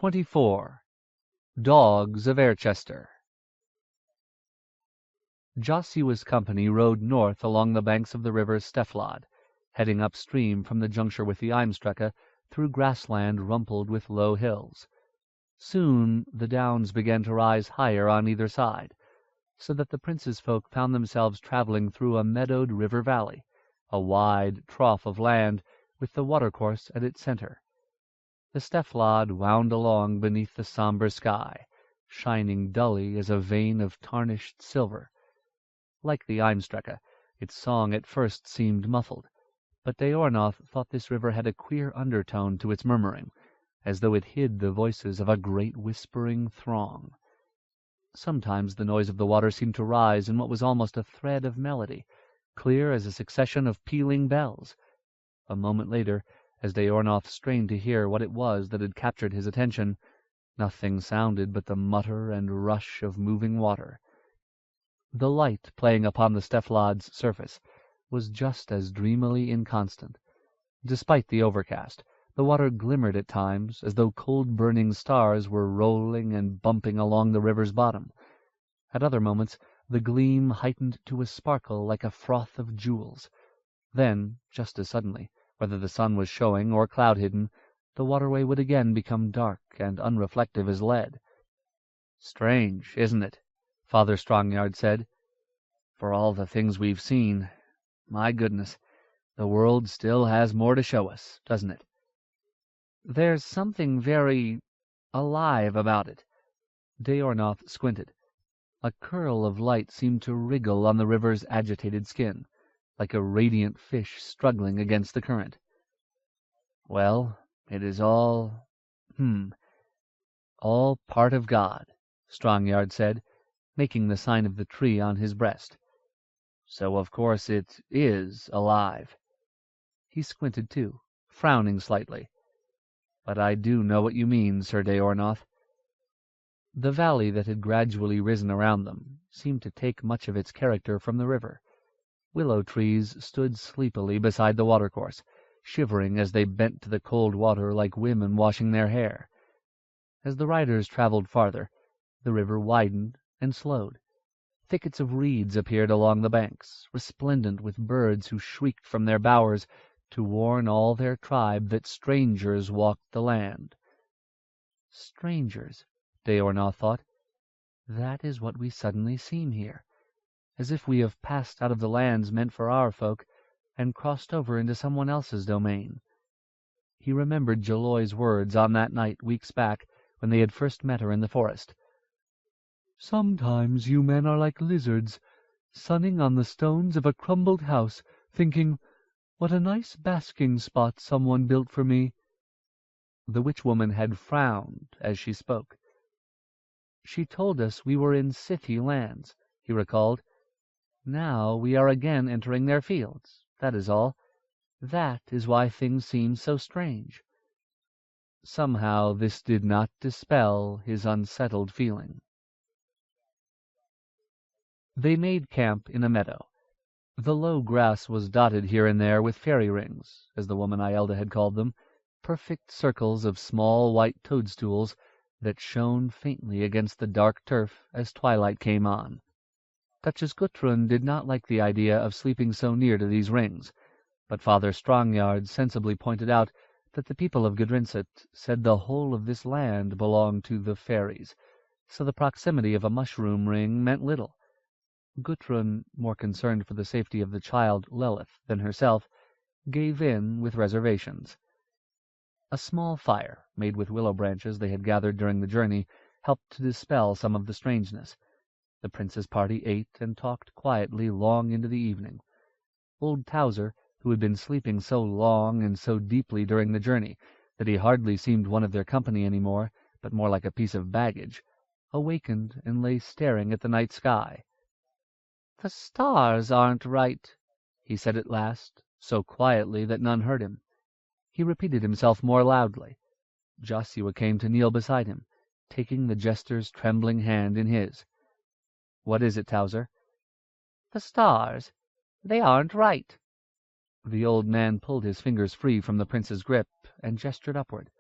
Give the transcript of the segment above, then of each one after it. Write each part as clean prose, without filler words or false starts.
24. Dogs of Erchester. Joshua's company rode north along the banks of the river Stefflod, heading upstream from the juncture with the Eimstrecke through grassland rumpled with low hills. Soon the downs began to rise higher on either side, so that the prince's folk found themselves travelling through a meadowed river valley, a wide trough of land with the watercourse at its centre. The Stefflod wound along beneath the sombre sky, shining dully as a vein of tarnished silver. Like the Eimstrecke, its song at first seemed muffled, but Deornoth thought this river had a queer undertone to its murmuring, as though it hid the voices of a great whispering throng. Sometimes the noise of the water seemed to rise in what was almost a thread of melody, clear as a succession of pealing bells. A moment later, as Deornoth strained to hear what it was that had captured his attention, nothing sounded but the mutter and rush of moving water. The light playing upon the Stefflod's surface was just as dreamily inconstant. Despite the overcast, the water glimmered at times as though cold burning stars were rolling and bumping along the river's bottom. At other moments the gleam heightened to a sparkle like a froth of jewels. Then, just as suddenly, whether the sun was showing or cloud-hidden, the waterway would again become dark and unreflective as lead. "Strange, isn't it?" Father Strongyard said. "For all the things we've seen, my goodness, the world still has more to show us, doesn't it?" "There's something very alive about it." Deornoth squinted. A curl of light seemed to wriggle on the river's agitated skin, like a radiant fish struggling against the current. "Well, it is all part of God," Strongyard said, making the sign of the tree on his breast. "So of course it is alive." He squinted too, frowning slightly. "But I do know what you mean, Sir Deornoth." The valley that had gradually risen around them seemed to take much of its character from the river. Willow trees stood sleepily beside the watercourse, shivering as they bent to the cold water like women washing their hair. As the riders travelled farther, the river widened and slowed. Thickets of reeds appeared along the banks, resplendent with birds who shrieked from their bowers to warn all their tribe that strangers walked the land. Strangers, Deornoth thought. That is what we suddenly seem here, as if we have passed out of the lands meant for our folk and crossed over into someone else's domain. He remembered Jaloy's words on that night weeks back when they had first met her in the forest. "Sometimes you men are like lizards, sunning on the stones of a crumbled house, thinking, 'What a nice basking spot someone built for me.'" The witch-woman had frowned as she spoke. "She told us we were in Scythy lands," he recalled. "Now we are again entering their fields, that is all. That is why things seem so strange." Somehow this did not dispel his unsettled feeling. They made camp in a meadow. The low grass was dotted here and there with fairy rings, as the woman Ielda had called them, perfect circles of small white toadstools that shone faintly against the dark turf as twilight came on. Duchess Guttrun did not like the idea of sleeping so near to these rings, but Father Strongyard sensibly pointed out that the people of Gudrunset said the whole of this land belonged to the fairies, so the proximity of a mushroom ring meant little. Guttrun, more concerned for the safety of the child Lelith than herself, gave in with reservations. A small fire, made with willow branches they had gathered during the journey, helped to dispel some of the strangeness. The prince's party ate and talked quietly long into the evening. Old Towser, who had been sleeping so long and so deeply during the journey that he hardly seemed one of their company any more, but more like a piece of baggage, awakened and lay staring at the night sky. "The stars aren't right," he said at last, so quietly that none heard him. He repeated himself more loudly. Joshua came to kneel beside him, taking the jester's trembling hand in his. "What is it, Towser?" "The stars. They aren't right." The old man pulled his fingers free from the prince's grip and gestured upward.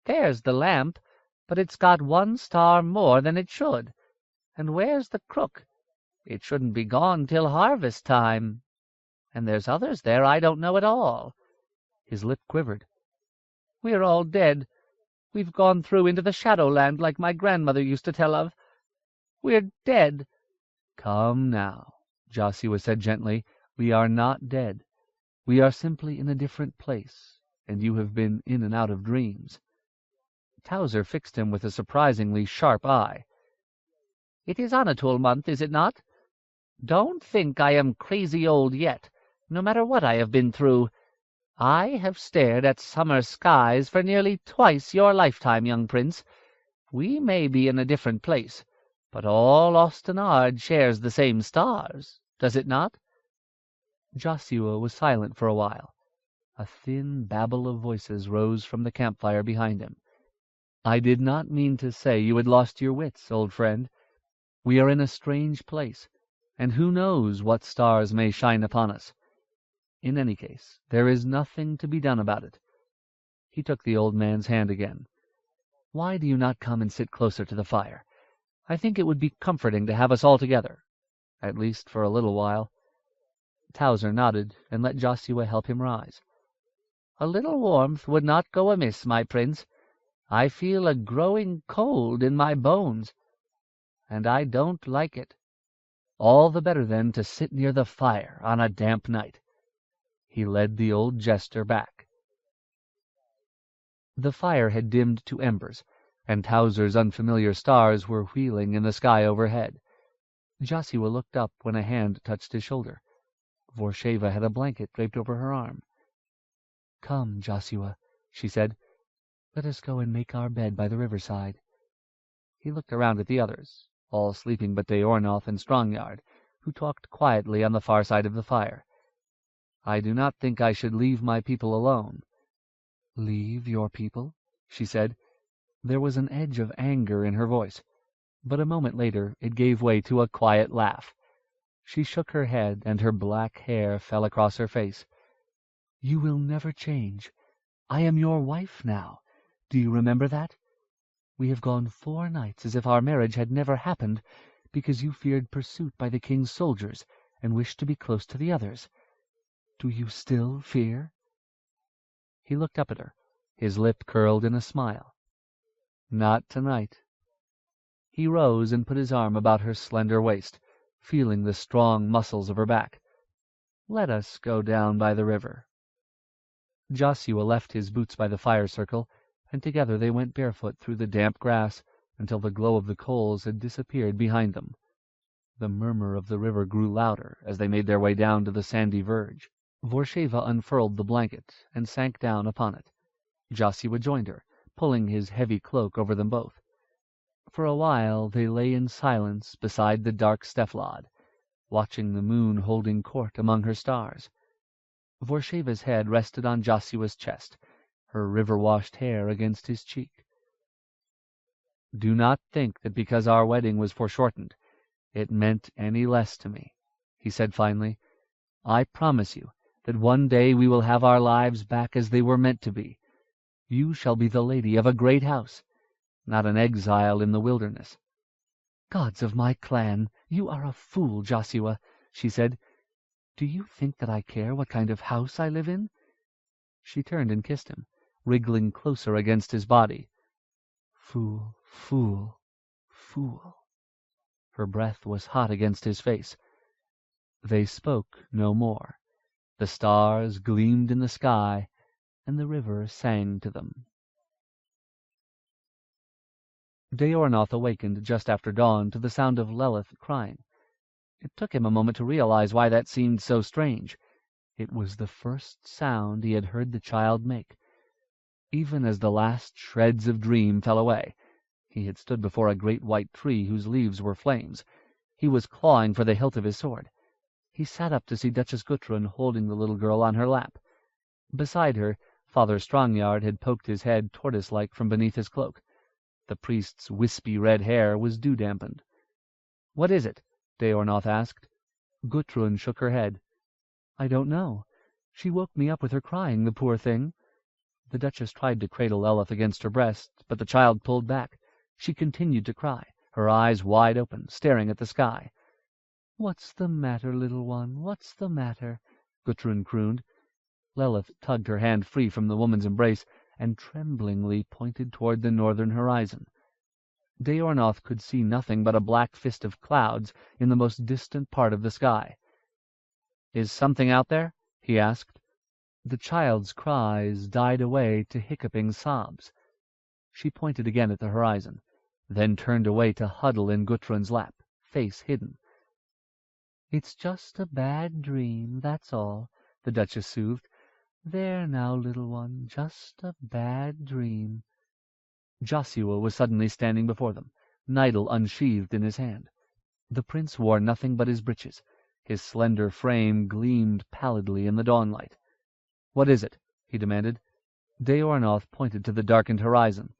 "There's the lamp. but it's got one star more than it should. And where's the crook? It shouldn't be gone till harvest time. And there's others there I don't know at all." His lip quivered. "We're all dead. We've gone through into the Shadowland like my grandmother used to tell of. We're dead." "Come now," Joshua said gently. "We are not dead. We are simply in a different place, and you have been in and out of dreams." Towser fixed him with a surprisingly sharp eye. "It is Anatole month, is it not? Don't think I am crazy old yet, no matter what I have been through. I have stared at summer skies for nearly twice your lifetime, young prince. We may be in a different place, but all Austenard shares the same stars, does it not?" Joshua was silent for a while. A thin babble of voices rose from the campfire behind him. "I did not mean to say you had lost your wits, old friend. We are in a strange place, and who knows what stars may shine upon us. In any case, there is nothing to be done about it." He took the old man's hand again. "Why do you not come and sit closer to the fire? I think it would be comforting to have us all together, at least for a little while." Towser nodded and let Joshua help him rise. "A little warmth would not go amiss, my prince. I feel a growing cold in my bones, and I don't like it. All the better, then, to sit near the fire on a damp night." He led the old jester back. The fire had dimmed to embers, and Towser's unfamiliar stars were wheeling in the sky overhead. Joshua looked up when a hand touched his shoulder. Vorsheva had a blanket draped over her arm. "Come, Joshua," she said. "Let us go and make our bed by the riverside." He looked around at the others, all sleeping but Deornoth and Strongyard, who talked quietly on the far side of the fire. "I do not think I should leave my people alone." "Leave your people?" she said. There was an edge of anger in her voice, but a moment later it gave way to a quiet laugh. She shook her head, and her black hair fell across her face. "You will never change. I am your wife now. Do you remember that? We have gone 4 nights as if our marriage had never happened, because you feared pursuit by the king's soldiers and wished to be close to the others. Do you still fear?" He looked up at her, his lip curled in a smile. "Not tonight." He rose and put his arm about her slender waist, feeling the strong muscles of her back. "Let us go down by the river." Joshua left his boots by the fire circle, and together they went barefoot through the damp grass until the glow of the coals had disappeared behind them. The murmur of the river grew louder as they made their way down to the sandy verge. Vorsheva unfurled the blanket and sank down upon it. Joshua joined her, pulling his heavy cloak over them both. For a while they lay in silence beside the dark Stefflad, watching the moon holding court among her stars. Vorsheva's head rested on Joshua's chest, her river-washed hair against his cheek. "Do not think that because our wedding was foreshortened, it meant any less to me," he said finally. "I promise you that one day we will have our lives back as they were meant to be. You shall be the lady of a great house, not an exile in the wilderness." "Gods of my clan, you are a fool, Joshua," she said. "Do you think that I care what kind of house I live in?" She turned and kissed him, wriggling closer against his body. "Fool, fool, fool." Her breath was hot against his face. They spoke no more. The stars gleamed in the sky, and the river sang to them. Deornoth awakened just after dawn to the sound of Lilith crying. It took him a moment to realize why that seemed so strange. It was the first sound he had heard the child make. Even as the last shreds of dream fell away, he had stood before a great white tree whose leaves were flames. He was clawing for the hilt of his sword. He sat up to see Duchess Gudrun holding the little girl on her lap. Beside her, Father Strongyard had poked his head tortoise-like from beneath his cloak. The priest's wispy red hair was dew-dampened. "What is it?" Deornoth asked. Gudrun shook her head. "I don't know. She woke me up with her crying, the poor thing." The Duchess tried to cradle Lilith against her breast, but the child pulled back. She continued to cry, her eyes wide open, staring at the sky. "What's the matter, little one? What's the matter?" Gudrun crooned. Lilith tugged her hand free from the woman's embrace and tremblingly pointed toward the northern horizon. Daornoth could see nothing but a black fist of clouds in the most distant part of the sky. "Is something out there?" he asked. The child's cries died away to hiccuping sobs. She pointed again at the horizon, then turned away to huddle in Gudrun's lap, face hidden. "It's just a bad dream, that's all," the Duchess soothed. "There now, little one, just a bad dream." Joshua was suddenly standing before them, Nidal unsheathed in his hand. The prince wore nothing but his breeches. His slender frame gleamed pallidly in the dawnlight. "What is it?" he demanded. Daornoth pointed to the darkened horizon.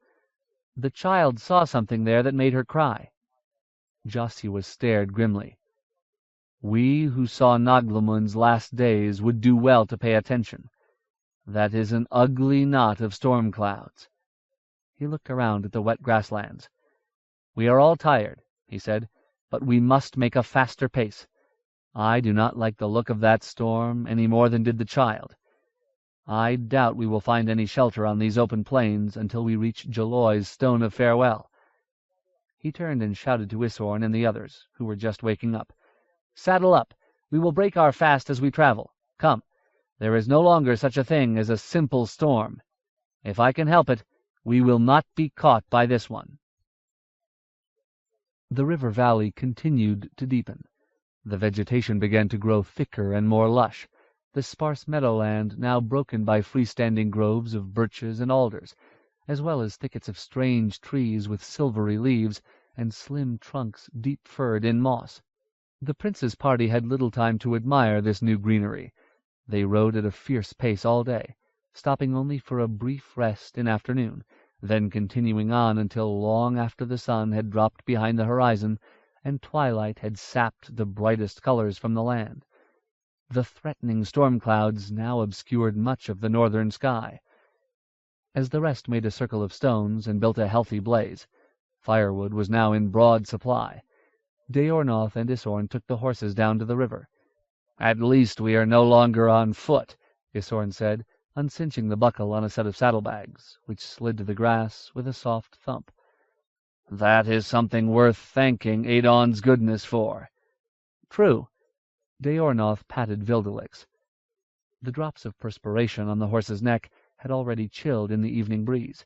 "The child saw something there that made her cry." Joshua stared grimly. "We who saw Naglumund's last days would do well to pay attention. That is an ugly knot of storm clouds." He looked around at the wet grasslands. "We are all tired," he said, "but we must make a faster pace. I do not like the look of that storm any more than did the child. I doubt we will find any shelter on these open plains until we reach Jaloy's Stone of Farewell." He turned and shouted to Isorn and the others, who were just waking up. "Saddle up. We will break our fast as we travel. Come. There is no longer such a thing as a simple storm. If I can help it, we will not be caught by this one." The river valley continued to deepen. The vegetation began to grow thicker and more lush, the sparse meadowland now broken by freestanding groves of birches and alders, as well as thickets of strange trees with silvery leaves and slim trunks deep-furred in moss. The prince's party had little time to admire this new greenery. They rode at a fierce pace all day, stopping only for a brief rest in afternoon, then continuing on until long after the sun had dropped behind the horizon and twilight had sapped the brightest colors from the land. The threatening storm clouds now obscured much of the northern sky. As the rest made a circle of stones and built a healthy blaze, firewood was now in broad supply. Daornoth and Isorn took the horses down to the river. "At least we are no longer on foot," Isorn said, uncinching the buckle on a set of saddlebags, which slid to the grass with a soft thump. "That is something worth thanking Adon's goodness for." "True." Daornoth patted Vildelix. The drops of perspiration on the horse's neck had already chilled in the evening breeze.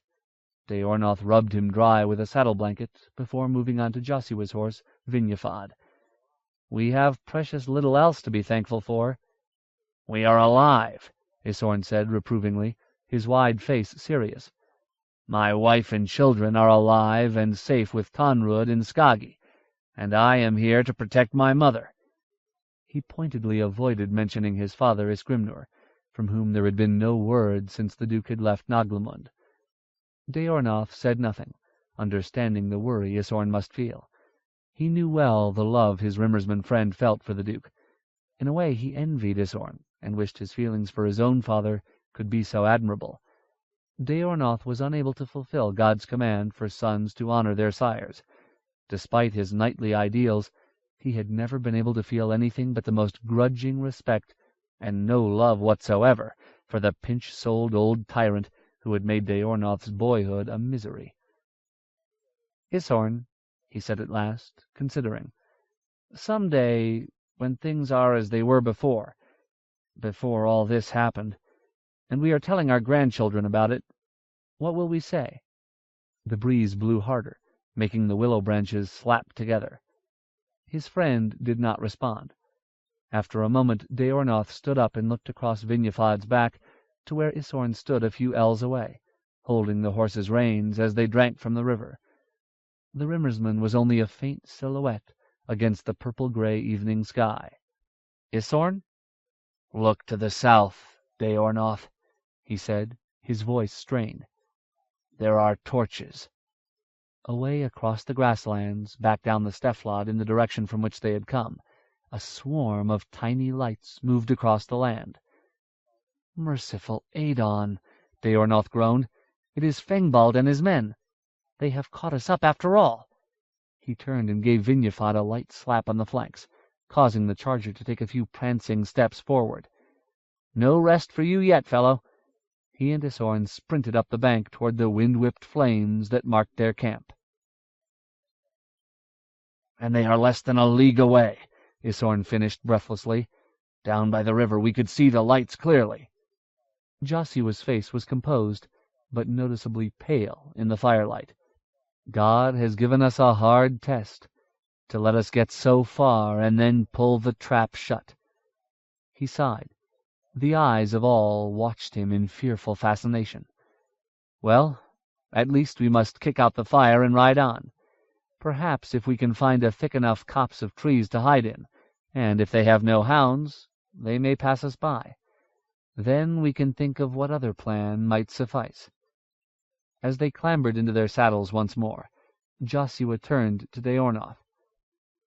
Daornoth rubbed him dry with a saddle-blanket before moving on to Joshua's horse, Vinyafad. "We have precious little else to be thankful for." "We are alive," Isorn said reprovingly, his wide face serious. "My wife and children are alive and safe with Tonrud in Skagi, and I am here to protect my mother." He pointedly avoided mentioning his father Isgrimnur, from whom there had been no word since the Duke had left Naglumund. Daornoth said nothing, understanding the worry Isorn must feel. He knew well the love his Rimmersman friend felt for the Duke. In a way he envied Isorn, and wished his feelings for his own father could be so admirable. Daornoth was unable to fulfill God's command for sons to honor their sires. Despite his knightly ideals, he had never been able to feel anything but the most grudging respect and no love whatsoever for the pinch-souled old tyrant who had made Daornoth's boyhood a misery. "Isorn," he said at last, considering, "some day, when things are as they were before all this happened, and we are telling our grandchildren about it, what will we say?" The breeze blew harder, making the willow branches slap together. His friend did not respond. After a moment Daornoth stood up and looked across Vinyafad's back to where Isorn stood a few ells away, holding the horses' reins as they drank from the river. The Rimmersman was only a faint silhouette against the purple-gray evening sky. "Isorn? Look to the south, Daornoth," he said, his voice strained. "There are torches." Away across the grasslands, back down the Stefflad in the direction from which they had come, a swarm of tiny lights moved across the land. "Merciful Adon," Daornoth groaned. "It is Fengbald and his men." They have caught us up after all." He turned and gave Vinyafad a light slap on the flanks, causing the charger to take a few prancing steps forward. "No rest for you yet, fellow." He and Isorn sprinted up the bank toward the wind-whipped flames that marked their camp. "And they are less than a league away," Isorn finished breathlessly. "Down by the river we could see the lights clearly." Joshua's face was composed, but noticeably pale in the firelight. "God has given us a hard test, to let us get so far and then pull the trap shut." He sighed. The eyes of all watched him in fearful fascination. "Well, at least we must kick out the fire and ride on. Perhaps if we can find a thick enough copse of trees to hide in, and if they have no hounds, they may pass us by. Then we can think of what other plan might suffice." As they clambered into their saddles once more, Joshua turned to Daornoth.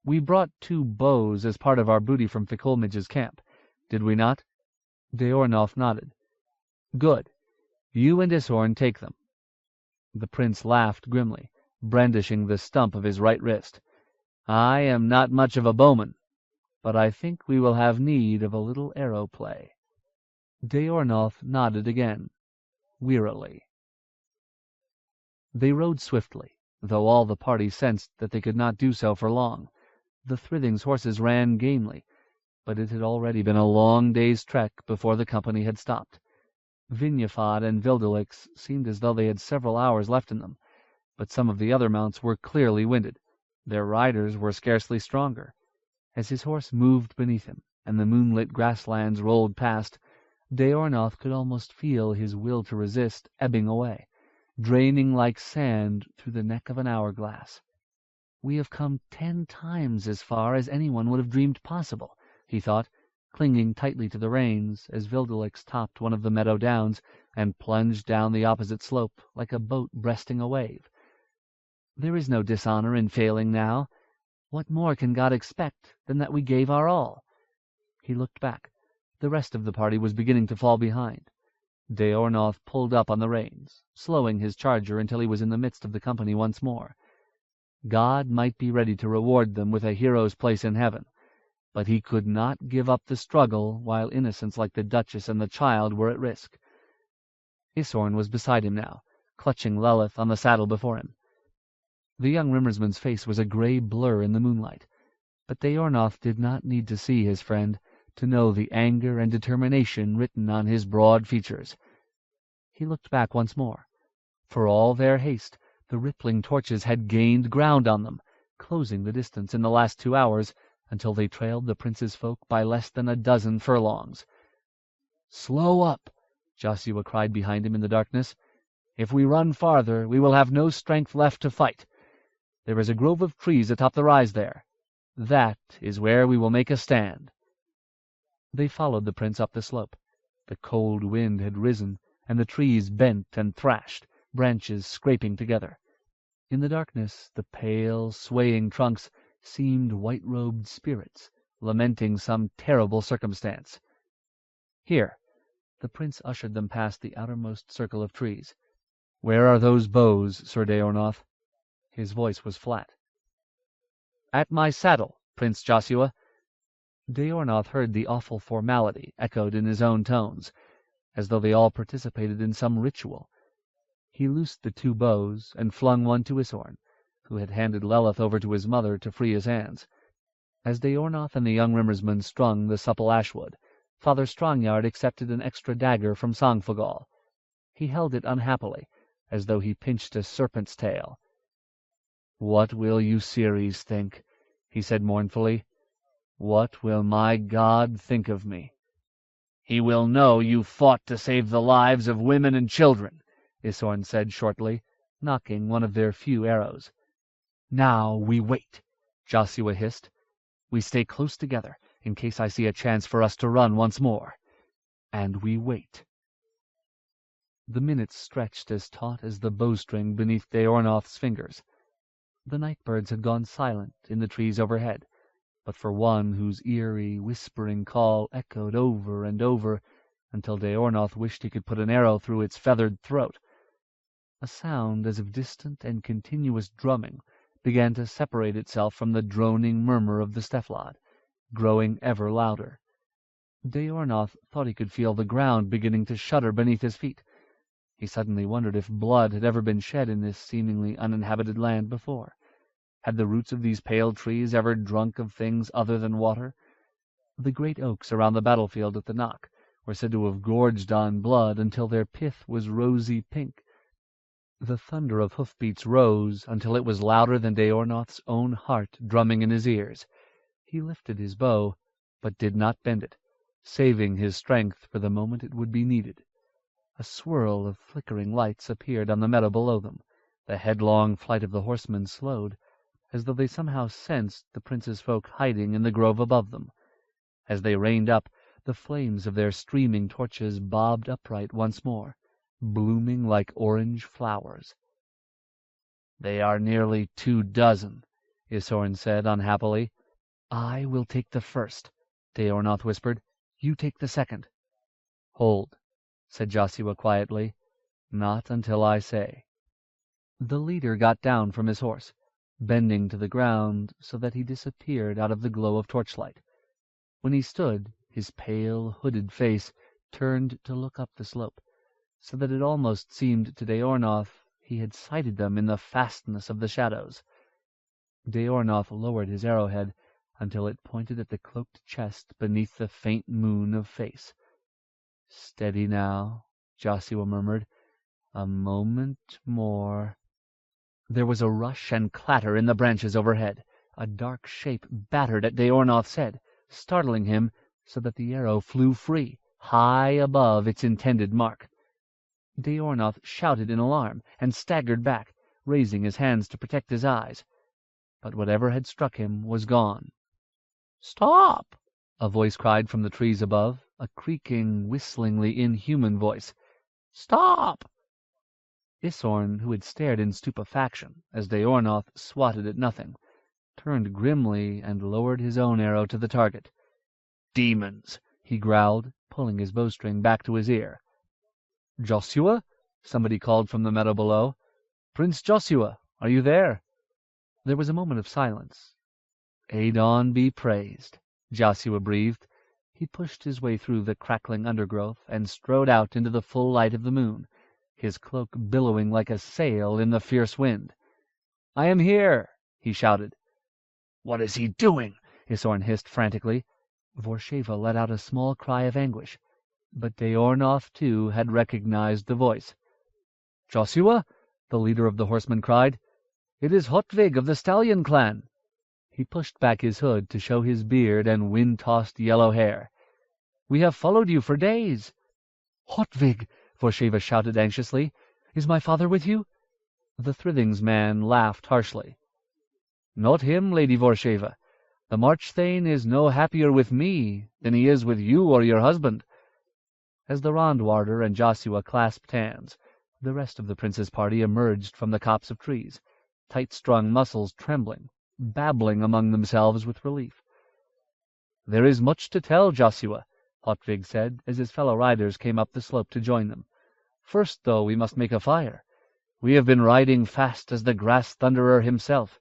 "We brought 2 bows as part of our booty from Fikolmij's camp, did we not?" Daornoth nodded. "Good. You and Isorn take them." The prince laughed grimly, brandishing the stump of his right wrist. "I am not much of a bowman, but I think we will have need of a little arrow play." Daornoth nodded again, wearily. They rode swiftly, though all the party sensed that they could not do so for long. The Thrithings' horses ran gamely, but it had already been a long day's trek before the company had stopped. Vinyafad and Vildalix seemed as though they had several hours left in them, but some of the other mounts were clearly winded. Their riders were scarcely stronger. As his horse moved beneath him, and the moonlit grasslands rolled past, Daornoth could almost feel his will to resist ebbing away, draining like sand through the neck of an hourglass. "We have come 10 times as far as anyone would have dreamed possible," he thought, clinging tightly to the reins as Vildalix topped one of the meadow downs and plunged down the opposite slope like a boat breasting a wave. "There is no dishonor in failing now. What more can God expect than that we gave our all?" He looked back. The rest of the party was beginning to fall behind. Daornoth pulled up on the reins, slowing his charger until he was in the midst of the company once more. God might be ready to reward them with a hero's place in heaven, but he could not give up the struggle while innocents like the Duchess and the child were at risk. Isorn was beside him now, clutching Lelith on the saddle before him. The young Rimmersman's face was a gray blur in the moonlight, but Daornoth did not need to see his friend to know the anger and determination written on his broad features. He looked back once more. For all their haste, the rippling torches had gained ground on them, closing the distance in the last 2 hours until they trailed the prince's folk by less than a dozen furlongs. "Slow up!" Joshua cried behind him in the darkness. "If we run farther, we will have no strength left to fight. There is a grove of trees atop the rise there. That is where we will make a stand." They followed the prince up the slope. The cold wind had risen, and the trees bent and thrashed, branches scraping together. In the darkness, the pale, swaying trunks seemed white-robed spirits, lamenting some terrible circumstance. "Here." The prince ushered them past the outermost circle of trees. "Where are those bows, Sir Daornoth?" His voice was flat. "At my saddle, Prince Joshua." Daornoth heard the awful formality echoed in his own tones, as though they all participated in some ritual. He loosed the 2 bows and flung one to Isorn, who had handed Lelith over to his mother to free his hands. As Daornoth and the young Rimmersman strung the supple ashwood, Father Strongyard accepted an extra dagger from Songfugal. He held it unhappily, as though he pinched a serpent's tail. "What will Euceres think?" he said mournfully. "What will my God think of me?" "He will know you fought to save the lives of women and children," Isorn said shortly, knocking one of their few arrows. "Now we wait," Joshua hissed. "We stay close together, in case I see a chance for us to run once more. And we wait." The minutes stretched as taut as the bowstring beneath Daornoth's fingers. The night-birds had gone silent in the trees overhead, but for one whose eerie, whispering call echoed over and over until Daornoth wished he could put an arrow through its feathered throat. A sound as of distant and continuous drumming began to separate itself from the droning murmur of the Stefflad, growing ever louder. Deornoth thought he could feel the ground beginning to shudder beneath his feet. He suddenly wondered if blood had ever been shed in this seemingly uninhabited land before. Had the roots of these pale trees ever drunk of things other than water? The great oaks around the battlefield at the Knock were said to have gorged on blood until their pith was rosy pink. The thunder of hoofbeats rose until it was louder than Deornoth's own heart drumming in his ears. He lifted his bow, but did not bend it, saving his strength for the moment it would be needed. A swirl of flickering lights appeared on the meadow below them. The headlong flight of the horsemen slowed, as though they somehow sensed the prince's folk hiding in the grove above them. As they reined up, the flames of their streaming torches bobbed upright once more, blooming like orange flowers. "They are nearly 24," Isorn said unhappily. "I will take the first," Deornoth whispered. "You take the second." "Hold," said Joshua quietly. "Not until I say." The leader got down from his horse, bending to the ground so that he disappeared out of the glow of torchlight. When he stood, his pale, hooded face turned to look up the slope, so that it almost seemed to Deornoth he had sighted them in the fastness of the shadows. Deornoth lowered his arrowhead until it pointed at the cloaked chest beneath the faint moon of face. "Steady now," Joshua murmured. "A moment more." There was a rush and clatter in the branches overhead. A dark shape battered at Deornoth's head, startling him so that the arrow flew free, high above its intended mark. Deornoth shouted in alarm and staggered back, raising his hands to protect his eyes. But whatever had struck him was gone. "Stop!" a voice cried from the trees above, a creaking, whistlingly inhuman voice. "Stop!" Isorn, who had stared in stupefaction as Deornoth swatted at nothing, turned grimly and lowered his own arrow to the target. "Demons!" he growled, pulling his bowstring back to his ear. "Joshua?" somebody called from the meadow below. "Prince Joshua, are you there?" There was a moment of silence. "Adon be praised," Joshua breathed. He pushed his way through the crackling undergrowth and strode out into the full light of the moon, his cloak billowing like a sail in the fierce wind. "I am here," he shouted. "What is he doing?" Isorn hissed frantically. Vorsheva let out a small cry of anguish, but Deornoth too had recognized the voice. "Joshua?" the leader of the horsemen cried. "It is Hotvig of the Stallion clan." He pushed back his hood to show his beard and wind-tossed yellow hair. "We have followed you for days." "Hotvig!" Vorsheva shouted anxiously. "Is my father with you?" The Thrithings man laughed harshly. "Not him, Lady Vorsheva. The Marchthane is no happier with me than he is with you or your husband." As the Rondwarder and Joshua clasped hands, the rest of the prince's party emerged from the copse of trees, tight-strung muscles trembling, babbling among themselves with relief. "There is much to tell, Joshua," Hotvig said, as his fellow riders came up the slope to join them. "First, though, we must make a fire. We have been riding fast as the grass thunderer himself.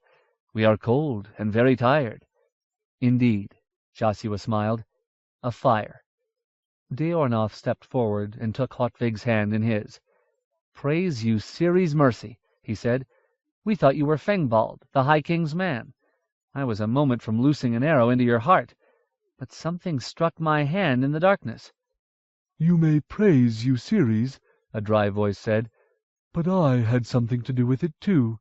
We are cold and very tired." "Indeed," Joshua smiled. "A fire." Deornoth stepped forward and took Hotvig's hand in his. "Praise you, Ciri's mercy," he said. "We thought you were Fengbald, the High King's man. I was a moment from loosing an arrow into your heart, but something struck my hand in the darkness." "You may praise you, Ciri's," a dry voice said, "but I had something to do with it too."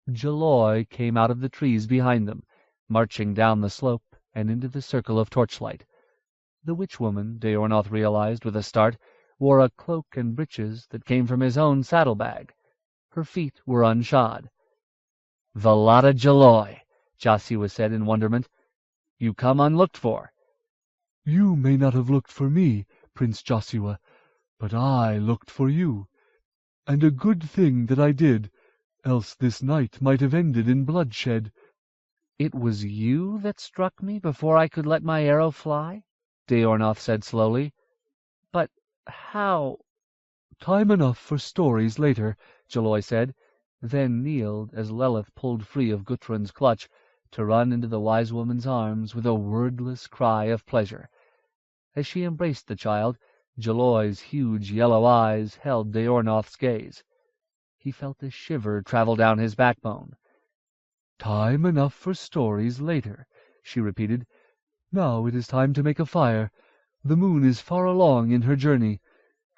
Jaloi came out of the trees behind them, marching down the slope and into the circle of torchlight. The witch-woman, Deornoth realized with a start, wore a cloak and breeches that came from his own saddle-bag. Her feet were unshod. "Valada Jaloi," Joshua said in wonderment. "You come unlooked for." "You may not have looked for me, Prince Joshua, but I looked for you. And a good thing that I did, else this night might have ended in bloodshed." "It was you that struck me before I could let my arrow fly?" Deornoth said slowly. "But how—" "Time enough for stories later," Jaloi said, then kneeled as Lilith pulled free of Guthrun's clutch to run into the wise woman's arms with a wordless cry of pleasure. As she embraced the child, Jaloi's huge yellow eyes held Deornoth's gaze. He felt a shiver travel down his backbone. "Time enough for stories later," she repeated. "Now it is time to make a fire. The moon is far along in her journey.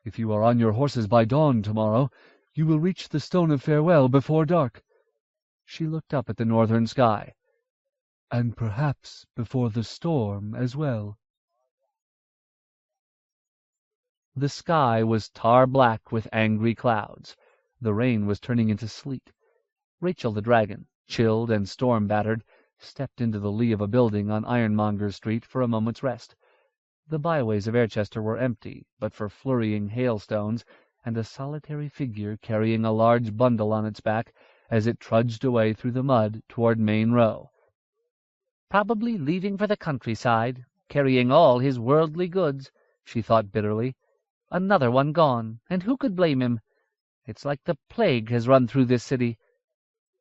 If you are on your horses by dawn tomorrow, you will reach the Stone of Farewell before dark." She looked up at the northern sky. "And perhaps before the storm as well." The sky was tar-black with angry clouds. The rain was turning into sleet. Rachel the dragon, chilled and storm-battered, stepped into the lee of a building on Ironmonger Street for a moment's rest. The byways of Erchester were empty, but for flurrying hailstones and a solitary figure carrying a large bundle on its back as it trudged away through the mud toward Main Row. "Probably leaving for the countryside, carrying all his worldly goods," she thought bitterly. "Another one gone, and who could blame him? It's like the plague has run through this city."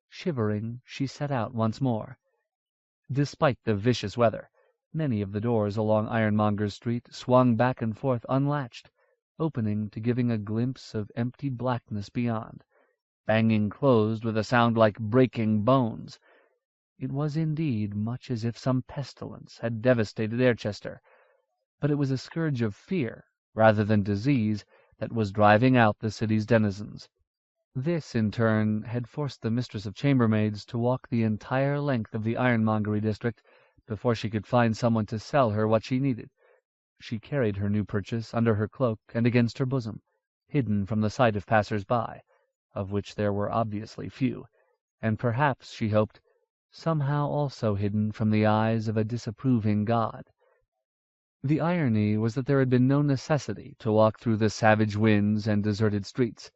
Shivering, she set out once more. Despite the vicious weather, many of the doors along Ironmonger Street swung back and forth unlatched, opening to giving a glimpse of empty blackness beyond, banging closed with a sound like breaking bones. It was indeed much as if some pestilence had devastated Erchester, but it was a scourge of fear rather than disease that was driving out the city's denizens. This, in turn, had forced the mistress of chambermaids to walk the entire length of the ironmongery district before she could find someone to sell her what she needed. She carried her new purchase under her cloak and against her bosom, hidden from the sight of passers-by, of which there were obviously few, and perhaps, she hoped, somehow also hidden from the eyes of a disapproving God. The irony was that there had been no necessity to walk through the savage winds and deserted streets.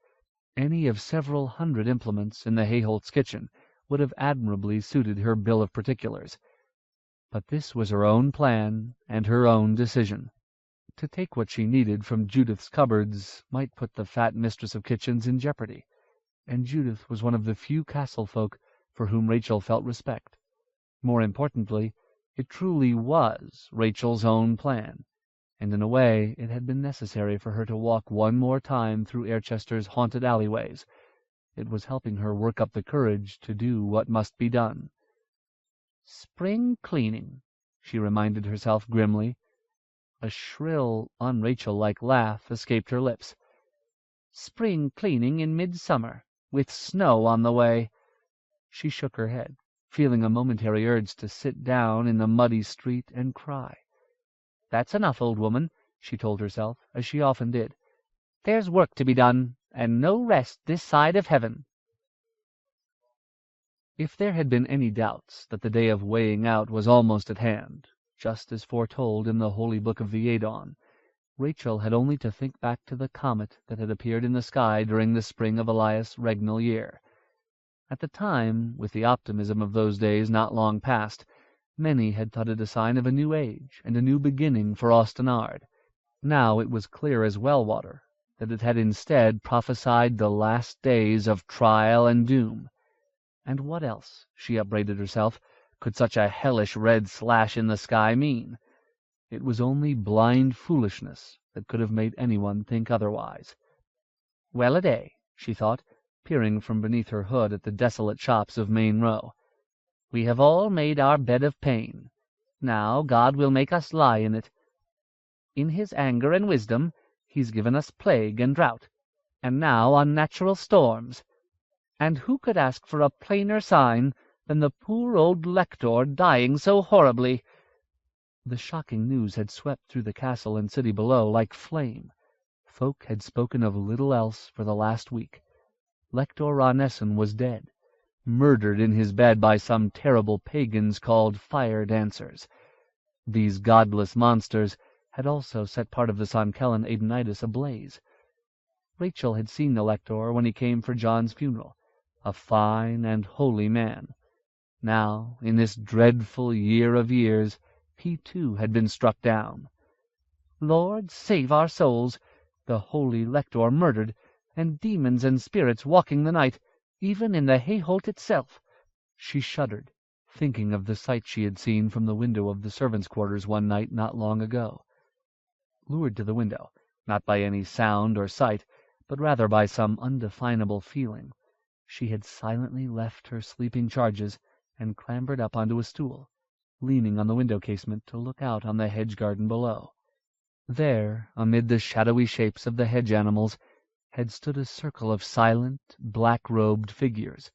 Any of several hundred implements in the Hayholt's kitchen would have admirably suited her bill of particulars. But this was her own plan and her own decision. To take what she needed from Judith's cupboards might put the fat mistress of kitchens in jeopardy, and Judith was one of the few castle folk for whom Rachel felt respect. More importantly, it truly was Rachel's own plan, and in a way it had been necessary for her to walk one more time through Erchester's haunted alleyways. It was helping her work up the courage to do what must be done. "Spring cleaning," she reminded herself grimly. A shrill, un-Rachel-like laugh escaped her lips. "Spring cleaning in midsummer, with snow on the way." She shook her head, feeling a momentary urge to sit down in the muddy street and cry. "That's enough, old woman," she told herself, as she often did. "There's work to be done, and no rest this side of heaven." If there had been any doubts that the day of weighing out was almost at hand, just as foretold in the holy book of the Aedon, Rachel had only to think back to the comet that had appeared in the sky during the spring of Elias' regnal year. At the time, with the optimism of those days not long past, many had thought it a sign of a new age and a new beginning for Austenarde. Now it was clear as well water that it had instead prophesied the last days of trial and doom. And what else, she upbraided herself, could such a hellish red slash in the sky mean? It was only blind foolishness that could have made anyone think otherwise. "Well-a-day," she thought, peering from beneath her hood at the desolate shops of Main Row. "We have all made our bed of pain. Now God will make us lie in it. In his anger and wisdom he's given us plague and drought, and now unnatural storms. And who could ask for a plainer sign than the poor old lector dying so horribly?" The shocking news had swept through the castle and city below like flame. Folk had spoken of little else for the last week. Lector Ranesson was dead, murdered in his bed by some terrible pagans called fire dancers. These godless monsters had also set part of the Sankellan Aedonitis ablaze. Rachel had seen the lector when he came for John's funeral, a fine and holy man. Now, in this dreadful year of years, he too had been struck down. Lord save our souls! The holy lector murdered, and demons and spirits walking the night, even in the hay-holt itself. She shuddered, thinking of the sight she had seen from the window of the servants' quarters one night not long ago. Lured to the window, not by any sound or sight, but rather by some undefinable feeling, she had silently left her sleeping charges and clambered up onto a stool, leaning on the window casement to look out on the hedge garden below. There, amid the shadowy shapes of the hedge animals, had stood a circle of silent, black-robed figures.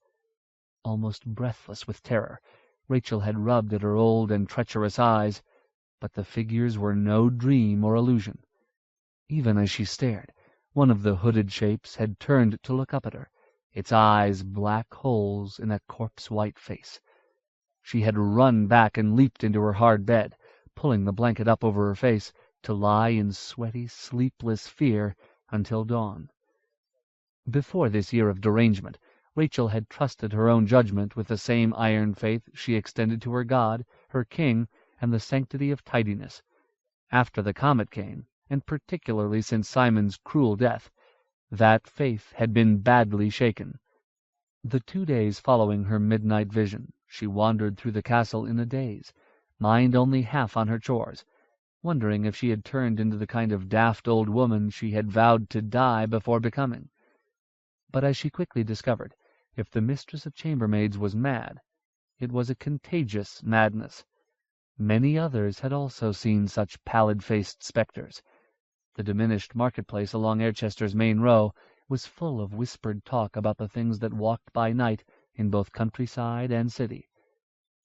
Almost breathless with terror, Rachel had rubbed at her old and treacherous eyes, but the figures were no dream or illusion. Even as she stared, one of the hooded shapes had turned to look up at her, its eyes black holes in that corpse-white face. She had run back and leaped into her hard bed, pulling the blanket up over her face, to lie in sweaty, sleepless fear until dawn. Before this year of derangement, Rachel had trusted her own judgment with the same iron faith she extended to her God, her King, and the sanctity of tidiness. After the comet came, and particularly since Simon's cruel death, that faith had been badly shaken. The 2 days following her midnight vision, she wandered through the castle in a daze, mind only half on her chores, wondering if she had turned into the kind of daft old woman she had vowed to die before becoming. But as she quickly discovered, if the mistress of chambermaids was mad, it was a contagious madness. Many others had also seen such pallid-faced spectres. The diminished marketplace along Erchester's main row was full of whispered talk about the things that walked by night in both countryside and city.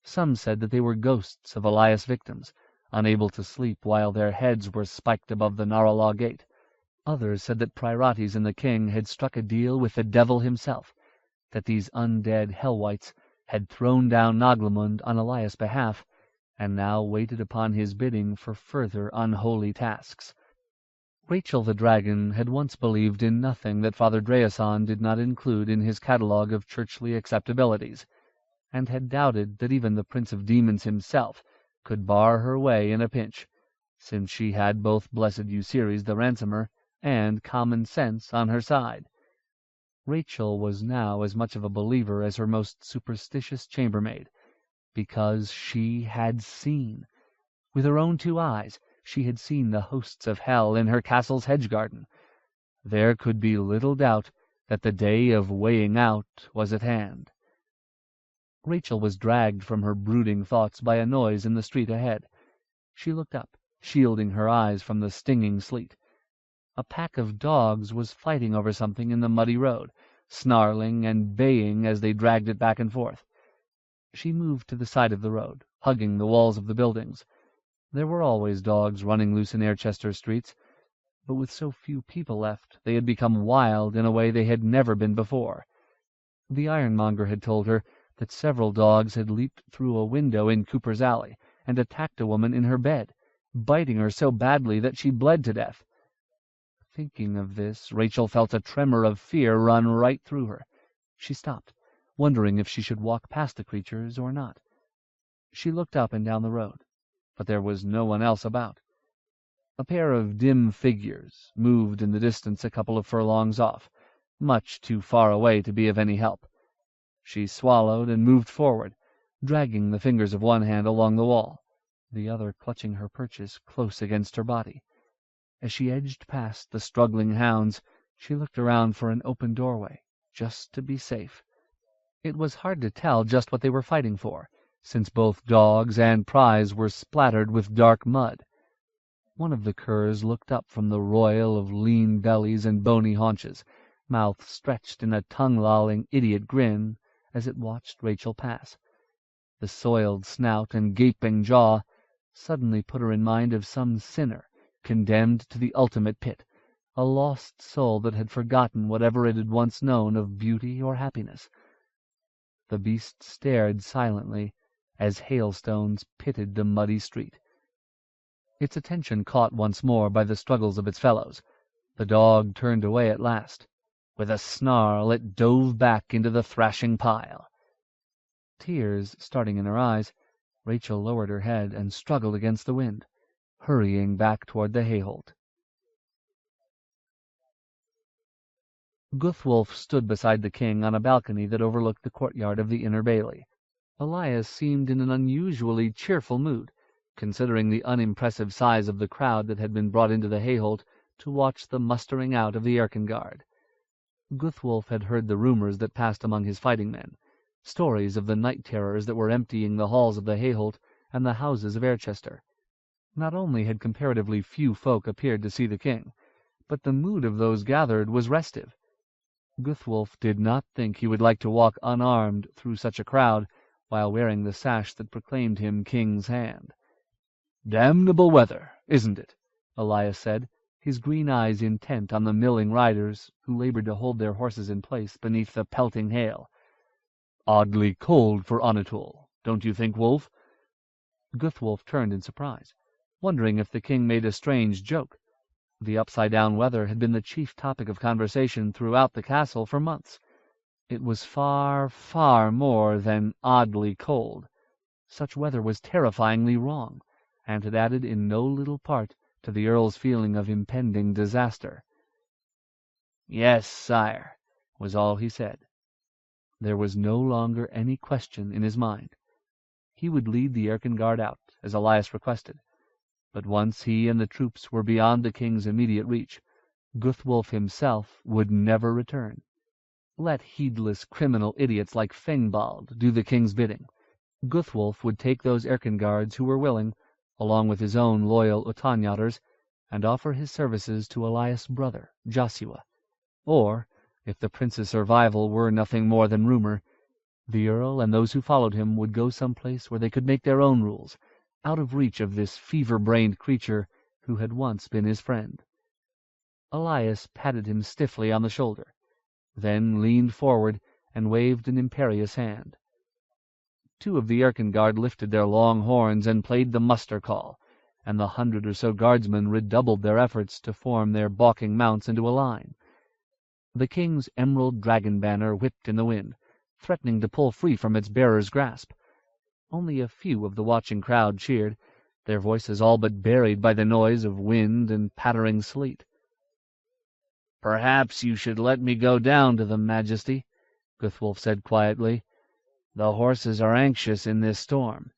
Some said that they were ghosts of Elias victims, unable to sleep while their heads were spiked above the Naralaw gate. Others said that Priorites and the king had struck a deal with the devil himself, that these undead hell-wights had thrown down Naglamund on Elias' behalf, and now waited upon his bidding for further unholy tasks. Rachel the dragon had once believed in nothing that Father Dreason did not include in his catalogue of churchly acceptabilities, and had doubted that even the Prince of Demons himself could bar her way in a pinch, since she had both blessed Euceres the ransomer and common sense on her side. Rachel was now as much of a believer as her most superstitious chambermaid, because she had seen. With her own 2 eyes, she had seen the hosts of hell in her castle's hedge garden. There could be little doubt that the day of weighing out was at hand. Rachel was dragged from her brooding thoughts by a noise in the street ahead. She looked up, shielding her eyes from the stinging sleet. A pack of dogs was fighting over something in the muddy road, snarling and baying as they dragged it back and forth. She moved to the side of the road, hugging the walls of the buildings. There were always dogs running loose in Erchester streets, but with so few people left, they had become wild in a way they had never been before. The ironmonger had told her that several dogs had leaped through a window in Cooper's Alley and attacked a woman in her bed, biting her so badly that she bled to death. Thinking of this, Rachel felt a tremor of fear run right through her. She stopped, wondering if she should walk past the creatures or not. She looked up and down the road, but there was no one else about. A pair of dim figures moved in the distance a couple of furlongs off, much too far away to be of any help. She swallowed and moved forward, dragging the fingers of one hand along the wall, the other clutching her purchase close against her body. As she edged past the struggling hounds, she looked around for an open doorway, just to be safe. It was hard to tell just what they were fighting for, since both dogs and prize were splattered with dark mud. One of the curs looked up from the royal of lean bellies and bony haunches, mouth stretched in a tongue-lolling idiot grin as it watched Rachel pass. The soiled snout and gaping jaw suddenly put her in mind of some sinner condemned to the ultimate pit, a lost soul that had forgotten whatever it had once known of beauty or happiness. The beast stared silently as hailstones pitted the muddy street. Its attention caught once more by the struggles of its fellows. The dog turned away at last. With a snarl it dove back into the thrashing pile. Tears starting in her eyes, Rachel lowered her head and struggled against the wind, hurrying back toward the hay-holt. Guthwolf stood beside the king on a balcony that overlooked the courtyard of the Inner Bailey. Elias seemed in an unusually cheerful mood, considering the unimpressive size of the crowd that had been brought into the Hayholt to watch the mustering out of the Erkenguard. Guthwolf had heard the rumors that passed among his fighting men, stories of the night terrors that were emptying the halls of the Hayholt and the houses of Erchester. Not only had comparatively few folk appeared to see the king, but the mood of those gathered was restive. Guthwolf did not think he would like to walk unarmed through such a crowd while wearing the sash that proclaimed him king's hand. "Damnable weather, isn't it?" Elias said, his green eyes intent on the milling riders who labored to hold their horses in place beneath the pelting hail. "Oddly cold for Anatole, don't you think, Wolf?" Guthwolf turned in surprise, wondering if the king made a strange joke. The upside-down weather had been the chief topic of conversation throughout the castle for months. It was far, far more than oddly cold. Such weather was terrifyingly wrong, and had added in no little part to the earl's feeling of impending disaster. "Yes, sire," was all he said. There was no longer any question in his mind. He would lead the Erkenguard out, as Elias requested. But once he and the troops were beyond the king's immediate reach, Guthwolf himself would never return. Let heedless criminal idiots like Fengbald do the king's bidding. Guthwolf would take those Erkenguards who were willing, along with his own loyal Utanjaters, and offer his services to Elias' brother, Joshua. Or, if the prince's survival were nothing more than rumor, the earl and those who followed him would go someplace where they could make their own rules, out of reach of this fever-brained creature who had once been his friend. Elias patted him stiffly on the shoulder, then leaned forward and waved an imperious hand. Two of the Erkenguard lifted their long horns and played the muster call, and the 100 or so guardsmen redoubled their efforts to form their balking mounts into a line. The king's emerald dragon banner whipped in the wind, threatening to pull free from its bearer's grasp. Only a few of the watching crowd cheered, their voices all but buried by the noise of wind and pattering sleet. "Perhaps you should let me go down to them, Majesty," Guthwolf said quietly. "The horses are anxious in this storm.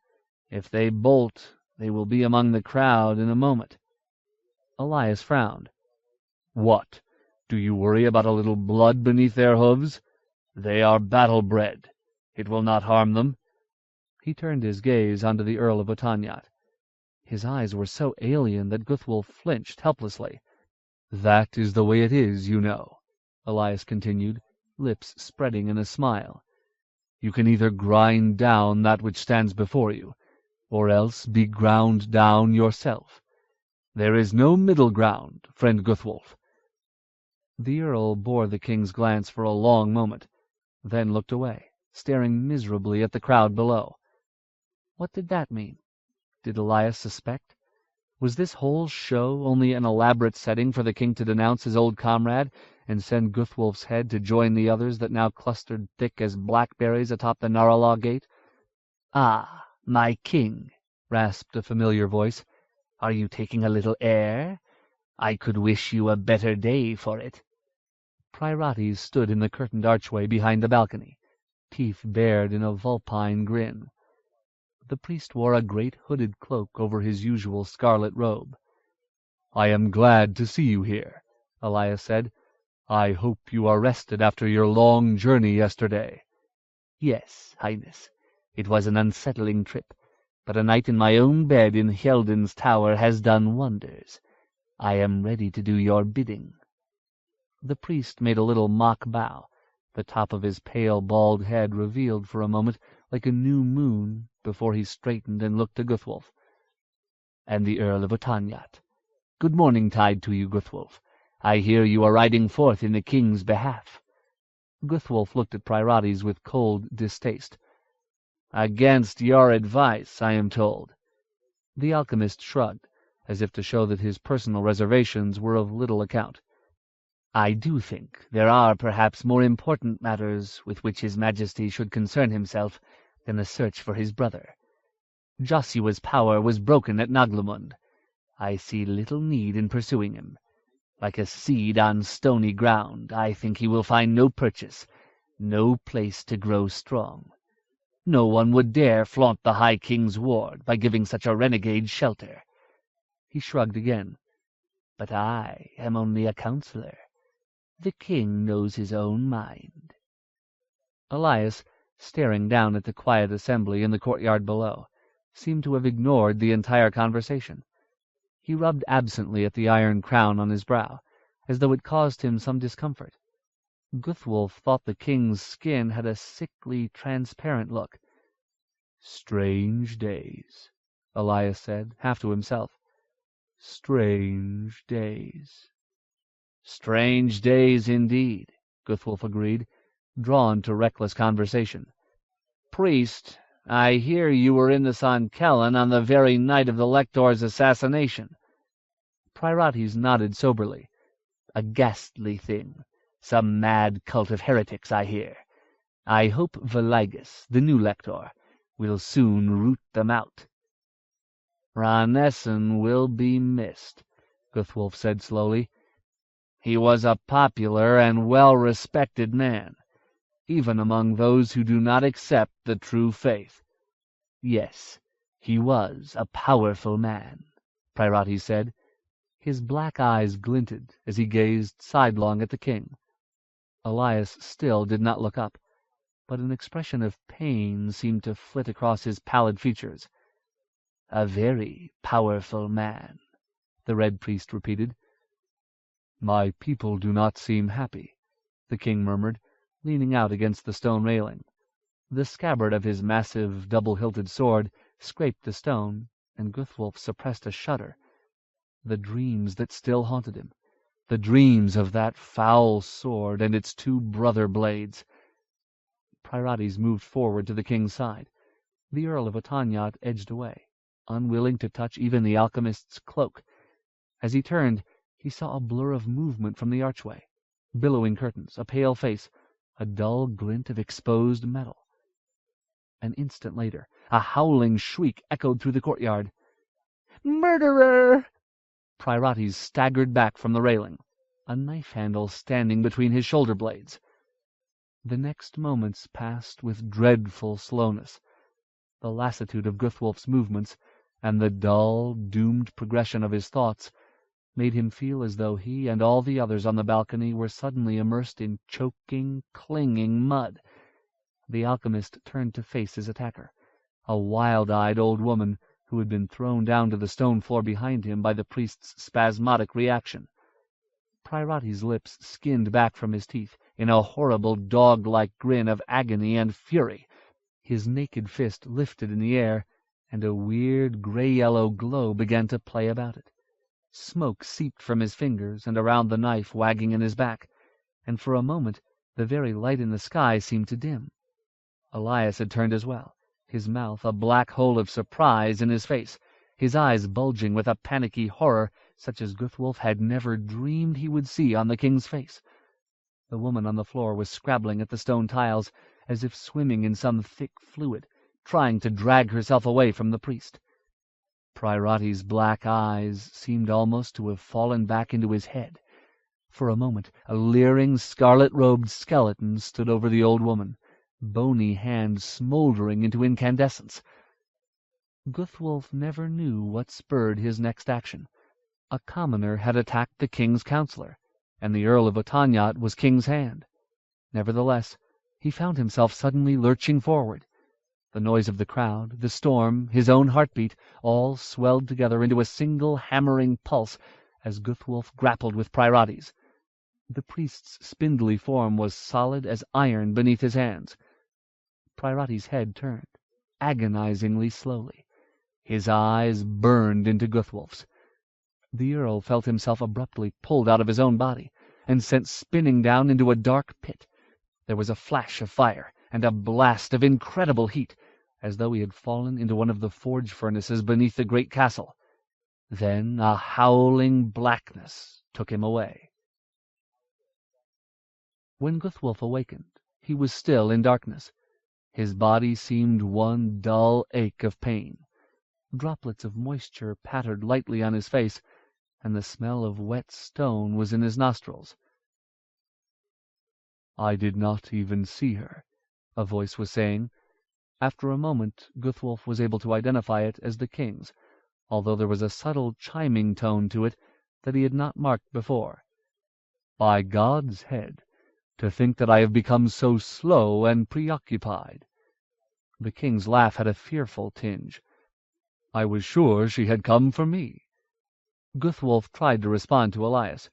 If they bolt, they will be among the crowd in a moment." Elias frowned. "What? Do you worry about a little blood beneath their hooves? They are battle-bred. It will not harm them." He turned his gaze onto the Earl of Utanjat. His eyes were so alien that Guthwolf flinched helplessly. "That is the way it is, you know," Elias continued, lips spreading in a smile. "You can either grind down that which stands before you, or else be ground down yourself. There is no middle ground, friend Guthwolf." The Earl bore the king's glance for a long moment, then looked away, staring miserably at the crowd below. What did that mean? Did Elias suspect? Was this whole show only an elaborate setting for the king to denounce his old comrade and send Guthwolf's head to join the others that now clustered thick as blackberries atop the Naralaw gate? "Ah, my king," rasped a familiar voice. "Are you taking a little air? I could wish you a better day for it." Priorites stood in the curtained archway behind the balcony, teeth bared in a vulpine grin. The priest wore a great hooded cloak over his usual scarlet robe. "I am glad to see you here," Elias said. "I hope you are rested after your long journey yesterday." "Yes, Highness. It was an unsettling trip, but a night in my own bed in Hjelden's tower has done wonders. I am ready to do your bidding." The priest made a little mock bow, the top of his pale bald head revealed for a moment like a new moon before he straightened and looked to Guthwolf. "And the Earl of Utanjat. Good morning tide to you, Guthwolf. I hear you are riding forth in the king's behalf." Guthwolf looked at Priorites with cold distaste. "Against your advice, I am told." The alchemist shrugged, as if to show that his personal reservations were of little account. "I do think there are perhaps more important matters with which His Majesty should concern himself than the search for his brother. Joshua's power was broken at Naglimund. I see little need in pursuing him. Like a seed on stony ground, I think he will find no purchase, no place to grow strong. No one would dare flaunt the High King's ward by giving such a renegade shelter." He shrugged again. "But I am only a counselor. The king knows his own mind." Elias, staring down at the quiet assembly in the courtyard below, seemed to have ignored the entire conversation. He rubbed absently at the iron crown on his brow, as though it caused him some discomfort. Guthwolf thought the king's skin had a sickly, transparent look. "Strange days," Elias said, half to himself. "Strange days." "Strange days indeed," Guthwolf agreed, drawn to reckless conversation. "Priest, I hear you were in the San Kellen on the very night of the lector's assassination." Priorites nodded soberly. "A ghastly thing. Some mad cult of heretics, I hear. I hope Veligus, the new lector, will soon root them out." "Ranesson will be missed," Guthwolf said slowly. "He was a popular and well-respected man, even among those who do not accept the true faith." "Yes, he was a powerful man," Priorites said. His black eyes glinted as he gazed sidelong at the king. Elias still did not look up, but an expression of pain seemed to flit across his pallid features. "A very powerful man," the Red Priest repeated. "My people do not seem happy," the king murmured, leaning out against the stone railing. The scabbard of his massive, double-hilted sword scraped the stone, and Guthwolf suppressed a shudder. The dreams that still haunted him, the dreams of that foul sword and its two brother blades. Priorites moved forward to the king's side. The Earl of Autanjat edged away, unwilling to touch even the alchemist's cloak. As he turned, he saw a blur of movement from the archway, billowing curtains, a pale face, a dull glint of exposed metal. An instant later, a howling shriek echoed through the courtyard. "Murderer!" Priorites staggered back from the railing, a knife handle standing between his shoulder blades. The next moments passed with dreadful slowness. The lassitude of Guthwolf's movements, and the dull, doomed progression of his thoughts, made him feel as though he and all the others on the balcony were suddenly immersed in choking, clinging mud. The alchemist turned to face his attacker, a wild-eyed old woman who had been thrown down to the stone floor behind him by the priest's spasmodic reaction. Priorites' lips skinned back from his teeth in a horrible dog-like grin of agony and fury. His naked fist lifted in the air, and a weird gray-yellow glow began to play about it. Smoke seeped from his fingers and around the knife wagging in his back, and for a moment the very light in the sky seemed to dim. Elias had turned as well, his mouth a black hole of surprise in his face, his eyes bulging with a panicky horror such as Guthwolf had never dreamed he would see on the king's face. The woman on the floor was scrabbling at the stone tiles, as if swimming in some thick fluid, trying to drag herself away from the priest. Priorites' black eyes seemed almost to have fallen back into his head. For a moment a leering, scarlet-robed skeleton stood over the old woman, bony hand smoldering into incandescence. Guthwolf never knew what spurred his next action. A commoner had attacked the king's counselor, and the Earl of Autanjat was king's hand. Nevertheless, he found himself suddenly lurching forward. The noise of the crowd, the storm, his own heartbeat, all swelled together into a single hammering pulse as Guthwolf grappled with Priorites. The priest's spindly form was solid as iron beneath his hands. Priorites' head turned, agonizingly slowly. His eyes burned into Guthwolf's. The Earl felt himself abruptly pulled out of his own body and sent spinning down into a dark pit. There was a flash of fire and a blast of incredible heat, as though he had fallen into one of the forge furnaces beneath the great castle. Then a howling blackness took him away. When Guthwolf awakened, he was still in darkness. His body seemed one dull ache of pain. Droplets of moisture pattered lightly on his face, and the smell of wet stone was in his nostrils. "I did not even see her," a voice was saying. After a moment Guthwolf was able to identify it as the king's, although there was a subtle chiming tone to it that he had not marked before. "By God's head, to think that I have become so slow and preoccupied." The king's laugh had a fearful tinge. "I was sure she had come for me." Guthwolf tried to respond to Elias,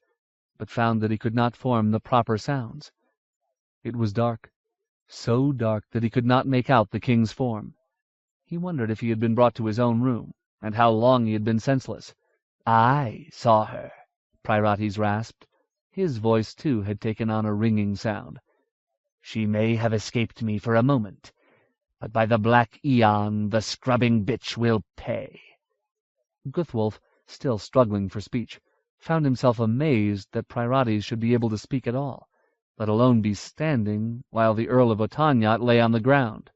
but found that he could not form the proper sounds. It was dark, so dark that he could not make out the king's form. He wondered if he had been brought to his own room, and how long he had been senseless. "I saw her," Priorites rasped. His voice, too, had taken on a ringing sound. "She may have escaped me for a moment, but by the black Aeon the scrubbing bitch will pay." Guthwolf, still struggling for speech, found himself amazed that Priorites should be able to speak at all, let alone be standing, while the Earl of Otanyat lay on the ground.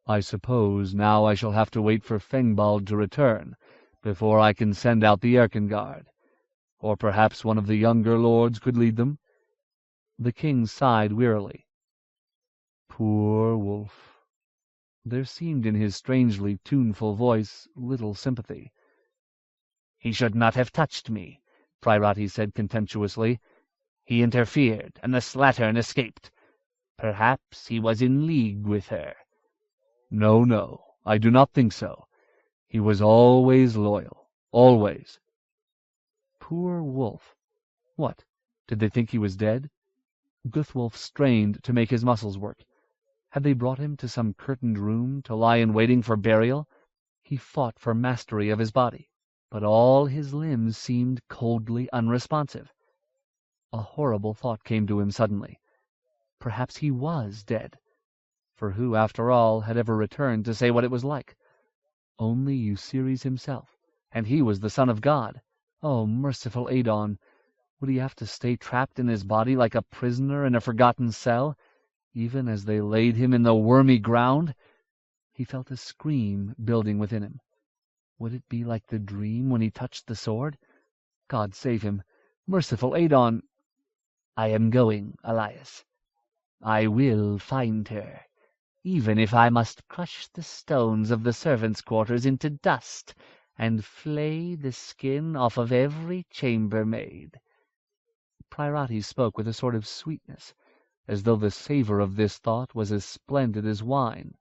"I suppose now I shall have to wait for Fengbald to return before I can send out the Erchengard. Or perhaps one of the younger lords could lead them." The king sighed wearily. "Poor wolf." There seemed in his strangely tuneful voice little sympathy. "He should not have touched me," Priorites said contemptuously. "He interfered, and the slattern escaped. Perhaps he was in league with her." "No, no, I do not think so. He was always loyal, always." Poor wolf. What, did they think he was dead? Guthwolf strained to make his muscles work. Had they brought him to some curtained room to lie in waiting for burial? He fought for mastery of his body, but all his limbs seemed coldly unresponsive. A horrible thought came to him suddenly. Perhaps he was dead. For who, after all, had ever returned to say what it was like? Only Euceres himself, and he was the son of God. Oh, merciful Adon! Would he have to stay trapped in his body like a prisoner in a forgotten cell, even as they laid him in the wormy ground? He felt a scream building within him. Would it be like the dream when he touched the sword? God save him! Merciful Adon! "I am going, Elias. I will find her, even if I must crush the stones of the servants' quarters into dust and flay the skin off of every chambermaid." Priorites spoke with a sort of sweetness, as though the savour of this thought was as splendid as wine.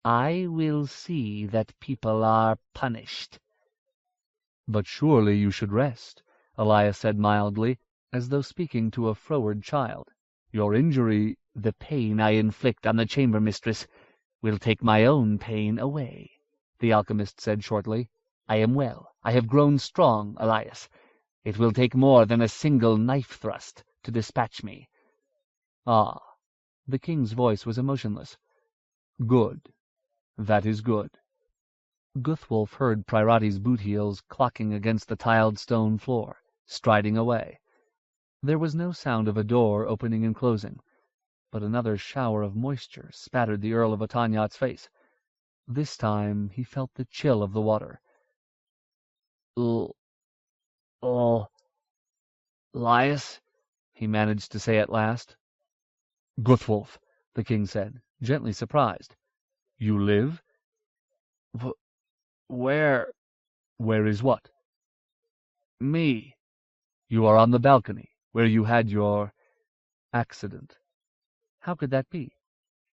"I will see that people are punished." "But surely you should rest," Elias said mildly, as though speaking to a froward child. "Your injury—" "The pain I inflict on the chamber mistress will take my own pain away," the alchemist said shortly. "I am well. I have grown strong, Elias. It will take more than a single knife thrust to dispatch me." "Ah." The king's voice was emotionless. "Good. That is good." Guthwolf heard Priorites' boot heels clocking against the tiled stone floor, striding away. There was no sound of a door opening and closing, but another shower of moisture spattered the Earl of Otanyat's face. This time he felt the chill of the water. "Elias," he managed to say at last. "Guthwolf," the king said, gently surprised. "You live?" "Where?" "Where is what?" "Me." "You are on the balcony, where you had your—" accident. How could that be?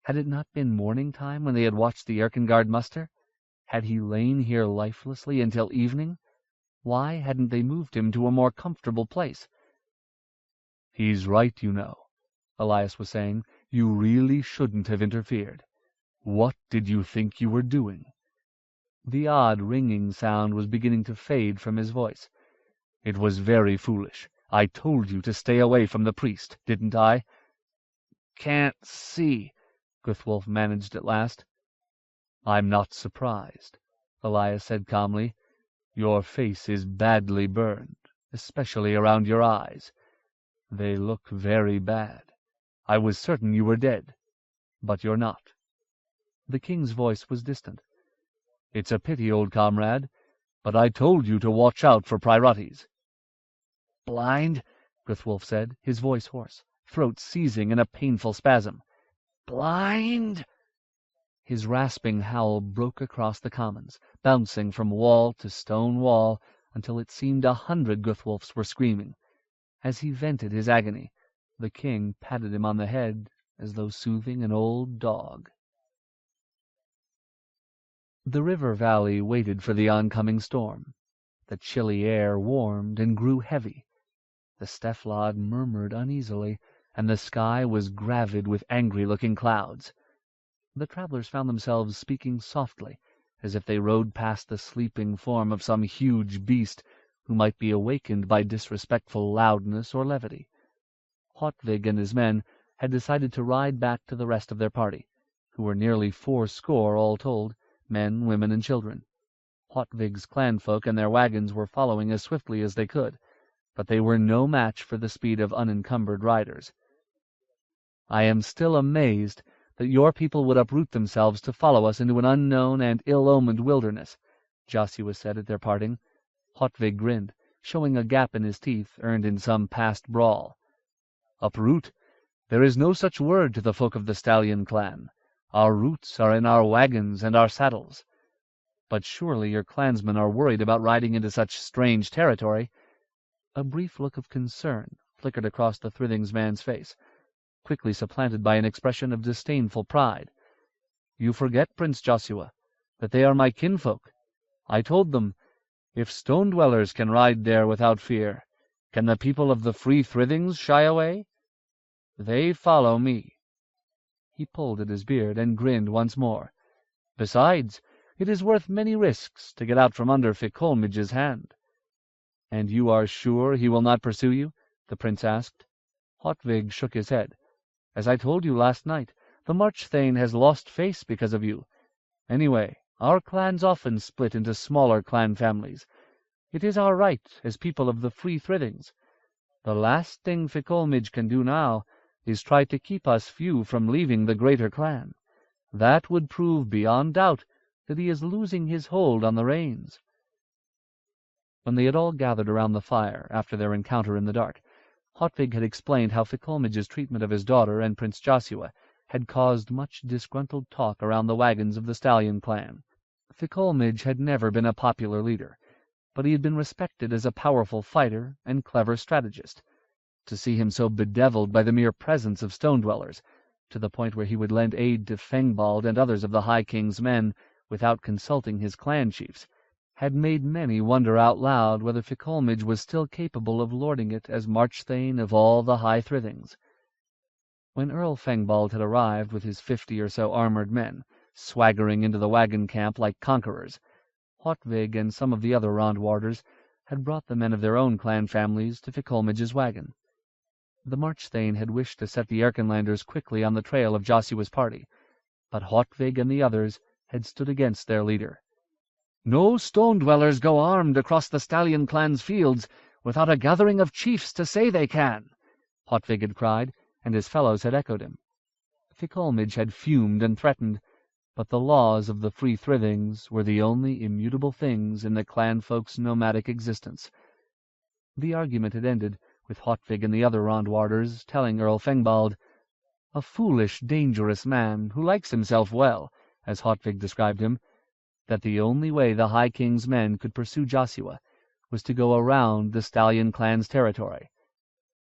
Had it not been morning time when they had watched the Erchengard muster? Had he lain here lifelessly until evening? Why hadn't they moved him to a more comfortable place? "He's right, you know," Elias was saying. "You really shouldn't have interfered. What did you think you were doing?" The odd ringing sound was beginning to fade from his voice. "It was very foolish. I told you to stay away from the priest, didn't I?" "Can't see," Guthwolf managed at last. "I'm not surprised," Elias said calmly. "Your face is badly burned, especially around your eyes. They look very bad. I was certain you were dead, but you're not." The king's voice was distant. "It's a pity, old comrade. But I told you to watch out for pirates." "Blind?" Grithwolf said, his voice hoarse, throat seizing in a painful spasm. "Blind?" His rasping howl broke across the commons, bouncing from wall to stone wall, until it seemed 100 Grithwolfs were screaming. As he vented his agony, the king patted him on the head as though soothing an old dog. The river valley waited for the oncoming storm. The chilly air warmed and grew heavy. The Stefflad murmured uneasily, and the sky was gravid with angry-looking clouds. The travelers found themselves speaking softly, as if they rode past the sleeping form of some huge beast who might be awakened by disrespectful loudness or levity. Hotvig and his men had decided to ride back to the rest of their party, who were nearly 80 all told, men, women, and children. Hotvig's clanfolk and their wagons were following as swiftly as they could, but they were no match for the speed of unencumbered riders. "I am still amazed that your people would uproot themselves to follow us into an unknown and ill-omened wilderness," Joshua said at their parting. Hotvig grinned, showing a gap in his teeth earned in some past brawl. "Uproot? There is no such word to the folk of the Stallion clan. Our roots are in our wagons and our saddles. But surely your clansmen are worried about riding into such strange territory." A brief look of concern flickered across the Thrithings man's face, quickly supplanted by an expression of disdainful pride. "You forget, Prince Joshua, that they are my kinfolk. I told them, if stone dwellers can ride there without fear, can the people of the free Thrithings shy away? They follow me." He pulled at his beard and grinned once more. "Besides, it is worth many risks to get out from under Fikolmidge's hand." "And you are sure he will not pursue you?" the prince asked. Hotvig shook his head. "As I told you last night, the Marchthane has lost face because of you. Anyway, our clans often split into smaller clan families. It is our right as people of the free Thrithings. The last thing Fikolmidge can do now is try to keep us few from leaving the greater clan. That would prove beyond doubt that he is losing his hold on the reins." When they had all gathered around the fire after their encounter in the dark, Hotvig had explained how Fikolmidge's treatment of his daughter and Prince Joshua had caused much disgruntled talk around the wagons of the Stallion clan. Fikolmidge had never been a popular leader, but he had been respected as a powerful fighter and clever strategist. To see him so bedeviled by the mere presence of stone dwellers, to the point where he would lend aid to Fengbald and others of the High King's men without consulting his clan chiefs, had made many wonder out loud whether Fikolmidge was still capable of lording it as Marchthane of all the High Thrithings. When Earl Fengbald had arrived with his 50 or so armored men, swaggering into the wagon camp like conquerors, Hotvig and some of the other Rond warders had brought the men of their own clan families to Fikolmidge's wagon. The Marchthane had wished to set the Erkenlanders quickly on the trail of Joshua's party, but Hotvig and the others had stood against their leader. "No stone dwellers go armed across the Stallion clan's fields without a gathering of chiefs to say they can," Hotvig had cried, and his fellows had echoed him. Fikolmidge had fumed and threatened, but the laws of the free Thrithings were the only immutable things in the clanfolk's nomadic existence. The argument had ended with Hotvig and the other Rond warders telling Earl Fengbald, "A foolish, dangerous man who likes himself well," as Hotvig described him, that the only way the High King's men could pursue Joshua was to go around the Stallion clan's territory.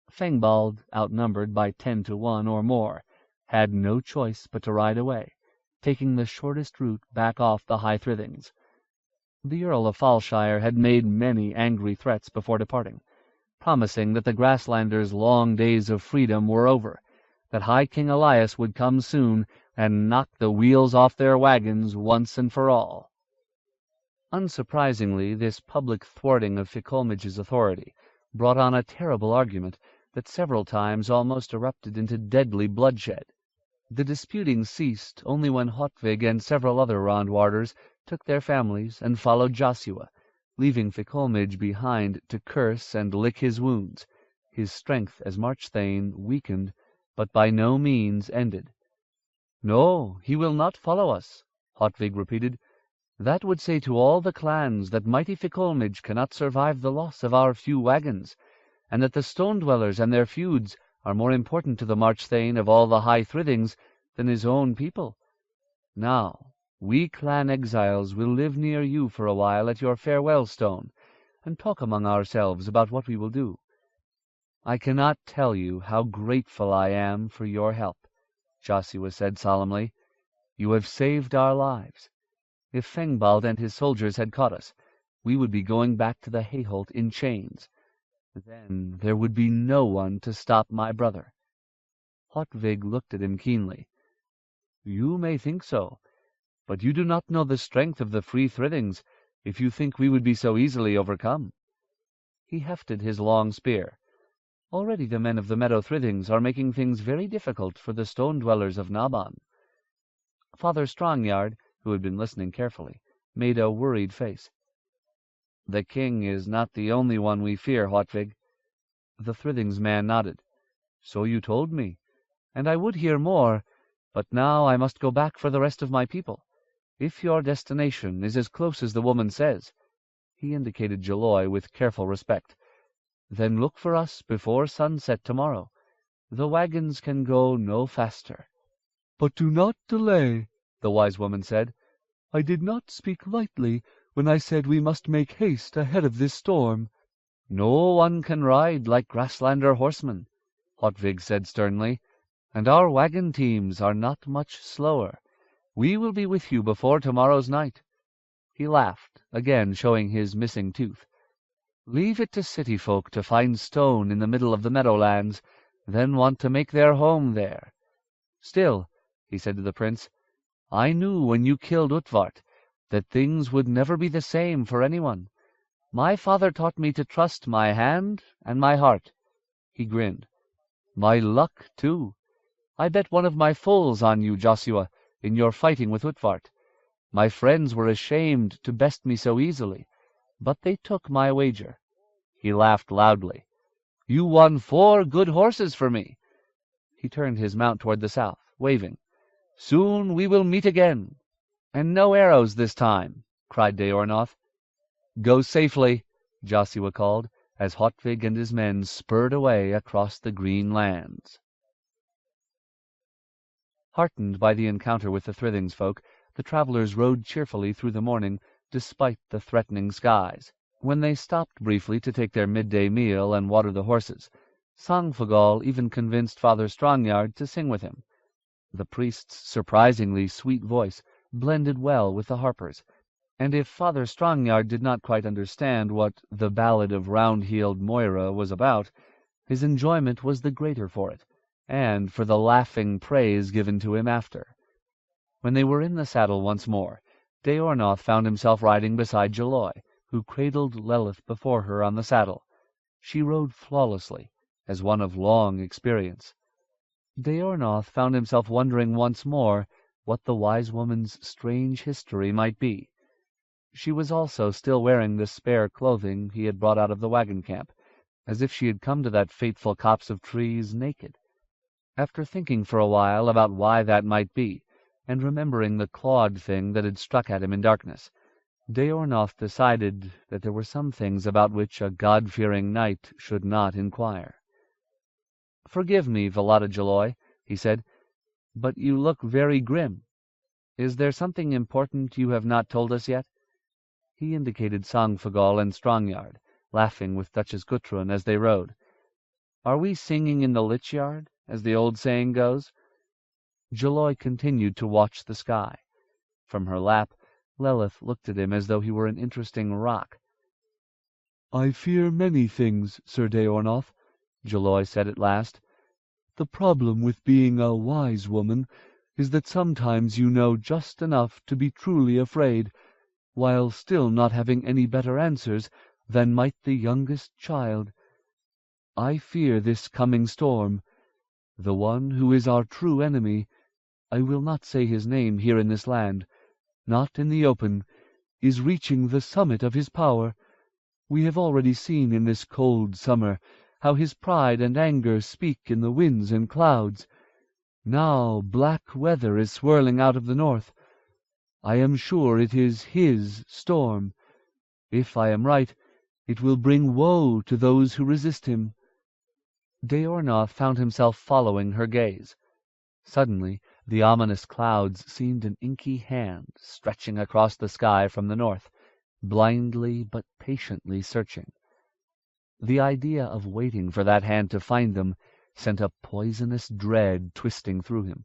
Fengbald, outnumbered by 10 to 1 or more, had no choice but to ride away, taking the shortest route back off the High Thrithings. The Earl of Falshire had made many angry threats before departing, promising that the Grasslanders' long days of freedom were over, that High King Elias would come soon and knock the wheels off their wagons once and for all. Unsurprisingly, this public thwarting of Fikolmidge's authority brought on a terrible argument that several times almost erupted into deadly bloodshed. The disputing ceased only when Hotvig and several other Rond warders took their families and followed Joshua, leaving Fikolmidge behind to curse and lick his wounds, his strength as Marchthane weakened, but by no means ended. "No, he will not follow us," Hotvig repeated. That would say to all the clans that mighty Ficolmage cannot survive the loss of our few wagons, and that the stone-dwellers and their feuds are more important to the March-Thane of all the High Thrithings than his own people. Now, we clan exiles will live near you for a while at your farewell stone, and talk among ourselves about what we will do. I cannot tell you how grateful I am for your help," Joshua said solemnly. "You have saved our lives. If Fengbald and his soldiers had caught us, we would be going back to the Hayholt in chains. Then there would be no one to stop my brother." Hotvig looked at him keenly. "You may think so, but you do not know the strength of the Free Thrithings if you think we would be so easily overcome." He hefted his long spear. "Already the men of the Meadow Thrithings are making things very difficult for the stone-dwellers of Naban." Father Strongyard, who had been listening carefully, made a worried face. "The king is not the only one we fear, Hotvig." The Thrithings man nodded. "So you told me, and I would hear more, but now I must go back for the rest of my people. If your destination is as close as the woman says," he indicated Jaloi with careful respect, "then look for us before sunset tomorrow. The wagons can go no faster." "But do not delay," the wise woman said. "I did not speak lightly when I said we must make haste ahead of this storm." "No one can ride like Grasslander horsemen," Hotvig said sternly, "and our wagon teams are not much slower. We will be with you before tomorrow's night." He laughed, again showing his missing tooth. "Leave it to city folk to find stone in the middle of the meadowlands, then want to make their home there. Still," he said to the prince, "I knew when you killed Utvart that things would never be the same for anyone. My father taught me to trust my hand and my heart." He grinned. "My luck, too. I bet one of my foals on you, Joshua, in your fighting with Utvart. My friends were ashamed to best me so easily, but they took my wager." He laughed loudly. "You won 4 good horses for me." He turned his mount toward the south, waving. "Soon we will meet again. And no arrows this time," cried Daornoth. "Go safely," Joshua called, as Hotvig and his men spurred away across the green lands. Heartened by the encounter with the Thrithings folk, the travelers rode cheerfully through the morning, despite the threatening skies. When they stopped briefly to take their midday meal and water the horses, Sangfagal even convinced Father Strongyard to sing with him. The priest's surprisingly sweet voice blended well with the harper's, and if Father Strongyard did not quite understand what the Ballad of Round-Heeled Moira was about, his enjoyment was the greater for it, and for the laughing praise given to him after. When they were in the saddle once more, Daornoth found himself riding beside Jaloi, who cradled Lelith before her on the saddle. She rode flawlessly, as one of long experience. Daornoth found himself wondering once more what the wise woman's strange history might be. She was also still wearing the spare clothing he had brought out of the wagon camp, as if she had come to that fateful copse of trees naked. After thinking for a while about why that might be, and remembering the clawed thing that had struck at him in darkness, Daornoth decided that there were some things about which a God-fearing knight should not inquire. "Forgive me, Valada Jaloi," he said, "but you look very grim. Is there something important you have not told us yet?" He indicated Sangfagal and Strongyard, laughing with Duchess Guthrun as they rode. "Are we singing in the lich-yard, as the old saying goes?" Jaloi continued to watch the sky. From her lap, Lelith looked at him as though he were an interesting rock. "I fear many things, Sir Daornoth," Jaloi said at last. "The problem with being a wise woman is that sometimes you know just enough to be truly afraid, while still not having any better answers than might the youngest child. I fear this coming storm. The one who is our true enemy, I will not say his name here in this land, not in the open, is reaching the summit of his power. We have already seen in this cold summer how his pride and anger speak in the winds and clouds. Now black weather is swirling out of the north. I am sure it is his storm. If I am right, it will bring woe to those who resist him." Deornoth found himself following her gaze. Suddenly the ominous clouds seemed an inky hand stretching across the sky from the north, blindly but patiently searching. The idea of waiting for that hand to find them sent a poisonous dread twisting through him,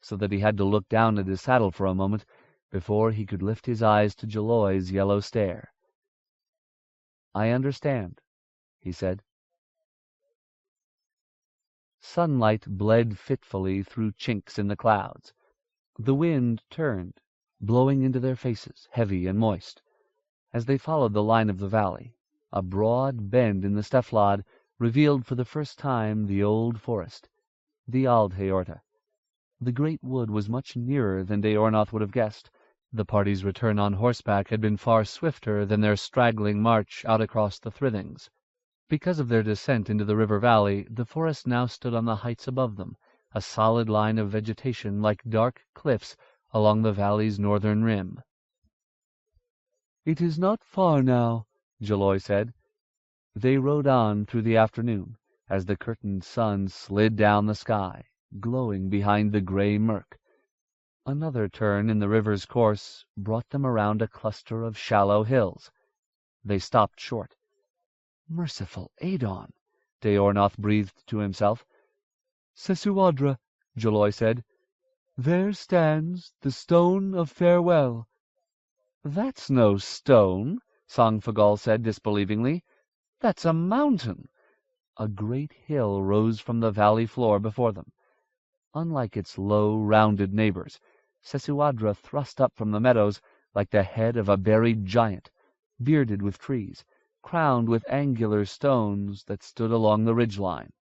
so that he had to look down at his saddle for a moment before he could lift his eyes to Jaloy's yellow stare. "I understand," he said. Sunlight bled fitfully through chinks in the clouds. The wind turned, blowing into their faces, heavy and moist. As they followed the line of the valley, a broad bend in the Stefflad revealed for the first time the old forest, the Aldheorta. The great wood was much nearer than Deornoth would have guessed. The party's return on horseback had been far swifter than their straggling march out across the Thrithings. Because of their descent into the river valley, the forest now stood on the heights above them, a solid line of vegetation like dark cliffs along the valley's northern rim. "It is not far now," Jaloy said. They rode on through the afternoon, as the curtained sun slid down the sky, glowing behind the grey murk. Another turn in the river's course brought them around a cluster of shallow hills. They stopped short. "Merciful Adon," Deornoth breathed to himself. "Sesuadra," Jaloy said. "There stands the stone of farewell." "That's no stone," Sangfagal said disbelievingly. "That's a mountain." A great hill rose from the valley floor before them. Unlike its low, rounded neighbors, Sesuadra thrust up from the meadows like the head of a buried giant, bearded with trees, crowned with angular stones that stood along the ridge-line.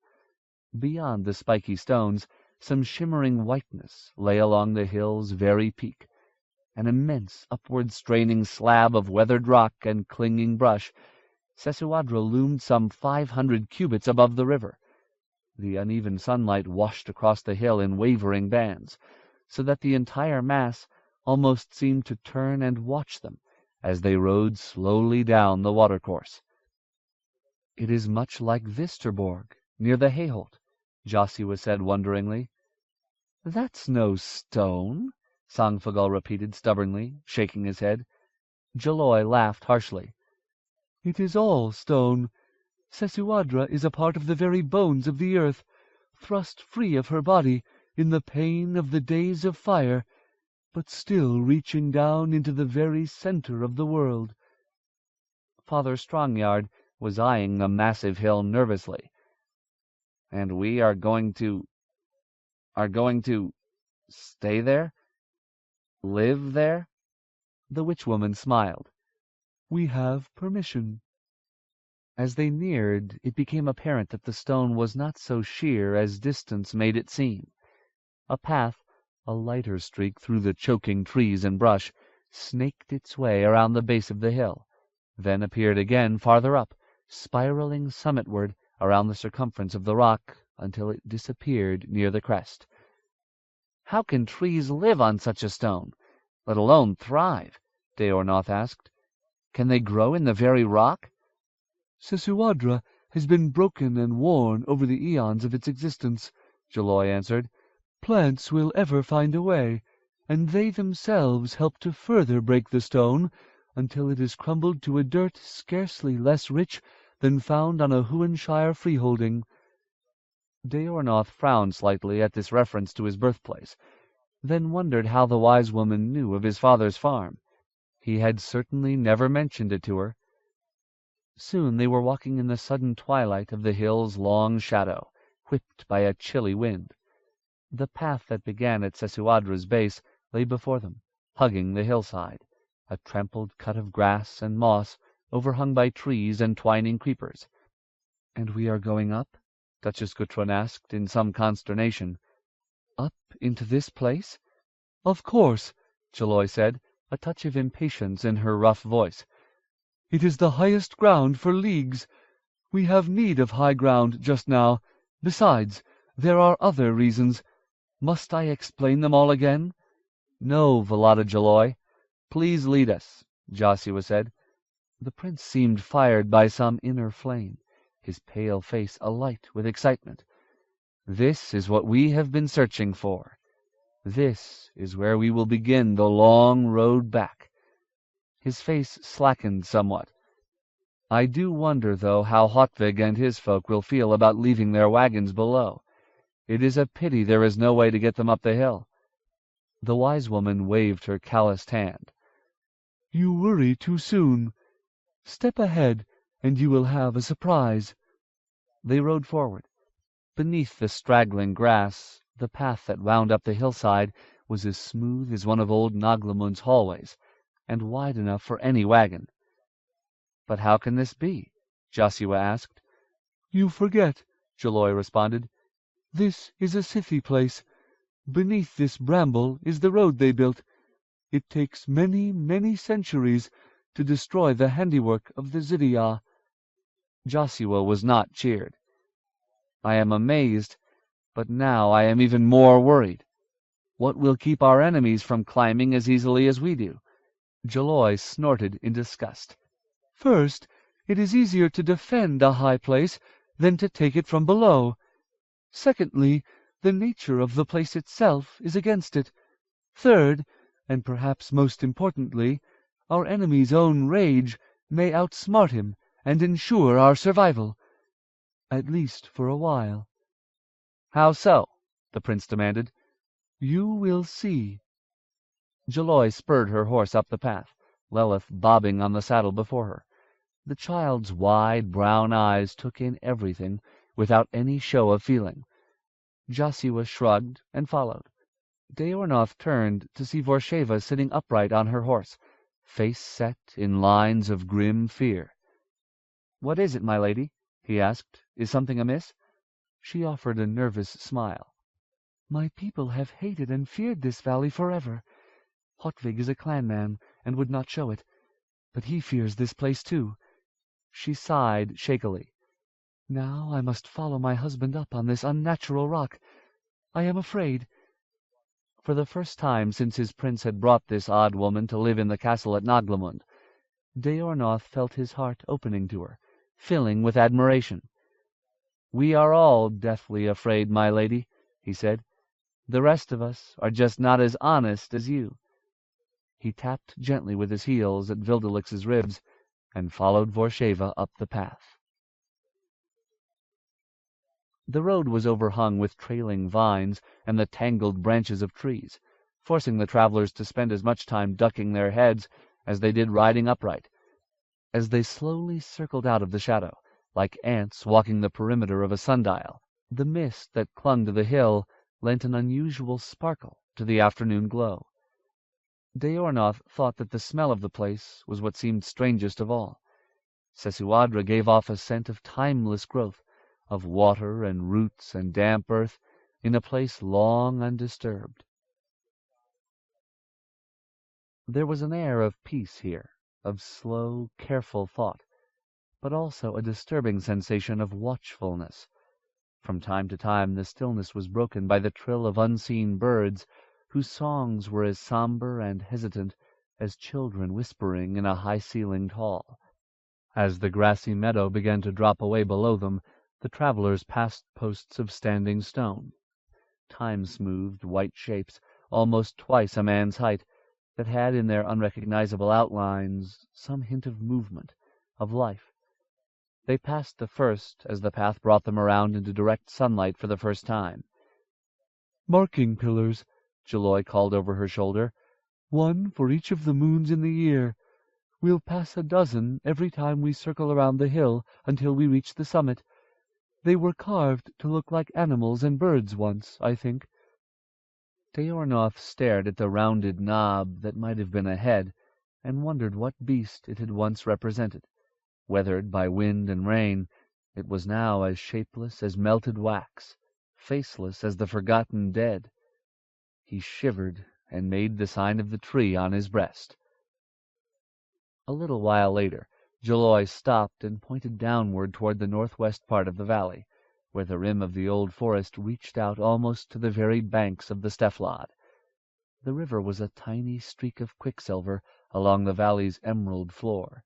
Beyond the spiky stones, some shimmering whiteness lay along the hill's very peak. An immense upward-straining slab of weathered rock and clinging brush, Sesuadra loomed some 500 cubits above the river. The uneven sunlight washed across the hill in wavering bands, so that the entire mass almost seemed to turn and watch them as they rode slowly down the watercourse. "It is much like Visterborg, near the Hayholt," Joshua said wonderingly. "That's no stone," Sangfagal repeated stubbornly, shaking his head. Jaloy laughed harshly. "It is all stone. Sesuadra is a part of the very bones of the earth, thrust free of her body in the pain of the days of fire, but still reaching down into the very center of the world." Father Strongyard was eyeing the massive hill nervously. "And we are going to stay there? Live there?" The witch-woman smiled. "We have permission." As they neared, it became apparent that the stone was not so sheer as distance made it seem. A path, a lighter streak through the choking trees and brush, snaked its way around the base of the hill, then appeared again farther up, spiraling summitward around the circumference of the rock until it disappeared near the crest. "How can trees live on such a stone, let alone thrive?" Deornoth asked. "Can they grow in the very rock?" "Sesuadra has been broken and worn over the eons of its existence," Jaloy answered. "Plants will ever find a way, and they themselves help to further break the stone until it is crumbled to a dirt scarcely less rich than found on a Huanshire freeholding." Deornoth frowned slightly at this reference to his birthplace, then wondered how the wise woman knew of his father's farm. He had certainly never mentioned it to her. Soon they were walking in the sudden twilight of the hill's long shadow, whipped by a chilly wind. The path that began at Sesuadra's base lay before them, hugging the hillside, a trampled cut of grass and moss overhung by trees and twining creepers. "And we are going up?" Duchess Gutron asked in some consternation. "Up into this place?" "Of course," Jaloy said, a touch of impatience in her rough voice. "It is the highest ground for leagues. We have need of high ground just now. Besides, there are other reasons. Must I explain them all again?" "No, Volata Jaloy," Please lead us, Joshua said. The prince seemed fired by some inner flame, his pale face alight with excitement. This is what we have been searching for. This is where we will begin the long road back. His face slackened somewhat. I do wonder, though, how Hotvig and his folk will feel about leaving their wagons below. It is a pity there is no way to get them up the hill. The wise woman waved her calloused hand. You worry too soon. Step ahead, and you will have a surprise. They rode forward. Beneath the straggling grass, the path that wound up the hillside was as smooth as one of old Naglamund's hallways, and wide enough for any wagon. But how can this be? Joshua asked. You forget, Jaloi responded. This is a Scythy place. Beneath this bramble is the road they built. It takes many, many centuries to destroy the handiwork of the Zydia. Joshua was not cheered. I am amazed, but now I am even more worried. What will keep our enemies from climbing as easily as we do? Jaloi snorted in disgust. First, it is easier to defend a high place than to take it from below. Secondly, the nature of the place itself is against it. Third, and perhaps most importantly, our enemy's own rage may outsmart him and ensure our survival. At least for a while. How so? The prince demanded. You will see. Jaloi spurred her horse up the path, Lelith bobbing on the saddle before her. The child's wide brown eyes took in everything without any show of feeling. Joshua shrugged and followed. Deornoth turned to see Vorsheva sitting upright on her horse, face set in lines of grim fear. "What is it, my lady?" he asked. "Is something amiss?" She offered a nervous smile. My people have hated and feared this valley forever. Hotvig is a clanman and would not show it, but he fears this place too. She sighed shakily. Now I must follow my husband up on this unnatural rock. I am afraid. For the first time since his prince had brought this odd woman to live in the castle at Naglamund, Deornoth felt his heart opening to her, filling with admiration. "We are all deathly afraid, my lady," he said. "The rest of us are just not as honest as you." He tapped gently with his heels at Vildelix's ribs and followed Vorsheva up the path. The road was overhung with trailing vines and the tangled branches of trees, forcing the travelers to spend as much time ducking their heads as they did riding upright. As they slowly circled out of the shadow, like ants walking the perimeter of a sundial, the mist that clung to the hill lent an unusual sparkle to the afternoon glow. Deornoth thought that the smell of the place was what seemed strangest of all. Sesuadra gave off a scent of timeless growth, of water and roots and damp earth, in a place long undisturbed. There was an air of peace here, of slow, careful thought, but also a disturbing sensation of watchfulness. From time to time the stillness was broken by the trill of unseen birds, whose songs were as somber and hesitant as children whispering in a high-ceilinged hall. As the grassy meadow began to drop away below them, the travelers passed posts of standing stone, time-smoothed white shapes, almost twice a man's height, that had in their unrecognizable outlines some hint of movement, of life. They passed the first as the path brought them around into direct sunlight for the first time. Marking pillars, Jaloi called over her shoulder. One for each of the moons in the year. We'll pass a dozen every time we circle around the hill until we reach the summit. They were carved to look like animals and birds once, I think. Deornoth stared at the rounded knob that might have been a head, and wondered what beast it had once represented. Weathered by wind and rain, it was now as shapeless as melted wax, faceless as the forgotten dead. He shivered and made the sign of the tree on his breast. A little while later, Jaloi stopped and pointed downward toward the northwest part of the valley, where the rim of the old forest reached out almost to the very banks of the Steflad. The river was a tiny streak of quicksilver along the valley's emerald floor.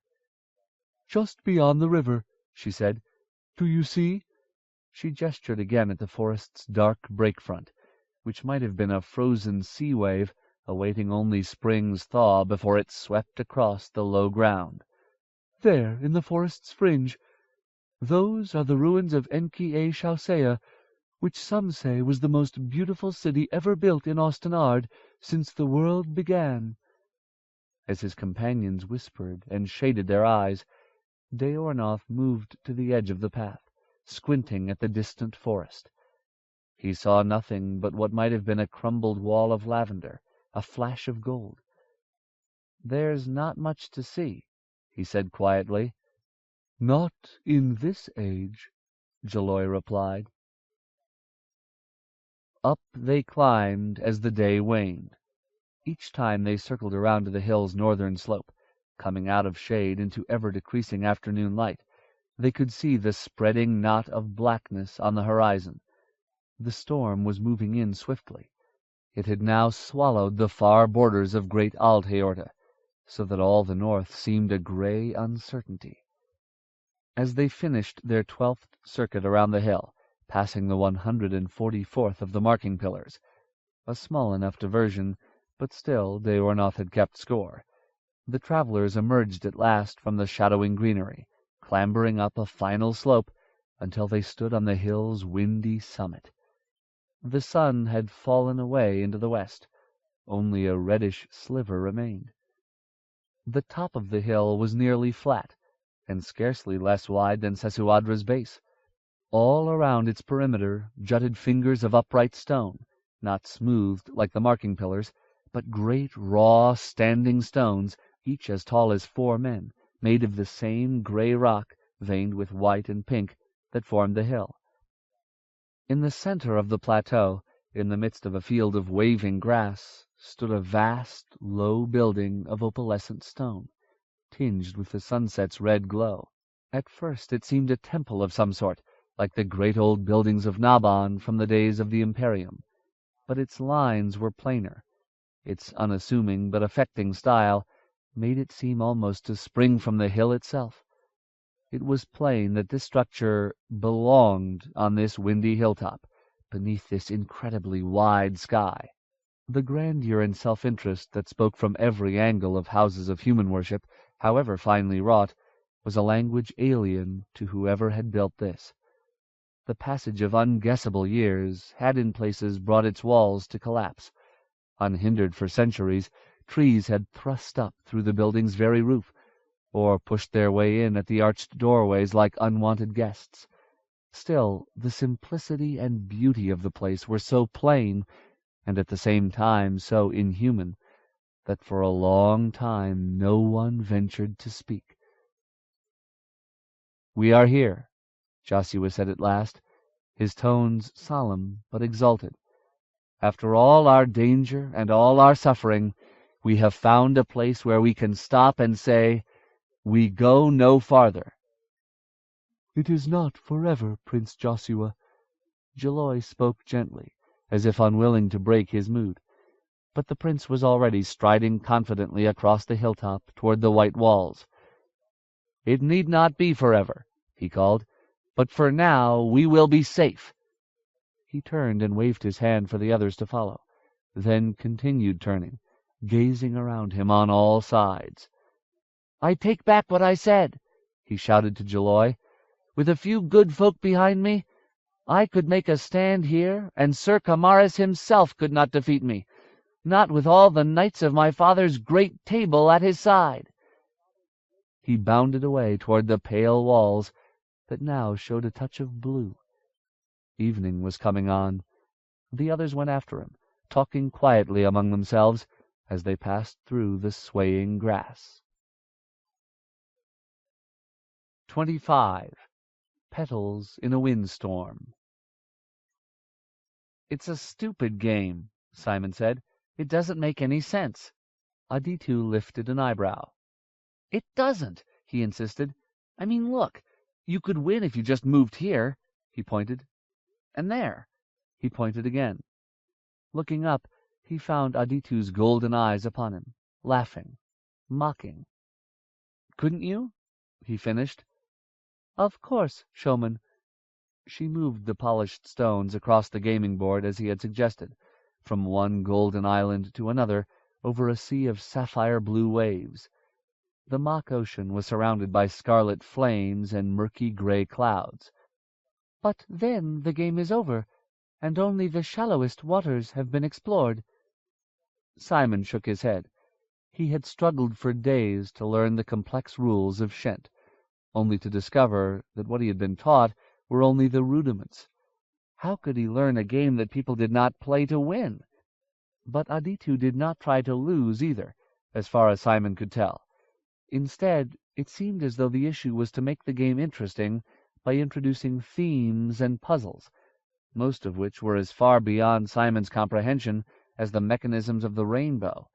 "Just beyond the river," she said. "Do you see?" She gestured again at the forest's dark breakfront, which might have been a frozen sea wave, awaiting only spring's thaw before it swept across the low ground. "There, in the forest's fringe. Those are the ruins of Enki-e-Shausea, which some say was the most beautiful city ever built in Austenard since the world began." As his companions whispered and shaded their eyes, Daornoth moved to the edge of the path, squinting at the distant forest. He saw nothing but what might have been a crumbled wall of lavender, a flash of gold. "There's not much to see," he said quietly. "Not in this age," Jaloi replied. Up they climbed as the day waned. Each time they circled around to the hill's northern slope, coming out of shade into ever-decreasing afternoon light. They could see the spreading knot of blackness on the horizon. The storm was moving in swiftly. It had now swallowed the far borders of great Aldheorta, so that all the north seemed a gray uncertainty. As they finished their 12th circuit around the hill, passing the 144th of the marking pillars, a small enough diversion, but still Daornoth had kept score, the travelers emerged at last from the shadowing greenery, clambering up a final slope until they stood on the hill's windy summit. The sun had fallen away into the west. Only a reddish sliver remained. The top of the hill was nearly flat, and scarcely less wide than Sesuadra's base. All around its perimeter jutted fingers of upright stone, not smoothed like the marking pillars, but great raw standing stones, each as tall as 4 men, made of the same gray rock, veined with white and pink, that formed the hill. In the center of the plateau, in the midst of a field of waving grass, stood a vast, low building of opalescent stone, tinged with the sunset's red glow. At first it seemed a temple of some sort, like the great old buildings of Nabon from the days of the Imperium. But its lines were plainer. Its unassuming but affecting style made it seem almost to spring from the hill itself. It was plain that this structure belonged on this windy hilltop, beneath this incredibly wide sky. The grandeur and self-interest that spoke from every angle of houses of human worship, however finely wrought, was a language alien to whoever had built this. The passage of unguessable years had in places brought its walls to collapse. Unhindered for centuries, trees had thrust up through the building's very roof, or pushed their way in at the arched doorways like unwanted guests. Still, the simplicity and beauty of the place were so plain, and at the same time so inhuman, that for a long time no one ventured to speak. "We are here," Joshua said at last, his tones solemn but exalted. "After all our danger and all our suffering, we have found a place where we can stop and say, 'We go no farther.'" "It is not forever, Prince Joshua." Jaloi spoke gently, as if unwilling to break his mood. But the prince was already striding confidently across the hilltop toward the white walls. "It need not be forever," he called, "but for now we will be safe." He turned and waved his hand for the others to follow, then continued turning, gazing around him on all sides. "I take back what I said," he shouted to Jaloi. "With a few good folk behind me, I could make a stand here, and Sir Kamaris himself could not defeat me, not with all the knights of my father's great table at his side." He bounded away toward the pale walls that now showed a touch of blue. Evening was coming on. The others went after him, talking quietly among themselves as they passed through the swaying grass. 25. Petals in a Windstorm. "It's a stupid game," Simon said. "It doesn't make any sense." Aditu lifted an eyebrow. "It doesn't," he insisted. "I mean, look. You could win if you just moved here," he pointed. "And there." He pointed again. Looking up, he found Aditu's golden eyes upon him, laughing. mocking. "Couldn't you?" he finished. "Of course, showman." She moved the polished stones across the gaming board as he had suggested, from one golden island to another, over a sea of sapphire blue waves. The mock ocean was surrounded by scarlet flames and murky gray clouds. "But then the game is over, and only the shallowest waters have been explored." Simon shook his head. He had struggled for days to learn the complex rules of Shent, only to discover that what he had been taught were only the rudiments. How could he learn a game that people did not play to win? But Aditu did not try to lose either, as far as Simon could tell. Instead, it seemed as though the issue was to make the game interesting by introducing themes and puzzles, most of which were as far beyond Simon's comprehension as the mechanisms of the rainbow.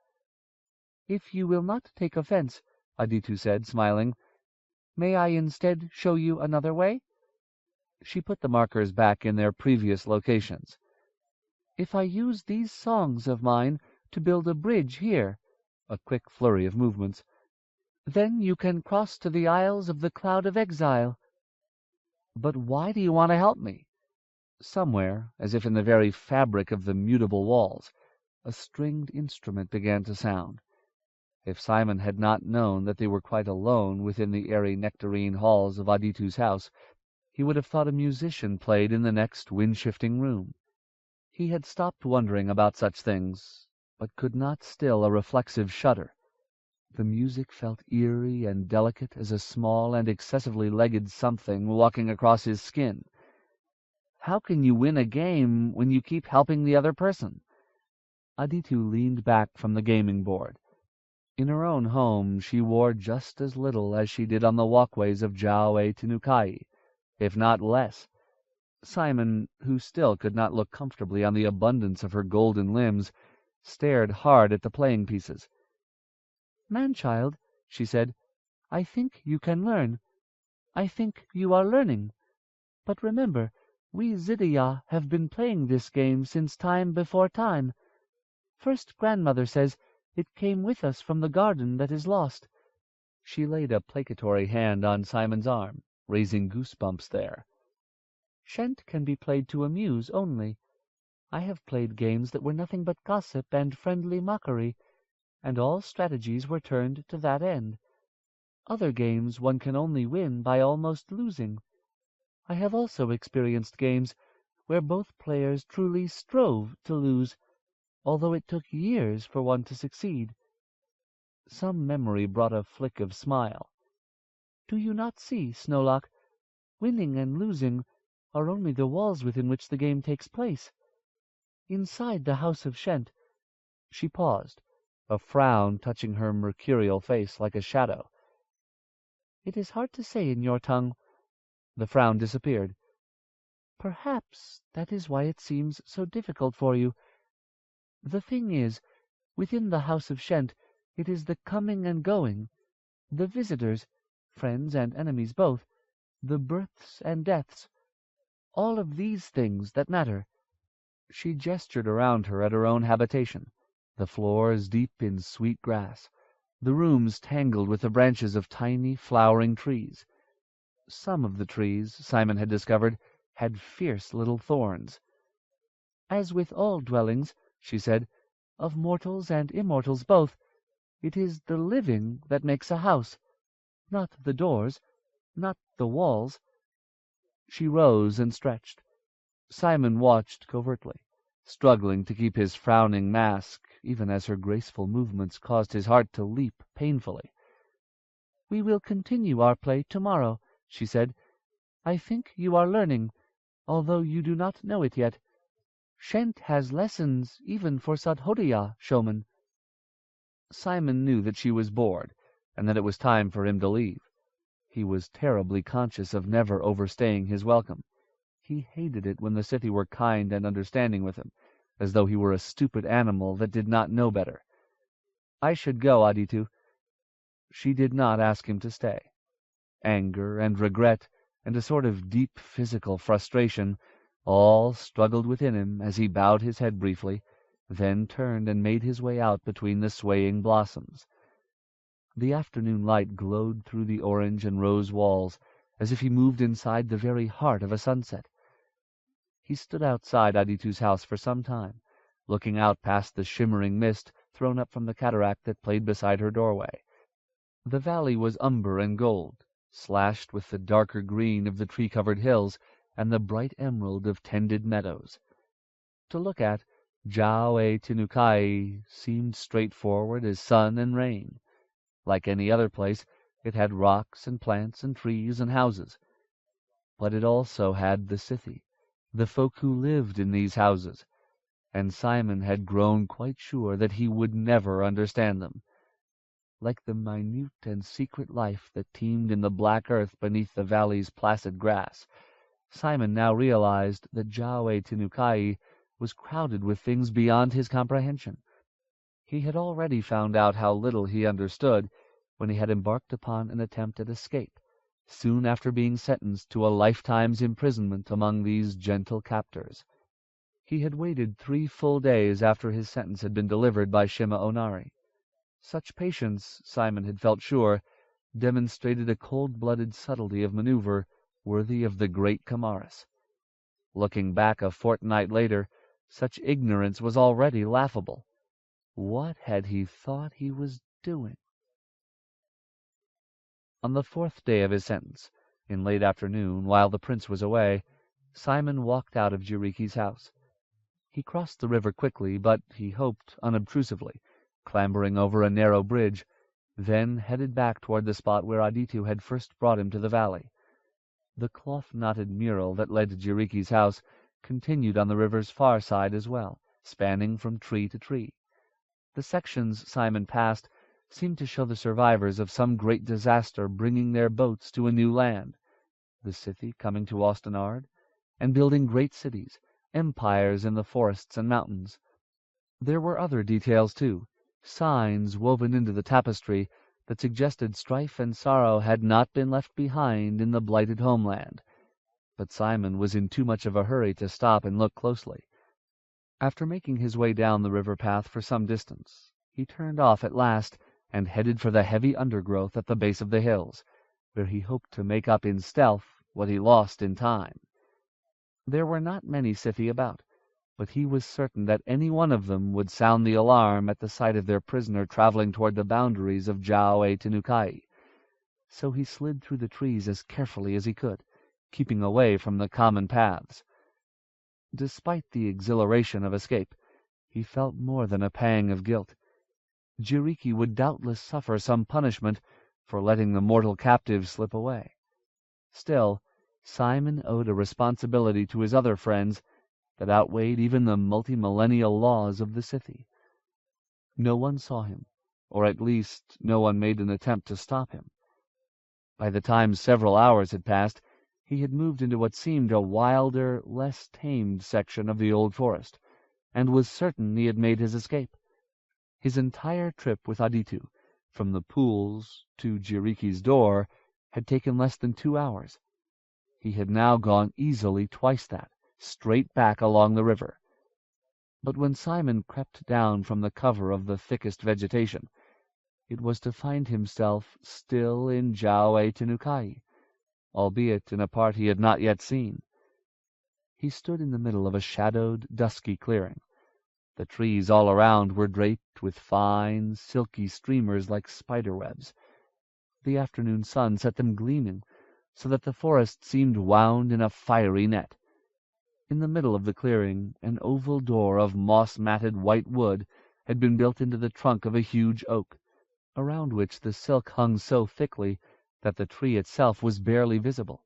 "If you will not take offense," Aditu said, smiling, "may I instead show you another way?" She put the markers back in their previous locations. "If I use these songs of mine to build a bridge here," a quick flurry of movements, "then you can cross to the Isles of the Cloud of Exile." "But why do you want to help me?" Somewhere, as if in the very fabric of the mutable walls, a stringed instrument began to sound. If Simon had not known that they were quite alone within the airy nectarine halls of Aditu's house, he would have thought a musician played in the next wind-shifting room. He had stopped wondering about such things, but could not still a reflexive shudder. The music felt eerie and delicate as a small and excessively legged something walking across his skin. How can you win a game when you keep helping the other person? Aditu leaned back from the gaming board. In her own home she wore just as little as she did on the walkways of Jiaowei to Nukai, if not less. Simon, who still could not look comfortably on the abundance of her golden limbs, stared hard at the playing pieces. "Man-child," she said, "I think you can learn. I think you are learning. But remember, we Zidiya have been playing this game since time before time. First grandmother says it came with us from the garden that is lost." She laid a placatory hand on Simon's arm, raising goosebumps there. "Shent can be played to amuse only. I have played games that were nothing but gossip and friendly mockery, and all strategies were turned to that end. Other games one can only win by almost losing. I have also experienced games where both players truly strove to lose, although it took years for one to succeed." Some memory brought a flick of smile. "Do you not see, Snowlock? Winning and losing are only the walls within which the game takes place. Inside the House of Shent—" She paused, a frown touching her mercurial face like a shadow. "It is hard to say in your tongue." The frown disappeared. "Perhaps that is why it seems so difficult for you. The thing is, within the House of Shent it is the coming and going, the visitors, friends and enemies both, the births and deaths, all of these things that matter." She gestured around her at her own habitation, the floors deep in sweet grass, the rooms tangled with the branches of tiny flowering trees. Some of the trees, Simon had discovered, had fierce little thorns. "As with all dwellings," she said, "of mortals and immortals both, it is the living that makes a house, not the doors, not the walls." She rose and stretched. Simon watched covertly, struggling to keep his frowning mask, even as her graceful movements caused his heart to leap painfully. "We will continue our play tomorrow," she said. "I think you are learning, although you do not know it yet. Shent has lessons even for Sadhodiya, showman." Simon knew that she was bored, and that it was time for him to leave. He was terribly conscious of never overstaying his welcome. He hated it when the city were kind and understanding with him, as though he were a stupid animal that did not know better. "I should go, Aditu." She did not ask him to stay. Anger and regret and a sort of deep physical frustration all struggled within him as he bowed his head briefly, then turned and made his way out between the swaying blossoms. The afternoon light glowed through the orange and rose walls, as if he moved inside the very heart of a sunset. He stood outside Aditu's house for some time, looking out past the shimmering mist thrown up from the cataract that played beside her doorway. The valley was umber and gold, slashed with the darker green of the tree-covered hills and the bright emerald of tended meadows. To look at, Jao-e-Tinukai seemed straightforward as sun and rain. Like any other place, it had rocks and plants and trees and houses. But it also had the Scythi, the folk who lived in these houses, and Simon had grown quite sure that he would never understand them. Like the minute and secret life that teemed in the black earth beneath the valley's placid grass, Simon now realized that Jao-e-Tinukai was crowded with things beyond his comprehension. He had already found out how little he understood when he had embarked upon an attempt at escape, soon after being sentenced to a lifetime's imprisonment among these gentle captors. He had waited 3 full days after his sentence had been delivered by Shima Onari. Such patience, Simon had felt sure, demonstrated a cold-blooded subtlety of maneuver worthy of the great Kamaris. Looking back a fortnight later, such ignorance was already laughable. What had he thought he was doing? On the 4th day of his sentence, in late afternoon, while the prince was away, Simon walked out of Jiriki's house. He crossed the river quickly, but, he hoped, unobtrusively, clambering over a narrow bridge, then headed back toward the spot where Aditu had first brought him to the valley. The cloth-knotted mural that led to Jiriki's house continued on the river's far side as well, spanning from tree to tree. The sections Simon passed seemed to show the survivors of some great disaster bringing their boats to a new land, the Scythi coming to Austenard, and building great cities, empires in the forests and mountains. There were other details, too, signs woven into the tapestry that suggested strife and sorrow had not been left behind in the blighted homeland. But Simon was in too much of a hurry to stop and look closely. After making his way down the river path for some distance, he turned off at last and headed for the heavy undergrowth at the base of the hills, where he hoped to make up in stealth what he lost in time. There were not many Scythi about, but he was certain that any one of them would sound the alarm at the sight of their prisoner traveling toward the boundaries of Jao-e-Tinukai. So he slid through the trees as carefully as he could, keeping away from the common paths. Despite the exhilaration of escape, he felt more than a pang of guilt. Jiriki would doubtless suffer some punishment for letting the mortal captive slip away. Still, Simon owed a responsibility to his other friends that outweighed even the multi-millennial laws of the Scythi. No one saw him, or at least no one made an attempt to stop him. By the time several hours had passed, he had moved into what seemed a wilder, less tamed section of the old forest, and was certain he had made his escape. His entire trip with Aditu, from the pools to Jiriki's door, had taken less than 2 hours. He had now gone easily twice that, straight back along the river. But when Simon crept down from the cover of the thickest vegetation, it was to find himself still in Jao-e-Tinukai, albeit in a part he had not yet seen. He stood in the middle of a shadowed, dusky clearing. The trees all around were draped with fine, silky streamers like spider-webs. The afternoon sun set them gleaming, so that the forest seemed wound in a fiery net. In the middle of the clearing, an oval door of moss-matted white wood had been built into the trunk of a huge oak, around which the silk hung so thickly that the tree itself was barely visible.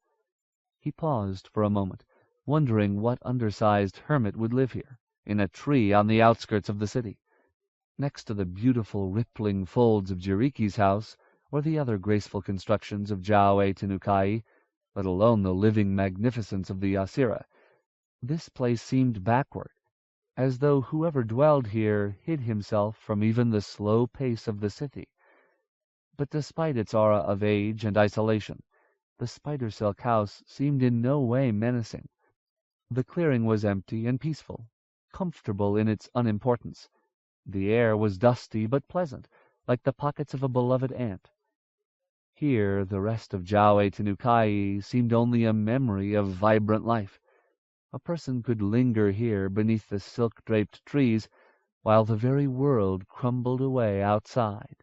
He paused for a moment, wondering what undersized hermit would live here, in a tree on the outskirts of the city, next to the beautiful rippling folds of Jiriki's house or the other graceful constructions of Jao-e-Tinukai, let alone the living magnificence of the Asira. This place seemed backward, as though whoever dwelled here hid himself from even the slow pace of the city. But despite its aura of age and isolation, the spider-silk house seemed in no way menacing. The clearing was empty and peaceful, comfortable in its unimportance. The air was dusty but pleasant, like the pockets of a beloved aunt. Here the rest of Jiaowei Tenukai seemed only a memory of vibrant life. A person could linger here beneath the silk-draped trees while the very world crumbled away outside.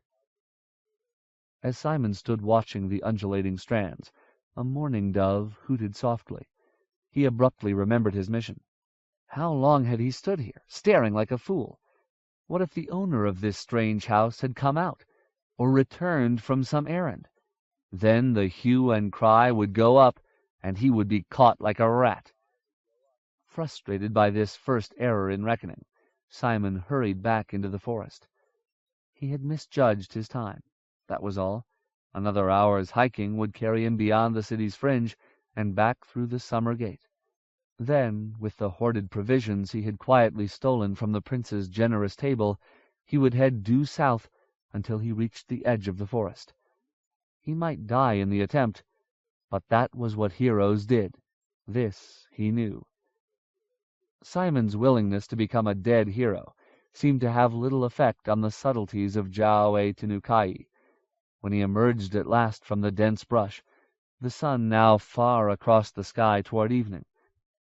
As Simon stood watching the undulating strands, a mourning dove hooted softly. He abruptly remembered his mission. How long had he stood here, staring like a fool? What if the owner of this strange house had come out, or returned from some errand? Then the hue and cry would go up, and he would be caught like a rat. Frustrated by this first error in reckoning, Simon hurried back into the forest. He had misjudged his time. That was all. Another hour's hiking would carry him beyond the city's fringe and back through the summer gate. Then, with the hoarded provisions he had quietly stolen from the prince's generous table, he would head due south until he reached the edge of the forest. He might die in the attempt, but that was what heroes did. This he knew. Simon's willingness to become a dead hero seemed to have little effect on the subtleties of Jiaowei Tenukai. When he emerged at last from the dense brush, the sun now far across the sky toward evening,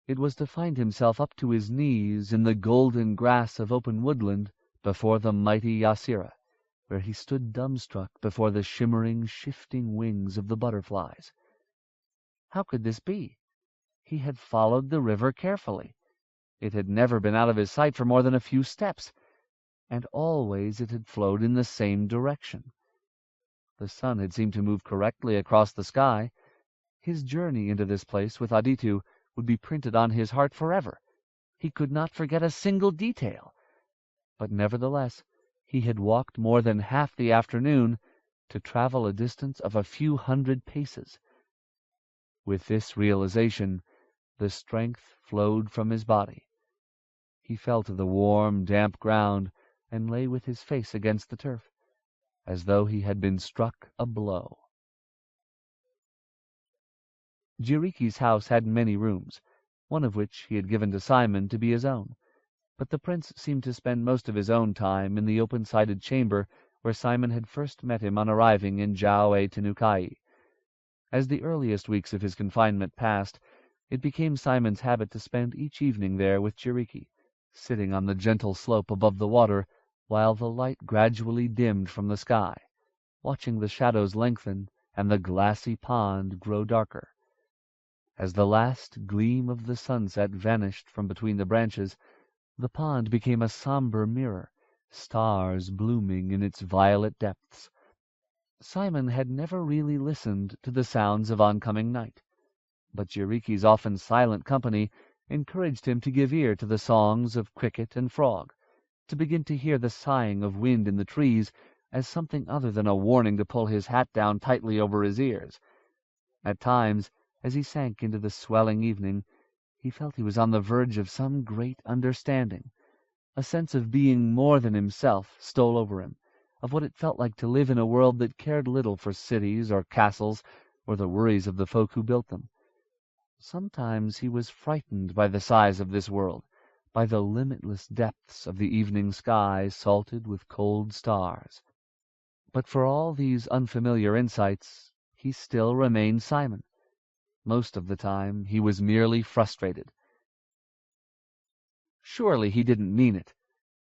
it was to find himself up to his knees in the golden grass of open woodland before the mighty Yasira, where he stood dumbstruck before the shimmering, shifting wings of the butterflies. How could this be? He had followed the river carefully. It had never been out of his sight for more than a few steps, and always it had flowed in the same direction. The sun had seemed to move correctly across the sky. His journey into this place with Aditu would be printed on his heart forever. He could not forget a single detail. But nevertheless, he had walked more than half the afternoon to travel a distance of a few hundred paces. With this realization, the strength flowed from his body. He fell to the warm, damp ground and lay with his face against the turf, as though he had been struck a blow. Jiriki's house had many rooms, one of which he had given to Simon to be his own, but the prince seemed to spend most of his own time in the open-sided chamber where Simon had first met him on arriving in Jiaowei Tenukai. As the earliest weeks of his confinement passed, it became Simon's habit to spend each evening there with Jiriki, sitting on the gentle slope above the water while the light gradually dimmed from the sky, watching the shadows lengthen and the glassy pond grow darker. As the last gleam of the sunset vanished from between the branches, the pond became a somber mirror, stars blooming in its violet depths. Simon had never really listened to the sounds of oncoming night, but Jiriki's often silent company encouraged him to give ear to the songs of cricket and frog, to begin to hear the sighing of wind in the trees as something other than a warning to pull his hat down tightly over his ears. At times, as he sank into the swelling evening, he felt he was on the verge of some great understanding. A sense of being more than himself stole over him, of what it felt like to live in a world that cared little for cities or castles or the worries of the folk who built them. Sometimes he was frightened by the size of this world, by the limitless depths of the evening sky salted with cold stars. But for all these unfamiliar insights, he still remained Simon. Most of the time he was merely frustrated. Surely he didn't mean it.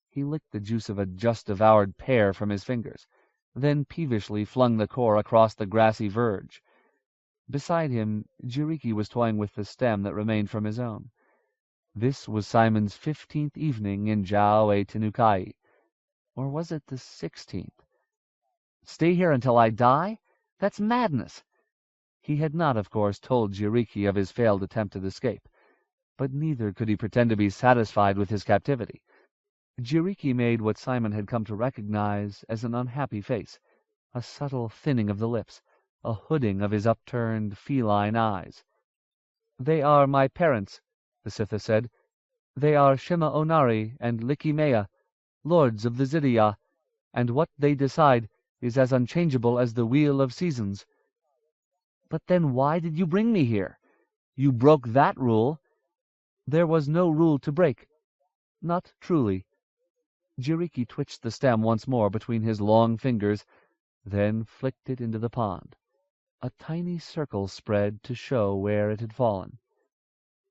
He licked the juice of a just-devoured pear from his fingers, then peevishly flung the core across the grassy verge. Beside him, Jiriki was toying with the stem that remained from his own. This was Simon's 15th evening in Jiaowei Tenukai. Or was it the 16th? Stay here until I die? That's madness. He had not, of course, told Jiriki of his failed attempt at escape, but neither could he pretend to be satisfied with his captivity. Jiriki made what Simon had come to recognize as an unhappy face, a subtle thinning of the lips, a hooding of his upturned, feline eyes. "They are my parents," the Sitha said. "They are Shima Onari and Likimea, lords of the Zidiya, and what they decide is as unchangeable as the wheel of seasons." "But then why did you bring me here? You broke that rule." "There was no rule to break. Not truly. Jiriki twitched the stem once more between his long fingers, then flicked it into the pond. A tiny circle spread to show where it had fallen.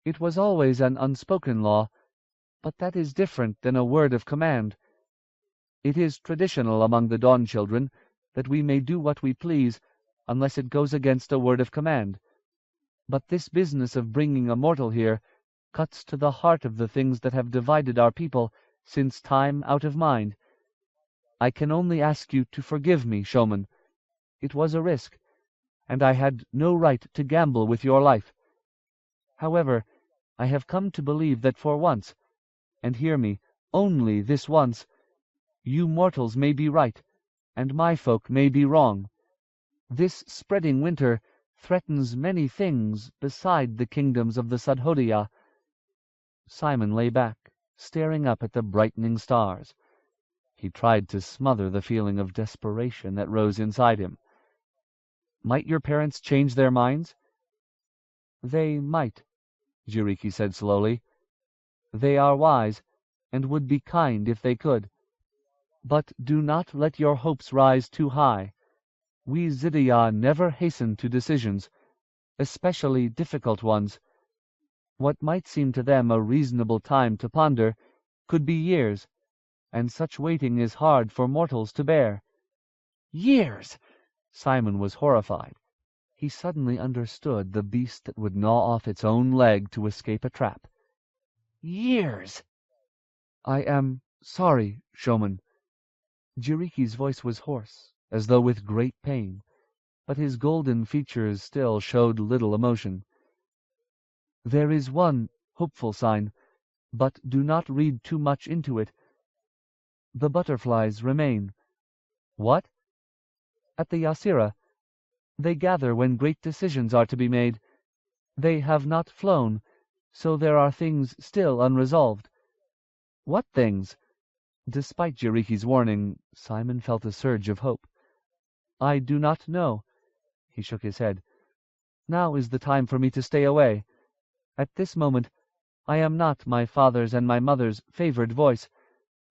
It was always an unspoken law, but that is different than a word of command. It is traditional among the Dawn Children that we may do what we please, unless it goes against a word of command. But this business of bringing a mortal here cuts to the heart of the things that have divided our people since time out of mind. I can only ask you to forgive me, showman. It was a risk, and I had no right to gamble with your life. However, I have come to believe that for once, and hear me, only this once, you mortals may be right, and my folk may be wrong. This spreading winter threatens many things beside the kingdoms of the Sadhodiya. Simon lay back, staring up at the brightening stars. He tried to smother the feeling of desperation that rose inside him. Might your parents change their minds? They might, Jiriki said slowly. They are wise, and would be kind if they could. But do not let your hopes rise too high. We Zidiya never hasten to decisions, especially difficult ones. What might seem to them a reasonable time to ponder could be years, and such waiting is hard for mortals to bear. Years! Simon was horrified. He suddenly understood the beast that would gnaw off its own leg to escape a trap. Years! I am sorry, showman. Jiriki's voice was hoarse, as though with great pain, but his golden features still showed little emotion. There is one hopeful sign, but do not read too much into it. The butterflies remain. What? At the Yasira. They gather when great decisions are to be made. They have not flown, so there are things still unresolved. What things? Despite Jiriki's warning, Simon felt a surge of hope. I do not know. He shook his head. Now is the time for me to stay away. At this moment, I am not my father's and my mother's favored voice,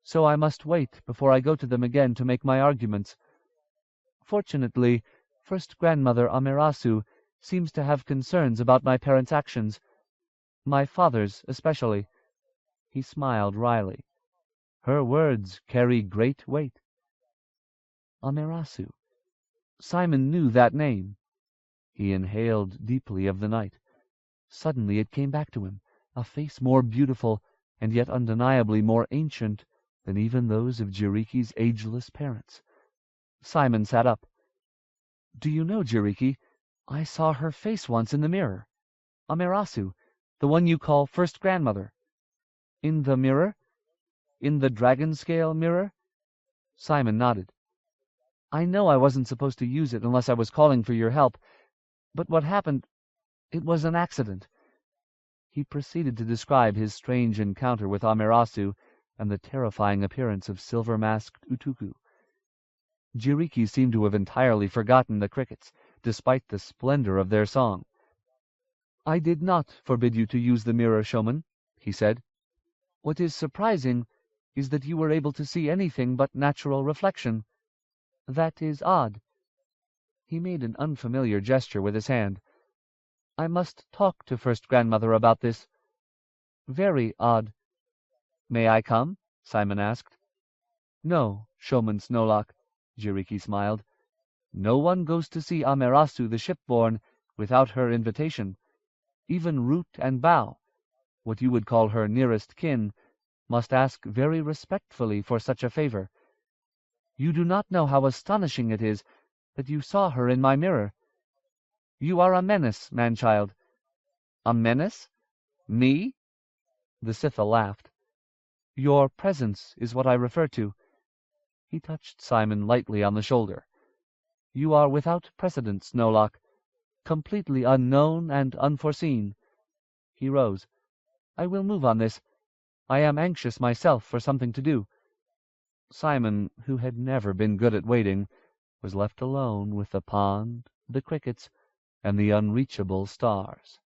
so I must wait before I go to them again to make my arguments. Fortunately, first grandmother Amerasu seems to have concerns about my parents' actions, my father's especially. He smiled wryly. Her words carry great weight. Amerasu. Simon knew that name. He inhaled deeply of the night. Suddenly it came back to him, a face more beautiful and yet undeniably more ancient than even those of Jiriki's ageless parents. Simon sat up. Do you know, Jiriki, I saw her face once in the mirror. Amerasu, the one you call first grandmother. In the mirror? In the dragon scale mirror? Simon nodded. I know I wasn't supposed to use it unless I was calling for your help, but what happened, it was an accident. He proceeded to describe his strange encounter with Amerasu and the terrifying appearance of silver-masked Utuku. Jiriki seemed to have entirely forgotten the crickets, despite the splendor of their song. I did not forbid you to use the mirror, showman, he said. What is surprising is that you were able to see anything but natural reflection. That is odd. He made an unfamiliar gesture with his hand. I must talk to first grandmother about this. Very odd. May I come? Simon asked. No, showman Snowlock, Jiriki smiled. No one goes to see Amerasu the shipborn without her invitation. Even Root and Bow, what you would call her nearest kin, must ask very respectfully for such a favor. You do not know how astonishing it is that you saw her in my mirror. You are a menace, man-child. A menace? Me? The Sitha laughed. Your presence is what I refer to. He touched Simon lightly on the shoulder. You are without precedent, Snowlock, completely unknown and unforeseen. He rose. I will move on this. I am anxious myself for something to do. Simon, who had never been good at waiting, was left alone with the pond, the crickets, and the unreachable stars.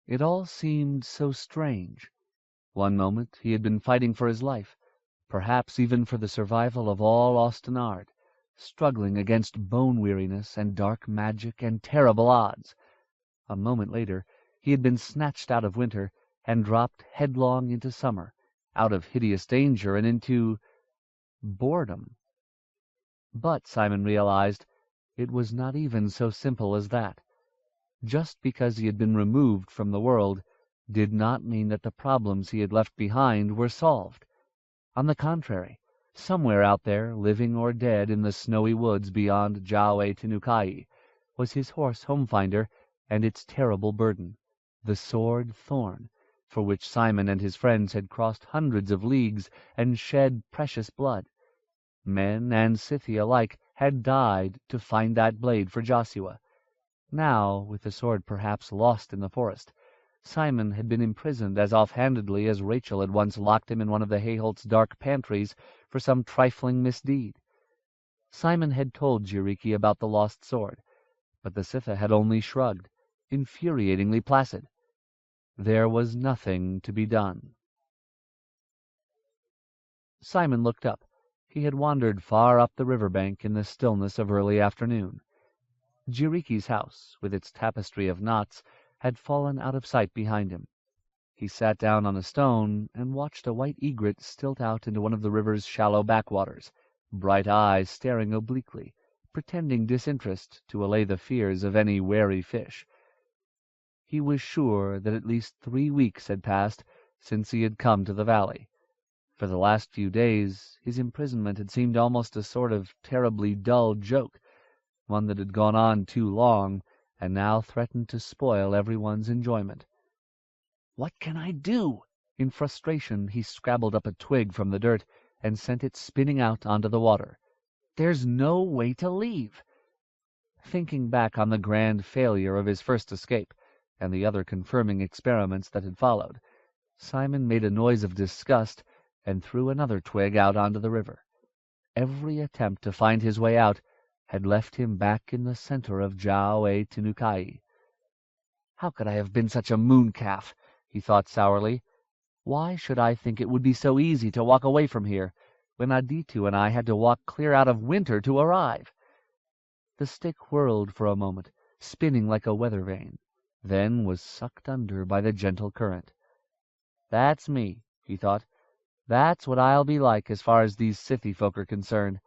It all seemed so strange. One moment he had been fighting for his life, perhaps even for the survival of all Austenard, struggling against bone-weariness and dark magic and terrible odds. A moment later he had been snatched out of winter and dropped headlong into summer, out of hideous danger and into boredom. But, Simon realized, it was not even so simple as that. Just because he had been removed from the world did not mean that the problems he had left behind were solved. On the contrary, somewhere out there, living or dead in the snowy woods beyond Jiaowei was his horse Homefinder and its terrible burden, the sword Thorn, for which Simon and his friends had crossed hundreds of leagues and shed precious blood. Men and Scythia alike had died to find that blade for Joshua. Now, with the sword perhaps lost in the forest, Simon had been imprisoned as offhandedly as Rachel had once locked him in one of the Hayholt's dark pantries for some trifling misdeed. Simon had told Jiriki about the lost sword, but the Scytha had only shrugged, infuriatingly placid. There was nothing to be done. Simon looked up. He had wandered far up the river bank in the stillness of early afternoon. Jiriki's house, with its tapestry of knots, had fallen out of sight behind him. He sat down on a stone and watched a white egret stilt out into one of the river's shallow backwaters, bright eyes staring obliquely, pretending disinterest to allay the fears of any wary fish. He was sure that at least 3 weeks had passed since he had come to the valley. For the last few days his imprisonment had seemed almost a sort of terribly dull joke, one that had gone on too long, and now threatened to spoil everyone's enjoyment. "What can I do?" In frustration he scrabbled up a twig from the dirt and sent it spinning out onto the water. "There's no way to leave." Thinking back on the grand failure of his first escape, and the other confirming experiments that had followed, Simon made a noise of disgust and threw another twig out onto the river. Every attempt to find his way out had left him back in the center of Jiaowei. "How could I have been such a mooncalf?" he thought sourly. "Why should I think it would be so easy to walk away from here, when Aditu and I had to walk clear out of winter to arrive?" The stick whirled for a moment, spinning like a weather vane, then was sucked under by the gentle current. "That's me," he thought. "That's what I'll be like as far as these Scythy folk are concerned.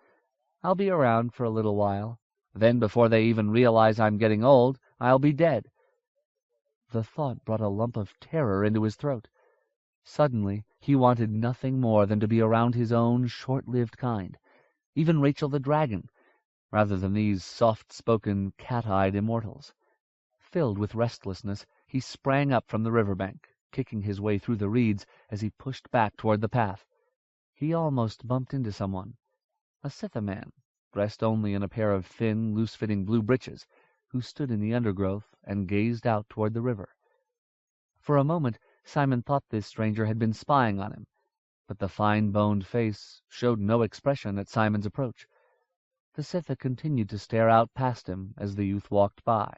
I'll be around for a little while. Then, before they even realize I'm getting old, I'll be dead." The thought brought a lump of terror into his throat. Suddenly he wanted nothing more than to be around his own short-lived kind, even Rachel the dragon, rather than these soft-spoken, cat-eyed immortals. Filled with restlessness, he sprang up from the river-bank, kicking his way through the reeds as he pushed back toward the path. He almost bumped into someone, a Scytha man, dressed only in a pair of thin, loose-fitting blue breeches, who stood in the undergrowth and gazed out toward the river. For a moment Simon thought this stranger had been spying on him, but the fine-boned face showed no expression at Simon's approach. The Scytha continued to stare out past him as the youth walked by.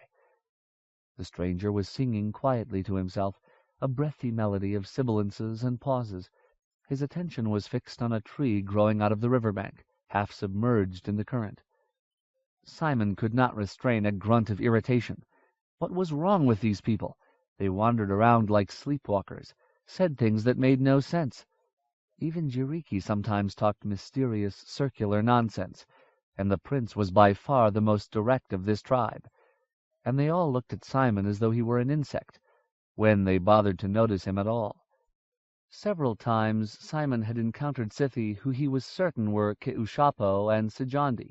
The stranger was singing quietly to himself, a breathy melody of sibilances and pauses. His attention was fixed on a tree growing out of the river-bank, half submerged in the current. Simon could not restrain a grunt of irritation. What was wrong with these people? They wandered around like sleepwalkers, said things that made no sense. Even Jiriki sometimes talked mysterious, circular nonsense, and the prince was by far the most direct of this tribe. And they all looked at Simon as though he were an insect, when they bothered to notice him at all. Several times Simon had encountered Scythi who he was certain were Keushapo and Sijandi,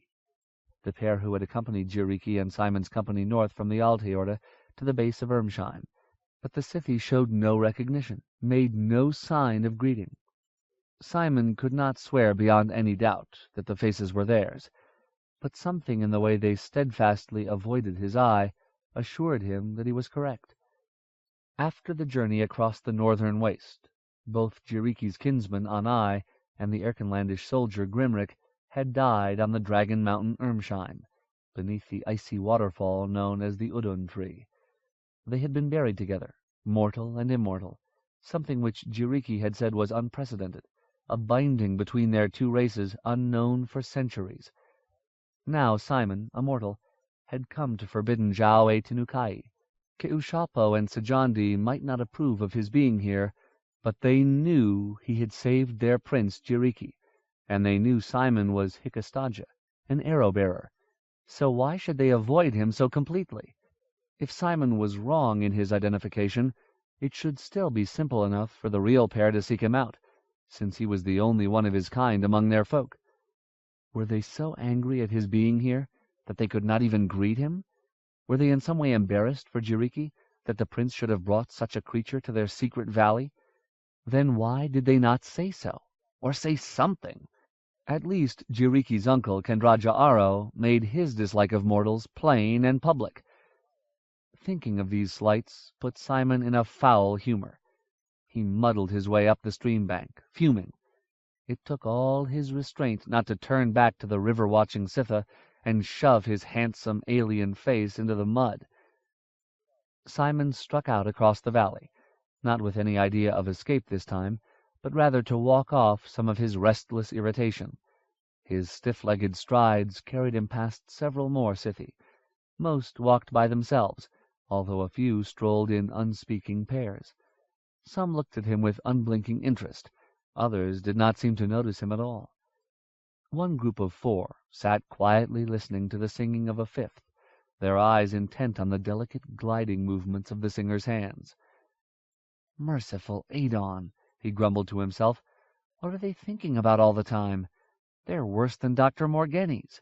the pair who had accompanied Jiriki and Simon's company north from the Alteorda to the base of Ermsheim, but the Scythi showed no recognition, made no sign of greeting. Simon could not swear beyond any doubt that the faces were theirs, but something in the way they steadfastly avoided his eye assured him that he was correct. After the journey across the northern waste, both Jiriki's kinsman Anai and the Erkenlandish soldier Grimric had died on the Dragon Mountain Ermsheim, beneath the icy waterfall known as the Udun tree. They had been buried together, mortal and immortal, something which Jiriki had said was unprecedented, a binding between their two races unknown for centuries. Now Simon, a mortal, had come to forbidden Zhao Tenukai. Keushapo and Sajandi might not approve of his being here, but they knew he had saved their prince Jiriki, and they knew Simon was Hikastaja, an arrow-bearer. So why should they avoid him so completely? If Simon was wrong in his identification, it should still be simple enough for the real pair to seek him out, since he was the only one of his kind among their folk. Were they so angry at his being here that they could not even greet him? Were they in some way embarrassed for Jiriki that the prince should have brought such a creature to their secret valley? Then why did they not say so, or say something? At least Jiriki's uncle, Kendraja Aro, made his dislike of mortals plain and public. Thinking of these slights put Simon in a foul humor. He muddled his way up the stream bank, fuming. It took all his restraint not to turn back to the river-watching Sitha and shove his handsome alien face into the mud. Simon struck out across the valley, not with any idea of escape this time, but rather to walk off some of his restless irritation. His stiff-legged strides carried him past several more Sithi. Most walked by themselves, although a few strolled in unspeaking pairs. Some looked at him with unblinking interest. Others did not seem to notice him at all. One group of 4 sat quietly listening to the singing of a 5th, their eyes intent on the delicate gliding movements of the singer's hands. "Merciful Adon," he grumbled to himself. "What are they thinking about all the time? They're worse than Dr. Morghenis."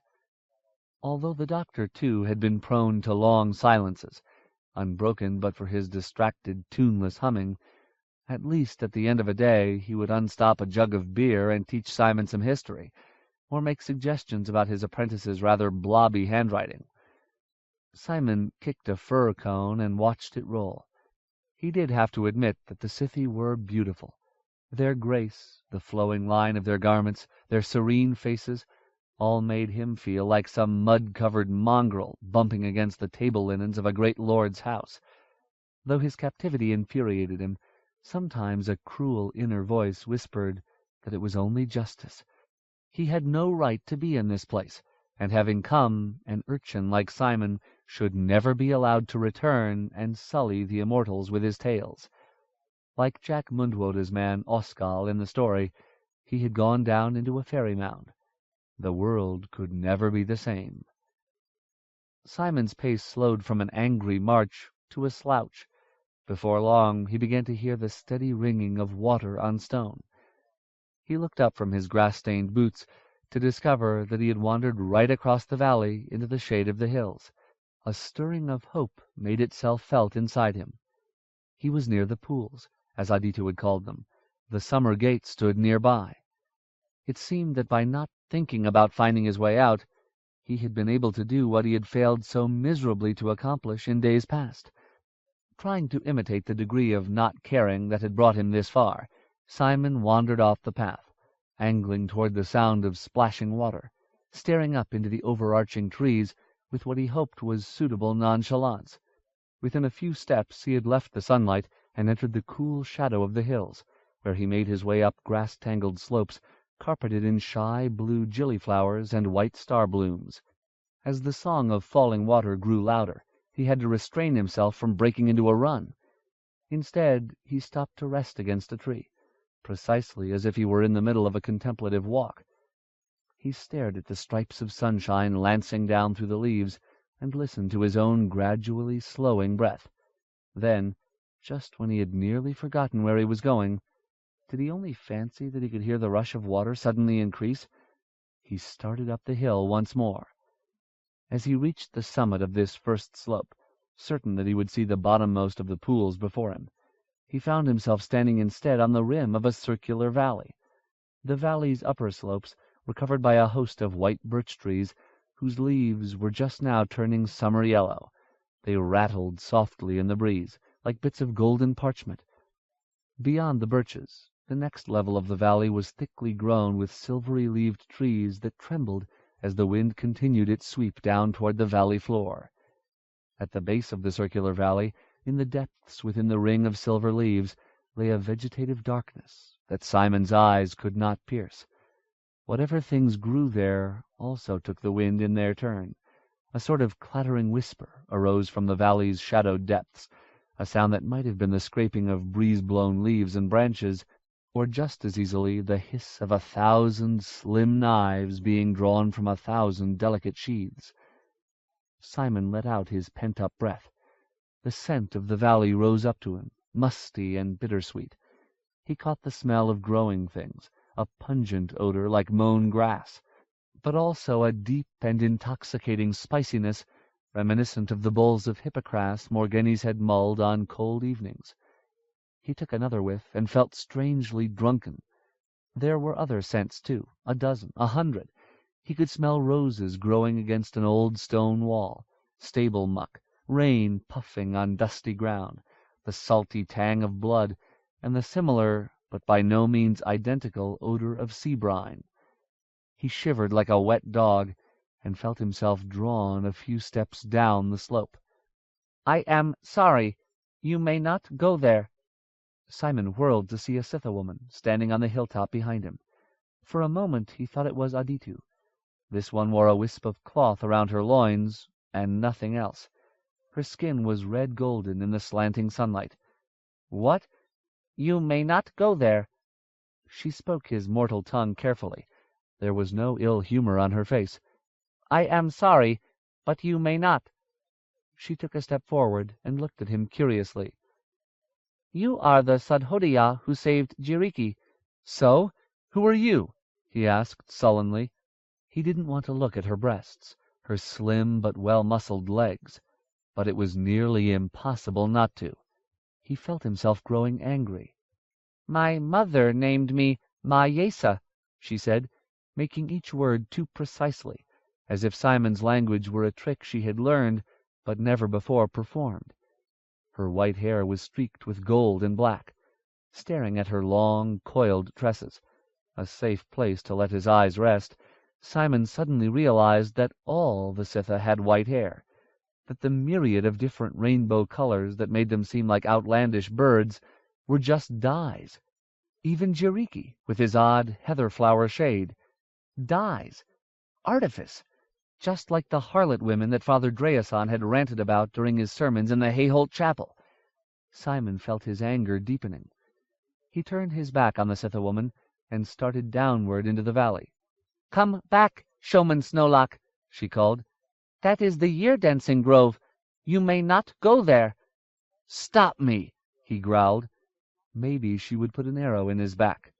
Although the doctor, too, had been prone to long silences, unbroken but for his distracted, tuneless humming, at least at the end of a day he would unstop a jug of beer and teach Simon some history, or make suggestions about his apprentice's rather blobby handwriting. Simon kicked a fir cone and watched it roll. He did have to admit that the Sithi were beautiful. Their grace, the flowing line of their garments, their serene faces, all made him feel like some mud-covered mongrel bumping against the table linens of a great lord's house. Though his captivity infuriated him, sometimes a cruel inner voice whispered that it was only justice. He had no right to be in this place, and having come, an urchin like Simon should never be allowed to return and sully the immortals with his tales. Like Jack Mundwoda's man Oskal in the story, he had gone down into a fairy mound. The world could never be the same. Simon's pace slowed from an angry march to a slouch. Before long he began to hear the steady ringing of water on stone. He looked up from his grass-stained boots to discover that he had wandered right across the valley into the shade of the hills. A stirring of hope made itself felt inside him. He was near the pools, as Aditya had called them. The summer gate stood nearby. It seemed that by not thinking about finding his way out, he had been able to do what he had failed so miserably to accomplish in days past. Trying to imitate the degree of not caring that had brought him this far, Simon wandered off the path, angling toward the sound of splashing water, staring up into the overarching trees with what he hoped was suitable nonchalance. Within a few steps he had left the sunlight and entered the cool shadow of the hills, where he made his way up grass-tangled slopes carpeted in shy blue gillyflowers and white star blooms. As the song of falling water grew louder, he had to restrain himself from breaking into a run. Instead, he stopped to rest against a tree, precisely as if he were in the middle of a contemplative walk. He stared at the stripes of sunshine lancing down through the leaves and listened to his own gradually slowing breath. Then, just when he had nearly forgotten where he was going, did he only fancy that he could hear the rush of water suddenly increase? He started up the hill once more. As he reached the summit of this first slope, certain that he would see the bottommost of the pools before him, he found himself standing instead on the rim of a circular valley. The valley's upper slopes were covered by a host of white birch trees whose leaves were just now turning summer yellow. They rattled softly in the breeze, like bits of golden parchment. Beyond the birches, the next level of the valley was thickly grown with silvery-leaved trees that trembled as the wind continued its sweep down toward the valley floor. At the base of the circular valley, in the depths within the ring of silver leaves, lay a vegetative darkness, that Simon's eyes could not pierce. Whatever things grew there also took the wind in their turn. A sort of clattering whisper arose from the valley's shadowed depths, a sound that might have been the scraping of breeze-blown leaves and branches, or just as easily the hiss of 1,000 slim knives being drawn from 1,000 delicate sheaths. Simon let out his pent-up breath. The scent of the valley rose up to him, musty and bittersweet. He caught the smell of growing things, a pungent odor like mown grass, but also a deep and intoxicating spiciness reminiscent of the bowls of Hippocras Morghenes had mulled on cold evenings. He took another whiff and felt strangely drunken. There were other scents, too, a dozen, 100. He could smell roses growing against an old stone wall, stable muck, rain puffing on dusty ground, the salty tang of blood, and the similar, but by no means identical, odor of sea brine. He shivered like a wet dog, and felt himself drawn a few steps down the slope. "I am sorry. You may not go there." Simon whirled to see a Scytha woman standing on the hilltop behind him. For a moment he thought it was Aditu. This one wore a wisp of cloth around her loins, and nothing else. Her skin was red-golden in the slanting sunlight. "What? You may not go there." She spoke his mortal tongue carefully. There was no ill humor on her face. "I am sorry, but you may not." She took a step forward and looked at him curiously. "You are the Sudhodiya who saved Jiriki." "So? Who are you?" he asked sullenly. He didn't want to look at her breasts, her slim but well-muscled legs, but it was nearly impossible not to. He felt himself growing angry. "My mother named me Mayesa," she said, making each word too precisely, as if Simon's language were a trick she had learned but never before performed. Her white hair was streaked with gold and black. Staring at her long, coiled tresses, a safe place to let his eyes rest, Simon suddenly realized that all the Scytha had white hair, that the myriad of different rainbow colors that made them seem like outlandish birds were just dyes. Even Jiriki, with his odd heather-flower shade. Dyes. Artifice. Just like the harlot women that Father Dreason had ranted about during his sermons in the Hayholt Chapel. Simon felt his anger deepening. He turned his back on the Scytha woman and started downward into the valley. "Come back, Showman Snowlock," she called. "That is the year-dancing grove. You may not go there." "Stop me," he growled. Maybe she would put an arrow in his back.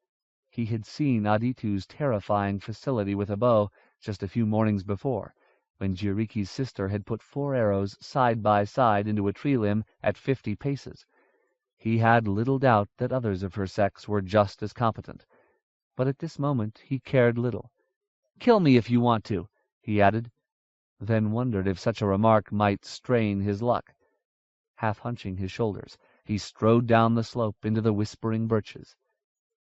He had seen Aditu's terrifying facility with a bow just a few mornings before, when Jiriki's sister had put 4 arrows side by side into a tree limb at 50 paces. He had little doubt that others of her sex were just as competent, but at this moment he cared little. "Kill me if you want to," he added, then wondered if such a remark might strain his luck. Half hunching his shoulders, he strode down the slope into the whispering birches.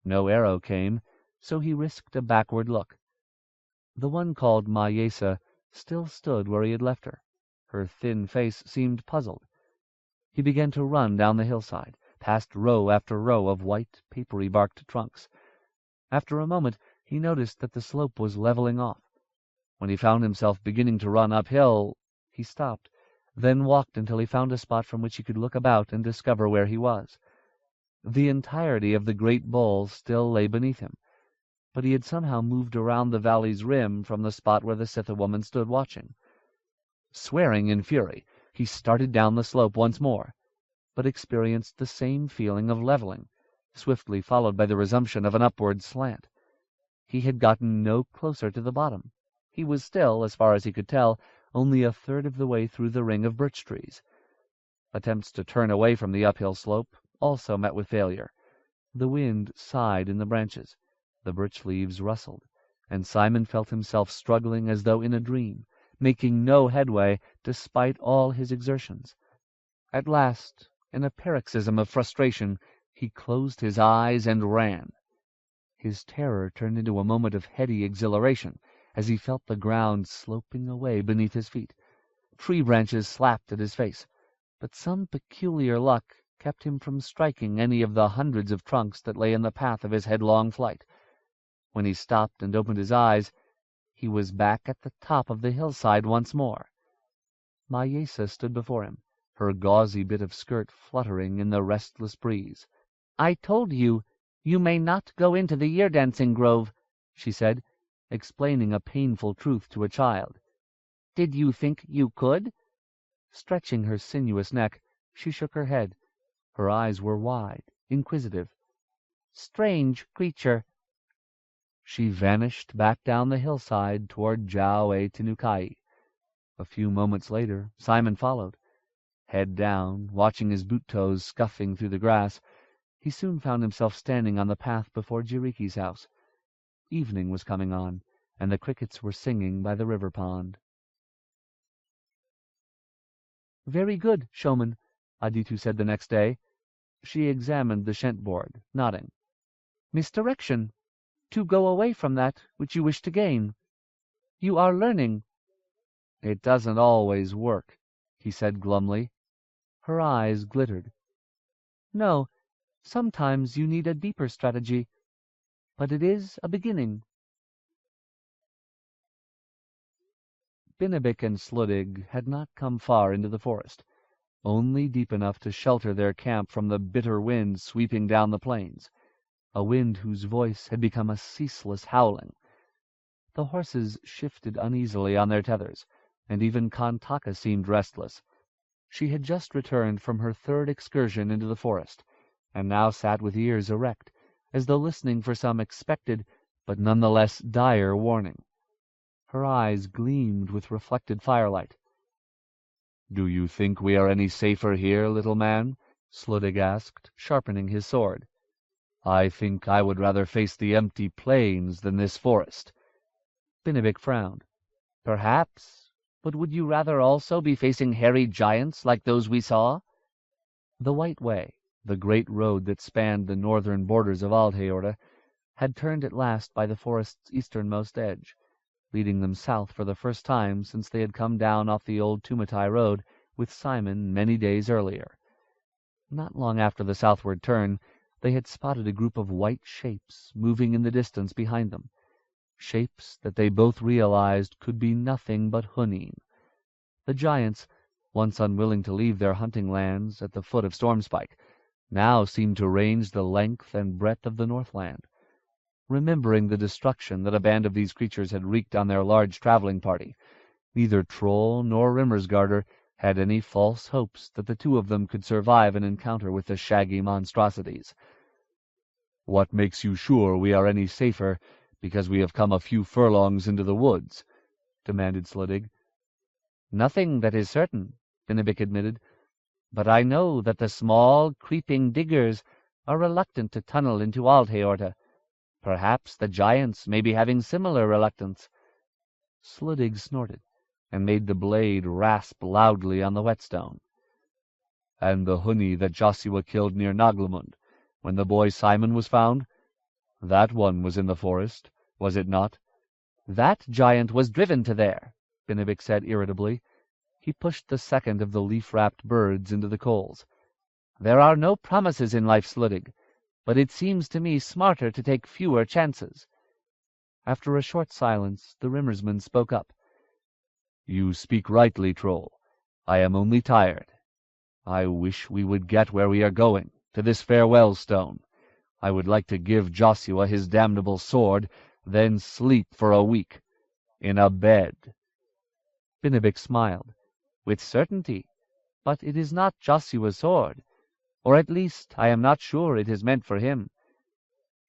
No arrow came, so he risked a backward look. The one called Mayesa still stood where he had left her. Her thin face seemed puzzled. He began to run down the hillside, past row after row of white, papery-barked trunks. After a moment, he noticed that the slope was leveling off. When he found himself beginning to run uphill, he stopped, then walked until he found a spot from which he could look about and discover where he was. The entirety of the great bowl still lay beneath him, but he had somehow moved around the valley's rim from the spot where the Scytha woman stood watching. Swearing in fury, he started down the slope once more, but experienced the same feeling of leveling, swiftly followed by the resumption of an upward slant. He had gotten no closer to the bottom. He was still, as far as he could tell, only a third of the way through the ring of birch trees. Attempts to turn away from the uphill slope also met with failure. The wind sighed in the branches, the birch leaves rustled, and Simon felt himself struggling as though in a dream, making no headway despite all his exertions. At last, in a paroxysm of frustration, he closed his eyes and ran. His terror turned into a moment of heady exhilaration as he felt the ground sloping away beneath his feet. Tree branches slapped at his face, but some peculiar luck kept him from striking any of the hundreds of trunks that lay in the path of his headlong flight. When he stopped and opened his eyes, he was back at the top of the hillside once more. Mahyesa stood before him, her gauzy bit of skirt fluttering in the restless breeze. "I told you, you may not go into the year-dancing grove," she said, explaining a painful truth to a child. "Did you think you could?" Stretching her sinuous neck, she shook her head. Her eyes were wide, inquisitive. "Strange creature." She vanished back down the hillside toward Jau-e-Tinukai. A few moments later, Simon followed. Head down, watching his boot-toes scuffing through the grass, he soon found himself standing on the path before Jiriki's house. Evening was coming on, and the crickets were singing by the river pond. "Very good, showman," Aditu said the next day. She examined the shent-board, nodding. "Misdirection. To go away from that which you wish to gain. You are learning." "It doesn't always work," he said glumly. Her eyes glittered. "No, sometimes you need a deeper strategy. But it is a beginning." Binabik and Sluddig had not come far into the forest, only deep enough to shelter their camp from the bitter wind sweeping down the plains, a wind whose voice had become a ceaseless howling. The horses shifted uneasily on their tethers, and even Kantaka seemed restless. She had just returned from her third excursion into the forest, and now sat with ears erect, as though listening for some expected but none the less dire warning. Her eyes gleamed with reflected firelight. "Do you think we are any safer here, little man?" Sluddig asked, sharpening his sword. "I think I would rather face the empty plains than this forest." Binabik frowned. "Perhaps, but would you rather also be facing hairy giants like those we saw?" The White Way, the great road that spanned the northern borders of Aldheorda, had turned at last by the forest's easternmost edge, leading them south for the first time since they had come down off the old Tumatai road with Simon many days earlier. Not long after the southward turn, they had spotted a group of white shapes moving in the distance behind them, shapes that they both realized could be nothing but Hunin. The giants, once unwilling to leave their hunting lands at the foot of Stormspike, now seemed to range the length and breadth of the Northland. Remembering the destruction that a band of these creatures had wreaked on their large traveling party, neither Troll nor Rimmersgarder had any false hopes that the two of them could survive an encounter with the shaggy monstrosities. "What makes you sure we are any safer because we have come a few furlongs into the woods?" demanded Sluddig. "Nothing that is certain," Binabik admitted, "but I know that the small, creeping diggers are reluctant to tunnel into Aldheorda. Perhaps the giants may be having similar reluctance." Sluddig snorted, and made the blade rasp loudly on the whetstone. "And the Huni that Joshua killed near Naglamund, when the boy Simon was found? That one was in the forest, was it not?" "That giant was driven to there," Binabik said irritably. He pushed the second of the leaf-wrapped birds into the coals. "There are no promises in life, Sluddig, but it seems to me smarter to take fewer chances." After a short silence, the Rimmersman spoke up. "You speak rightly, Troll. I am only tired. I wish we would get where we are going, to this farewell stone. I would like to give Joshua his damnable sword, then sleep for a week. In a bed." Binabik smiled. "With certainty. But it is not Joshua's sword. Or at least I am not sure it is meant for him."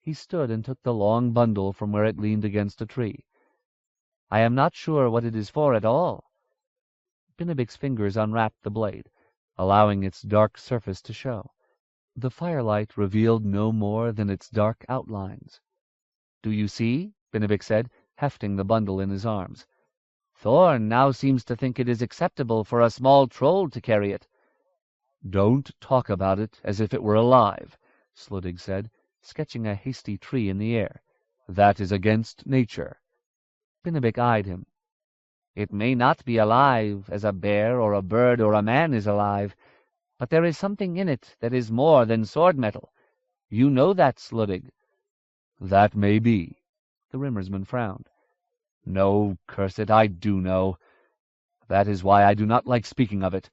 He stood and took the long bundle from where it leaned against a tree. "I am not sure what it is for at all." Binabik's fingers unwrapped the blade, allowing its dark surface to show. The firelight revealed no more than its dark outlines. "Do you see?" Binabik said, hefting the bundle in his arms. "Thorn now seems to think it is acceptable for a small troll to carry it." "Don't talk about it as if it were alive," Sluddig said, sketching a hasty tree in the air. "That is against nature." Binabik eyed him. "It may not be alive as a bear or a bird or a man is alive, But there is something in it that is more than sword metal. You know that, Sluddig." "That may be." The Rimmersman frowned. "No, curse it, I do know. That is why I do not like speaking of it.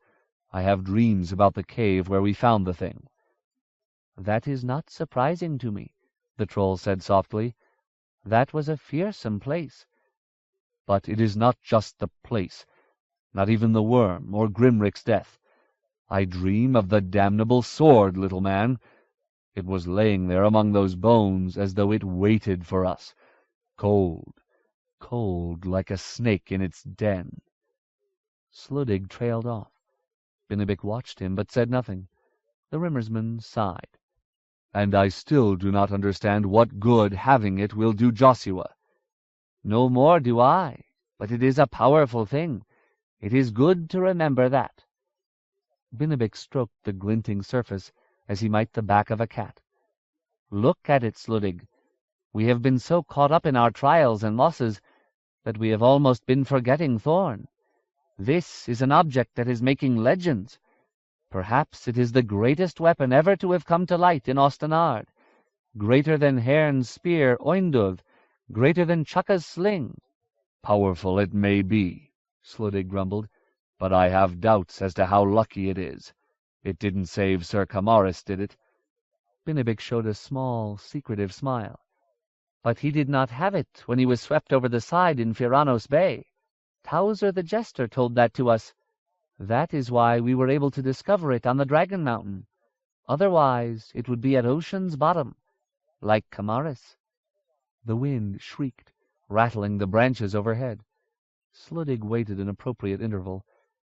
I have dreams about the cave where we found the thing." "That is not surprising to me," the Troll said softly. "That was a fearsome place." "But it is not just the place, not even the worm, or Grimric's death. I dream of the damnable sword, little man. It was laying there among those bones as though it waited for us, cold, cold like a snake in its den." Sluddig trailed off. Binnibik watched him, but said nothing. The Rimmersman sighed. "And I still do not understand what good having it will do Joshua." "No more do I, but it is a powerful thing. It is good to remember that." Binnibik stroked the glinting surface as he might the back of a cat. "Look at it, Sluddig. We have been so caught up in our trials and losses that we have almost been forgetting Thorn. This is an object that is making legends. Perhaps it is the greatest weapon ever to have come to light in Ostenard, greater than Hern's spear Oinduv, greater than Chukka's sling." "Powerful it may be," Sluddig grumbled, "but I have doubts as to how lucky it is. It didn't save Sir Camaris, did it?" Binnibik showed a small, secretive smile. "But he did not have it when he was swept over the side in Firanos Bay. Towser the Jester told that to us. That is why we were able to discover it on the Dragon Mountain. Otherwise it would be at ocean's bottom, like Camaris." The wind shrieked, rattling the branches overhead. Sluddig waited an appropriate interval,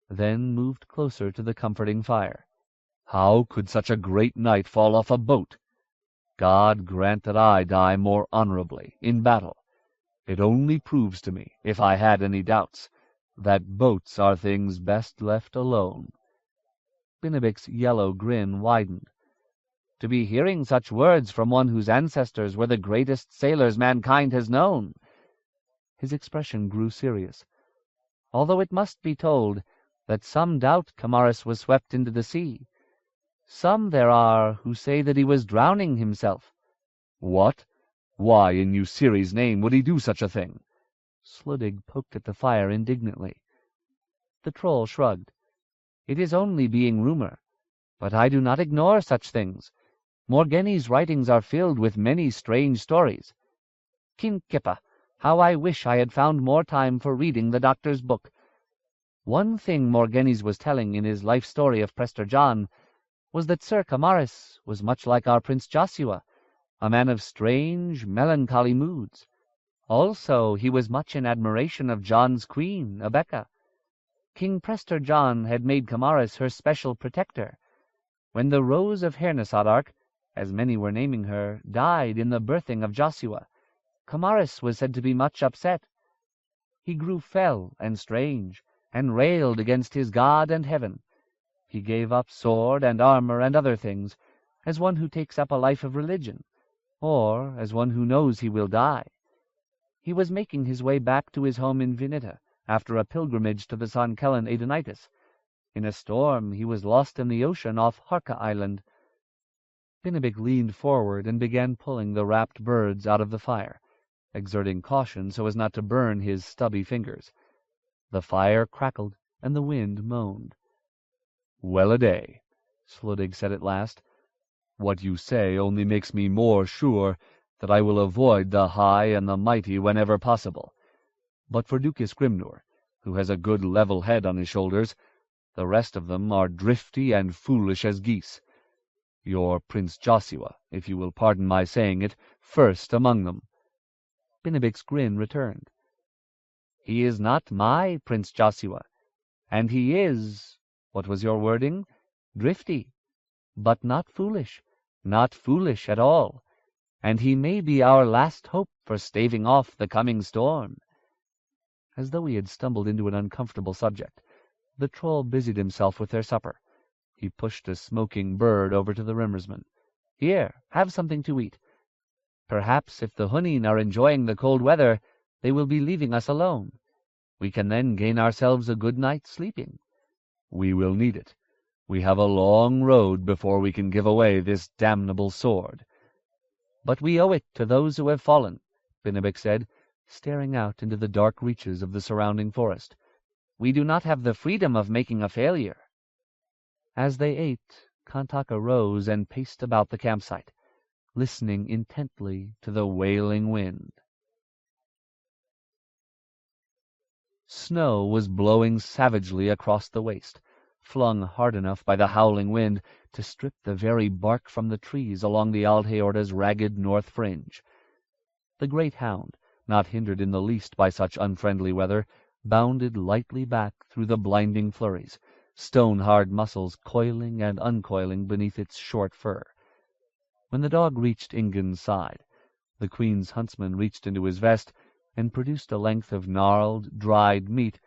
then moved closer to the comforting fire. "How could such a great knight fall off a boat? God grant that I die more honorably, in battle. It only proves to me, if I had any doubts, that boats are things best left alone." Binnibik's yellow grin widened. "To be hearing such words from one whose ancestors were the greatest sailors mankind has known." His expression grew serious. "Although it must be told that some doubt Camaris was swept into the sea. Some there are who say that he was drowning himself." "What? Why, in Usiri's name, would he do such a thing?" Sluddig poked at the fire indignantly. The Troll shrugged. "It is only being rumor, but I do not ignore such things. Morgeni's writings are filled with many strange stories. Kinkippa, how I wish I had found more time for reading the doctor's book. One thing Morgeni's was telling in his life story of Prester John was that Sir Camaris was much like our Prince Joshua, a man of strange, melancholy moods. Also, he was much in admiration of John's queen, Abeka. King Prester John had made Camaris her special protector. When the Rose of Hernesadark, as many were naming her, died in the birthing of Joshua, Camaris was said to be much upset. He grew fell and strange, and railed against his God and heaven. He gave up sword and armor and other things, as one who takes up a life of religion, or as one who knows he will die. He was making his way back to his home in Vinita, after a pilgrimage to the San Kellen Adenitis. In a storm he was lost in the ocean off Harka Island." Binnibik leaned forward and began pulling the wrapped birds out of the fire, exerting caution so as not to burn his stubby fingers. The fire crackled, and the wind moaned. "Well-a-day," Sluddig said at last. "What you say only makes me more sure that I will avoid the high and the mighty whenever possible. But for Dukas Grimnur, who has a good level head on his shoulders, the rest of them are drifty and foolish as geese. Your Prince Joshua, if you will pardon my saying it, first among them." Binnibik's grin returned. "He is not my Prince Joshua, and he is, what was your wording? Drifty, but not foolish at all, and he may be our last hope for staving off the coming storm." As though he had stumbled into an uncomfortable subject, the Troll busied himself with their supper. He pushed a smoking bird over to the Rimmersman. "Here, have something to eat. Perhaps if the Hunin are enjoying the cold weather, they will be leaving us alone. We can then gain ourselves a good night's sleeping." "We will need it. We have a long road before we can give away this damnable sword." "But we owe it to those who have fallen," Benebek said, staring out into the dark reaches of the surrounding forest. "We do not have the freedom of making a failure." As they ate, Kantaka rose and paced about the campsite, listening intently to the wailing wind. Snow was blowing savagely across the waste, flung hard enough by the howling wind to strip the very bark from the trees along the Altheorda's ragged north fringe. The great hound, not hindered in the least by such unfriendly weather, bounded lightly back through the blinding flurries, stone-hard muscles coiling and uncoiling beneath its short fur. When the dog reached Ingun's side, the Queen's huntsman reached into his vest and produced a length of gnarled, dried meat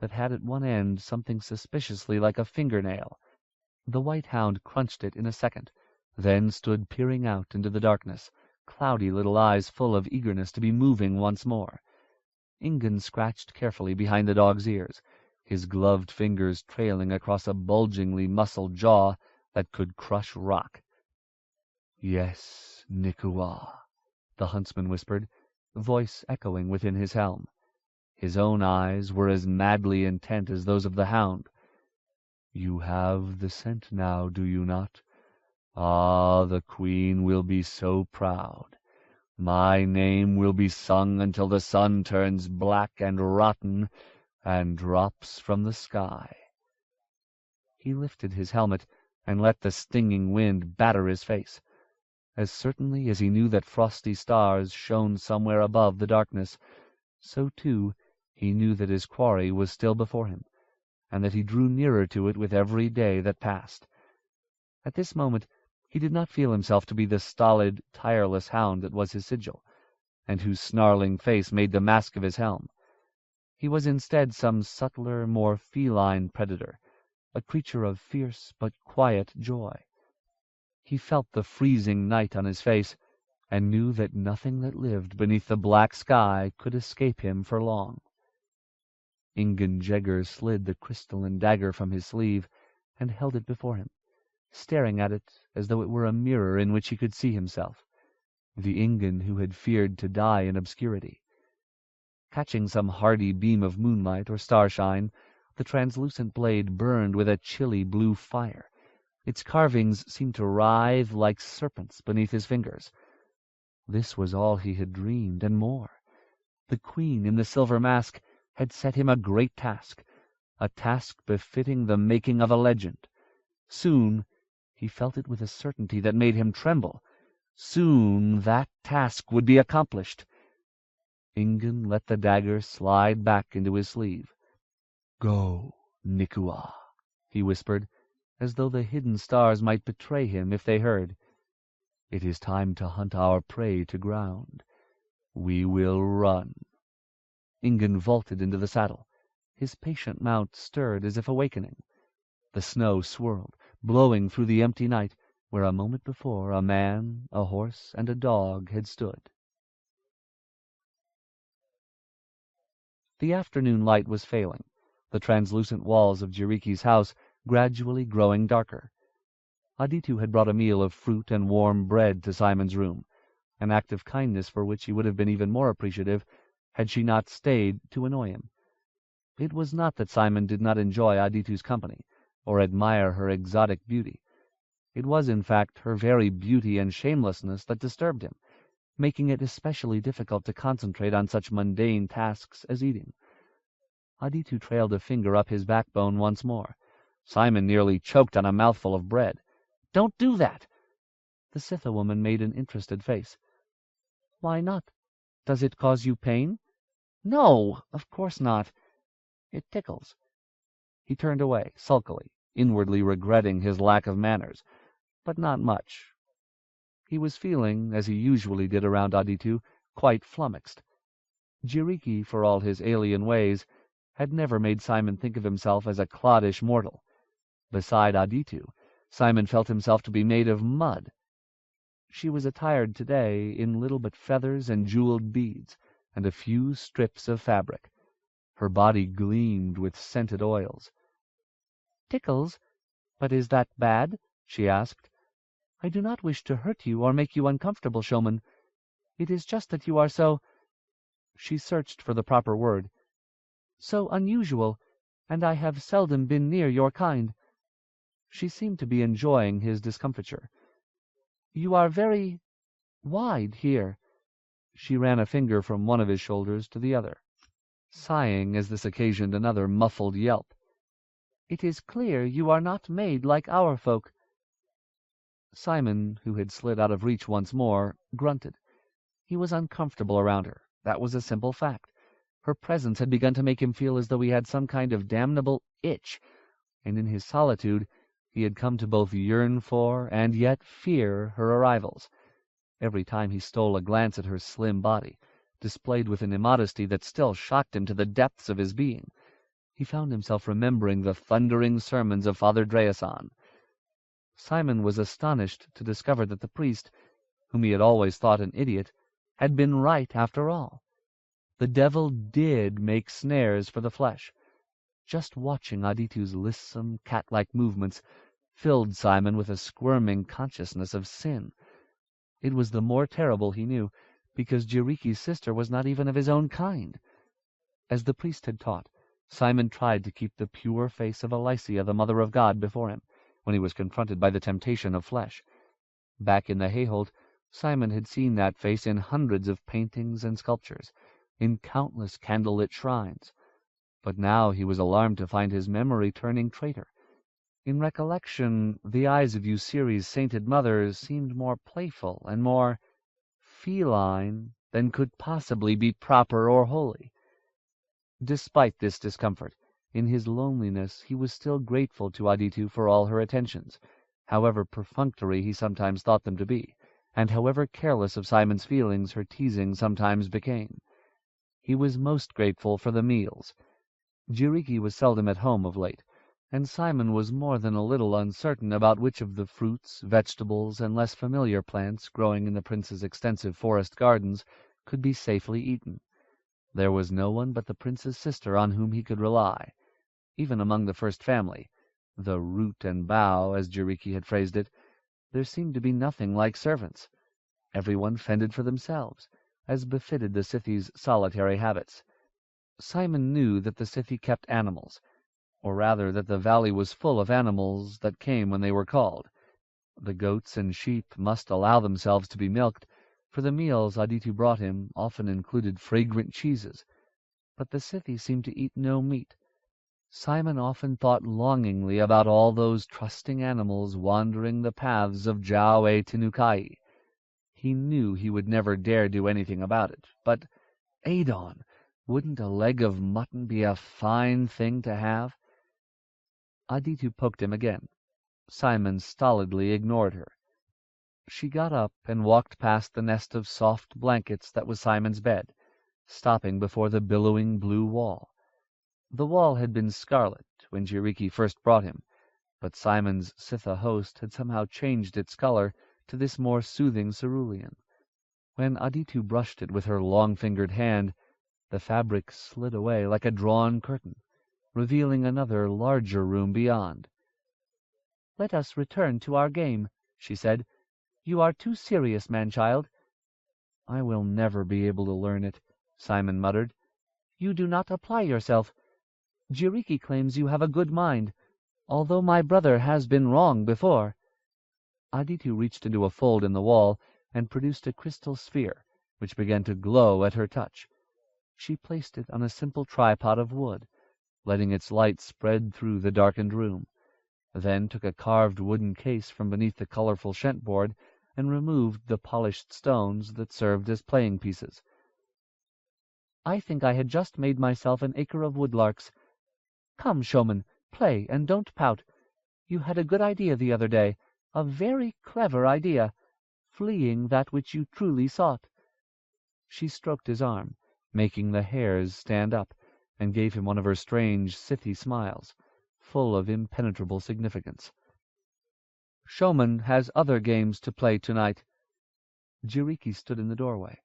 that had at one end something suspiciously like a fingernail. The white hound crunched it in a second, then stood peering out into the darkness, cloudy little eyes full of eagerness to be moving once more. Ingun scratched carefully behind the dog's ears, his gloved fingers trailing across a bulgingly muscled jaw that could crush rock. "Yes, Nikuwa," the huntsman whispered, voice echoing within his helm. His own eyes were as madly intent as those of the hound. "You have the scent now, do you not? Ah, the Queen will be so proud. My name will be sung until the sun turns black and rotten and drops from the sky." He lifted his helmet and let the stinging wind batter his face. As certainly as he knew that frosty stars shone somewhere above the darkness, so too he knew that his quarry was still before him, and that he drew nearer to it with every day that passed. At this moment he did not feel himself to be the stolid, tireless hound that was his sigil, and whose snarling face made the mask of his helm. He was instead some subtler, more feline predator, a creature of fierce but quiet joy. He felt the freezing night on his face, and knew that nothing that lived beneath the black sky could escape him for long. Ingun Jegger slid the crystalline dagger from his sleeve and held it before him, staring at it as though it were a mirror in which he could see himself, the Ingun who had feared to die in obscurity. Catching some hardy beam of moonlight or starshine, the translucent blade burned with a chilly blue fire. Its carvings seemed to writhe like serpents beneath his fingers. This was all he had dreamed, and more. The Queen in the silver mask had set him a great task, a task befitting the making of a legend. Soon, he felt it with a certainty that made him tremble, soon that task would be accomplished. Ingun let the dagger slide back into his sleeve. "Go, Nikuwa," he whispered, as though the hidden stars might betray him if they heard. "It is time to hunt our prey to ground. We will run." Ingun vaulted into the saddle. His patient mount stirred as if awakening. The snow swirled, blowing through the empty night, where a moment before a man, a horse, and a dog had stood. The afternoon light was failing, the translucent walls of Jiriki's house gradually growing darker. Aditu had brought a meal of fruit and warm bread to Simon's room, an act of kindness for which he would have been even more appreciative had she not stayed to annoy him. It was not that Simon did not enjoy Aditu's company, or admire her exotic beauty. It was, in fact, her very beauty and shamelessness that disturbed him, making it especially difficult to concentrate on such mundane tasks as eating. Aditu trailed a finger up his backbone once more. Simon nearly choked on a mouthful of bread. "Don't do that!" The Sitha woman made an interested face. "Why not? Does it cause you pain?" "No, of course not. It tickles." He turned away, sulkily, inwardly regretting his lack of manners, but not much. He was feeling, as he usually did around Aditu, quite flummoxed. Jiriki, for all his alien ways, had never made Simon think of himself as a cloddish mortal. Beside Aditu, Simon felt himself to be made of mud. She was attired today in little but feathers and jeweled beads, and a few strips of fabric. Her body gleamed with scented oils. "Tickles? "But is that bad?" she asked. "I do not wish to hurt you or make you uncomfortable, showman. It is just that you are so—" She searched for the proper word. "So unusual, and I have seldom been near your kind." She seemed to be enjoying his discomfiture. "You are very wide here." She ran a finger from one of his shoulders to the other, sighing as this occasioned another muffled yelp. "It is clear you are not made like our folk." Simon, who had slid out of reach once more, grunted. He was uncomfortable around her. That was a simple fact. Her presence had begun to make him feel as though he had some kind of damnable itch, and in his solitude he had come to both yearn for and yet fear her arrivals. Every time he stole a glance at her slim body, displayed with an immodesty that still shocked him to the depths of his being, he found himself remembering the thundering sermons of Father Dreason. Simon was astonished to discover that the priest, whom he had always thought an idiot, had been right after all. The devil did make snares for the flesh. Just watching Aditu's lissome, cat-like movements filled Simon with a squirming consciousness of sin. It was the more terrible, he knew, because Jiriki's sister was not even of his own kind. As the priest had taught, Simon tried to keep the pure face of Alicia, the Mother of God, before him, when he was confronted by the temptation of flesh. Back in the hayhold, Simon had seen that face in hundreds of paintings and sculptures, in countless candle-lit shrines. But now he was alarmed to find his memory turning traitor. In recollection, the eyes of Usiri's sainted mother seemed more playful and more feline than could possibly be proper or holy. Despite this discomfort, in his loneliness he was still grateful to Aditu for all her attentions, however perfunctory he sometimes thought them to be, and however careless of Simon's feelings her teasing sometimes became. He was most grateful for the meals. Jiriki was seldom at home of late, and Simon was more than a little uncertain about which of the fruits, vegetables, and less familiar plants growing in the prince's extensive forest gardens could be safely eaten. There was no one but the prince's sister on whom he could rely. Even among the first family, the root and bough, as Jiriki had phrased it, there seemed to be nothing like servants. Everyone fended for themselves, as befitted the Scythi's solitary habits. Simon knew that the Scythi kept animals, or rather that the valley was full of animals that came when they were called. The goats and sheep must allow themselves to be milked, for the meals Aditu brought him often included fragrant cheeses, but the Scythi seemed to eat no meat. Simon often thought longingly about all those trusting animals wandering the paths of Jau-e Tinukai. He knew he would never dare do anything about it, but, Adon, wouldn't a leg of mutton be a fine thing to have? Aditu poked him again. Simon stolidly ignored her. She got up and walked past the nest of soft blankets that was Simon's bed, stopping before the billowing blue wall. The wall had been scarlet when Jiriki first brought him, but Simon's Scytha host had somehow changed its color to this more soothing cerulean. When Aditu brushed it with her long-fingered hand, the fabric slid away like a drawn curtain, revealing another larger room beyond. "Let us return to our game," she said. "You are too serious, man-child." "I will never be able to learn it," Simon muttered. "You do not apply yourself. Jiriki claims you have a good mind, although my brother has been wrong before." Aditu reached into a fold in the wall and produced a crystal sphere, which began to glow at her touch. She placed it on a simple tripod of wood, letting its light spread through the darkened room, then took a carved wooden case from beneath the colorful shentboard and removed the polished stones that served as playing pieces. "I think I had just made myself an acre of woodlarks. Come, showman, play, and don't pout. You had a good idea the other day, a very clever idea, fleeing that which you truly sought." She stroked his arm, making the hairs stand up, and gave him one of her strange Scythy smiles, full of impenetrable significance. "Showman has other games to play tonight." Jiriki stood in the doorway,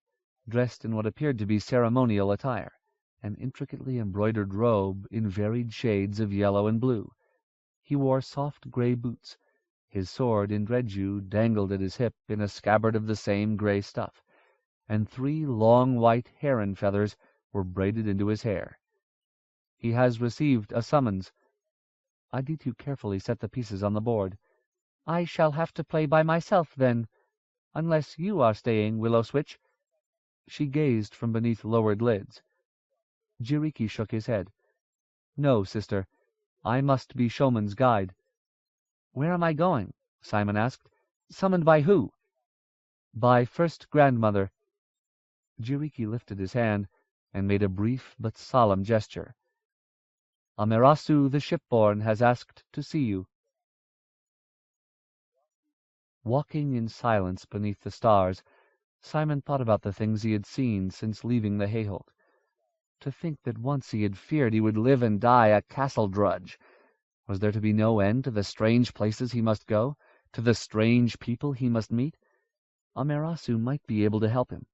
dressed in what appeared to be ceremonial attire, an intricately embroidered robe in varied shades of yellow and blue. He wore soft grey boots. His sword in dredgew dangled at his hip in a scabbard of the same grey stuff, and 3 long white heron feathers were braided into his hair. "He has received a summons." Aditya carefully set the pieces on the board. "I shall have to play by myself, then, unless you are staying, Willow Switch." She gazed from beneath lowered lids. Jiriki shook his head. "No, sister. I must be showman's guide." "Where am I going?" Simon asked. "Summoned by who?" "By first grandmother." Jiriki lifted his hand and made a brief but solemn gesture. "Amaterasu the shipborne has asked to see you." Walking in silence beneath the stars, Simon thought about the things he had seen since leaving the hayholt. To think that once he had feared he would live and die a castle drudge. Was there to be no end to the strange places he must go, to the strange people he must meet? Amaterasu might be able to help him,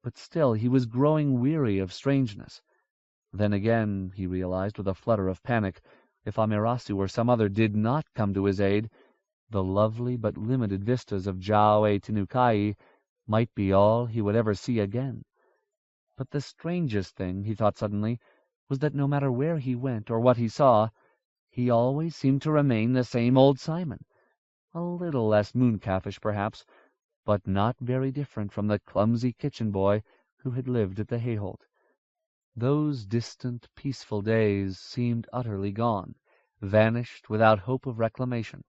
but still he was growing weary of strangeness. Then again, he realized with a flutter of panic, if Amaterasu or some other did not come to his aid, the lovely but limited vistas of Jiao Tenukai might be all he would ever see again. But the strangest thing, he thought suddenly, was that no matter where he went or what he saw, he always seemed to remain the same old Simon, a little less mooncalfish perhaps, but not very different from the clumsy kitchen boy who had lived at the hayholt. Those distant, peaceful days seemed utterly gone, vanished without hope of reclamation.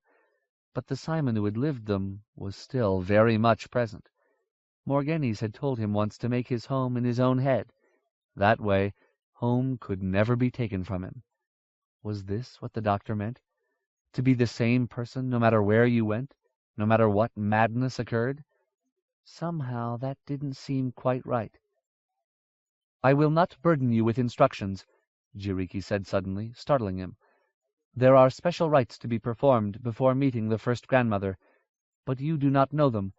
But the Simon who had lived them was still very much present. Morghenes had told him once to make his home in his own head. That way, home could never be taken from him. Was this what the doctor meant? To be the same person no matter where you went, no matter what madness occurred? Somehow that didn't seem quite right. "I will not burden you with instructions," Jiriki said suddenly, startling him. "There are special rites to be performed before meeting the first grandmother, but you do not know them,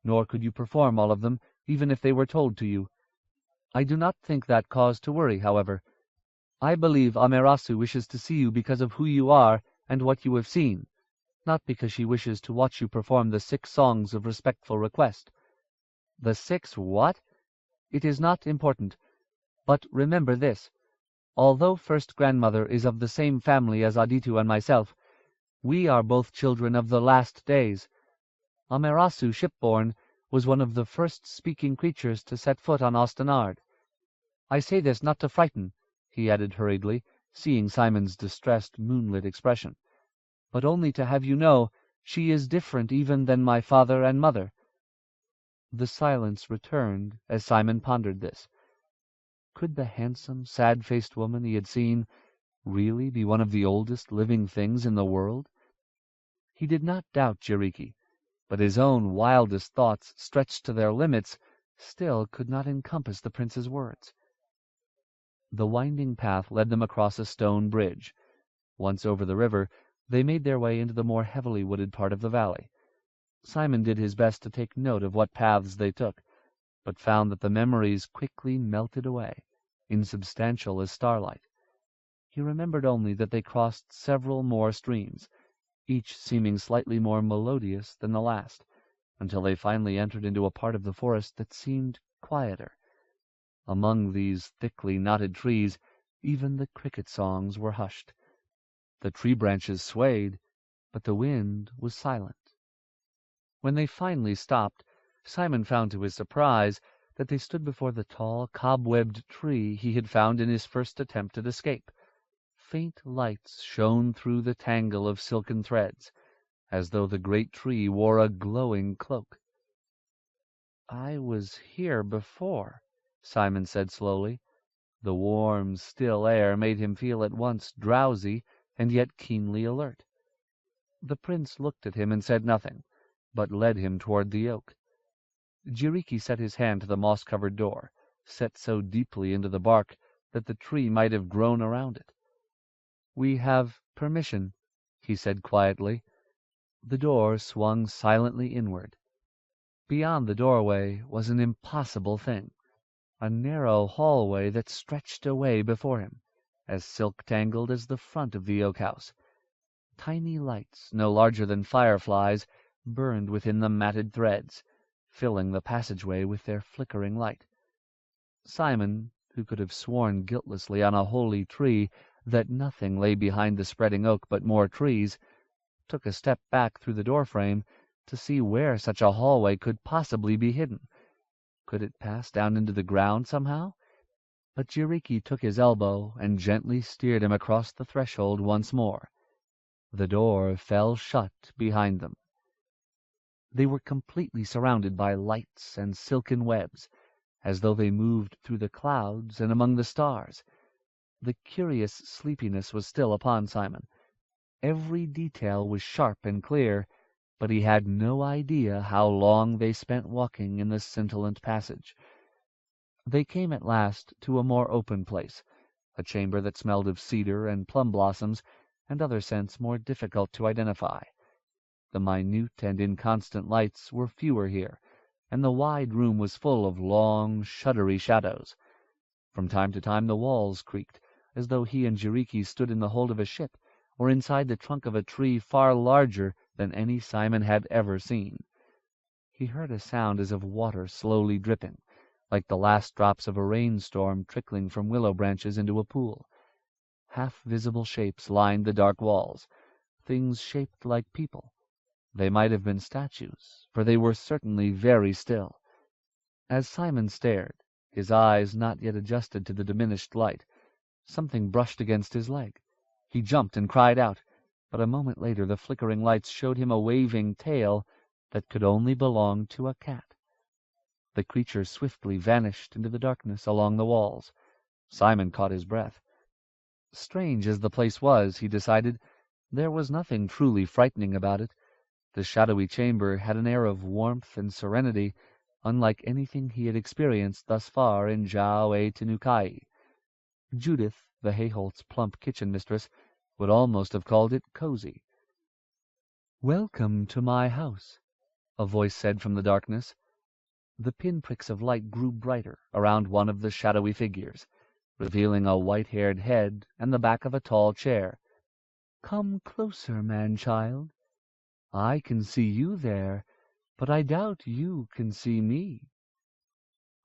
nor could you perform all of them, even if they were told to you. I do not think that cause to worry, however. I believe Amaterasu wishes to see you because of who you are and what you have seen, not because she wishes to watch you perform the 6 songs of respectful request." "The 6 what?" "It is not important. But remember this. Although first grandmother is of the same family as Aditya and myself, we are both children of the last days. Amaterasu shipborne was one of the first speaking creatures to set foot on Ostenard. I say this not to frighten," he added hurriedly, seeing Simon's distressed, moonlit expression, "but only to have you know she is different even than my father and mother." The silence returned as Simon pondered this. Could the handsome, sad-faced woman he had seen really be one of the oldest living things in the world? He did not doubt Jiriki, but his own wildest thoughts, stretched to their limits, still could not encompass the prince's words. The winding path led them across a stone bridge. Once over the river, they made their way into the more heavily wooded part of the valley. Simon did his best to take note of what paths they took, but found that the memories quickly melted away, insubstantial as starlight. He remembered only that they crossed several more streams, each seeming slightly more melodious than the last, until they finally entered into a part of the forest that seemed quieter. Among these thickly knotted trees, even the cricket songs were hushed. The tree branches swayed, but the wind was silent. When they finally stopped, Simon found to his surprise that they stood before the tall, cobwebbed tree he had found in his first attempt at escape. Faint lights shone through the tangle of silken threads, as though the great tree wore a glowing cloak. "I was here before," Simon said slowly. The warm, still air made him feel at once drowsy and yet keenly alert. The prince looked at him and said nothing, but led him toward the oak. Jiriki set his hand to the moss-covered door, set so deeply into the bark that the tree might have grown around it. "We have permission," he said quietly. The door swung silently inward. Beyond the doorway was an impossible thing, a narrow hallway that stretched away before him, as silk-tangled as the front of the oak house. Tiny lights, no larger than fireflies, burned within the matted threads, filling the passageway with their flickering light. Simon, who could have sworn guiltlessly on a holy tree that nothing lay behind the spreading oak but more trees, took a step back through the doorframe to see where such a hallway could possibly be hidden. Could it pass down into the ground somehow? But Jiriki took his elbow and gently steered him across the threshold once more. The door fell shut behind them. They were completely surrounded by lights and silken webs, as though they moved through the clouds and among the stars. The curious sleepiness was still upon Simon. Every detail was sharp and clear, but he had no idea how long they spent walking in the scintillant passage. They came at last to a more open place, a chamber that smelled of cedar and plum blossoms and other scents more difficult to identify. The minute and inconstant lights were fewer here, and the wide room was full of long, shuddery shadows. From time to time the walls creaked, as though he and Jiriki stood in the hold of a ship, or inside the trunk of a tree far larger than any Simon had ever seen. He heard a sound as of water slowly dripping, like the last drops of a rainstorm trickling from willow branches into a pool. Half-visible shapes lined the dark walls, things shaped like people. They might have been statues, for they were certainly very still. As Simon stared, his eyes not yet adjusted to the diminished light, something brushed against his leg. He jumped and cried out, but a moment later the flickering lights showed him a waving tail that could only belong to a cat. The creature swiftly vanished into the darkness along the walls. Simon caught his breath. Strange as the place was, he decided, there was nothing truly frightening about it. The shadowy chamber had an air of warmth and serenity, unlike anything he had experienced thus far in Jiao-e-Tenukai. Judith, the Hayholts' plump kitchen mistress, would almost have called it cozy. "Welcome to my house," a voice said from the darkness. The pinpricks of light grew brighter around one of the shadowy figures, revealing a white-haired head and the back of a tall chair. "Come closer, man-child. I can see you there, but I doubt you can see me."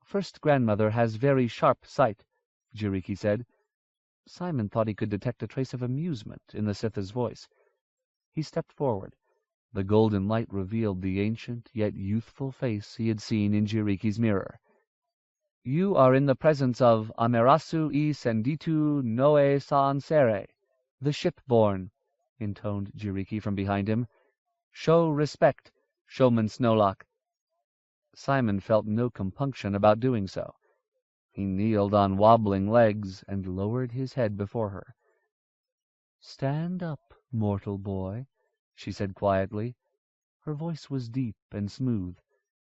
"First grandmother has very sharp sight," Jiriki said. Simon thought he could detect a trace of amusement in the Sitha's voice. He stepped forward. The golden light revealed the ancient yet youthful face he had seen in Jiriki's mirror. "You are in the presence of Amerasu I Senditu Noe Saansere, the ship-born," intoned Jiriki from behind him. "Show respect, Showman Snowlock." Simon felt no compunction about doing so. He kneeled on wobbling legs and lowered his head before her. "Stand up, mortal boy," she said quietly. Her voice was deep and smooth.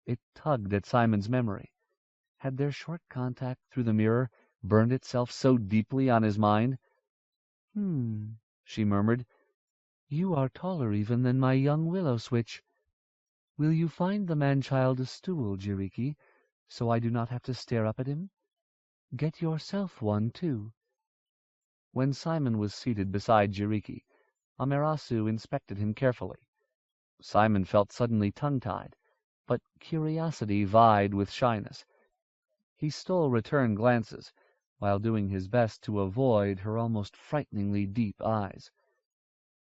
It tugged at Simon's memory. Had their short contact through the mirror burned itself so deeply on his mind? She murmured. "You are taller even than my young willow switch. Will you find the man-child a stool, Jiriki, so I do not have to stare up at him? Get yourself one, too." When Simon was seated beside Jiriki, Amerasu inspected him carefully. Simon felt suddenly tongue-tied, but curiosity vied with shyness. He stole return glances, while doing his best to avoid her almost frighteningly deep eyes.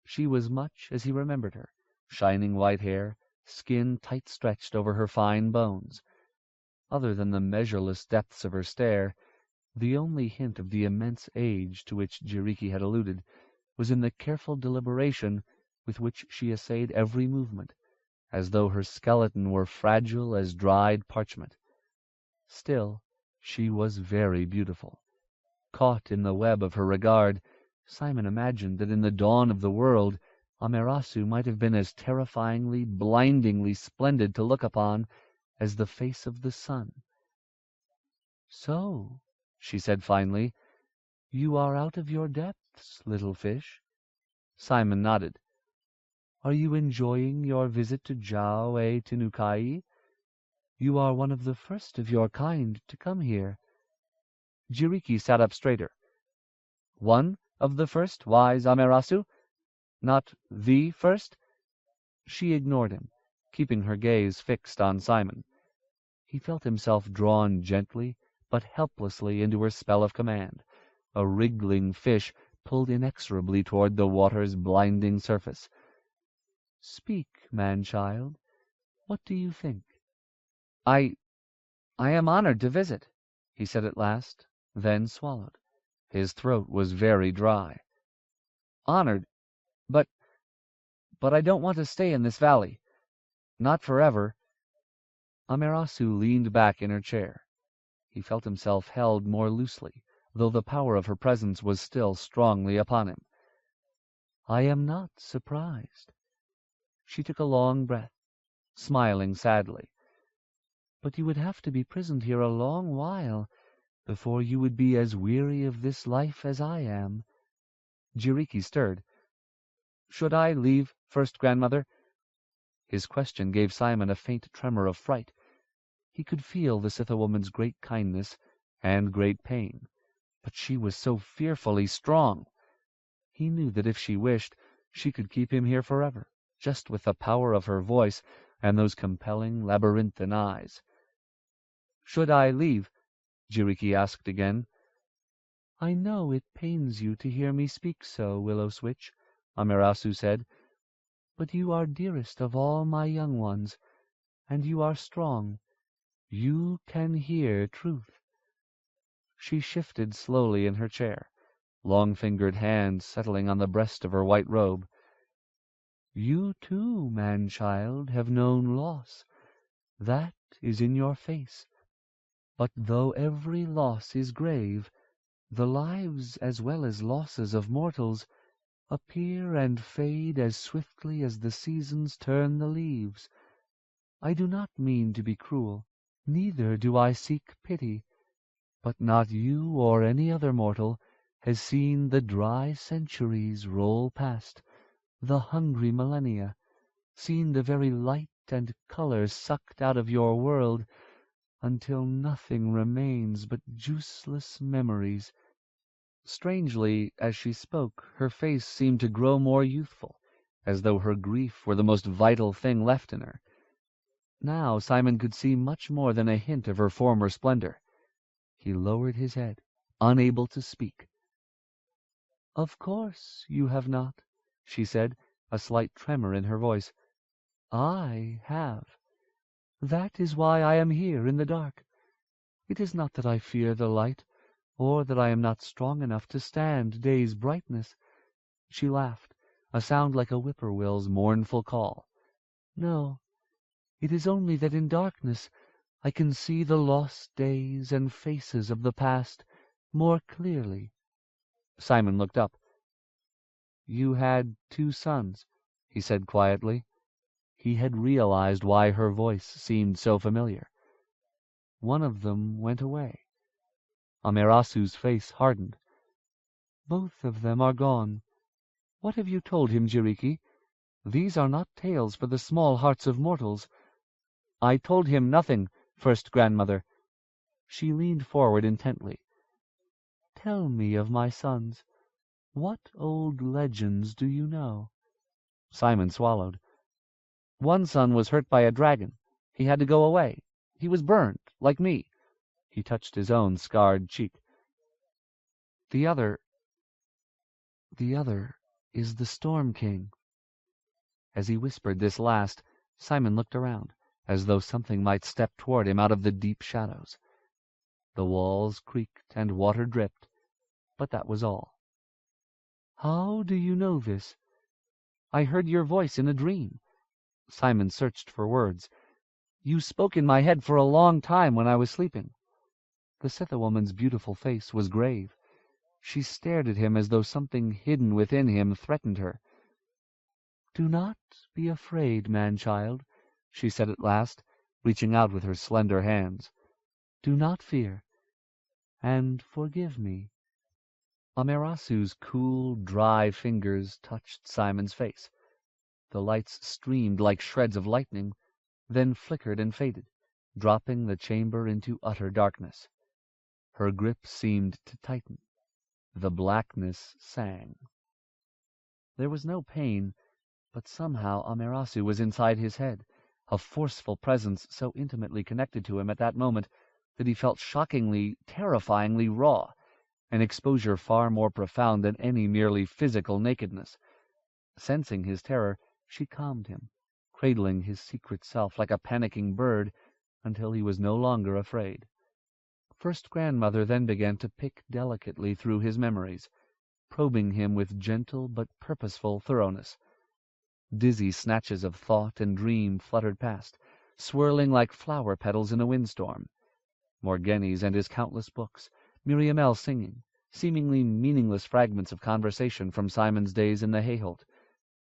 She was much as he remembered her, shining white hair, skin tight-stretched over her fine bones. Other than the measureless depths of her stare, the only hint of the immense age to which Jiriki had alluded was in the careful deliberation with which she essayed every movement, as though her skeleton were fragile as dried parchment. Still, she was very beautiful. Caught in the web of her regard, Simon imagined that in the dawn of the world Amerasu might have been as terrifyingly, blindingly splendid to look upon as the face of the sun. "So," she said finally, "you are out of your depths, little fish?" Simon nodded. "Are you enjoying your visit to Jiao-e-Tenukai? You are one of the first of your kind to come here." Jiriki sat up straighter. "One of the first, wise Amerasu? Not thee first? She ignored him, keeping her gaze fixed on Simon. He felt himself drawn gently but helplessly into her spell of command. A wriggling fish pulled inexorably toward the water's blinding surface. "Speak, man-child. What do you think?" I am honored to visit," he said at last, then swallowed. His throat was very dry. "Honored, but I don't want to stay in this valley. Not forever." Amaterasu leaned back in her chair. He felt himself held more loosely, though the power of her presence was still strongly upon him. "I am not surprised." She took a long breath, smiling sadly. "But you would have to be prisoned here a long while before you would be as weary of this life as I am." Jiriki stirred. "Should I leave first, grandmother?" His question gave Simon a faint tremor of fright. He could feel the Scytha woman's great kindness and great pain, but she was so fearfully strong. He knew that if she wished, she could keep him here forever, just with the power of her voice and those compelling labyrinthine eyes. "Should I leave?" Jiriki asked again. "I know it pains you to hear me speak so, Willow-Switch," Amaterasu said, "but you are dearest of all my young ones, and you are strong. You can hear truth." She shifted slowly in her chair, long-fingered hands settling on the breast of her white robe. "You too, man-child, have known loss. That is in your face. But though every loss is grave, the lives as well as losses of mortals appear and fade as swiftly as the seasons turn the leaves. I do not mean to be cruel, neither do I seek pity, but not you or any other mortal has seen the dry centuries roll past, the hungry millennia, seen the very light and color sucked out of your world, until nothing remains but juiceless memories." Strangely, as she spoke, her face seemed to grow more youthful, as though her grief were the most vital thing left in her. Now Simon could see much more than a hint of her former splendor. He lowered his head, unable to speak. "Of course you have not," she said, a slight tremor in her voice. "I have. That is why I am here in the dark. It is not that I fear the light, or that I am not strong enough to stand day's brightness." She laughed, a sound like a whippoorwill's mournful call. "No, it is only that in darkness I can see the lost days and faces of the past more clearly." Simon looked up. "You had 2 sons," he said quietly. He had realized why her voice seemed so familiar. "One of them went away." Amerasu's face hardened. "Both of them are gone. What have you told him, Jiriki? These are not tales for the small hearts of mortals." "I told him nothing, first grandmother." She leaned forward intently. "Tell me of my sons. What old legends do you know?" Simon swallowed. "One son was hurt by a dragon. He had to go away. He was burned, like me." He touched his own scarred cheek. The other is the Storm King." As he whispered this last, Simon looked around, as though something might step toward him out of the deep shadows. The walls creaked and water dripped, but that was all. "How do you know this?" "I heard your voice in a dream." Simon searched for words. "You spoke in my head for a long time when I was sleeping." The Scytha woman's beautiful face was grave. She stared at him as though something hidden within him threatened her. "Do not be afraid, man-child," she said at last, reaching out with her slender hands. "Do not fear, and forgive me." Amerasu's cool, dry fingers touched Simon's face. The lights streamed like shreds of lightning, then flickered and faded, dropping the chamber into utter darkness. Her grip seemed to tighten. The blackness sang. There was no pain, but somehow Amaterasu was inside his head, a forceful presence so intimately connected to him at that moment that he felt shockingly, terrifyingly raw, an exposure far more profound than any merely physical nakedness. Sensing his terror, she calmed him, cradling his secret self like a panicking bird until he was no longer afraid. First Grandmother then began to pick delicately through his memories, probing him with gentle but purposeful thoroughness. Dizzy snatches of thought and dream fluttered past, swirling like flower petals in a windstorm. Morghenes and his countless books, Miriam L. singing, seemingly meaningless fragments of conversation from Simon's days in the Hayholt.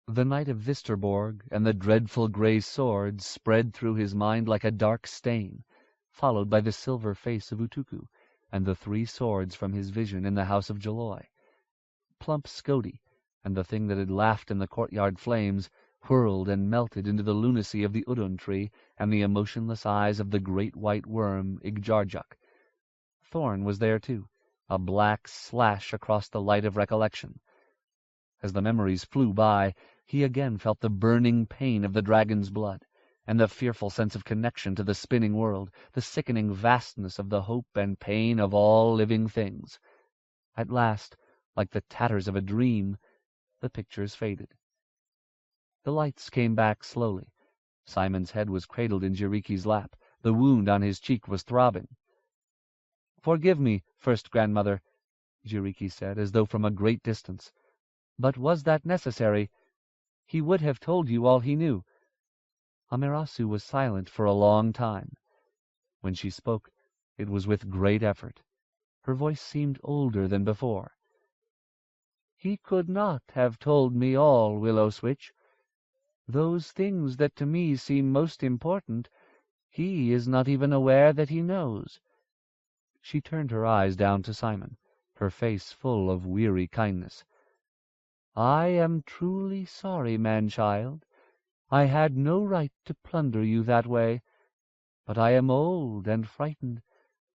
The night of Visterborg and the dreadful grey sword spread through his mind like a dark stain, followed by the silver face of Utuku and the 3 swords from his vision in the house of Jaloi. Plump Scody and the thing that had laughed in the courtyard flames whirled and melted into the lunacy of the Udon tree and the emotionless eyes of the great white worm Igjarjuk. Thorn was there too, a black slash across the light of recollection. As the memories flew by, he again felt the burning pain of the dragon's blood, and the fearful sense of connection to the spinning world, the sickening vastness of the hope and pain of all living things. At last, like the tatters of a dream, the pictures faded. The lights came back slowly. Simon's head was cradled in Jiriki's lap. The wound on his cheek was throbbing. "Forgive me, First Grandmother," Jiriki said, as though from a great distance. "But was that necessary? He would have told you all he knew." Amaterasu was silent for a long time. When she spoke, it was with great effort. Her voice seemed older than before. "He could not have told me all, Willowswitch. Those things that to me seem most important, he is not even aware that he knows." She turned her eyes down to Simon, her face full of weary kindness. "I am truly sorry, man-child. I had no right to plunder you that way. But I am old and frightened,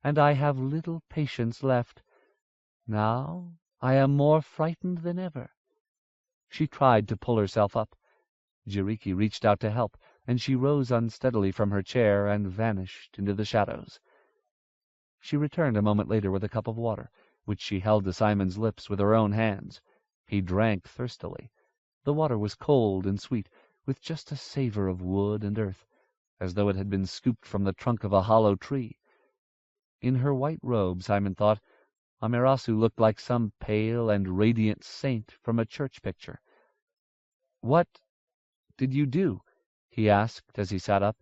and I have little patience left. Now I am more frightened than ever." She tried to pull herself up. Jiriki reached out to help, and she rose unsteadily from her chair and vanished into the shadows. She returned a moment later with a cup of water, which she held to Simon's lips with her own hands. He drank thirstily. The water was cold and sweet, with just a savor of wood and earth, as though it had been scooped from the trunk of a hollow tree. In her white robe, Simon thought, Amaterasu looked like some pale and radiant saint from a church picture. "What did you do?" he asked as he sat up.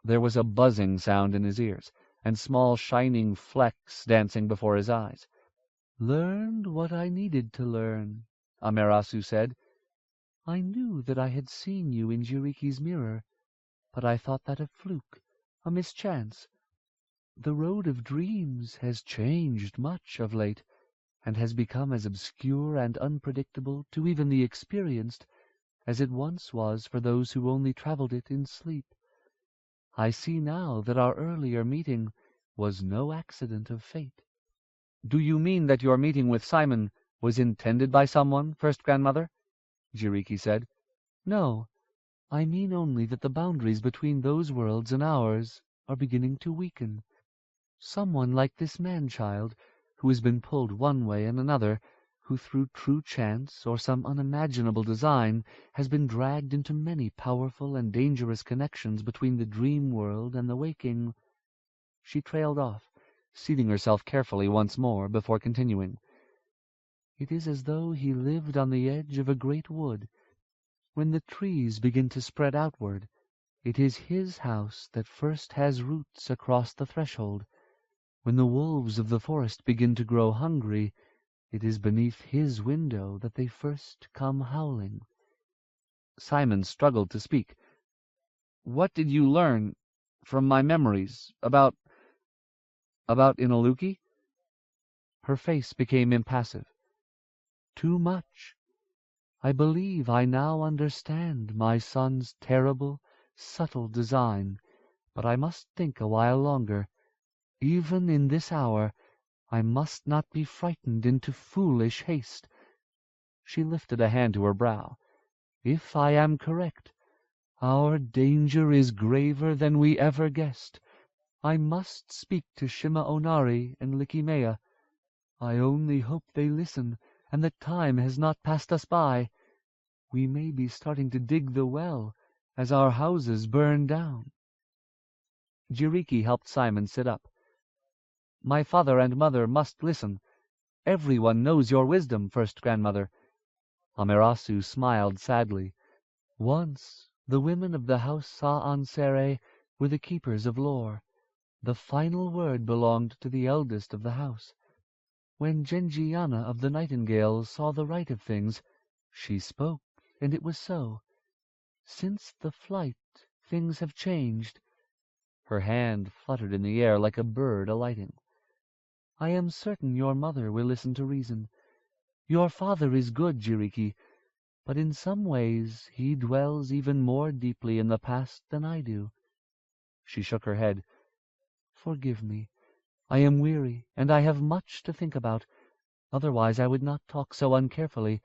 There was a buzzing sound in his ears, and small shining flecks dancing before his eyes. "Learned what I needed to learn," Amaterasu said. "I knew that I had seen you in Jiriki's mirror, but I thought that a fluke, a mischance. The road of dreams has changed much of late, and has become as obscure and unpredictable to even the experienced as it once was for those who only travelled it in sleep. I see now that our earlier meeting was no accident of fate." "Do you mean that your meeting with Simon was intended by someone, First Grandmother?" Jiriki said. "No, I mean only that the boundaries between those worlds and ours are beginning to weaken. Someone like this man-child, who has been pulled one way and another, who through true chance or some unimaginable design has been dragged into many powerful and dangerous connections between the dream world and the waking—" She trailed off, seating herself carefully once more before continuing. "It is as though he lived on the edge of a great wood. When the trees begin to spread outward, it is his house that first has roots across the threshold. When the wolves of the forest begin to grow hungry, it is beneath his window that they first come howling." Simon struggled to speak. "What did you learn from my memories about Inaluki?" Her face became impassive. "Too much. I believe I now understand my son's terrible, subtle design, but I must think a while longer. Even in this hour I must not be frightened into foolish haste." She lifted a hand to her brow. "If I am correct, our danger is graver than we ever guessed. I must speak to Shima Onari and Likimea. I only hope they listen, and that time has not passed us by. We may be starting to dig the well as our houses burn down." Jiriki helped Simon sit up. "My father and mother must listen. Everyone knows your wisdom, first grandmother." Amaterasu smiled sadly. "Once the women of the house Sa-Ansere were the keepers of lore. The final word belonged to the eldest of the house. When Genjiana of the Nightingales saw the right of things, she spoke, and it was so. Since the flight, things have changed." Her hand fluttered in the air like a bird alighting. "I am certain your mother will listen to reason. Your father is good, Jiriki, but in some ways he dwells even more deeply in the past than I do." She shook her head. "Forgive me. I am weary, and I have much to think about. Otherwise I would not talk so uncarefully,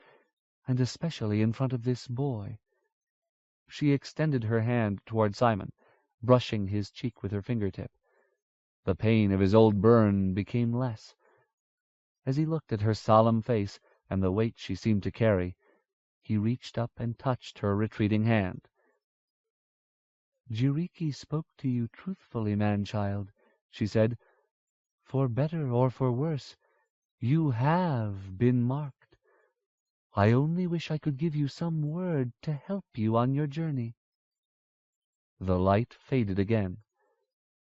and especially in front of this boy." She extended her hand toward Simon, brushing his cheek with her fingertip. The pain of his old burn became less. As he looked at her solemn face and the weight she seemed to carry, he reached up and touched her retreating hand. "Jiriki spoke to you truthfully, man-child," she said. "For better or for worse, you have been marked. I only wish I could give you some word to help you on your journey." The light faded again.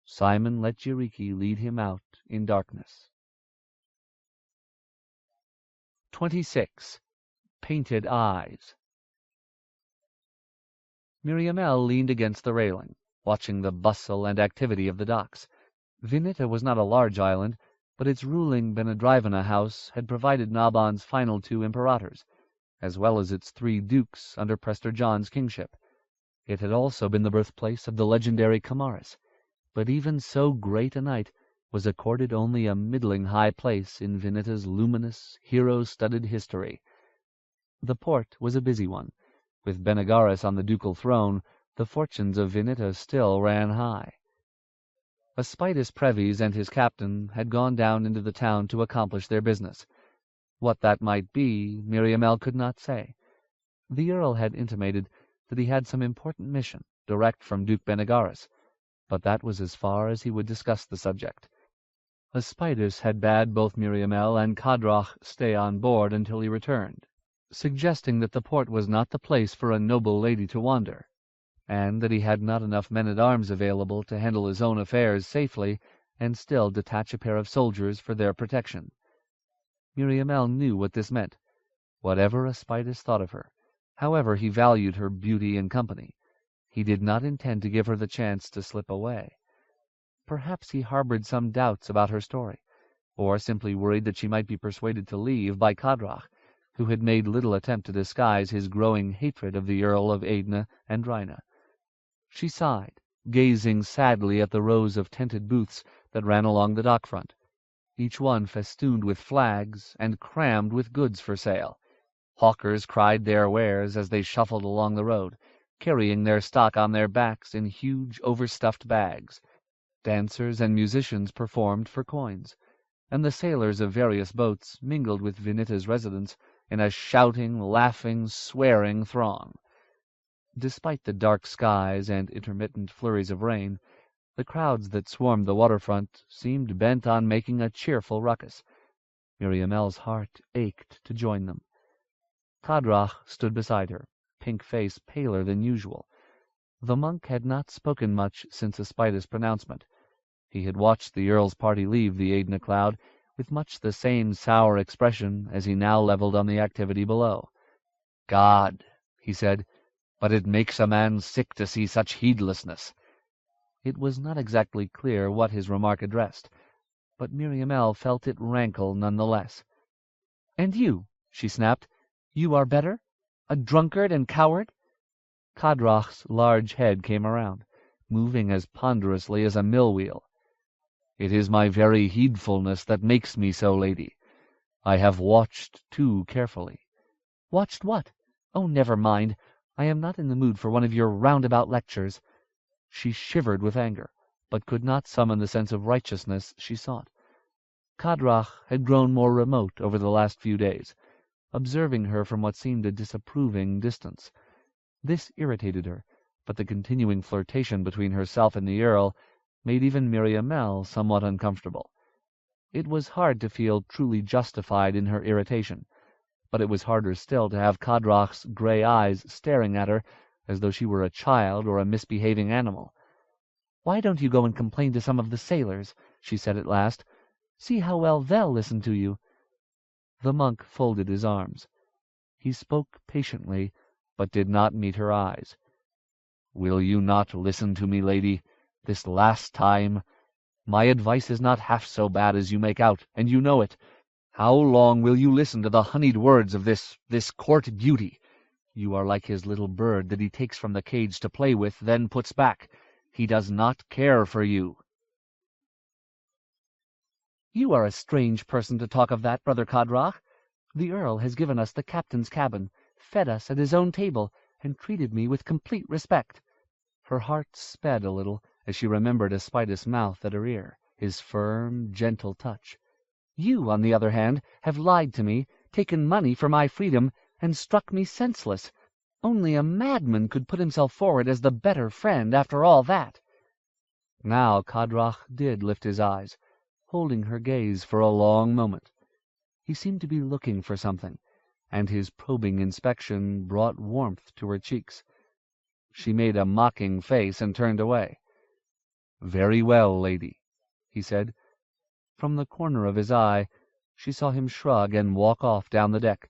Simon let Jiriki lead him out in darkness. 26. Painted Eyes. Miriamele leaned against the railing, watching the bustle and activity of the docks. Vinita was not a large island, but its ruling Benadryvana house had provided Nabon's final 2 imperators, as well as its 3 dukes under Prester John's kingship. It had also been the birthplace of the legendary Kamaris, but even so great a knight was accorded only a middling high place in Vinita's luminous, hero-studded history. The port was a busy one. With Benegaris on the ducal throne, the fortunes of Vinita still ran high. Aspidas Previs and his captain had gone down into the town to accomplish their business. What that might be, Miriamele could not say. The Earl had intimated that he had some important mission, direct from Duke Benegaris, but that was as far as he would discuss the subject. Aspidas had bade both Miriamele and Kadrach stay on board until he returned, suggesting that the port was not the place for a noble lady to wander, and that he had not enough men-at-arms available to handle his own affairs safely and still detach a pair of soldiers for their protection. Miriamele knew what this meant. Whatever Aspidas thought of her, however he valued her beauty and company, he did not intend to give her the chance to slip away. Perhaps he harbored some doubts about her story, or simply worried that she might be persuaded to leave by Kadrach, who had made little attempt to disguise his growing hatred of the Earl of Aidna and Drina. She sighed, gazing sadly at the rows of tented booths that ran along the dock front, each one festooned with flags and crammed with goods for sale. Hawkers cried their wares as they shuffled along the road, carrying their stock on their backs in huge overstuffed bags. Dancers and musicians performed for coins, and the sailors of various boats mingled with Vinita's residents in a shouting, laughing, swearing throng. Despite the dark skies and intermittent flurries of rain, the crowds that swarmed the waterfront seemed bent on making a cheerful ruckus. Miriamele's heart ached to join them. Kadrach stood beside her, pink face paler than usual. The monk had not spoken much since Aspidas' pronouncement. He had watched the Earl's party leave the Aidna cloud with much the same sour expression as he now leveled on the activity below. "God," he said, "but it makes a man sick to see such heedlessness." It was not exactly clear what his remark addressed, but Miriamele felt it rankle none the less. "And you," she snapped, "you are better? A drunkard and coward?" Kadrach's large head came around, moving as ponderously as a mill-wheel. "It is my very heedfulness that makes me so, lady. I have watched too carefully. Watched what? Oh, never mind. I am not in the mood for one of your roundabout lectures. She shivered with anger, but could not summon the sense of righteousness she sought. Kadrach had grown more remote over the last few days, observing her from what seemed a disapproving distance. This irritated her, but the continuing flirtation between herself and the Earl made even Miriamele somewhat uncomfortable. It was hard to feel truly justified in her irritation, but it was harder still to have Kadrach's grey eyes staring at her as though she were a child or a misbehaving animal. "Why don't you go and complain to some of the sailors?" she said at last. "See how well they'll listen to you." The monk folded his arms. He spoke patiently, but did not meet her eyes. "Will you not listen to me, lady, this last time? My advice is not half so bad as you make out, and you know it. How long will you listen to the honeyed words of this court beauty? You are like his little bird that he takes from the cage to play with, then puts back. He does not care for you." "You are a strange person to talk of that, Brother Kadrach. The Earl has given us the captain's cabin, fed us at his own table, and treated me with complete respect." Her heart sped a little as she remembered Aspidas' mouth at her ear, his firm, gentle touch. "You, on the other hand, have lied to me, taken money for my freedom, and struck me senseless. Only a madman could put himself forward as the better friend after all that." Now Kadrach did lift his eyes, holding her gaze for a long moment. He seemed to be looking for something, and his probing inspection brought warmth to her cheeks. She made a mocking face and turned away. "Very well, lady," he said. From the corner of his eye she saw him shrug and walk off down the deck.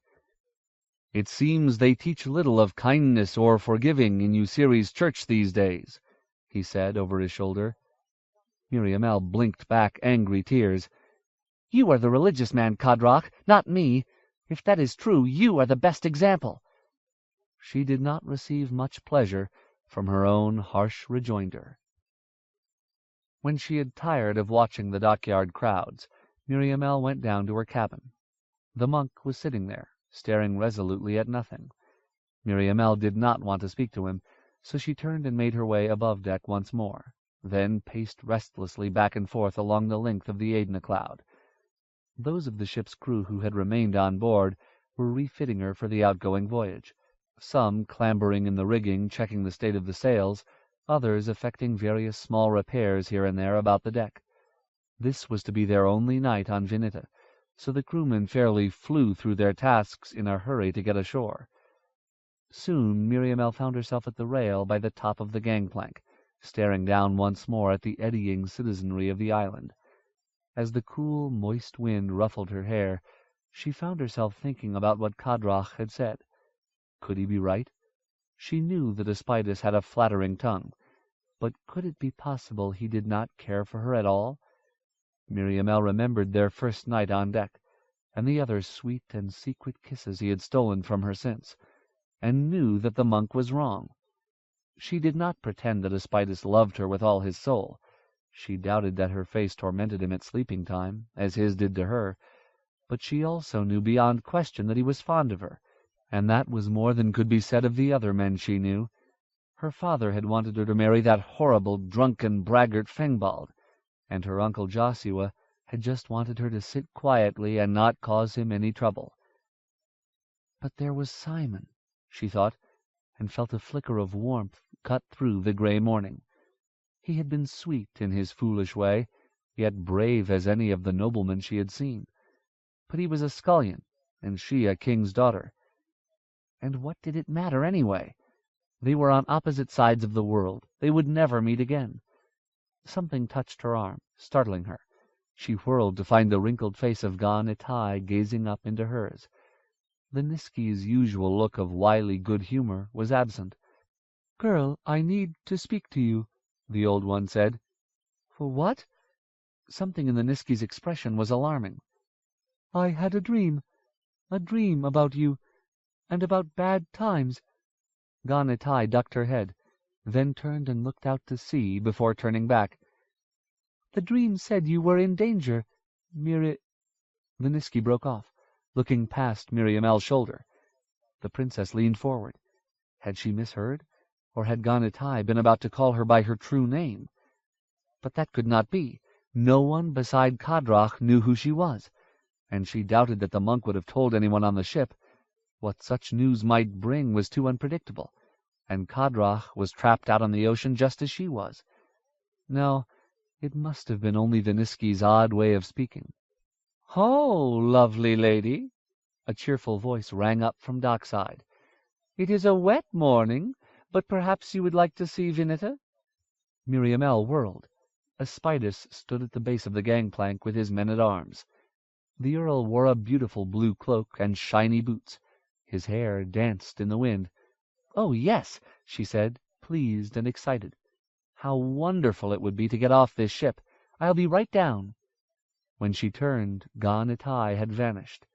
"It seems they teach little of kindness or forgiving in Usiri's church these days," he said over his shoulder. Miriamele blinked back angry tears. "You are the religious man, Kadrach, not me. If that is true, you are the best example." She did not receive much pleasure from her own harsh rejoinder. When she had tired of watching the dockyard crowds, Miriamele went down to her cabin. The monk was sitting there, staring resolutely at nothing. Miriamele did not want to speak to him, so she turned and made her way above deck once more, then paced restlessly back and forth along the length of the Aidna cloud. Those of the ship's crew who had remained on board were refitting her for the outgoing voyage, some clambering in the rigging, checking the state of the sails, others effecting various small repairs here and there about the deck. This was to be their only night on Vinita, so the crewmen fairly flew through their tasks in a hurry to get ashore. Soon Miriamele found herself at the rail by the top of the gangplank, staring down once more at the eddying citizenry of the island. As the cool, moist wind ruffled her hair, she found herself thinking about what Kadrach had said. Could he be right? She knew that Aspidas had a flattering tongue, but could it be possible he did not care for her at all? Miriamele remembered their first night on deck, and the other sweet and secret kisses he had stolen from her since, and knew that the monk was wrong. She did not pretend that Aspidas loved her with all his soul. She doubted that her face tormented him at sleeping time, as his did to her, but she also knew beyond question that he was fond of her, and that was more than could be said of the other men she knew. Her father had wanted her to marry that horrible, drunken braggart Fengbald, and her uncle Joshua had just wanted her to sit quietly and not cause him any trouble. But there was Simon, she thought, and felt a flicker of warmth cut through the grey morning. He had been sweet in his foolish way, yet brave as any of the noblemen she had seen. But he was a scullion, and she a king's daughter. And what did it matter, anyway? They were on opposite sides of the world. They would never meet again. Something touched her arm, startling her. She whirled to find the wrinkled face of Gan Etai gazing up into hers. The Niski's usual look of wily good humor was absent. "Girl, I need to speak to you," the old one said. "For what?" Something in the Niski's expression was alarming. "I had a dream about you, and about bad times." Gan Etai ducked her head, then turned and looked out to sea before turning back. "The dream said you were in danger, The Niski broke off, looking past Miriamele's shoulder. The princess leaned forward. Had she misheard, or had Ganatai been about to call her by her true name? But that could not be. No one beside Kadrach knew who she was, and she doubted that the monk would have told anyone on the ship. What such news might bring was too unpredictable, and Kadrach was trapped out on the ocean just as she was. No, it must have been only the Niski's odd way of speaking. "Ho, lovely lady!" a cheerful voice rang up from dockside. "It is a wet morning, but perhaps you would like to see Vineta?" Miriamele whirled. Aspidas stood at the base of the gangplank with his men-at-arms. The Earl wore a beautiful blue cloak and shiny boots. His hair danced in the wind. "Oh, yes," she said, pleased and excited. "How wonderful it would be to get off this ship! I'll be right down." When she turned, Ganatai had vanished.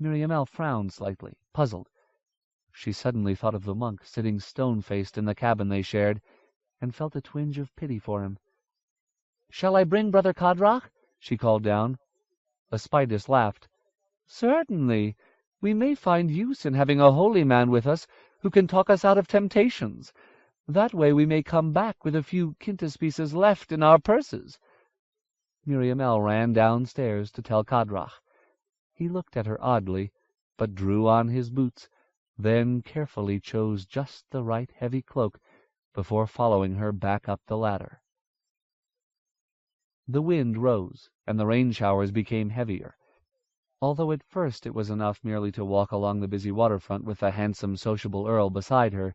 Miriamele frowned slightly, puzzled. She suddenly thought of the monk sitting stone-faced in the cabin they shared, and felt a twinge of pity for him. "Shall I bring Brother Kadrach?" she called down. Aspidas laughed. "Certainly. We may find use in having a holy man with us who can talk us out of temptations. That way we may come back with a few quintus pieces left in our purses." Miriamele ran downstairs to tell Kadrach. He looked at her oddly, but drew on his boots, then carefully chose just the right heavy cloak before following her back up the ladder. The wind rose, and the rain showers became heavier. Although at first it was enough merely to walk along the busy waterfront with the handsome, sociable Earl beside her,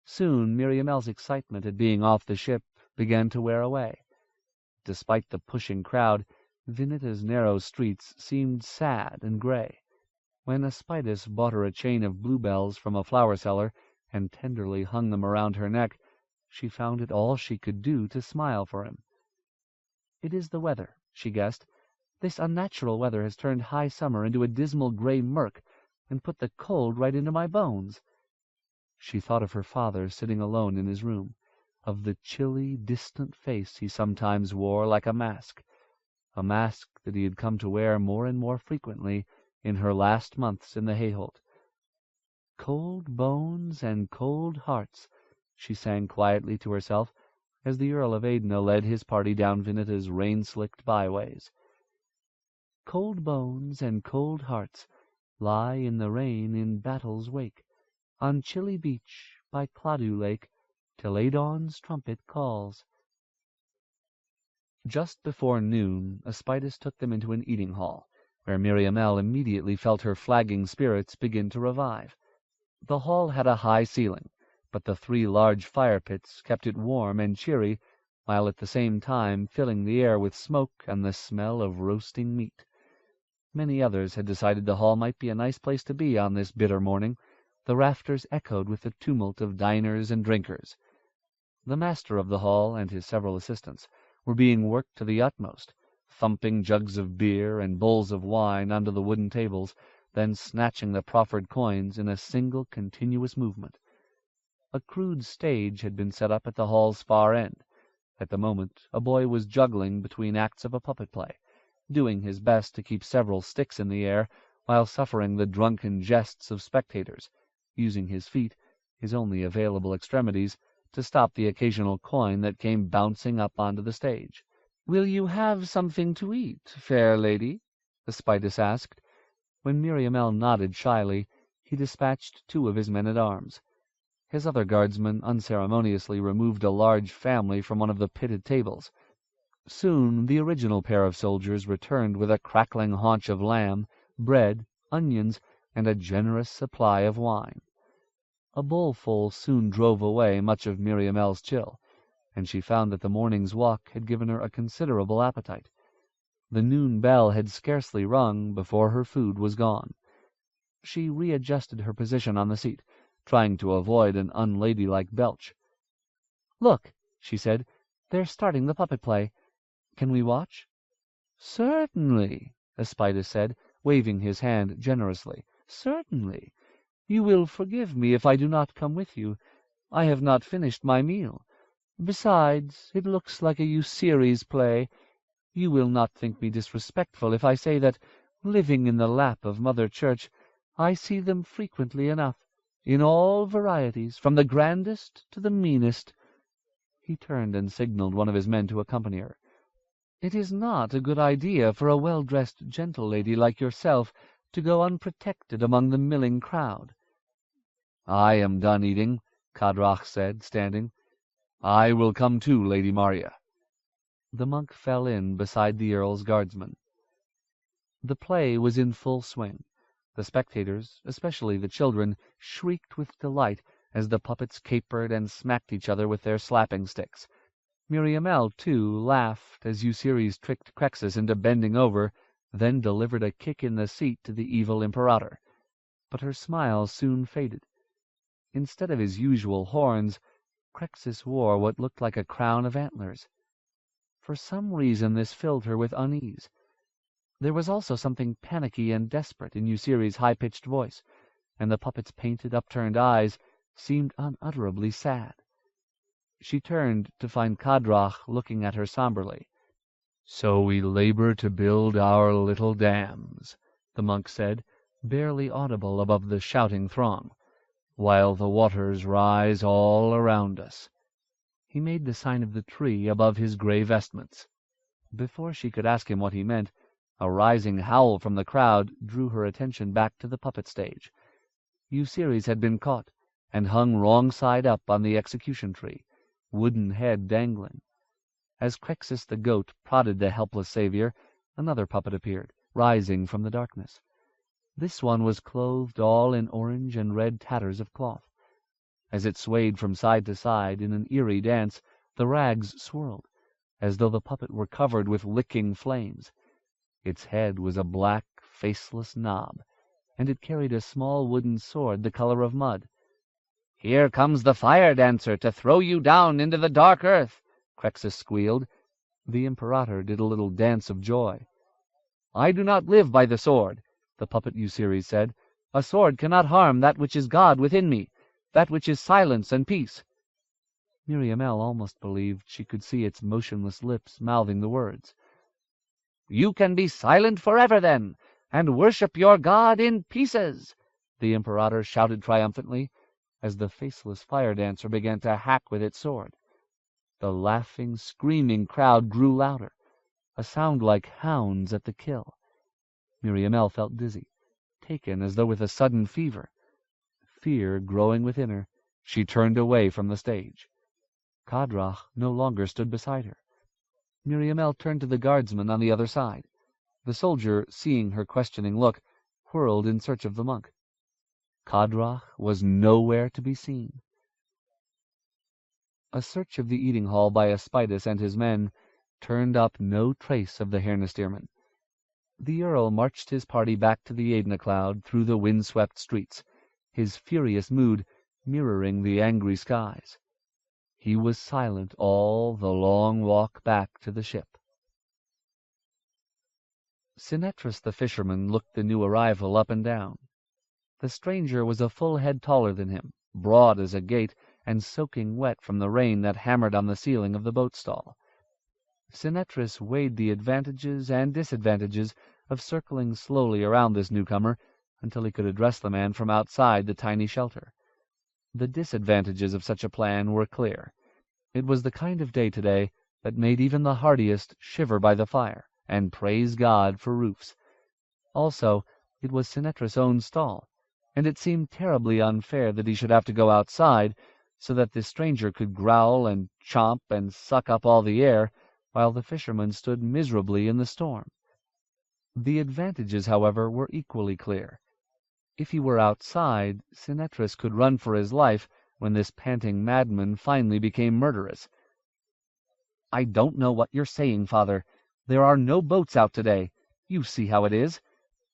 soon Miriamele's excitement at being off the ship began to wear away. Despite the pushing crowd, Vineta's narrow streets seemed sad and gray. When Aspidas bought her a chain of bluebells from a flower-seller and tenderly hung them around her neck, she found it all she could do to smile for him. "It is the weather," she guessed. "This unnatural weather has turned high summer into a dismal gray murk, and put the cold right into my bones." She thought of her father sitting alone in his room, of the chilly, distant face he sometimes wore like a mask that he had come to wear more and more frequently in her last months in the Hayholt. "Cold bones and cold hearts," she sang quietly to herself, as the Earl of Edna led his party down Vineta's rain-slicked byways. "Cold bones and cold hearts lie in the rain in battle's wake, on chilly beach by Cladu Lake, till Adon's trumpet calls." Just before noon, Aspidas took them into an eating hall, where Miriamele immediately felt her flagging spirits begin to revive. The hall had a high ceiling, but the 3 large fire-pits kept it warm and cheery, while at the same time filling the air with smoke and the smell of roasting meat. Many others had decided the hall might be a nice place to be on this bitter morning. The rafters echoed with the tumult of diners and drinkers. The master of the hall and his several assistants were being worked to the utmost, thumping jugs of beer and bowls of wine onto the wooden tables, then snatching the proffered coins in a single continuous movement. A crude stage had been set up at the hall's far end. At the moment a boy was juggling between acts of a puppet play, doing his best to keep several sticks in the air while suffering the drunken jests of spectators, using his feet, his only available extremities, to stop the occasional coin that came bouncing up onto the stage. "Will you have something to eat, fair lady?" Aspidas asked. When Miriamele nodded shyly, he dispatched 2 of his men-at-arms. His other guardsmen unceremoniously removed a large family from one of the pitted tables. Soon the original pair of soldiers returned with a crackling haunch of lamb, bread, onions, and a generous supply of wine. A bowlful soon drove away much of Miriamele's chill, and she found that the morning's walk had given her a considerable appetite. The noon bell had scarcely rung before her food was gone. She readjusted her position on the seat, trying to avoid an unladylike belch. "Look," she said, "they're starting the puppet play. Can we watch?" "Certainly," Aspidas said, waving his hand generously. "Certainly. You will forgive me if I do not come with you. I have not finished my meal. Besides, it looks like a Euseres play. You will not think me disrespectful if I say that, living in the lap of Mother Church, I see them frequently enough, in all varieties, from the grandest to the meanest." He turned and signalled one of his men to accompany her. "It is not a good idea for a well-dressed gentle lady like yourself to go unprotected among the milling crowd." "I am done eating," Kadrach said, standing. "I will come too, Lady Maria." The monk fell in beside the Earl's guardsman. The play was in full swing. The spectators, especially the children, shrieked with delight as the puppets capered and smacked each other with their slapping sticks. Miriamele, too, laughed as Euceres tricked Crexus into bending over, then delivered a kick in the seat to the evil imperator. But her smile soon faded. Instead of his usual horns, Crexus wore what looked like a crown of antlers. For some reason this filled her with unease. There was also something panicky and desperate in Euceres' high-pitched voice, and the puppet's painted, upturned eyes seemed unutterably sad. She turned to find Kadrach looking at her somberly. "So we labor to build our little dams," the monk said, barely audible above the shouting throng, "while the waters rise all around us." He made the sign of the tree above his grey vestments. Before she could ask him what he meant, a rising howl from the crowd drew her attention back to the puppet stage. Euceres had been caught, and hung wrong side up on the execution tree, wooden head dangling. As Crexus the goat prodded the helpless saviour, another puppet appeared, rising from the darkness. This one was clothed all in orange and red tatters of cloth. As it swayed from side to side in an eerie dance, the rags swirled, as though the puppet were covered with licking flames. Its head was a black, faceless knob, and it carried a small wooden sword the color of mud. "Here comes the fire dancer to throw you down into the dark earth," Crexus squealed. The imperator did a little dance of joy. "I do not live by the sword," the puppet Euceres said. "A sword cannot harm that which is God within me, that which is silence and peace." Miriamele almost believed she could see its motionless lips mouthing the words. "You can be silent forever, then, and worship your God in pieces," the imperator shouted triumphantly, as the faceless fire dancer began to hack with its sword. The laughing, screaming crowd grew louder, a sound like hounds at the kill. Miriamele felt dizzy, taken as though with a sudden fever. Fear growing within her, she turned away from the stage. Kadrach no longer stood beside her. Miriamele turned to the guardsman on the other side. The soldier, seeing her questioning look, whirled in search of the monk. Kadrach was nowhere to be seen. A search of the eating hall by Aspidas and his men turned up no trace of the Hernesterman. The Earl marched his party back to the Aidna-cloud through the wind-swept streets, his furious mood mirroring the angry skies. He was silent all the long walk back to the ship. Sinetras the fisherman looked the new arrival up and down. The stranger was a full head taller than him, broad as a gate, and soaking wet from the rain that hammered on the ceiling of the boat-stall. Sinetras weighed the advantages and disadvantages of circling slowly around this newcomer until he could address the man from outside the tiny shelter. The disadvantages of such a plan were clear. It was the kind of day today that made even the hardiest shiver by the fire and praise God for roofs. Also, it was Sinetras' own stall, and it seemed terribly unfair that he should have to go outside so that this stranger could growl and chomp and suck up all the air, while the fisherman stood miserably in the storm. The advantages, however, were equally clear. If he were outside, Sinetras could run for his life when this panting madman finally became murderous. "I don't know what you're saying, Father. There are no boats out today. You see how it is."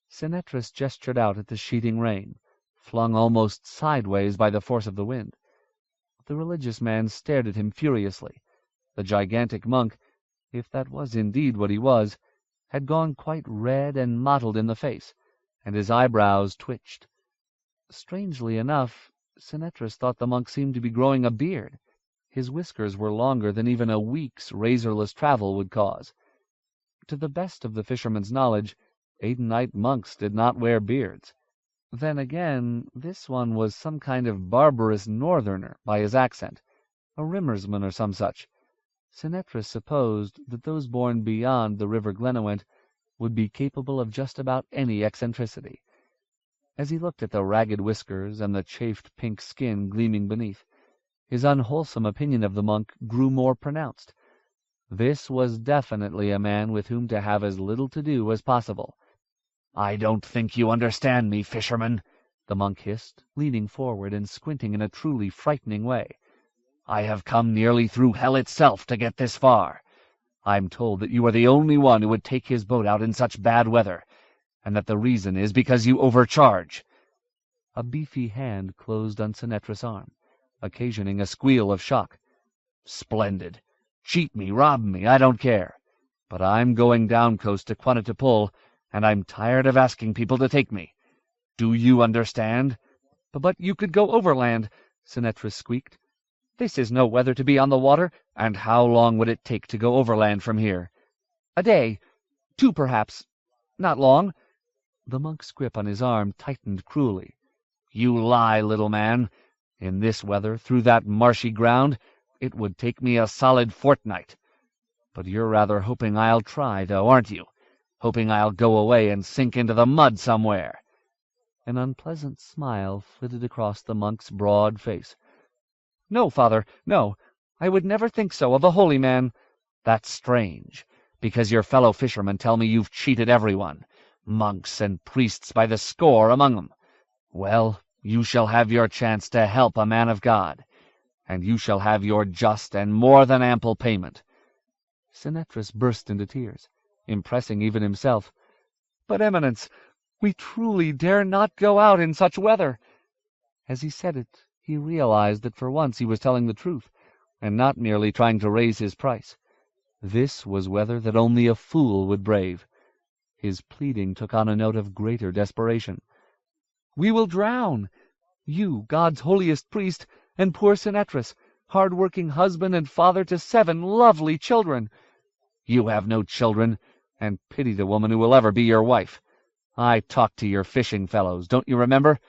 Sinetras gestured out at the sheeting rain, flung almost sideways by the force of the wind. The religious man stared at him furiously. The gigantic monk, if that was indeed what he was, had gone quite red and mottled in the face, and his eyebrows twitched. Strangely enough, Sinetras thought the monk seemed to be growing a beard. His whiskers were longer than even a week's razorless travel would cause. To the best of the fisherman's knowledge, Aidenite monks did not wear beards. Then again, this one was some kind of barbarous northerner by his accent, a Rimmersman or some such. Senetris supposed that those born beyond the river Glenowent would be capable of just about any eccentricity. As he looked at the ragged whiskers and the chafed pink skin gleaming beneath, his unwholesome opinion of the monk grew more pronounced. This was definitely a man with whom to have as little to do as possible. "I don't think you understand me, fisherman," the monk hissed, leaning forward and squinting in a truly frightening way. "I have come nearly through hell itself to get this far. I'm told that you are the only one who would take his boat out in such bad weather, and that the reason is because you overcharge." A beefy hand closed on Senetris' arm, occasioning a squeal of shock. "Splendid. Cheat me, rob me, I don't care. But I'm going down coast to Quantitypul, and I'm tired of asking people to take me. Do you understand?" "But you could go overland," Senetris squeaked. "This is no weather to be on the water." "And how long would it take to go overland from here?" "A day. 2, perhaps. Not long." The monk's grip on his arm tightened cruelly. "You lie, little man. In this weather, through that marshy ground, it would take me a solid fortnight. But you're rather hoping I'll try, though, aren't you? Hoping I'll go away and sink into the mud somewhere." An unpleasant smile flitted across the monk's broad face. "No, father, no. I would never think so of a holy man." "That's strange, because your fellow fishermen tell me you've cheated everyone, monks and priests by the score among them. Well, you shall have your chance to help a man of God, and you shall have your just and more than ample payment." Senetris burst into tears, impressing even himself. "But, Eminence, we truly dare not go out in such weather." As he said it, he realized that for once he was telling the truth, and not merely trying to raise his price. This was weather that only a fool would brave. His pleading took on a note of greater desperation. "We will drown. You, God's holiest priest, and poor Senetris, hard-working husband and father to 7 lovely children." "You have no children, and pity the woman who will ever be your wife. I talked to your fishing fellows, don't you remember?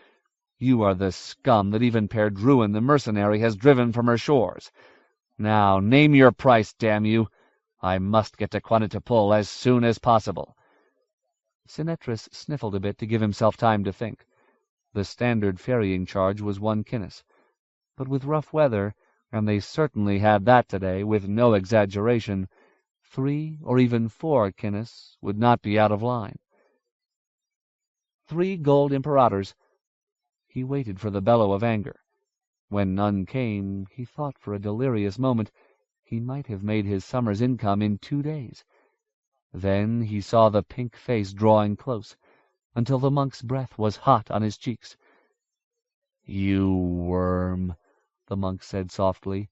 You are the scum that even Père Druin the mercenary has driven from her shores. Now, name your price, damn you. I must get to Quantitypul as soon as possible." Senetris sniffled a bit to give himself time to think. The standard ferrying charge was 1 kinnis, but with rough weather, and they certainly had that today, with no exaggeration, 3 or even 4 kinnis would not be out of line. 3 gold imperators. He waited for the bellow of anger. When none came, he thought for a delirious moment he might have made his summer's income in 2 days. Then he saw the pink face drawing close, until the monk's breath was hot on his cheeks. "You worm," the monk said softly.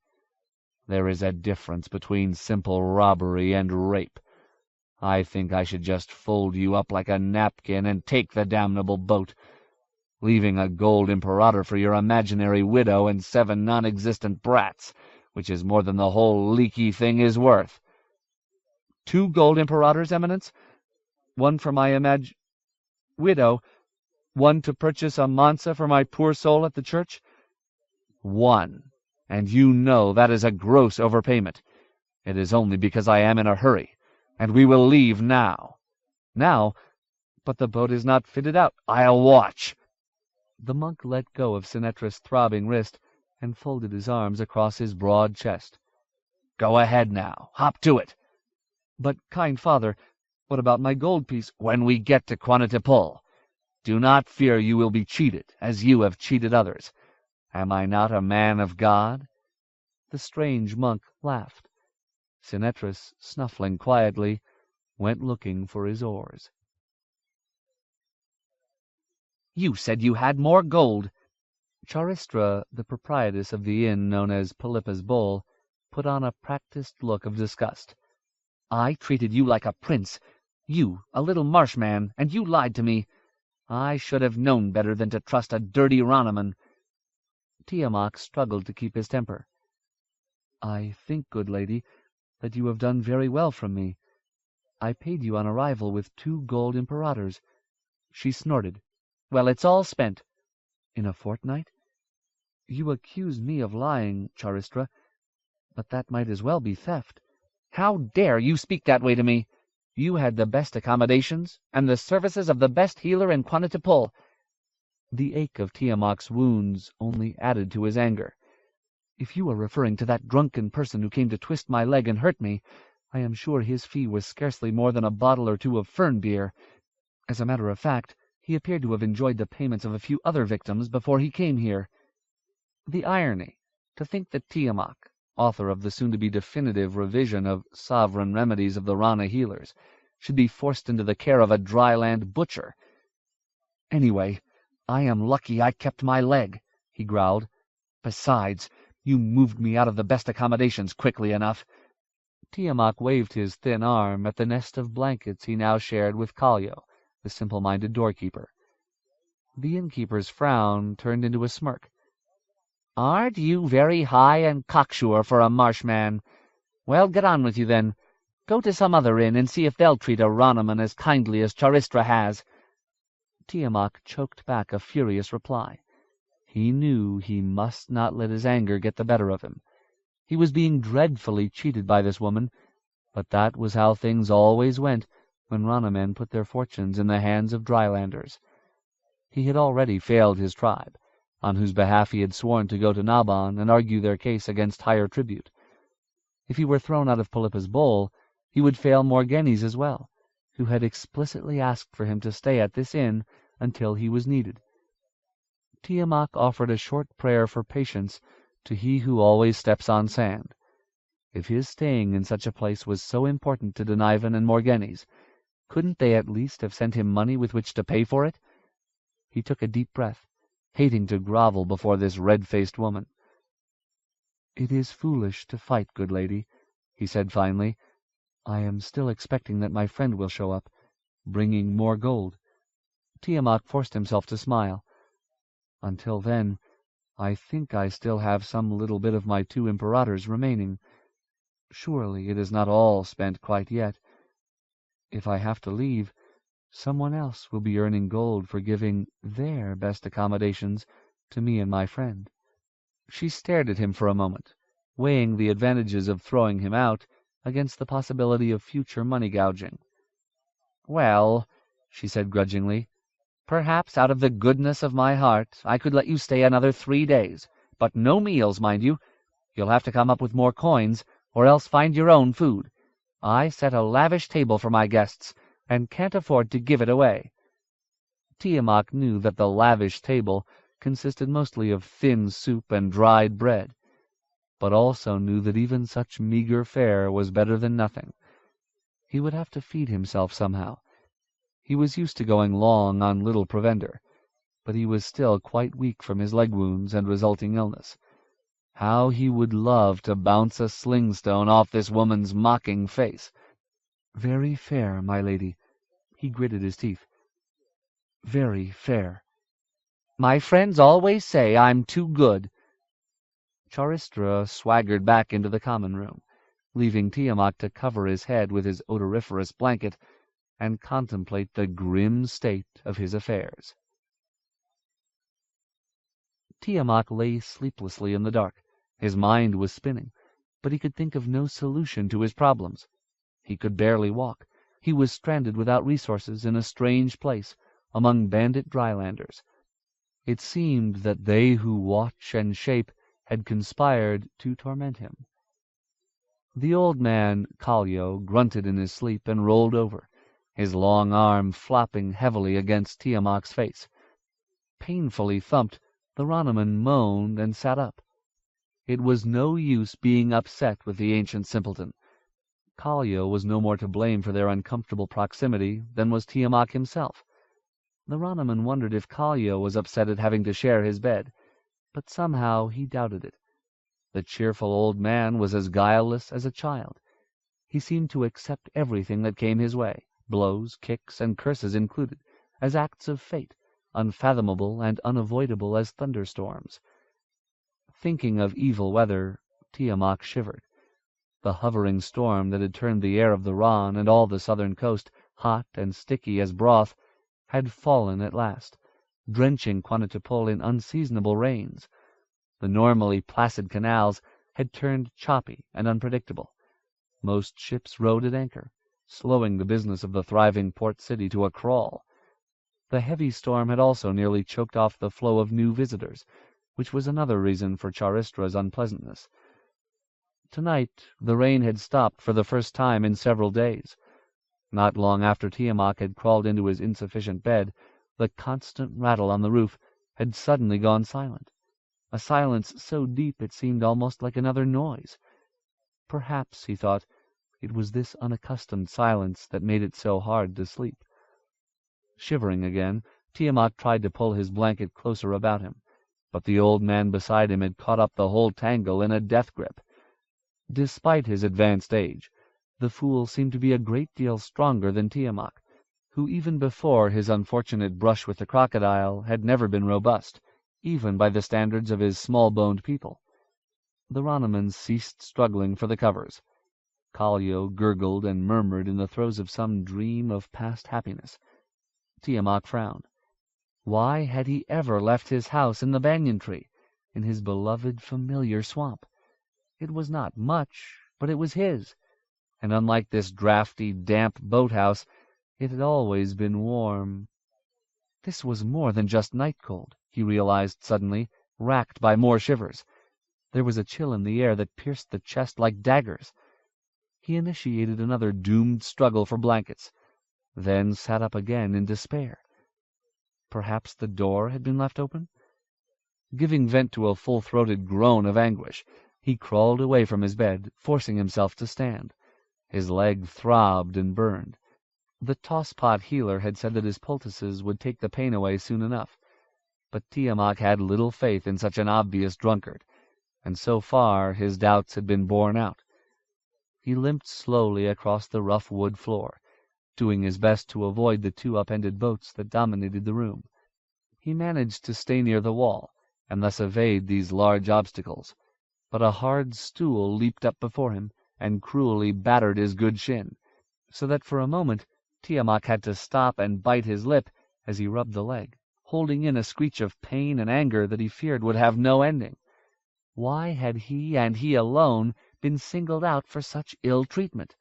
"There is a difference between simple robbery and rape. I think I should just fold you up like a napkin and take the damnable boat, leaving a gold imperator for your imaginary widow and 7 non-existent brats, which is more than the whole leaky thing is worth." 2 gold imperators, Eminence? 1 for my widow, 1 to purchase a mansa for my poor soul at the church? 1, and you know that is a gross overpayment. It is only because I am in a hurry, and we will leave now." "Now? But the boat is not fitted out." "I'll watch." The monk let go of Senetris' throbbing wrist and folded his arms across his broad chest. "Go ahead now. Hop to it." "But, kind father, what about my gold piece?" "When we get to Quantitypul. Do not fear you will be cheated, as you have cheated others. Am I not a man of God?" The strange monk laughed. Senetris, snuffling quietly, went looking for his oars. "You said you had more gold." Charistra, the proprietress of the inn known as Pelippa's Bowl, put on a practised look of disgust. "I treated you like a prince, you, a little marshman, and you lied to me. I should have known better than to trust a dirty Ranaman." Tiamak struggled to keep his temper. "I think, good lady, that you have done very well from me. I paid you on arrival with 2 gold imperators." She snorted, Well, it's all spent. In a fortnight? You accuse me of lying, Charistra, but that might as well be theft. How dare you speak that way to me? You had the best accommodations, and the services of the best healer in Quantitypul. The ache of Tiamoc's wounds only added to his anger. If you are referring to that drunken person who came to twist my leg and hurt me, I am sure his fee was scarcely more than a bottle or two of fern beer. As a matter of fact, he appeared to have enjoyed the payments of a few other victims before he came here. The irony, to think that Tiamoc, author of the soon-to-be definitive revision of Sovereign Remedies of the Rana Healers, should be forced into the care of a dry-land butcher. Anyway, I am lucky I kept my leg, he growled. Besides, you moved me out of the best accommodations quickly enough. Tiamoc waved his thin arm at the nest of blankets he now shared with Kallio, the simple-minded doorkeeper. The innkeeper's frown turned into a smirk. Aren't you very high and cocksure for a marshman? Well, get on with you, then. Go to some other inn and see if they'll treat a Ranaman as kindly as Charistra has. Tiamoc choked back a furious reply. He knew he must not let his anger get the better of him. He was being dreadfully cheated by this woman, but that was how things always went when Ranamen put their fortunes in the hands of drylanders. He had already failed his tribe, on whose behalf he had sworn to go to Naban and argue their case against higher tribute. If he were thrown out of Polypus' bowl, he would fail Morghenes as well, who had explicitly asked for him to stay at this inn until he was needed. Tiamoc offered a short prayer for patience to he who always steps on sand. If his staying in such a place was so important to Denivin and Morghenes, couldn't they at least have sent him money with which to pay for it? He took a deep breath, hating to grovel before this red-faced woman. "It is foolish to fight, good lady," he said finally. "I am still expecting that my friend will show up, bringing more gold." Tiamoc forced himself to smile. "Until then, I think I still have some little bit of my 2 imperators remaining. Surely it is not all spent quite yet. If I have to leave, someone else will be earning gold for giving their best accommodations to me and my friend." She stared at him for a moment, weighing the advantages of throwing him out against the possibility of future money gouging. "Well," she said grudgingly, "perhaps out of the goodness of my heart I could let you stay another 3 days, but no meals, mind you. You'll have to come up with more coins, or else find your own food. I set a lavish table for my guests, and can't afford to give it away." Tiamoc knew that the lavish table consisted mostly of thin soup and dried bread, but also knew that even such meager fare was better than nothing. He would have to feed himself somehow. He was used to going long on little provender, but he was still quite weak from his leg wounds and resulting illness. How he would love to bounce a sling-stone off this woman's mocking face. "Very fair, my lady." He gritted his teeth. "Very fair." "My friends always say I'm too good." Charistra swaggered back into the common room, leaving Tiamoc to cover his head with his odoriferous blanket and contemplate the grim state of his affairs. Tiamoc lay sleeplessly in the dark. His mind was spinning, but he could think of no solution to his problems. He could barely walk. He was stranded without resources in a strange place, among bandit drylanders. It seemed that they who watch and shape had conspired to torment him. The old man, Kallio, grunted in his sleep and rolled over, his long arm flopping heavily against Tiamoc's face. Painfully thumped, the Ranaman moaned and sat up. It was no use being upset with the ancient simpleton. Kallio was no more to blame for their uncomfortable proximity than was Tiamoc himself. The Ranaman wondered if Kallio was upset at having to share his bed, but somehow he doubted it. The cheerful old man was as guileless as a child. He seemed to accept everything that came his way, blows, kicks, and curses included, as acts of fate, unfathomable and unavoidable as thunderstorms. Thinking of evil weather, Tiamoc shivered. The hovering storm that had turned the air of the Ran and all the southern coast hot and sticky as broth had fallen at last, drenching Quantittapole in unseasonable rains. The normally placid canals had turned choppy and unpredictable. Most ships rode at anchor, slowing the business of the thriving port city to a crawl. The heavy storm had also nearly choked off the flow of new visitors, which was another reason for Charistra's unpleasantness. Tonight the rain had stopped for the first time in several days. Not long after Tiamat had crawled into his insufficient bed, the constant rattle on the roof had suddenly gone silent, a silence so deep it seemed almost like another noise. Perhaps, he thought, it was this unaccustomed silence that made it so hard to sleep. Shivering again, Tiamat tried to pull his blanket closer about him, but the old man beside him had caught up the whole tangle in a death grip. Despite his advanced age, the fool seemed to be a great deal stronger than Tiamat, who even before his unfortunate brush with the crocodile had never been robust, even by the standards of his small-boned people. The Ronomans ceased struggling for the covers. Kallio gurgled and murmured in the throes of some dream of past happiness. Tiamat frowned. Why had he ever left his house in the banyan tree, in his beloved familiar swamp? It was not much, but it was his, and unlike this draughty, damp boathouse, it had always been warm. This was more than just night-cold, he realized suddenly, racked by more shivers. There was a chill in the air that pierced the chest like daggers. He initiated another doomed struggle for blankets, then sat up again in despair. Perhaps the door had been left open? Giving vent to a full-throated groan of anguish, he crawled away from his bed, forcing himself to stand. His leg throbbed and burned. The tosspot healer had said that his poultices would take the pain away soon enough, but Tiamat had little faith in such an obvious drunkard, and so far his doubts had been borne out. He limped slowly across the rough wood floor, doing his best to avoid the two upended boats that dominated the room. He managed to stay near the wall, and thus evade these large obstacles, but a hard stool leaped up before him and cruelly battered his good shin, so that for a moment Tiamat had to stop and bite his lip as he rubbed the leg, holding in a screech of pain and anger that he feared would have no ending. Why had he, and he alone, been singled out for such ill treatment?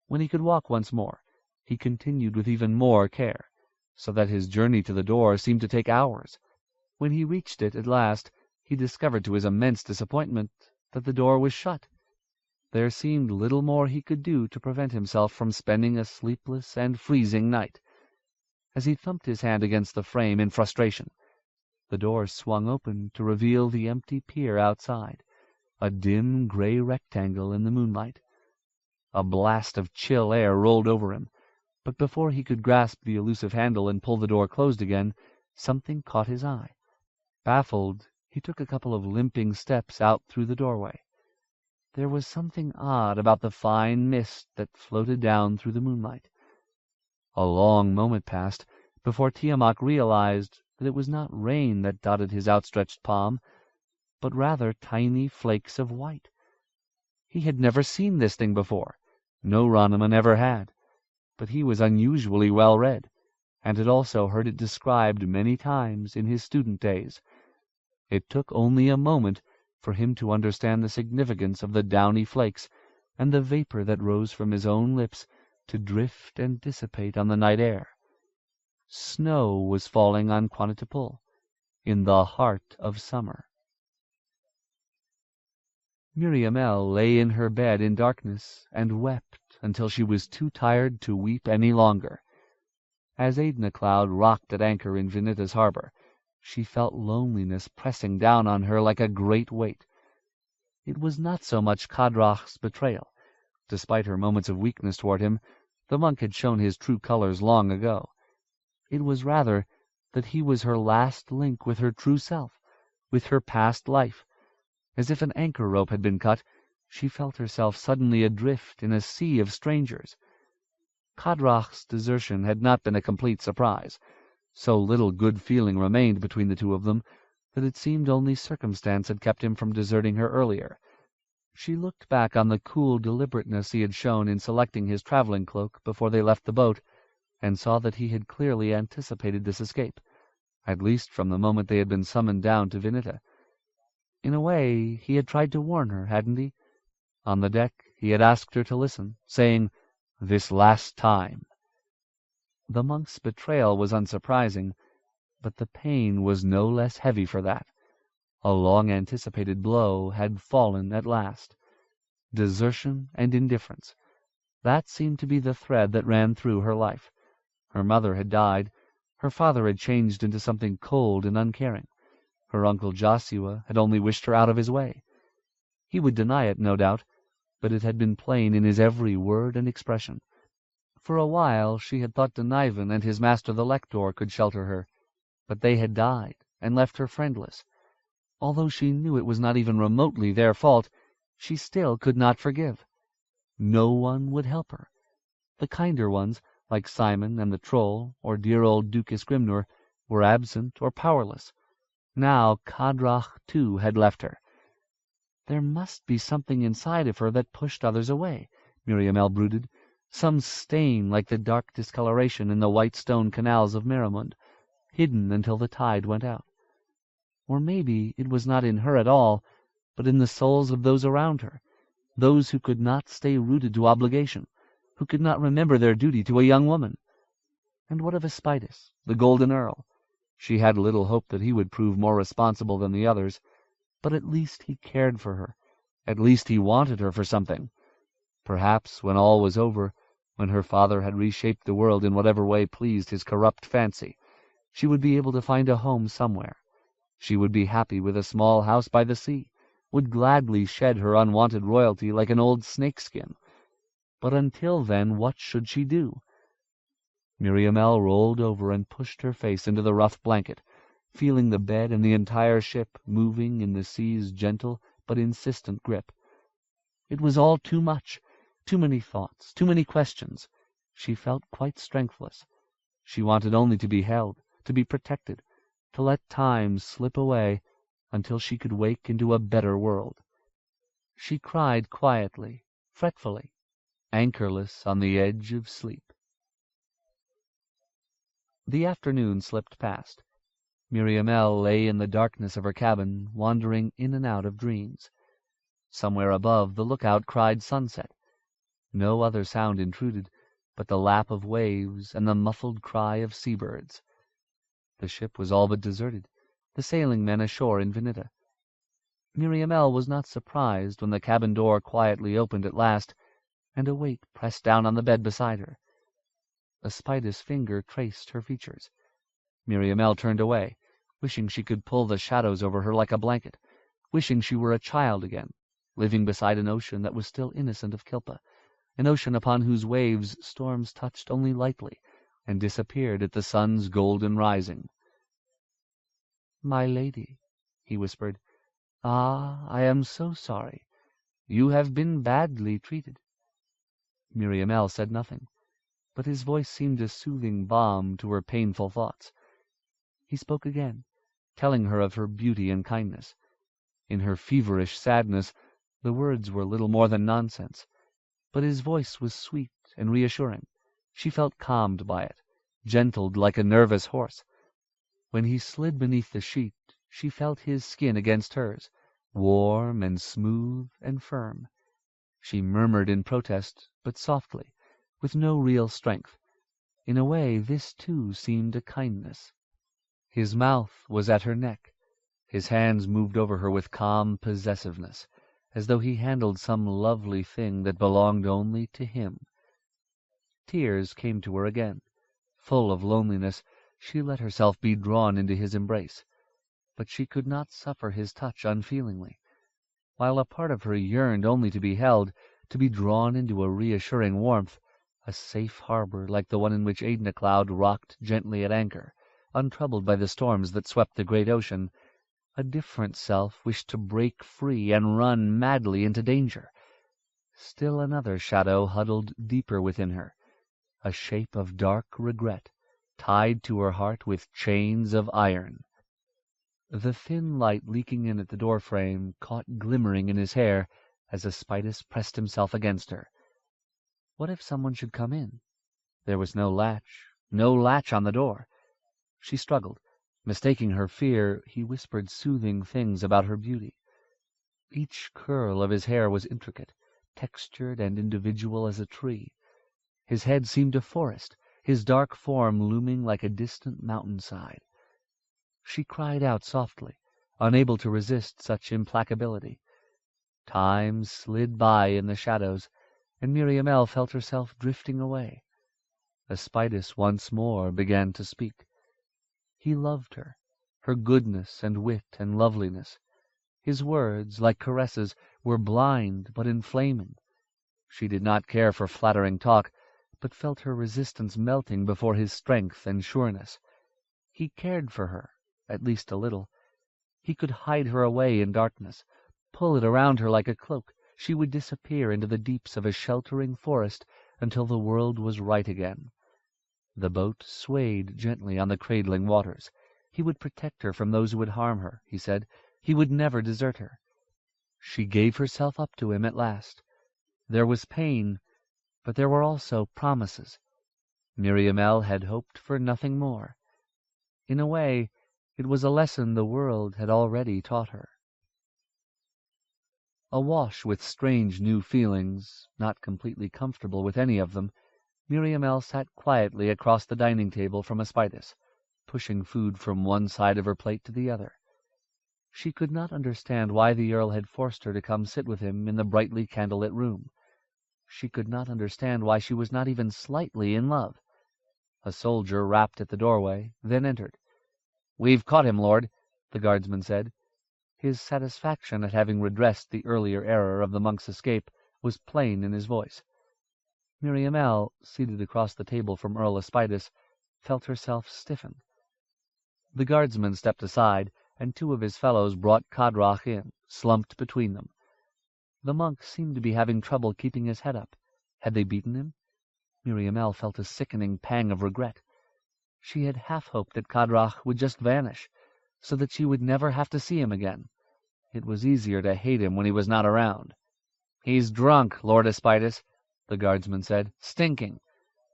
When he could walk once more, he continued with even more care, so that his journey to the door seemed to take hours. When he reached it at last, he discovered to his immense disappointment that the door was shut. There seemed little more he could do to prevent himself from spending a sleepless and freezing night. As he thumped his hand against the frame in frustration, the door swung open to reveal the empty pier outside, a dim gray rectangle in the moonlight. A blast of chill air rolled over him, but before he could grasp the elusive handle and pull the door closed again, something caught his eye. Baffled, he took a couple of limping steps out through the doorway. There was something odd about the fine mist that floated down through the moonlight. A long moment passed before Tiamat realized that it was not rain that dotted his outstretched palm, but rather tiny flakes of white. He had never seen this thing before. No Ronoman ever had. But he was unusually well read, and had also heard it described many times in his student days. It took only a moment for him to understand the significance of the downy flakes and the vapor that rose from his own lips to drift and dissipate on the night air. Snow was falling on Quantittapole, in the heart of summer. Miriamele lay in her bed in darkness and wept until she was too tired to weep any longer. As Aidna Cloud rocked at anchor in Vanitas harbor, she felt loneliness pressing down on her like a great weight. It was not so much Kadrach's betrayal. Despite her moments of weakness toward him, the monk had shown his true colors long ago. It was rather that he was her last link with her true self, with her past life. As if an anchor rope had been cut, she felt herself suddenly adrift in a sea of strangers. Kadrach's desertion had not been a complete surprise. So little good feeling remained between the two of them that it seemed only circumstance had kept him from deserting her earlier. She looked back on the cool deliberateness he had shown in selecting his traveling cloak before they left the boat, and saw that he had clearly anticipated this escape. at least from the moment they had been summoned down to Vinita. In a way, he had tried to warn her, hadn't he? On the deck, he had asked her to listen, saying, "This last time." The monk's betrayal was unsurprising, but the pain was no less heavy for that. A long-anticipated blow had fallen at last. Desertion and indifference. That seemed to be the thread that ran through her life. Her mother had died. Her father had changed into something cold and uncaring. Her uncle Joshua had only wished her out of his way. He would deny it, no doubt, but it had been plain in his every word and expression. For a while she had thought Denivin and his master the lector could shelter her, but they had died and left her friendless. Although she knew it was not even remotely their fault, she still could not forgive. No one would help her. The kinder ones, like Simon and the Troll, or dear old Ducas Grimnur, were absent or powerless. Now Kadrach, too, had left her. There must be something inside of her that pushed others away, Miriamele brooded, some stain like the dark discoloration in the white stone canals of Merimund, hidden until the tide went out. Or maybe it was not in her at all, but in the souls of those around her, those who could not stay rooted to obligation, who could not remember their duty to a young woman. And what of Aspidas, the Golden Earl? She had little hope that he would prove more responsible than the others, but at least he cared for her. At least he wanted her for something. Perhaps when all was over, when her father had reshaped the world in whatever way pleased his corrupt fancy, she would be able to find a home somewhere. She would be happy with a small house by the sea, would gladly shed her unwanted royalty like an old snakeskin. But until then, what should she do? Miriamele rolled over and pushed her face into the rough blanket, feeling the bed and the entire ship moving in the sea's gentle but insistent grip. It was all too much, too many thoughts, too many questions. She felt quite strengthless. She wanted only to be held, to be protected, to let time slip away until she could wake into a better world. She cried quietly, fretfully, anchorless on the edge of sleep. The afternoon slipped past. Miriamele lay in the darkness of her cabin, wandering in and out of dreams. Somewhere above, the lookout cried sunset. No other sound intruded but the lap of waves and the muffled cry of seabirds. The ship was all but deserted, the sailing men ashore in Vinita. Miriamele was not surprised when the cabin door quietly opened at last, and a weight pressed down on the bed beside her. Aspida's finger traced her features. Miriamele turned away, wishing she could pull the shadows over her like a blanket, wishing she were a child again, living beside an ocean that was still innocent of Kilpa, an ocean upon whose waves storms touched only lightly and disappeared at the sun's golden rising. "My lady," he whispered, "ah, I am so sorry. You have been badly treated." Miriamele said nothing, but his voice seemed a soothing balm to her painful thoughts. He spoke again, telling her of her beauty and kindness. In her feverish sadness, the words were little more than nonsense, but his voice was sweet and reassuring. She felt calmed by it, gentled like a nervous horse. When he slid beneath the sheet, she felt his skin against hers, warm and smooth and firm. She murmured in protest, but softly, with no real strength. In a way, this too seemed a kindness. His mouth was at her neck. His hands moved over her with calm possessiveness, as though he handled some lovely thing that belonged only to him. Tears came to her again. Full of loneliness, she let herself be drawn into his embrace. But she could not suffer his touch unfeelingly. While a part of her yearned only to be held, to be drawn into a reassuring warmth, a safe harbor like the one in which Aidna Cloud rocked gently at anchor, untroubled by the storms that swept the great ocean, a different self wished to break free and run madly into danger. Still another shadow huddled deeper within her, a shape of dark regret, tied to her heart with chains of iron. The thin light leaking in at the door-frame caught glimmering in his hair as Aspidas pressed himself against her. What if someone should come in? There was no latch on the door. She struggled, Mistaking her fear, he whispered soothing things about her beauty. Each curl of his hair was intricate, textured and individual as a tree. His head seemed a forest, his dark form looming like a distant mountainside. She cried out softly, unable to resist such implacability. Time slid by in the shadows, and Miriamele felt herself drifting away. Aspides once more began to speak. He loved her, her goodness and wit and loveliness. His words, like caresses, were blind but inflaming. She did not care for flattering talk, but felt her resistance melting before his strength and sureness. He cared for her, at least a little. He could hide her away in darkness, pull it around her like a cloak. She would disappear into the deeps of a sheltering forest until the world was right again. The boat swayed gently on the cradling waters. He would protect her from those who would harm her, he said. He would never desert her. She gave herself up to him at last. There was pain, but there were also promises. Miriamele had hoped for nothing more. In a way, it was a lesson the world had already taught her. Awash with strange new feelings, not completely comfortable with any of them, Miriamele sat quietly across the dining table from Aspides, pushing food from one side of her plate to the other. She could not understand why the Earl had forced her to come sit with him in the brightly candlelit room. She could not understand why she was not even slightly in love. A soldier rapped at the doorway, then entered. "We've caught him, lord," the guardsman said. His satisfaction at having redressed the earlier error of the monk's escape was plain in his voice. Miriamele, seated across the table from Earl Aspides, felt herself stiffen. The guardsman stepped aside, and two of his fellows brought Kadrach in, slumped between them. The monk seemed to be having trouble keeping his head up. Had they beaten him? Miriamele felt a sickening pang of regret. She had half hoped that Kadrach would just vanish, so that she would never have to see him again. It was easier to hate him when he was not around. "He's drunk, Lord Aspides," the guardsman said. "Stinking.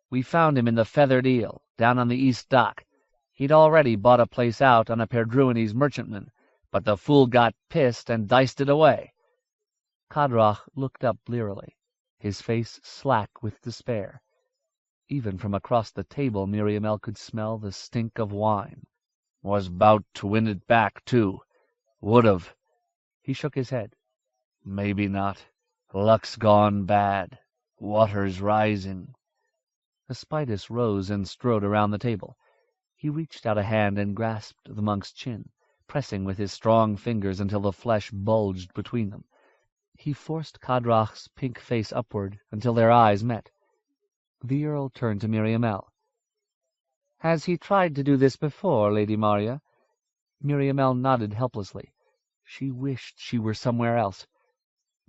We found him in the Feathered Eel, down on the east dock. He'd already bought a place out on a Perdruinese merchantman, but the fool got pissed and diced it away." Kadrach looked up blearily, his face slack with despair. Even from across the table Miriamele could smell the stink of wine. "Was 'bout to win it back, too. Would've." He shook his head. "Maybe not. Luck's gone bad. Water's rising." Aspides rose and strode around the table. He reached out a hand and grasped the monk's chin, pressing with his strong fingers until the flesh bulged between them. He forced Kadrach's pink face upward until their eyes met. The Earl turned to Miriamele. "Has he tried to do this before, Lady Maria?" Miriamele nodded helplessly. She wished she were somewhere else.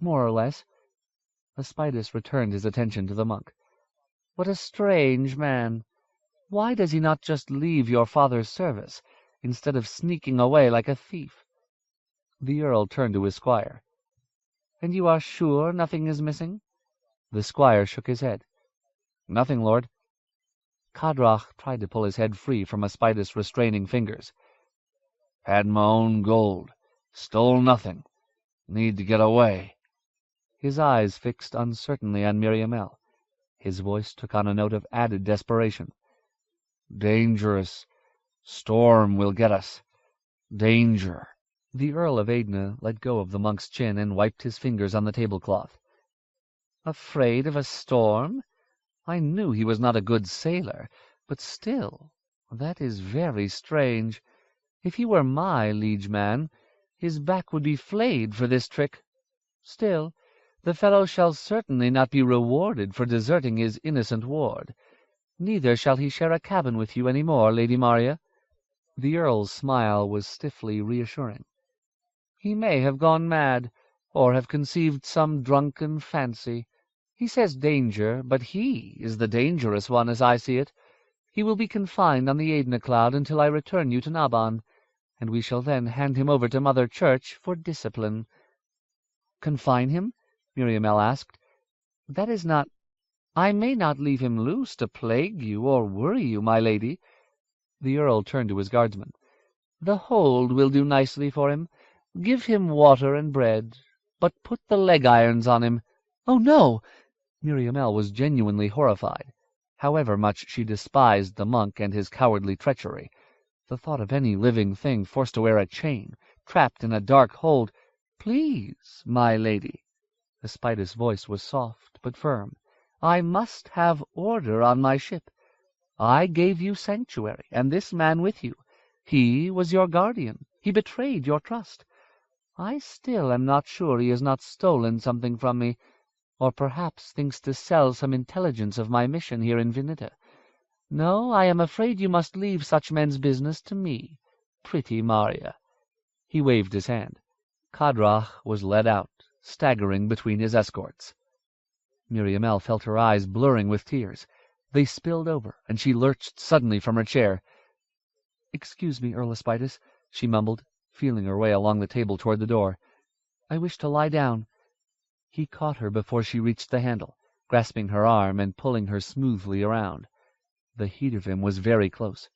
"More or less." Aspides returned his attention to the monk. "What a strange man! Why does he not just leave your father's service, instead of sneaking away like a thief?" The Earl turned to his squire. "And you are sure nothing is missing?" The squire shook his head. "Nothing, lord." Kadrach tried to pull his head free from Aspides' restraining fingers. "Had my own gold. Stole nothing. Need to get away." His eyes fixed uncertainly on Miriamele. His voice took on a note of added desperation. "Dangerous. Storm will get us. Danger." The Earl of Aidna let go of the monk's chin and wiped his fingers on the tablecloth. "Afraid of a storm? I knew he was not a good sailor, but still, that is very strange. If he were my liege man, his back would be flayed for this trick. Still, the fellow shall certainly not be rewarded for deserting his innocent ward. Neither shall he share a cabin with you any more, Lady Maria." The Earl's smile was stiffly reassuring. "He may have gone mad, or have conceived some drunken fancy. He says danger, but he is the dangerous one as I see it. He will be confined on the Aidna cloud until I return you to Naban, and we shall then hand him over to Mother Church for discipline." "Confine him?" Miriamele asked. "That is not— I may not leave him loose to plague you or worry you, my lady." The Earl turned to his guardsman. The hold will do nicely for him. Give him water and bread, but put the leg-irons on him." "Oh, no!" Miriamele was genuinely horrified. However much she despised the monk and his cowardly treachery, the thought of any living thing forced to wear a chain, trapped in a dark hold— "Please, my lady." Aspida's voice was soft but firm. "I must have order on my ship. I gave you sanctuary, and this man with you. He was your guardian. He betrayed your trust. I still am not sure he has not stolen something from me, or perhaps thinks to sell some intelligence of my mission here in Vinita. No, I am afraid you must leave such men's business to me, pretty Maria." He waved his hand. Kadrach was led out, staggering between his escorts. Miriamele felt her eyes blurring with tears. They spilled over, and she lurched suddenly from her chair. "Excuse me, Earl Aspidas," she mumbled, feeling her way along the table toward the door. "I wish to lie down." He caught her before she reached the handle, grasping her arm and pulling her smoothly around. The heat of him was very close.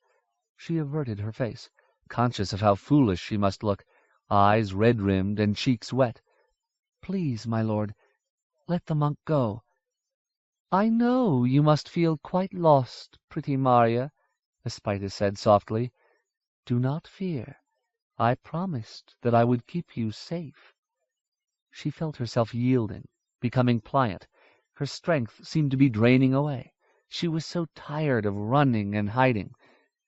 She averted her face, conscious of how foolish she must look, eyes red-rimmed and cheeks wet. "Please, my lord, let the monk go." "I know you must feel quite lost, pretty Maria," Aspidas said softly. "Do not fear. I promised that I would keep you safe." She felt herself yielding, becoming pliant. Her strength seemed to be draining away. She was so tired of running and hiding.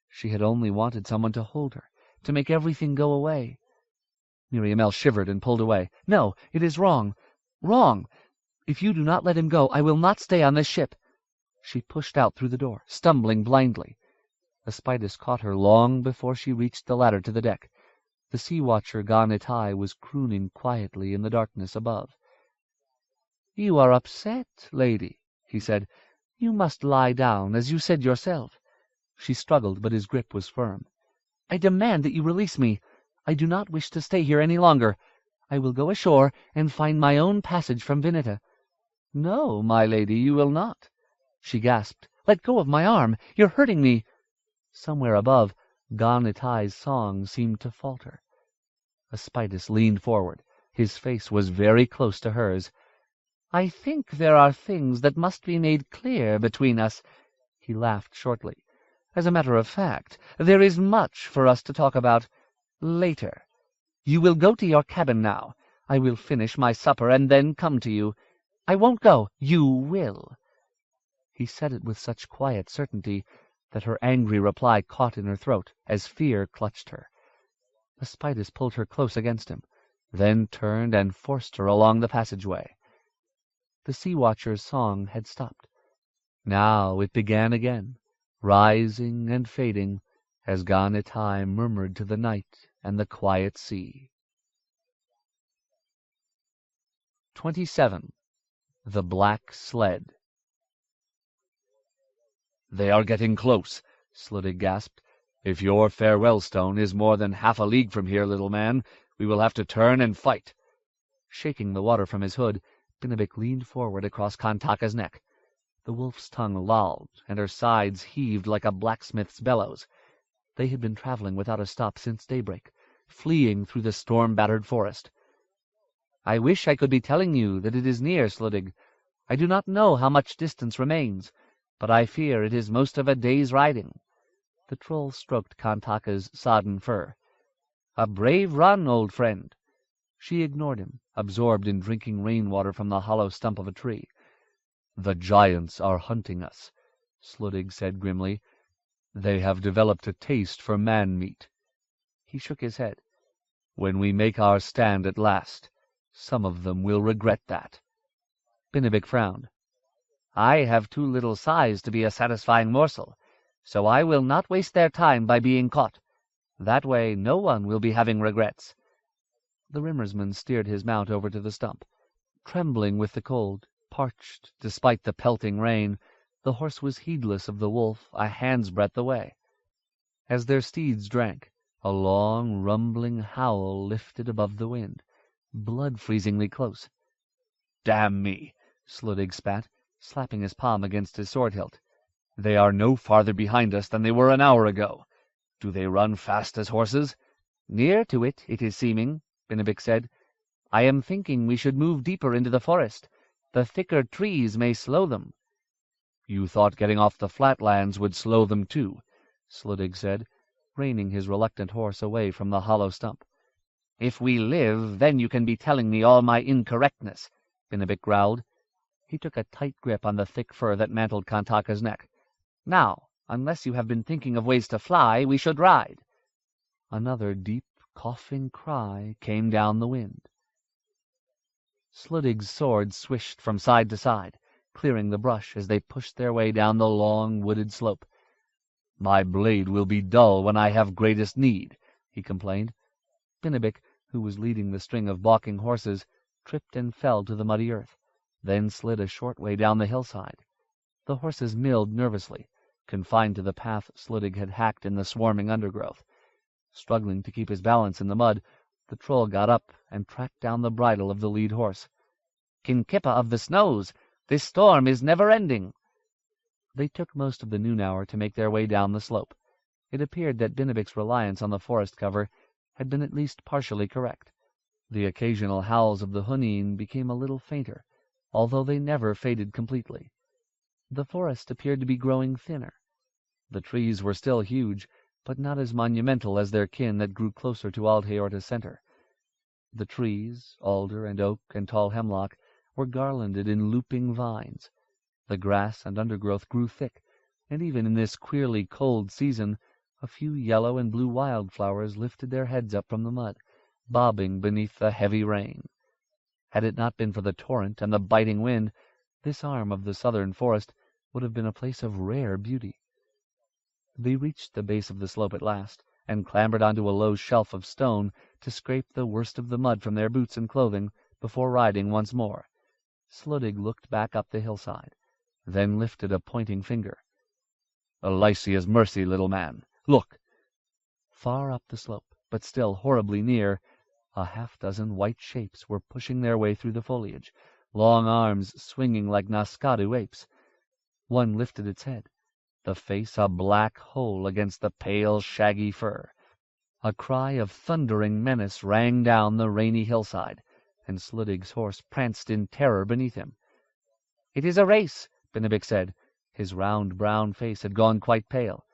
She had only wanted someone to hold her, to make everything go away. Miriamele shivered and pulled away. "No, it is wrong. Wrong! If you do not let him go, I will not stay on this ship." She pushed out through the door, stumbling blindly. Aspidas caught her long before she reached the ladder to the deck. The sea-watcher Ga-Nettai was crooning quietly in the darkness above. "You are upset, lady," he said. "You must lie down, as you said yourself." She struggled, but his grip was firm. "I demand that you release me. I do not wish to stay here any longer. I will go ashore and find my own passage from Vinita." "No, my lady, you will not," she gasped. "Let go of my arm. You're hurting me." Somewhere above, Ga-Nettai's song seemed to falter. Aspidas leaned forward. His face was very close to hers. "I think there are things that must be made clear between us." He laughed shortly. "As a matter of fact, there is much for us to talk about later. You will go to your cabin now. I will finish my supper and then come to you. I won't go. You will." He said it with such quiet certainty that her angry reply caught in her throat as fear clutched her. Aspidas pulled her close against him, then turned and forced her along the passageway. The sea-watcher's song had stopped. Now it began again, rising and fading, as Ga-Nettai murmured to the night and the quiet sea. 27. The Black Sled. "They are getting close," Sluttig gasped. "If your farewell stone is more than half a league from here, little man, we will have to turn and fight." Shaking the water from his hood, Benevik leaned forward across Kantaka's neck. The wolf's tongue lolled, and her sides heaved like a blacksmith's bellows. They had been traveling without a stop since daybreak, fleeing through the storm-battered forest. "I wish I could be telling you that it is near, Sluttig. I do not know how much distance remains, but I fear it is most of a day's riding." The troll stroked Kantaka's sodden fur. "A brave run, old friend." She ignored him, absorbed in drinking rainwater from the hollow stump of a tree. "The giants are hunting us," Sluttig said grimly. "They have developed a taste for man-meat." He shook his head. "When we make our stand at last, some of them will regret that." Benevik frowned. "I have too little size to be a satisfying morsel, so I will not waste their time by being caught. That way no one will be having regrets." The Rimmersman steered his mount over to the stump. Trembling with the cold, parched despite the pelting rain, the horse was heedless of the wolf a hand's breadth away. As their steeds drank, a long, rumbling howl lifted above the wind, blood-freezingly close. "Damn me!" Sluttig spat, slapping his palm against his sword hilt. "They are no farther behind us than they were an hour ago. Do they run fast as horses? Near to it, it is seeming, Benedict said. I am thinking we should move deeper into the forest. The thicker trees may slow them. You thought getting off the flatlands would slow them too, Sluddig said, reining his reluctant horse away from the hollow stump. If we live, then you can be telling me all my incorrectness, Benedict growled. He took a tight grip on the thick fur that mantled Kantaka's neck. Now, unless you have been thinking of ways to fly, we should ride. Another deep, coughing cry came down the wind. Sluddig's sword swished from side to side, clearing the brush as they pushed their way down the long, wooded slope. My blade will be dull when I have greatest need, he complained. Benedict, who was leading the string of balking horses, tripped and fell to the muddy earth, then slid a short way down the hillside. The horses milled nervously, confined to the path Sluddig had hacked in the swarming undergrowth. Struggling to keep his balance in the mud, the troll got up and tracked down the bridle of the lead horse. Kinkippa of the Snows, this storm is never-ending. They took most of the noon hour to make their way down the slope. It appeared that Benedict's reliance on the forest cover had been at least partially correct. The occasional howls of the Hunin became a little fainter, although they never faded completely. The forest appeared to be growing thinner. The trees were still huge, but not as monumental as their kin that grew closer to Aldheorta's center. The trees, alder and oak and tall hemlock, were garlanded in looping vines. The grass and undergrowth grew thick, and even in this queerly cold season a few yellow and blue wildflowers lifted their heads up from the mud, bobbing beneath the heavy rain. Had it not been for the torrent and the biting wind, this arm of the southern forest would have been a place of rare beauty. They reached the base of the slope at last, and clambered onto a low shelf of stone to scrape the worst of the mud from their boots and clothing before riding once more. Sluddig looked back up the hillside, then lifted a pointing finger. Elysia's mercy, little man. Look! Far up the slope, but still horribly near, a half-dozen white shapes were pushing their way through the foliage, long arms swinging like Naskadu apes. One lifted its head, the face a black hole against the pale, shaggy fur. A cry of thundering menace rang down the rainy hillside, and Sluddig's horse pranced in terror beneath him. It is a race, Benedict said. His round brown face had gone quite pale.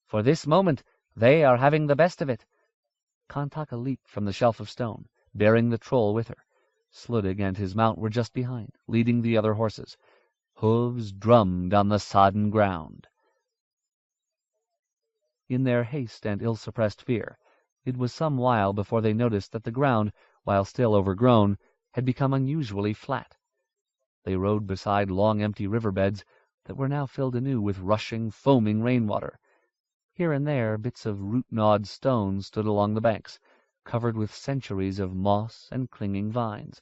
For this moment they are having the best of it. Kantaka leaped from the shelf of stone, bearing the troll with her. Sluddig and his mount were just behind, leading the other horses. Hooves drummed on the sodden ground. In their haste and ill-suppressed fear, it was some while before they noticed that the ground, while still overgrown, had become unusually flat. They rode beside long empty river-beds that were now filled anew with rushing, foaming rainwater. Here and there bits of root-gnawed stone stood along the banks, covered with centuries of moss and clinging vines.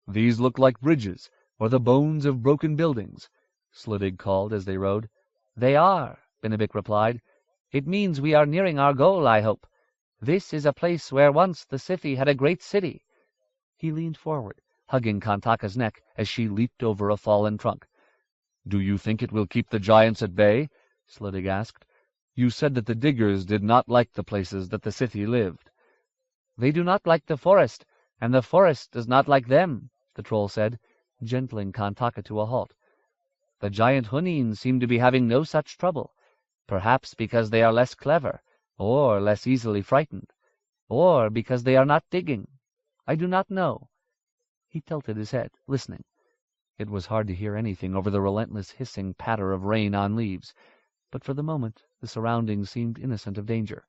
"These look like bridges, or the bones of broken buildings," Sluddig called as they rode. "They are," Benedict replied. "It means we are nearing our goal, I hope. This is a place where once the Scythi had a great city." He leaned forward, hugging Kantaka's neck as she leaped over a fallen trunk. "Do you think it will keep the giants at bay?" Sluddig asked. "You said that the diggers did not like the places that the Scythi lived." "They do not like the forest, and the forest does not like them," the troll said, gentling Kantaka to a halt. "The giant Hunin seem to be having no such trouble, perhaps because they are less clever, or less easily frightened, or because they are not digging. I do not know." He tilted his head, listening. It was hard to hear anything over the relentless hissing patter of rain on leaves, but for the moment the surroundings seemed innocent of danger.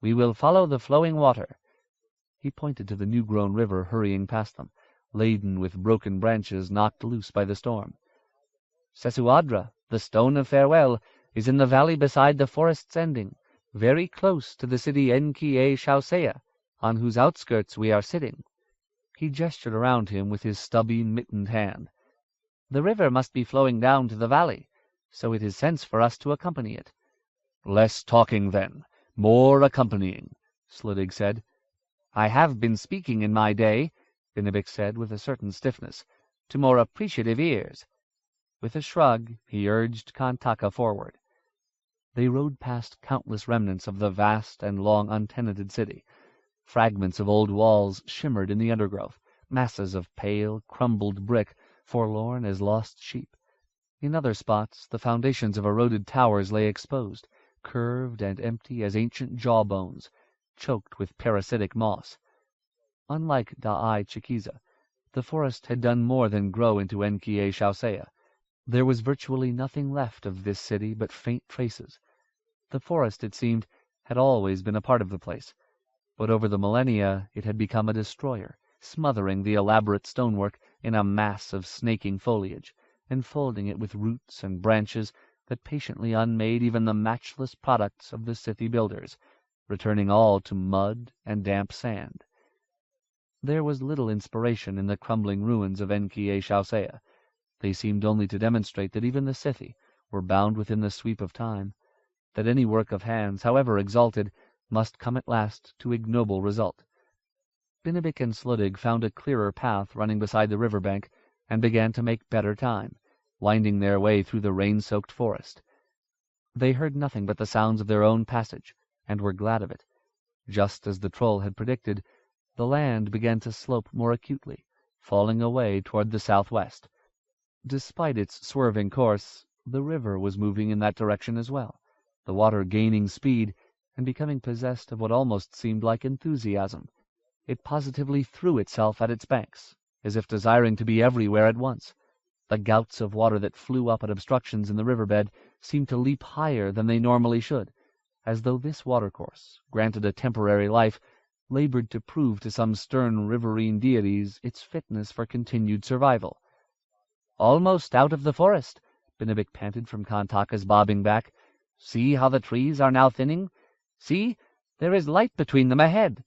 "We will follow the flowing water." He pointed to the new-grown river hurrying past them, laden with broken branches knocked loose by the storm. "Sesuadra, the stone of farewell, is in the valley beside the forest's ending, very close to the city Enki-e-Shausea, on whose outskirts we are sitting." He gestured around him with his stubby, mittened hand. "The river must be flowing down to the valley, so it is sense for us to accompany it." "Less talking, then. More accompanying," Sluddig said. "I have been speaking in my day," Benedict said with a certain stiffness, "to more appreciative ears." With a shrug, he urged Kantaka forward. They rode past countless remnants of the vast and long untenanted city. Fragments of old walls shimmered in the undergrowth, masses of pale, crumbled brick, forlorn as lost sheep. In other spots the foundations of eroded towers lay exposed, curved and empty as ancient jawbones, choked with parasitic moss. Unlike Da'ai Chiquiza, the forest had done more than grow into Enkiei Shausea. There was virtually nothing left of this city but faint traces. The forest, it seemed, had always been a part of the place, but over the millennia it had become a destroyer, smothering the elaborate stonework in a mass of snaking foliage, enfolding it with roots and branches that patiently unmade even the matchless products of the Scythi builders, returning all to mud and damp sand. There was little inspiration in the crumbling ruins of Enkiei Shausea. They seemed only to demonstrate that even the Scythi were bound within the sweep of time, that any work of hands, however exalted, must come at last to ignoble result. Binabik and Sluddig found a clearer path running beside the river bank, and began to make better time, winding their way through the rain-soaked forest. They heard nothing but the sounds of their own passage, and were glad of it. Just as the troll had predicted, the land began to slope more acutely, falling away toward the southwest. Despite its swerving course, the river was moving in that direction as well, the water gaining speed and becoming possessed of what almost seemed like enthusiasm. It positively threw itself at its banks, as if desiring to be everywhere at once. The gouts of water that flew up at obstructions in the riverbed seemed to leap higher than they normally should, as though this watercourse, granted a temporary life, labored to prove to some stern riverine deities its fitness for continued survival. "Almost out of the forest," Binabik panted from Kantaka's bobbing back. "See how the trees are now thinning? See, there is light between them ahead."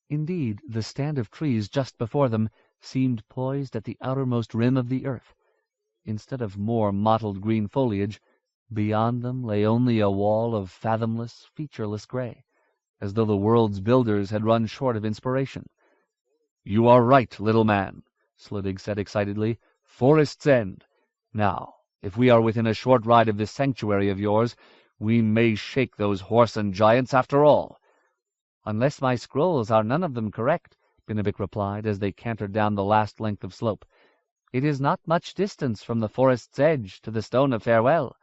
Indeed, the stand of trees just before them seemed poised at the outermost rim of the earth. Instead of more mottled green foliage, beyond them lay only a wall of fathomless, featureless gray, as though the world's builders had run short of inspiration. "You are right, little man," Sluddig said excitedly. "Forest's End. Now, if we are within a short ride of this sanctuary of yours, we may shake those Horsen giants after all." "Unless my scrolls are none of them correct," Binabik replied as they cantered down the last length of slope. "It is not much distance from the forest's edge to the Stone of Farewell."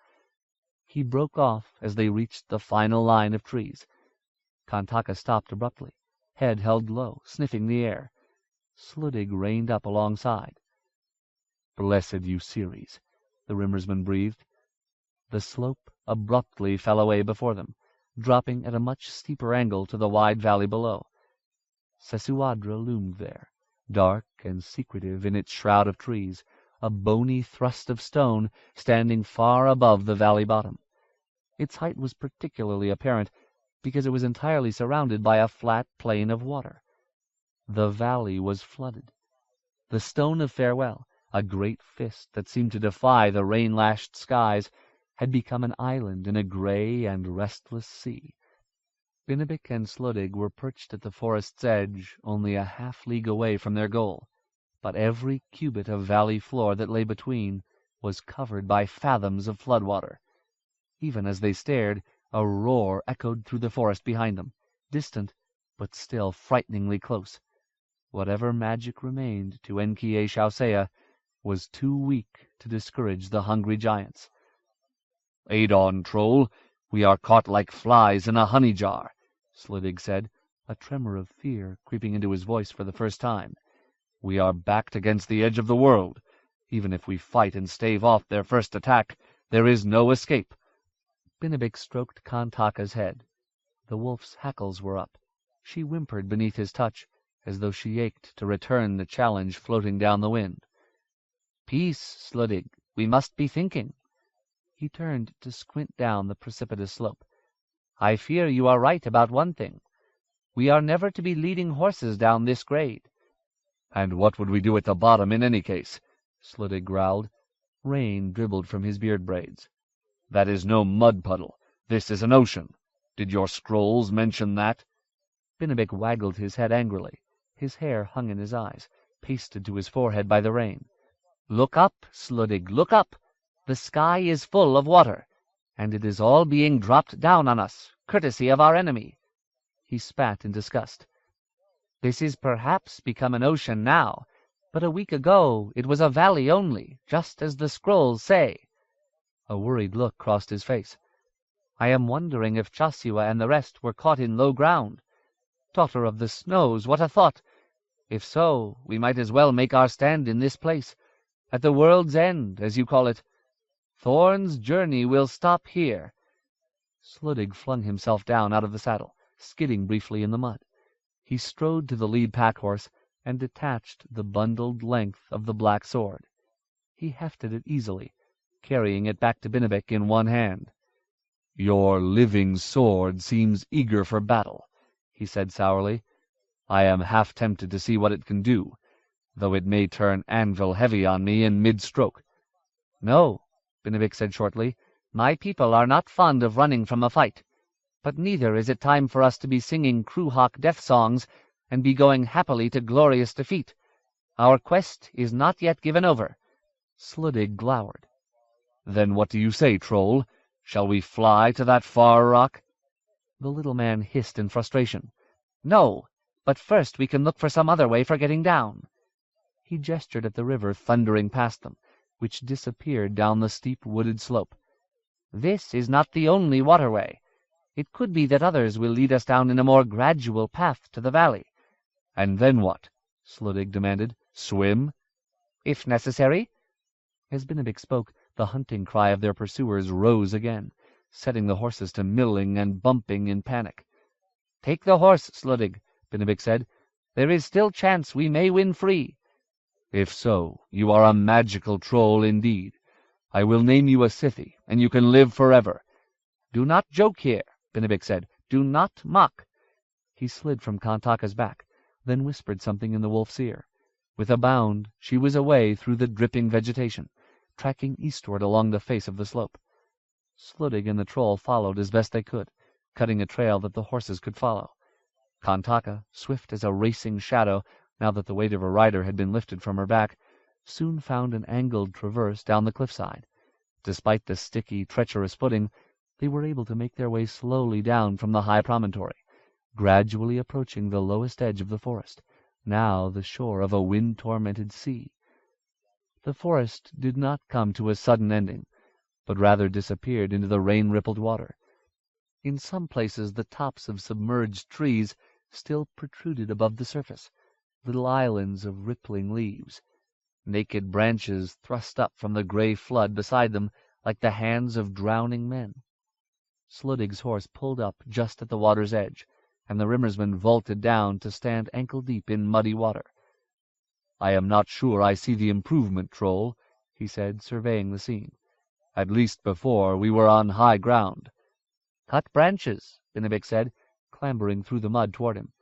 He broke off as they reached the final line of trees. Kantaka stopped abruptly, head held low, sniffing the air. Sluddig reined up alongside. "Blessed Euceres," the Rimmersman breathed. The slope abruptly fell away before them, dropping at a much steeper angle to the wide valley below. Sesuadra loomed there, dark and secretive in its shroud of trees, a bony thrust of stone standing far above the valley bottom. Its height was particularly apparent because it was entirely surrounded by a flat plain of water. The valley was flooded. The Stone of Farewell, a great fist that seemed to defy the rain-lashed skies, had become an island in a gray and restless sea. Binabik and Sluddig were perched at the forest's edge, only a half-league away from their goal, but every cubit of valley floor that lay between was covered by fathoms of floodwater. Even as they stared, a roar echoed through the forest behind them, distant, but still frighteningly close. Whatever magic remained to Enkiei Shausea was too weak to discourage the hungry giants. "Aid on, troll! We are caught like flies in a honey jar," Sluddig said, a tremor of fear creeping into his voice for the first time. "We are backed against the edge of the world. Even if we fight and stave off their first attack, there is no escape." Binabik stroked Kantaka's head. The wolf's hackles were up. She whimpered beneath his touch, as though she ached to return the challenge floating down the wind. "Peace, Sluddig. We must be thinking." He turned to squint down the precipitous slope. "I fear you are right about one thing. We are never to be leading horses down this grade." "And what would we do at the bottom in any case?" Sluddig growled. Rain dribbled from his beard braids. "That is no mud puddle. This is an ocean. Did your scrolls mention that?" Binabik waggled his head angrily. His hair hung in his eyes, pasted to his forehead by the rain. "Look up, Sluddig, look up. The sky is full of water, and it is all being dropped down on us, courtesy of our enemy." He spat in disgust. "This is perhaps become an ocean now, but a week ago it was a valley only, just as the scrolls say." A worried look crossed his face. "I am wondering if Joshua and the rest were caught in low ground. Daughter of the snows, what a thought! If so, we might as well make our stand in this place, at the world's end, as you call it. Thorn's journey will stop here." Sluddig flung himself down out of the saddle, skidding briefly in the mud. He strode to the lead pack-horse and detached the bundled length of the black sword. He hefted it easily, carrying it back to Bennevic in one hand. "Your living sword seems eager for battle," he said sourly. "I am half tempted to see what it can do, though it may turn anvil heavy on me in mid-stroke." "No," Bennevic said shortly, "my people are not fond of running from a fight. But neither is it time for us to be singing Cruhawk death songs and be going happily to glorious defeat. Our quest is not yet given over." Sluddig glowered. "Then what do you say, troll? Shall we fly to that far rock?" The little man hissed in frustration. "No, but first we can look for some other way for getting down." He gestured at the river thundering past them, which disappeared down the steep wooded slope. "This is not the only waterway. It could be that others will lead us down in a more gradual path to the valley." "And then what?" Sluddig demanded. "Swim?" "If necessary." As Bennevic spoke, the hunting cry of their pursuers rose again, setting the horses to milling and bumping in panic. "Take the horse, Sluddig," Bennevic said. "There is still chance we may win free." "If so, you are a magical troll indeed. I will name you a Scythy, and you can live forever." "Do not joke here," Bennevic said. "Do not mock." He slid from Kantaka's back, then whispered something in the wolf's ear. With a bound, she was away through the dripping vegetation, tracking eastward along the face of the slope. Sluddig and the troll followed as best they could, cutting a trail that the horses could follow. Kantaka, swift as a racing shadow, now that the weight of her rider had been lifted from her back, soon found an angled traverse down the cliffside. Despite the sticky, treacherous footing, they were able to make their way slowly down from the high promontory, gradually approaching the lowest edge of the forest, now the shore of a wind-tormented sea. The forest did not come to a sudden ending, but rather disappeared into the rain-rippled water. In some places the tops of submerged trees still protruded above the surface, little islands of rippling leaves. Naked branches thrust up from the gray flood beside them like the hands of drowning men. Sluddig's horse pulled up just at the water's edge, and the Rimmersman vaulted down to stand ankle-deep in muddy water. "I am not sure I see the improvement, troll," he said, surveying the scene. "At least before we were on high ground." "Cut branches," Bennevic said, clambering through the mud toward him.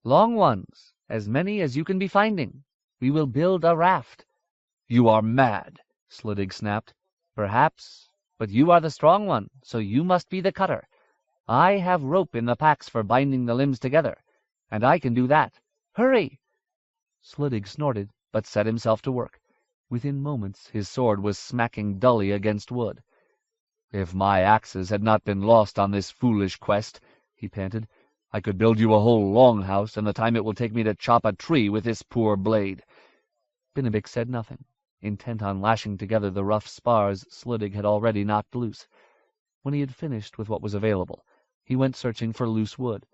"Long ones, as many as you can be finding. We will build a raft." "You are mad," Sluddig snapped. "Perhaps, but you are the strong one, so you must be the cutter. I have rope in the packs for binding the limbs together, and I can do that. Hurry!" Sluddig snorted, but set himself to work. Within moments his sword was smacking dully against wood. "If my axes had not been lost on this foolish quest," he panted, "I could build you a whole longhouse in the time it will take me to chop a tree with this poor blade." Bennevic said nothing, intent on lashing together the rough spars Sluddig had already knocked loose. When he had finished with what was available, he went searching for loose wood.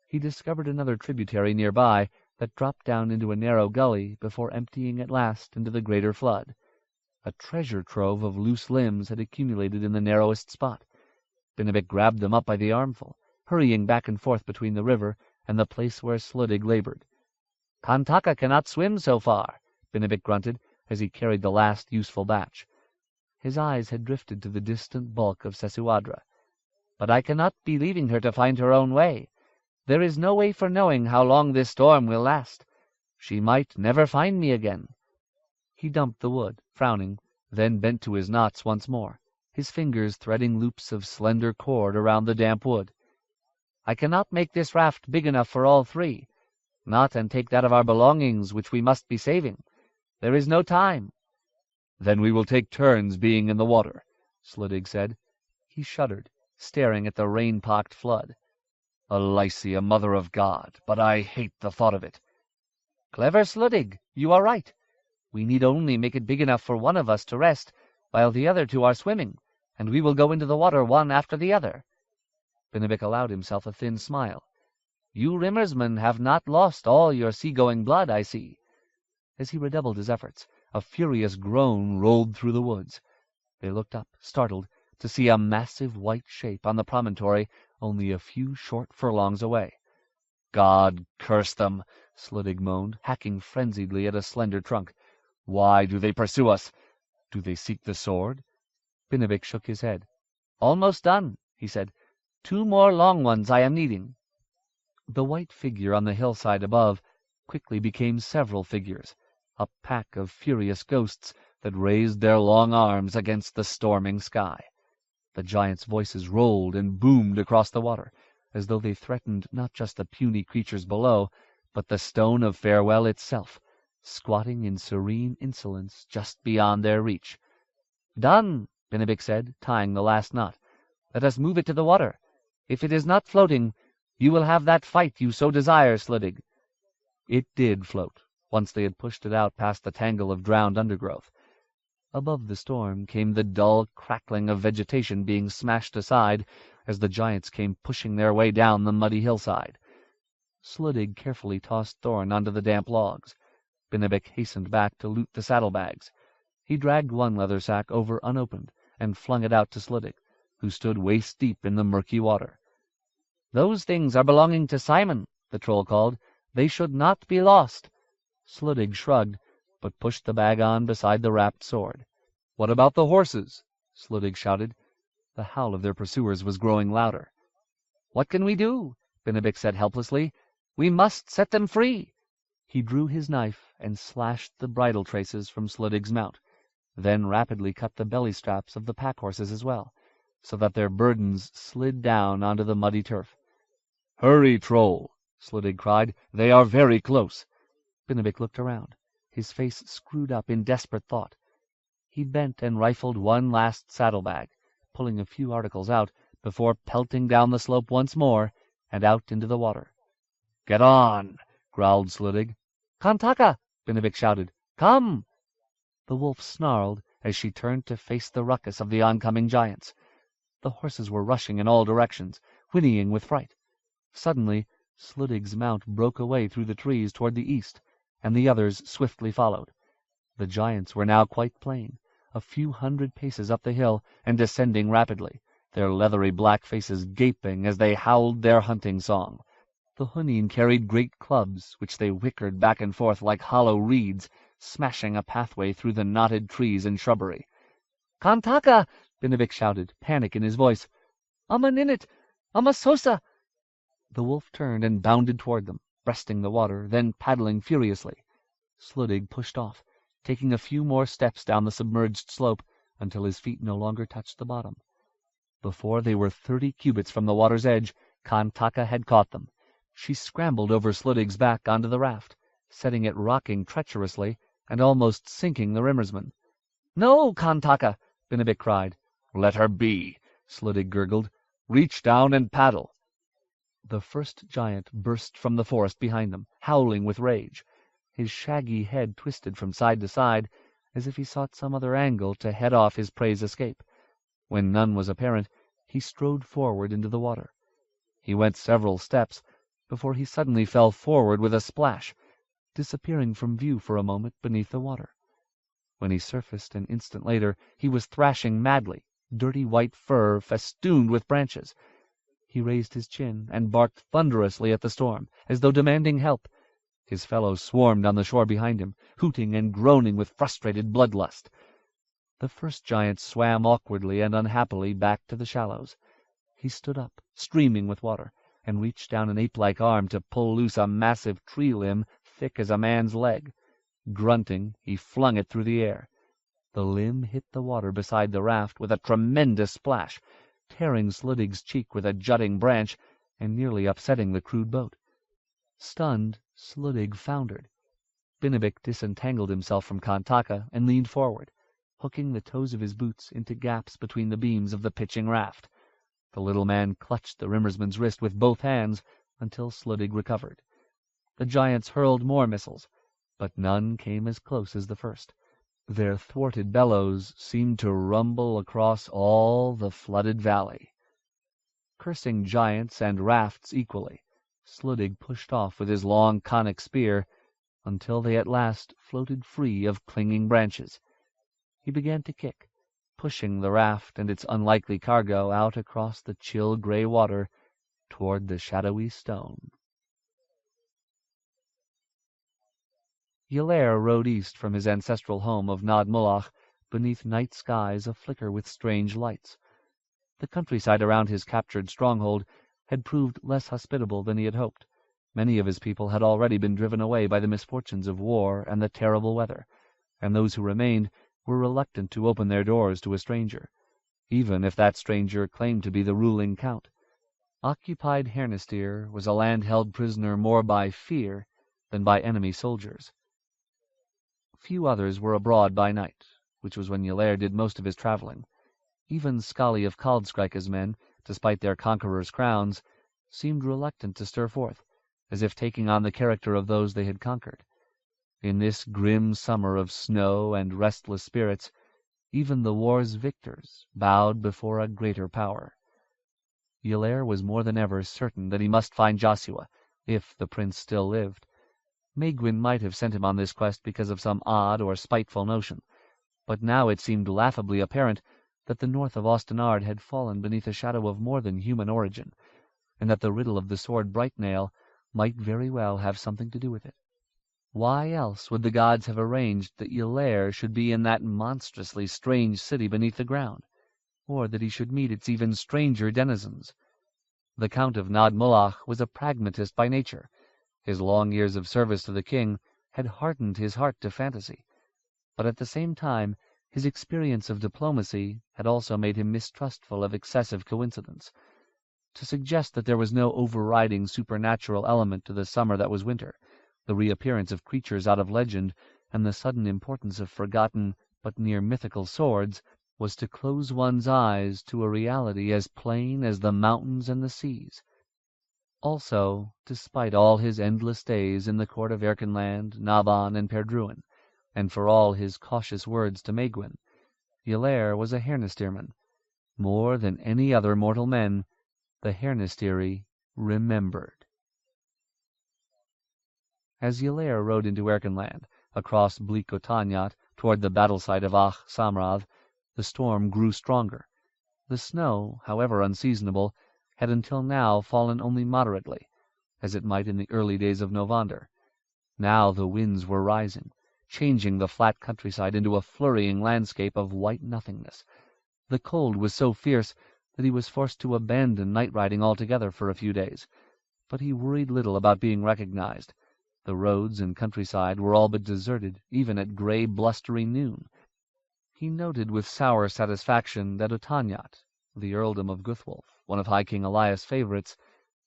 He discovered another tributary nearby that dropped down into a narrow gully before emptying at last into the greater flood. A treasure trove of loose limbs had accumulated in the narrowest spot. Bennevic grabbed them up by the armful, hurrying back and forth between the river and the place where Sluddig labored. "Kantaka cannot swim so far," Bennevic grunted as he carried the last useful batch. His eyes had drifted to the distant bulk of Sesuadra. "But I cannot be leaving her to find her own way. There is no way for knowing how long this storm will last. She might never find me again." He dumped the wood, frowning, then bent to his knots once more, his fingers threading loops of slender cord around the damp wood. "I cannot make this raft big enough for all three, not and take that of our belongings which we must be saving. There is no time." "Then we will take turns being in the water," Sluddig said. He shuddered, staring at the rain-pocked flood. Elysia, Mother of God, but I hate the thought of it. Clever Sluddig, you are right. We need only make it big enough for one of us to rest, while the other two are swimming, and we will go into the water one after the other. Bennebic allowed himself a thin smile. You Rimmersmen have not lost all your sea-going blood, I see. As he redoubled his efforts, a furious groan rolled through the woods. They looked up, startled, to see a massive white shape on the promontory only a few short furlongs away. God curse them, Sluddig moaned, hacking frenziedly at a slender trunk. Why do they pursue us? Do they seek the sword? Bennebic shook his head. Almost done, he said. 2 more long ones I am needing. The white figure on the hillside above quickly became several figures, a pack of furious ghosts that raised their long arms against the storming sky. The giants' voices rolled and boomed across the water, as though they threatened not just the puny creatures below, but the stone of farewell itself, squatting in serene insolence just beyond their reach. Done, Bennebic said, tying the last knot. Let us move it to the water. If it is not floating, you will have that fight you so desire, Sluddig. It did float, once they had pushed it out past the tangle of drowned undergrowth. Above the storm came the dull crackling of vegetation being smashed aside as the giants came pushing their way down the muddy hillside. Sluddig carefully tossed Thorn onto the damp logs. Bennebic hastened back to loot the saddlebags. He dragged one leather sack over unopened and flung it out to Sluddig, who stood waist-deep in the murky water. Those things are belonging to Simon, the troll called. They should not be lost. Sluddig shrugged, but pushed the bag on beside the wrapped sword. What about the horses? Sluddig shouted. The howl of their pursuers was growing louder. What can we do? Bennebic said helplessly. We must set them free. He drew his knife and slashed the bridle traces from Sluddig's mount, then rapidly cut the belly straps of the pack horses as well, so that their burdens slid down onto the muddy turf. Hurry, troll, Sluddig cried. They are very close. Bennebic looked around, his face screwed up in desperate thought. He bent and rifled one last saddlebag, pulling a few articles out before pelting down the slope once more and out into the water. Get on, growled Sluddig. Kantaka, Bennebic shouted. Come! The wolf snarled as she turned to face the ruckus of the oncoming giants. The horses were rushing in all directions, whinnying with fright. Suddenly, Sluddig's mount broke away through the trees toward the east, and the others swiftly followed. The giants were now quite plain, a few hundred paces up the hill and descending rapidly, their leathery black faces gaping as they howled their hunting song. The Hunnin carried great clubs, which they whickered back and forth like hollow reeds, smashing a pathway through the knotted trees and shrubbery. Kantaka! Bennebic shouted, panic in his voice. Amaninit! Amasosa! The wolf turned and bounded toward them, breasting the water, then paddling furiously. Sluddig pushed off, taking a few more steps down the submerged slope until his feet no longer touched the bottom. Before they were 30 cubits from the water's edge, Kantaka had caught them. She scrambled over Sluddig's back onto the raft, setting it rocking treacherously and almost sinking the Rimmersman. No, Kantaka! Bennebic cried. Let her be, Sluddig gurgled. Reach down and paddle. The first giant burst from the forest behind them, howling with rage. His shaggy head twisted from side to side, as if he sought some other angle to head off his prey's escape. When none was apparent, he strode forward into the water. He went several steps before he suddenly fell forward with a splash, disappearing from view for a moment beneath the water. When he surfaced an instant later, he was thrashing madly, dirty white fur festooned with branches. He raised his chin and barked thunderously at the storm, as though demanding help. His fellows swarmed on the shore behind him, hooting and groaning with frustrated bloodlust. The first giant swam awkwardly and unhappily back to the shallows. He stood up, streaming with water, and reached down an ape-like arm to pull loose a massive tree limb thick as a man's leg. Grunting, he flung it through the air. The limb hit the water beside the raft with a tremendous splash, tearing Sluddig's cheek with a jutting branch and nearly upsetting the crude boat. Stunned, Sluddig foundered. Bennebic disentangled himself from Kantaka and leaned forward, hooking the toes of his boots into gaps between the beams of the pitching raft. The little man clutched the Rimmersman's wrist with both hands until Sluddig recovered. The giants hurled more missiles, but none came as close as the first. Their thwarted bellows seemed to rumble across all the flooded valley. Cursing giants and rafts equally, Sluddig pushed off with his long conic spear until they at last floated free of clinging branches. He began to kick, pushing the raft and its unlikely cargo out across the chill grey water toward the shadowy stone. Ylair rode east from his ancestral home of Nod Mullach beneath night skies aflicker with strange lights. The countryside around his captured stronghold had proved less hospitable than he had hoped. Many of his people had already been driven away by the misfortunes of war and the terrible weather, and those who remained were reluctant to open their doors to a stranger, even if that stranger claimed to be the ruling count. Occupied Erchester was a land held prisoner more by fear than by enemy soldiers. Few others were abroad by night, which was when Ylair did most of his traveling. Even Skali of Kaldskreike's men, despite their conquerors' crowns, seemed reluctant to stir forth, as if taking on the character of those they had conquered. In this grim summer of snow and restless spirits, even the war's victors bowed before a greater power. Ylair was more than ever certain that he must find Joshua, if the prince still lived. Maegwyn might have sent him on this quest because of some odd or spiteful notion, but now it seemed laughably apparent that the north of Ostenard had fallen beneath a shadow of more than human origin, and that the riddle of the sword Brightnail might very well have something to do with it. Why else would the gods have arranged that Ylair should be in that monstrously strange city beneath the ground, or that he should meet its even stranger denizens? The Count of Nod Mullach was a pragmatist by nature. His long years of service to the king had hardened his heart to fantasy, but at the same time his experience of diplomacy had also made him mistrustful of excessive coincidence. To suggest that there was no overriding supernatural element to the summer that was winter, the reappearance of creatures out of legend, and the sudden importance of forgotten but near mythical swords, was to close one's eyes to a reality as plain as the mountains and the seas. Also, despite all his endless days in the court of Erkenland, Naban, and Perdruin, and for all his cautious words to Maegwyn, Ylair was a Erchesterman. More than any other mortal men, the Ernesteri remembered. As Ylair rode into Erkenland, across bleak Otanyat, toward the battle site of Ach Samrath, the storm grew stronger. The snow, however unseasonable, had until now fallen only moderately, as it might in the early days of Novander. Now the winds were rising, changing the flat countryside into a flurrying landscape of white nothingness. The cold was so fierce that he was forced to abandon night riding altogether for a few days, but he worried little about being recognized. The roads and countryside were all but deserted, even at grey, blustery noon. He noted with sour satisfaction that Otanyat, the earldom of Guthwolf, one of High King Elias' favourites,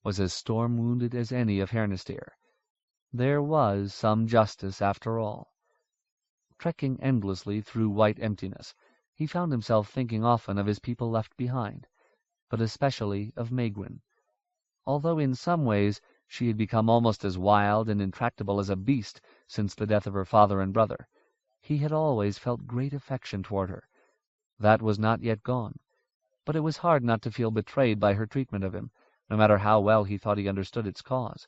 was as storm-wounded as any of Ernester. There was some justice, after all. Trekking endlessly through white emptiness, he found himself thinking often of his people left behind, but especially of Maegwyn. Although in some ways she had become almost as wild and intractable as a beast since the death of her father and brother, he had always felt great affection toward her. That was not yet gone, but it was hard not to feel betrayed by her treatment of him, no matter how well he thought he understood its cause.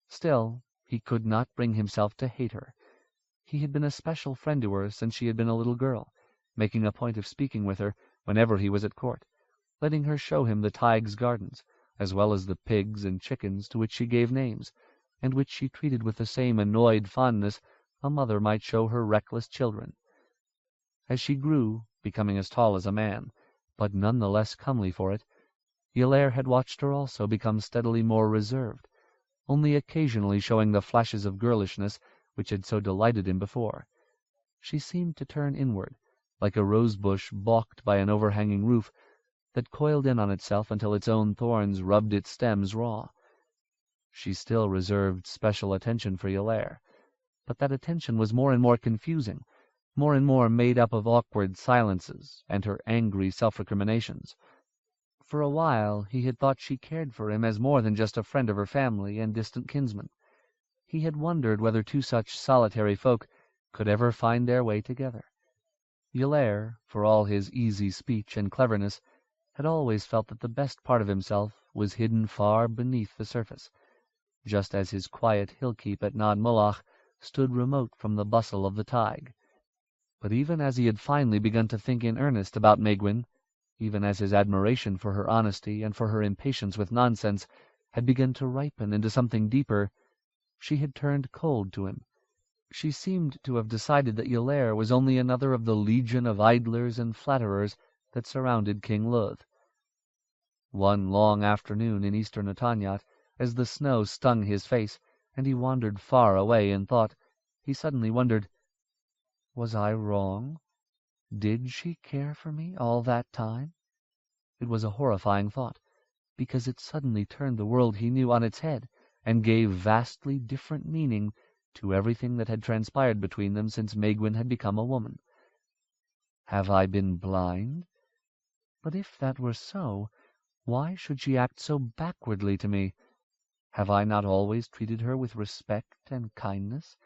Still, he could not bring himself to hate her. He had been a special friend to her since she had been a little girl, making a point of speaking with her whenever he was at court, letting her show him the Tig's gardens, as well as the pigs and chickens to which she gave names, and which she treated with the same annoyed fondness a mother might show her reckless children. As she grew, becoming as tall as a man, but none the less comely for it, Ylair had watched her also become steadily more reserved, only occasionally showing the flashes of girlishness which had so delighted him before. She seemed to turn inward, like a rose-bush balked by an overhanging roof that coiled in on itself until its own thorns rubbed its stems raw. She still reserved special attention for Ylair, but that attention was more and more confusing, more and more made up of awkward silences and her angry self-recriminations. For a while he had thought she cared for him as more than just a friend of her family and distant kinsman. He had wondered whether two such solitary folk could ever find their way together. Yulair, for all his easy speech and cleverness, had always felt that the best part of himself was hidden far beneath the surface, just as his quiet hill-keep at Nod Mulach stood remote from the bustle of the Tig. But even as he had finally begun to think in earnest about Maegwyn, even as his admiration for her honesty and for her impatience with nonsense had begun to ripen into something deeper, she had turned cold to him. She seemed to have decided that Yulair was only another of the legion of idlers and flatterers that surrounded King Luth. One long afternoon in eastern Otanyat, as the snow stung his face and he wandered far away in thought, he suddenly wondered, was I wrong? Did she care for me all that time? It was a horrifying thought, because it suddenly turned the world he knew on its head and gave vastly different meaning to everything that had transpired between them since Maegwyn had become a woman. Have I been blind? But if that were so, why should she act so backwardly to me? Have I not always treated her with respect and kindness?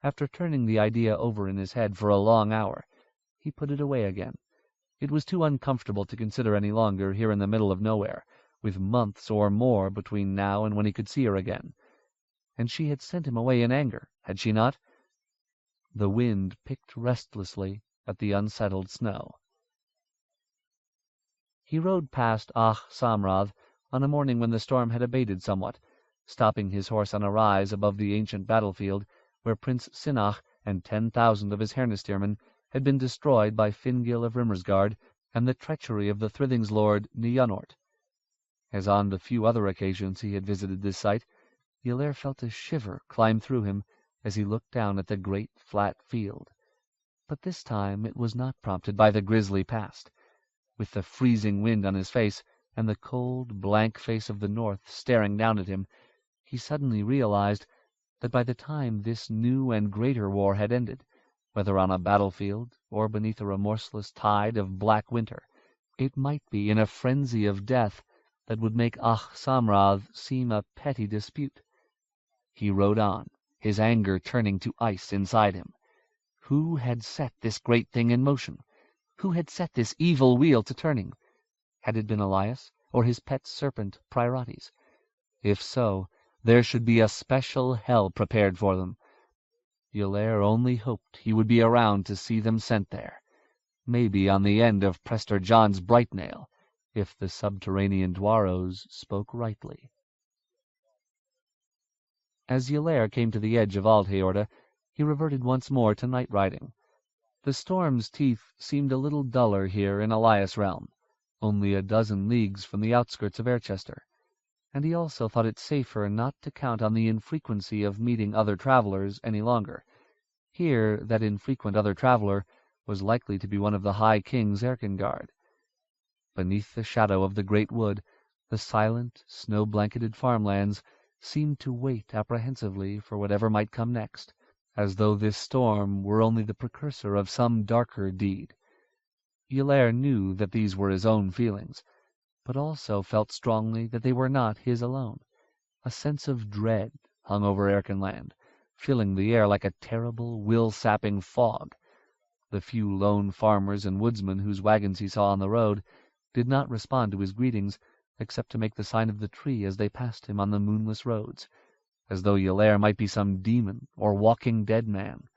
After turning the idea over in his head for a long hour, he put it away again. It was too uncomfortable to consider any longer here in the middle of nowhere, with months or more between now and when he could see her again. And she had sent him away in anger, had she not? The wind picked restlessly at the unsettled snow. He rode past Samrath on a morning when the storm had abated somewhat, stopping his horse on a rise above the ancient battlefield where Prince Sinach and 10,000 of his Hernesteermen had been destroyed by Fingil of Rimmersgard and the treachery of the Thrithing's lord Nianort. As on the few other occasions he had visited this site, Yulair felt a shiver climb through him as he looked down at the great flat field. But this time it was not prompted by the grisly past. With the freezing wind on his face and the cold, blank face of the north staring down at him, he suddenly realized that by the time this new and greater war had ended, whether on a battlefield or beneath a remorseless tide of black winter, it might be in a frenzy of death that would make Samrath seem a petty dispute. He rode on, his anger turning to ice inside him. Who had set this great thing in motion? Who had set this evil wheel to turning? Had it been Elias, or his pet serpent Priorites? If so, there should be a special hell prepared for them. Yulair only hoped he would be around to see them sent there, maybe on the end of Prester John's bright nail, if the subterranean Dwaros spoke rightly. As Yulair came to the edge of Aldheorda, he reverted once more to night riding. The storm's teeth seemed a little duller here in Elias' realm, only a dozen leagues from the outskirts of Erchester, and he also thought it safer not to count on the infrequency of meeting other travelers any longer. Here that infrequent other traveler was likely to be one of the High King's Erkengard. Beneath the shadow of the great wood, the silent, snow-blanketed farmlands seemed to wait apprehensively for whatever might come next, as though this storm were only the precursor of some darker deed. Yulair knew that these were his own feelings, but also felt strongly that they were not his alone. A sense of dread hung over Erkenland, filling the air like a terrible, will-sapping fog. The few lone farmers and woodsmen whose wagons he saw on the road did not respond to his greetings, except to make the sign of the tree as they passed him on the moonless roads, as though Yulair might be some demon or walking dead man.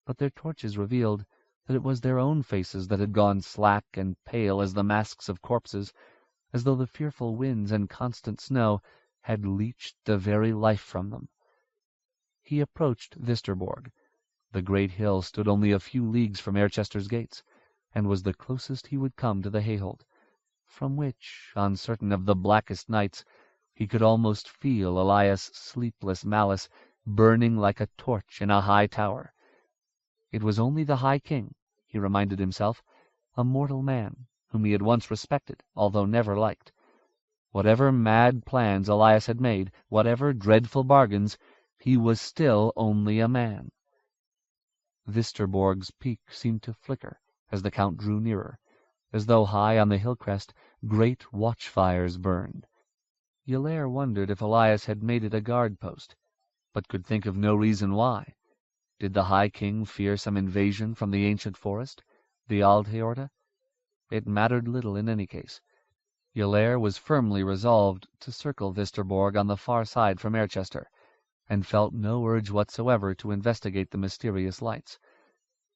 But their torches revealed that it was their own faces that had gone slack and pale as the masks of corpses, as though the fearful winds and constant snow had leached the very life from them. He approached Visterborg. The great hill stood only a few leagues from Erchester's gates, and was the closest he would come to the Hayholt, from which, on certain of the blackest nights, he could almost feel Elias' sleepless malice burning like a torch in a high tower. It was only the High King, he reminded himself, a mortal man, whom he had once respected, although never liked. Whatever mad plans Elias had made, whatever dreadful bargains, he was still only a man. Visterborg's peak seemed to flicker as the Count drew nearer, as though high on the hill crest great watchfires burned. Yllair wondered if Elias had made it a guard post, but could think of no reason why. Did the High King fear some invasion from the ancient forest, the Aldheorta? It mattered little in any case. Yllair was firmly resolved to circle Visterborg on the far side from Erchester, and felt no urge whatsoever to investigate the mysterious lights.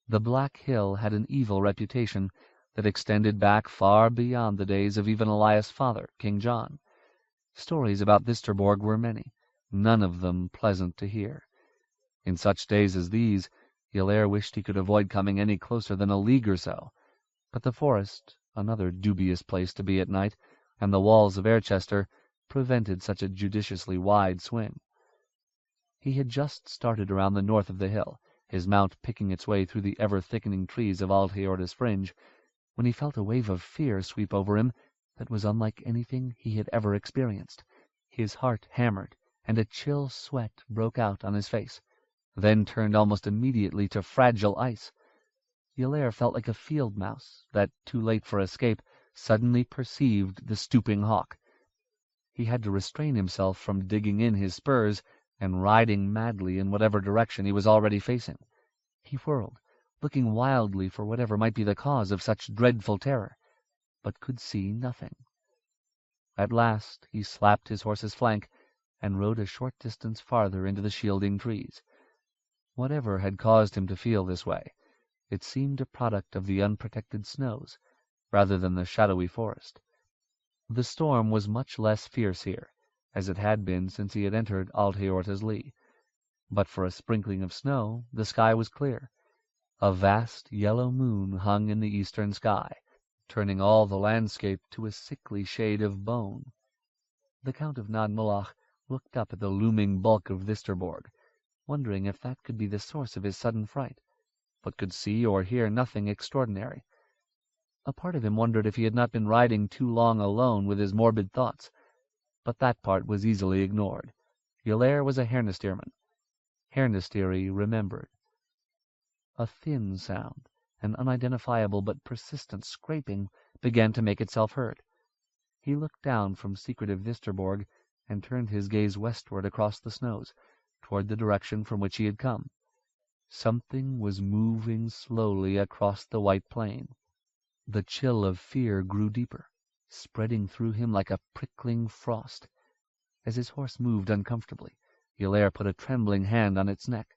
The Black Hill had an evil reputation that extended back far beyond the days of even Elias' father, King John. Stories about Visterborg were many, none of them pleasant to hear. In such days as these, Yllair wished he could avoid coming any closer than a league or so. But the forest, another dubious place to be at night, and the walls of Erchester prevented such a judiciously wide swing. He had just started around the north of the hill, his mount picking its way through the ever-thickening trees of Aldheorta's fringe, when he felt a wave of fear sweep over him that was unlike anything he had ever experienced. His heart hammered, and a chill sweat broke out on his face, then turned almost immediately to fragile ice. Yllair felt like a field mouse that, too late for escape, suddenly perceived the stooping hawk. He had to restrain himself from digging in his spurs and riding madly in whatever direction he was already facing. He whirled, looking wildly for whatever might be the cause of such dreadful terror, but could see nothing. At last he slapped his horse's flank and rode a short distance farther into the shielding trees. Whatever had caused him to feel this way, it seemed a product of the unprotected snows, rather than the shadowy forest. The storm was much less fierce here, as it had been since he had entered Aldheorta's lee. But for a sprinkling of snow, the sky was clear. A vast yellow moon hung in the eastern sky, turning all the landscape to a sickly shade of bone. The Count of Nadmolach looked up at the looming bulk of Visterborg, wondering if that could be the source of his sudden fright, but could see or hear nothing extraordinary. A part of him wondered if he had not been riding too long alone with his morbid thoughts, but that part was easily ignored. Yllair was a Hernesterman. Hernesteri remembered. A thin sound, an unidentifiable but persistent scraping, began to make itself heard. He looked down from secretive Visterborg and turned his gaze westward across the snows, toward the direction from which he had come. Something was moving slowly across the white plain. The chill of fear grew deeper, spreading through him like a prickling frost. As his horse moved uncomfortably, Yllair put a trembling hand on its neck.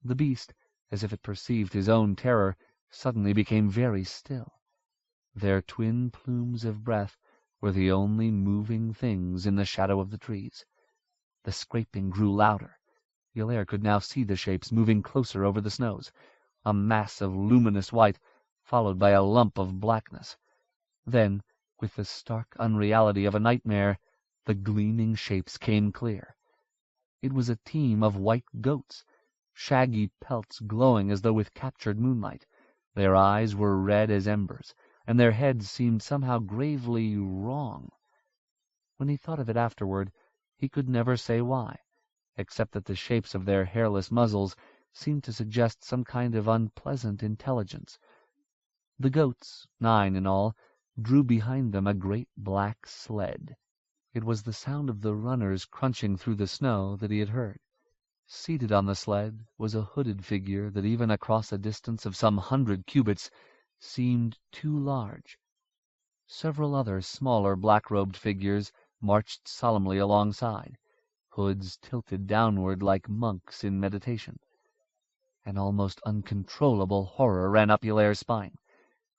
The beast, as if it perceived his own terror, suddenly became very still. Their twin plumes of breath were the only moving things in the shadow of the trees. The scraping grew louder. Yllair could now see the shapes moving closer over the snows, a mass of luminous white, followed by a lump of blackness. Then, with the stark unreality of a nightmare, the gleaming shapes came clear. It was a team of white goats, shaggy pelts glowing as though with captured moonlight. Their eyes were red as embers, and their heads seemed somehow gravely wrong. When he thought of it afterward, he could never say why, except that the shapes of their hairless muzzles seemed to suggest some kind of unpleasant intelligence. The goats, 9 in all, drew behind them a great black sled. It was the sound of the runners crunching through the snow that he had heard. Seated on the sled was a hooded figure that even across a distance of some 100 cubits seemed too large. Several other smaller black-robed figures marched solemnly alongside, hoods tilted downward like monks in meditation. An almost uncontrollable horror ran up Yllair's spine.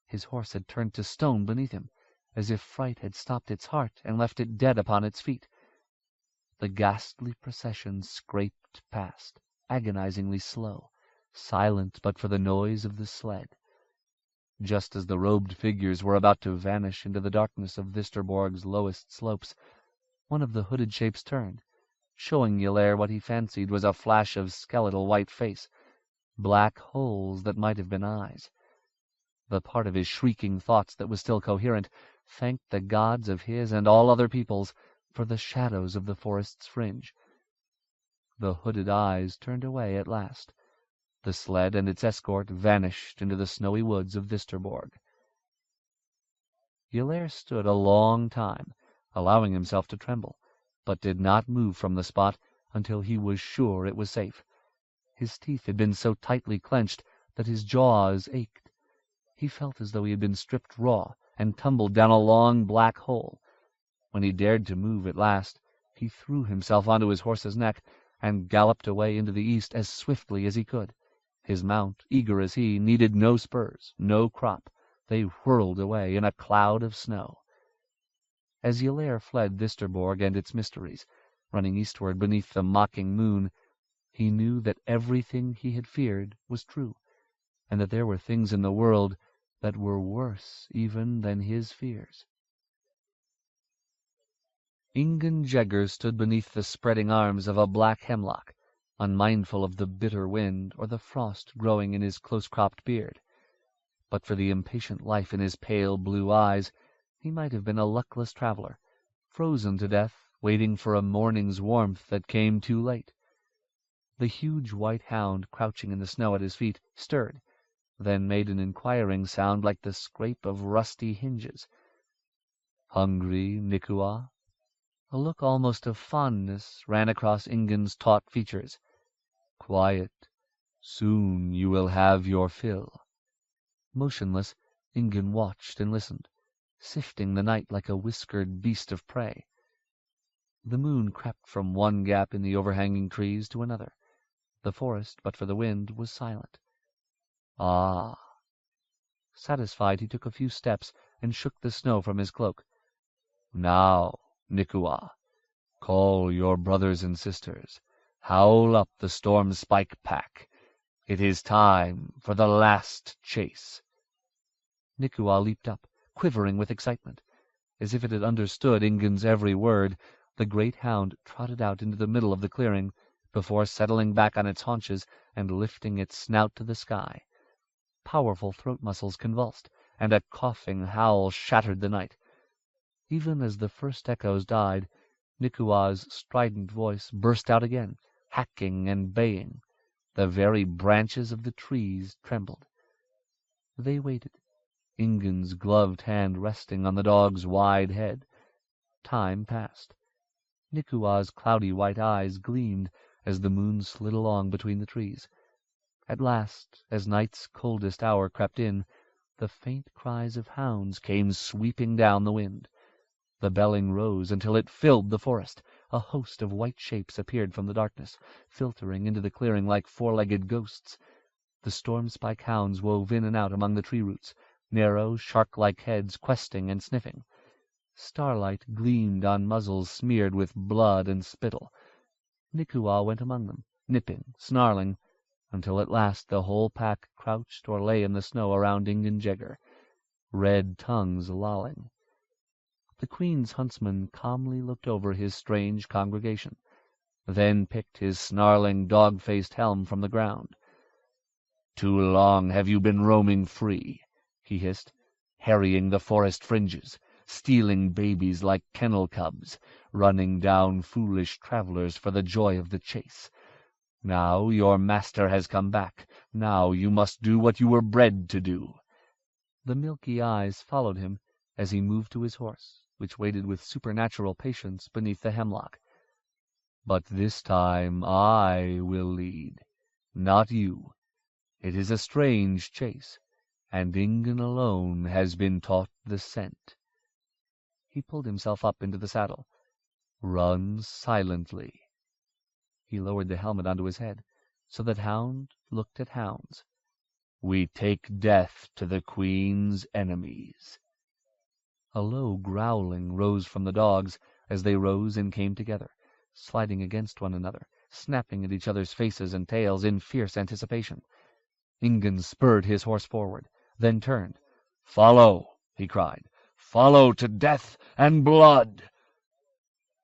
His horse had turned to stone beneath him, as if fright had stopped its heart and left it dead upon its feet. The ghastly procession scraped past, agonizingly slow, silent but for the noise of the sled. Just as the robed figures were about to vanish into the darkness of Visterborg's lowest slopes, one of the hooded shapes turned, showing Yllair what he fancied was a flash of skeletal white face, black holes that might have been eyes. The part of his shrieking thoughts that was still coherent thanked the gods of his and all other peoples for the shadows of the forest's fringe. The hooded eyes turned away at last. The sled and its escort vanished into the snowy woods of Visterborg. Yllair stood a long time, allowing himself to tremble, but did not move from the spot until he was sure it was safe. His teeth had been so tightly clenched that his jaws ached. He felt as though he had been stripped raw and tumbled down a long black hole. When he dared to move at last, he threw himself onto his horse's neck and galloped away into the east as swiftly as he could. His mount, eager as he, needed no spurs, no crop. They whirled away in a cloud of snow. As Yllair fled Visterborg and its mysteries, running eastward beneath the mocking moon, he knew that everything he had feared was true, and that there were things in the world that were worse even than his fears. Ingun Jegger stood beneath the spreading arms of a black hemlock, unmindful of the bitter wind or the frost growing in his close-cropped beard. But for the impatient life in his pale blue eyes, he might have been a luckless traveler, frozen to death, waiting for a morning's warmth that came too late. The huge white hound crouching in the snow at his feet stirred, then made an inquiring sound like the scrape of rusty hinges. "Hungry, Nikua?" A look almost of fondness ran across Ingun's taut features. "Quiet. Soon you will have your fill." Motionless, Ingun watched and listened, sifting the night like a whiskered beast of prey. The moon crept from one gap in the overhanging trees to another. The forest, but for the wind, was silent. Ah! Satisfied, he took a few steps and shook the snow from his cloak. "Now, Nikua, call your brothers and sisters. Howl up the storm spike pack. It is time for the last chase." Nikua leaped up, quivering with excitement. As if it had understood Ingun's every word, the great hound trotted out into the middle of the clearing, before settling back on its haunches and lifting its snout to the sky. Powerful throat muscles convulsed, and a coughing howl shattered the night. Even as the first echoes died, Nikua's strident voice burst out again, hacking and baying. The very branches of the trees trembled. They waited, Ingun's gloved hand resting on the dog's wide head. Time passed. Nikua's cloudy white eyes gleamed as the moon slid along between the trees. At last, as night's coldest hour crept in, the faint cries of hounds came sweeping down the wind. The belling rose until it filled the forest. A host of white shapes appeared from the darkness, filtering into the clearing like four-legged ghosts. The storm-spike hounds wove in and out among the tree roots, narrow, shark-like heads questing and sniffing. Starlight gleamed on muzzles smeared with blood and spittle. Nikua went among them, nipping, snarling, until at last the whole pack crouched or lay in the snow around Ingun Jegger, red tongues lolling. The Queen's huntsman calmly looked over his strange congregation, then picked his snarling, dog-faced helm from the ground. "Too long have you been roaming free," he hissed, "harrying the forest fringes, stealing babies like kennel cubs, running down foolish travelers for the joy of the chase. Now your master has come back. Now you must do what you were bred to do." The milky eyes followed him as he moved to his horse, which waited with supernatural patience beneath the hemlock. "But this time I will lead, not you. It is a strange chase, and Ingun alone has been taught the scent." He pulled himself up into the saddle. "Run silently." He lowered the helmet onto his head, so that hound looked at hounds. "We take death to the Queen's enemies." A low growling rose from the dogs as they rose and came together, sliding against one another, snapping at each other's faces and tails in fierce anticipation. Ingun spurred his horse forward, then turned. "Follow!" he cried. "Follow to death and blood!"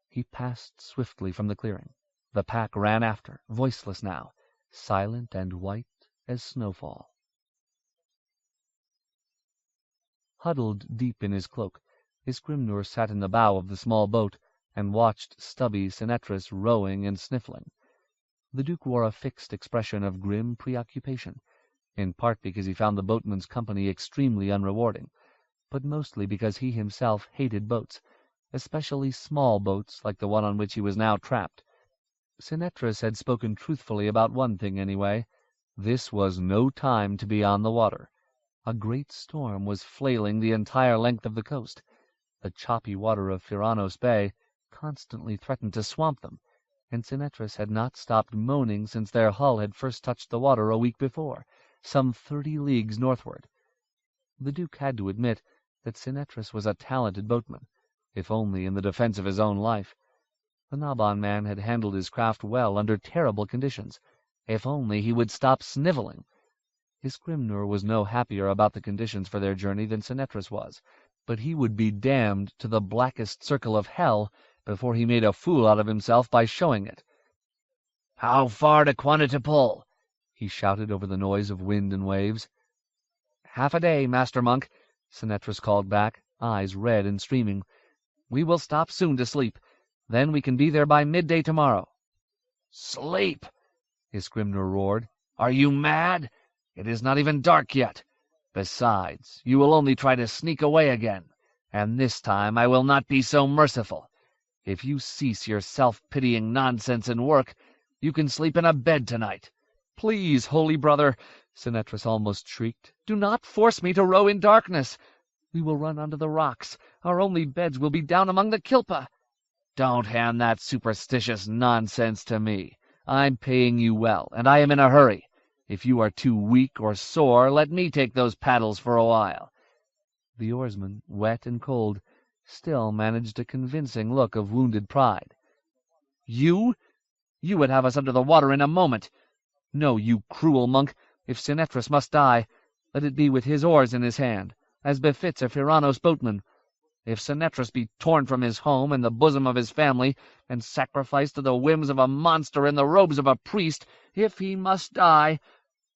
He passed swiftly from the clearing. The pack ran after, voiceless now, silent and white as snowfall. Huddled deep in his cloak, Isgrimnur sat in the bow of the small boat and watched stubby Sinetris rowing and sniffling. The Duke wore a fixed expression of grim preoccupation, in part because he found the boatman's company extremely unrewarding, but mostly because he himself hated boats, especially small boats like the one on which he was now trapped. Senetris had spoken truthfully about one thing anyway. This was no time to be on the water. A great storm was flailing the entire length of the coast. The choppy water of Firanos Bay constantly threatened to swamp them, and Senetris had not stopped moaning since their hull had first touched the water a week before, some 30 leagues northward. The Duke had to admit that Senetris was a talented boatman, if only in the defense of his own life. The Naban man had handled his craft well under terrible conditions. If only he would stop sniveling. Iskrimnur was no happier about the conditions for their journey than Senetris was, but he would be damned to the blackest circle of hell before he made a fool out of himself by showing it. "How far to Quanitipul?" he shouted over the noise of wind and waves. "Half a day, Master Monk," Senetris called back, eyes red and streaming. "We will stop soon to sleep. Then we can be there by midday tomorrow." "Sleep!" Iskrimnur roared. "Are you mad? It is not even dark yet. Besides, you will only try to sneak away again, and this time I will not be so merciful. If you cease your self-pitying nonsense and work, you can sleep in a bed tonight." "Please, holy brother," Senetris almost shrieked, "do not force me to row in darkness. We will run onto the rocks. Our only beds will be down among the kilpa." "Don't hand that superstitious nonsense to me. I'm paying you well, and I am in a hurry. If you are too weak or sore, let me take those paddles for a while." The oarsman, wet and cold, still managed a convincing look of wounded pride. "You? You would have us under the water in a moment. No, you cruel monk, if Senetris must die, let it be with his oars in his hand, as befits a Firanos boatman. If Senetris be torn from his home and the bosom of his family, and sacrificed to the whims of a monster in the robes of a priest, if he must die,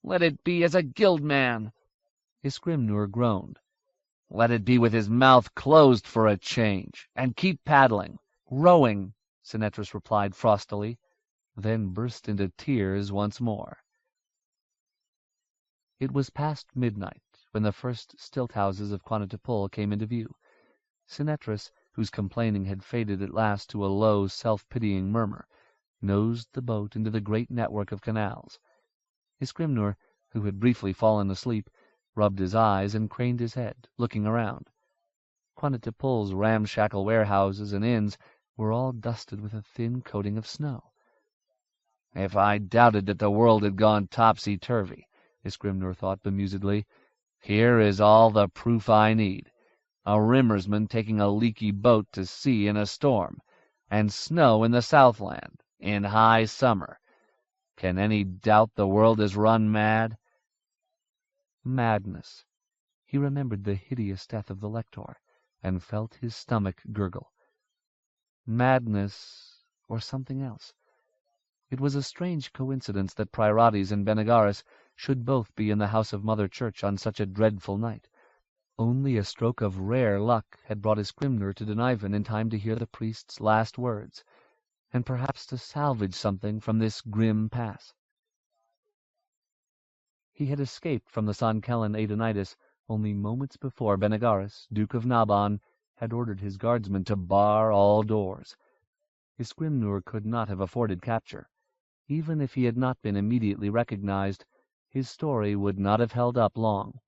let it be as a guildman." Iskrimnur groaned. "Let it be with his mouth closed for a change, and keep paddling." "Rowing," Senetris replied frostily, then burst into tears once more. It was past midnight when the first stilt houses of Quanitipul came into view. Senetris, whose complaining had faded at last to a low, self-pitying murmur, nosed the boat into the great network of canals. Iskrimnur, who had briefly fallen asleep, rubbed his eyes and craned his head, looking around. Quanitipul's ramshackle warehouses and inns were all dusted with a thin coating of snow. "If I doubted that the world had gone topsy-turvy," Iskrimnur thought bemusedly, "here is all the proof I need. A rimmersman taking a leaky boat to sea in a storm, and snow in the Southland, in high summer. Can any doubt the world is run mad?" Madness. He remembered the hideous death of the lector, and felt his stomach gurgle. Madness, or something else. It was a strange coincidence that Priorades and Benegaris should both be in the house of Mother Church on such a dreadful night. Only a stroke of rare luck had brought Iskrimnur to Denivin in time to hear the priest's last words, and perhaps to salvage something from this grim pass. He had escaped from the Sankellan Aedonitis only moments before Benegaris, Duke of Naban, had ordered his guardsmen to bar all doors. Iskrimnur could not have afforded capture. Even if he had not been immediately recognized, his story would not have held up long.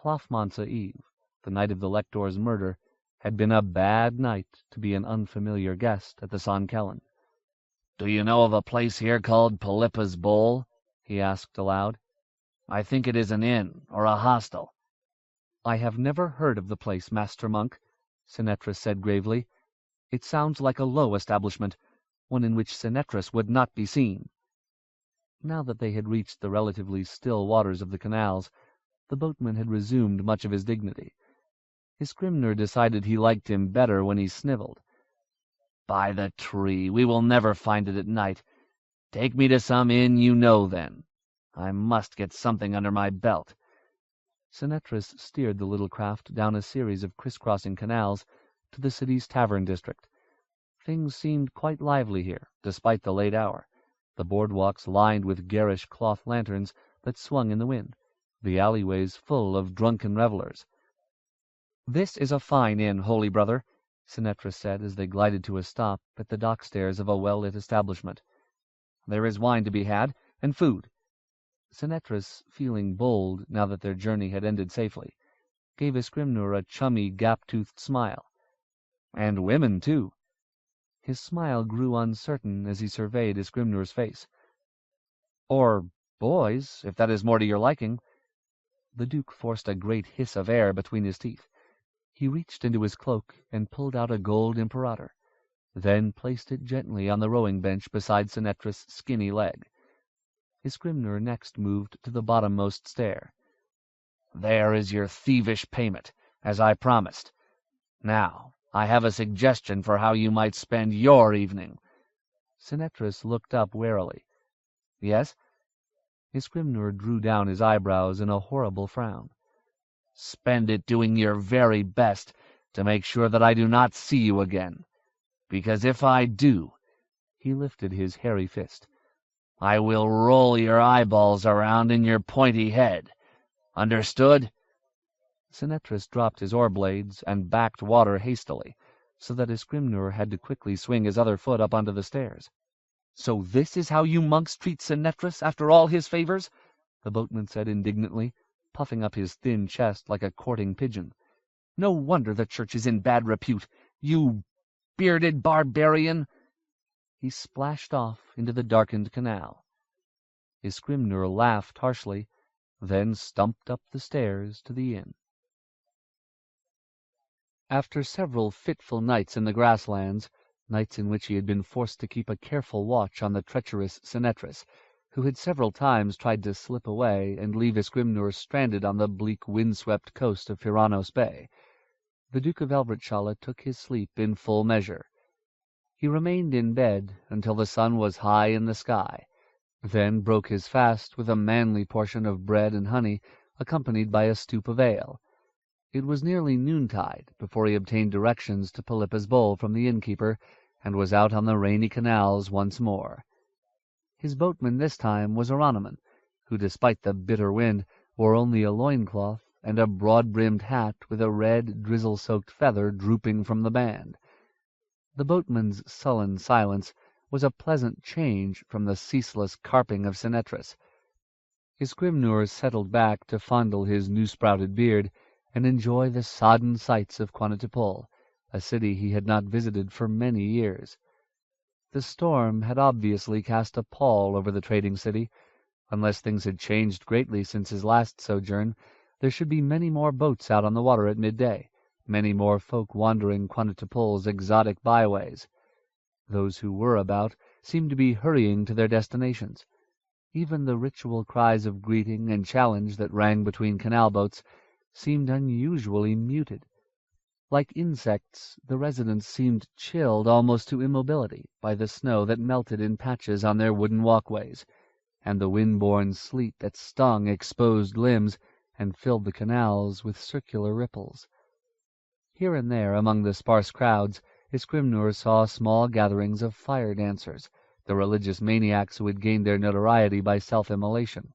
Hlafmansa Eve, the night of the lector's murder, had been a bad night to be an unfamiliar guest at the Sankellan. "Do you know of a place here called Pelippa's Bowl?" he asked aloud. "I think it is an inn, or a hostel." "I have never heard of the place, Master Monk," Senetris said gravely. "It sounds like a low establishment, one in which Senetris would not be seen." Now that they had reached the relatively still waters of the canals, the boatman had resumed much of his dignity. Iskrimnur decided he liked him better when he snivelled. "By the tree, we will never find it at night. Take me to some inn you know, then. I must get something under my belt." Senetris steered the little craft down a series of crisscrossing canals to the city's tavern district. Things seemed quite lively here, despite the late hour. the boardwalks lined with garish cloth lanterns that swung in the wind, the alleyways full of drunken revelers. "This is a fine inn, holy brother," Sinetras said as they glided to a stop at the dock stairs of a well-lit establishment. "There is wine to be had, and food." Sinetras, feeling bold now that their journey had ended safely, gave Iskrymnur a chummy, gap-toothed smile. "And women, too." His smile grew uncertain as he surveyed Iskrymnur's face. "Or boys, if that is more to your liking." The Duke forced a great hiss of air between his teeth. He reached into his cloak and pulled out a gold imperator, then placed it gently on the rowing bench beside Sinetras' skinny leg. Iskrymnur next moved to the bottommost stair. "There is your thievish payment, as I promised. Now, I have a suggestion for how you might spend your evening." Sinetras looked up warily. "Yes?" Iskrymnur drew down his eyebrows in a horrible frown. "Spend it doing your very best to make sure that I do not see you again. Because if I do," he lifted his hairy fist, "I will roll your eyeballs around in your pointy head. Understood?" Sinetras dropped his oar-blades and backed water hastily, so that Iskrymnur had to quickly swing his other foot up onto the stairs. "So this is how you monks treat Sinetras after all his favors?" the boatman said indignantly, puffing up his thin chest like a courting pigeon. "No wonder the church is in bad repute, you bearded barbarian!" He splashed off into the darkened canal. Iskrymnur laughed harshly, then stumped up the stairs to the inn. After several fitful nights in the grasslands, nights in which he had been forced to keep a careful watch on the treacherous Sinetras, who had several times tried to slip away and leave Iskrymnur stranded on the bleak wind-swept coast of Fyranos Bay, the Duke of Elbritshalla took his sleep in full measure. He remained in bed until the sun was high in the sky, then broke his fast with a manly portion of bread and honey, accompanied by a stoup of ale. It was nearly noontide before he obtained directions to Pelippa's bowl from the innkeeper, and was out on the rainy canals once more. His boatman this time was Oranaman, who, despite the bitter wind, wore only a loincloth and a broad-brimmed hat with a red, drizzle-soaked feather drooping from the band. The boatman's sullen silence was a pleasant change from the ceaseless carping of Sinetras. Iskrymnur settled back to fondle his new-sprouted beard and enjoy the sodden sights of Quantittipol, a city he had not visited for many years. The storm had obviously cast a pall over the trading city. Unless things had changed greatly since his last sojourn, there should be many more boats out on the water at midday, many more folk wandering Quantittipol's exotic byways. Those who were about seemed to be hurrying to their destinations. Even the ritual cries of greeting and challenge that rang between canal boats seemed unusually muted. Like insects, the residents seemed chilled almost to immobility by the snow that melted in patches on their wooden walkways, and the wind-borne sleet that stung exposed limbs and filled the canals with circular ripples. Here and there among the sparse crowds, Iskrymnur saw small gatherings of fire dancers, the religious maniacs who had gained their notoriety by self-immolation.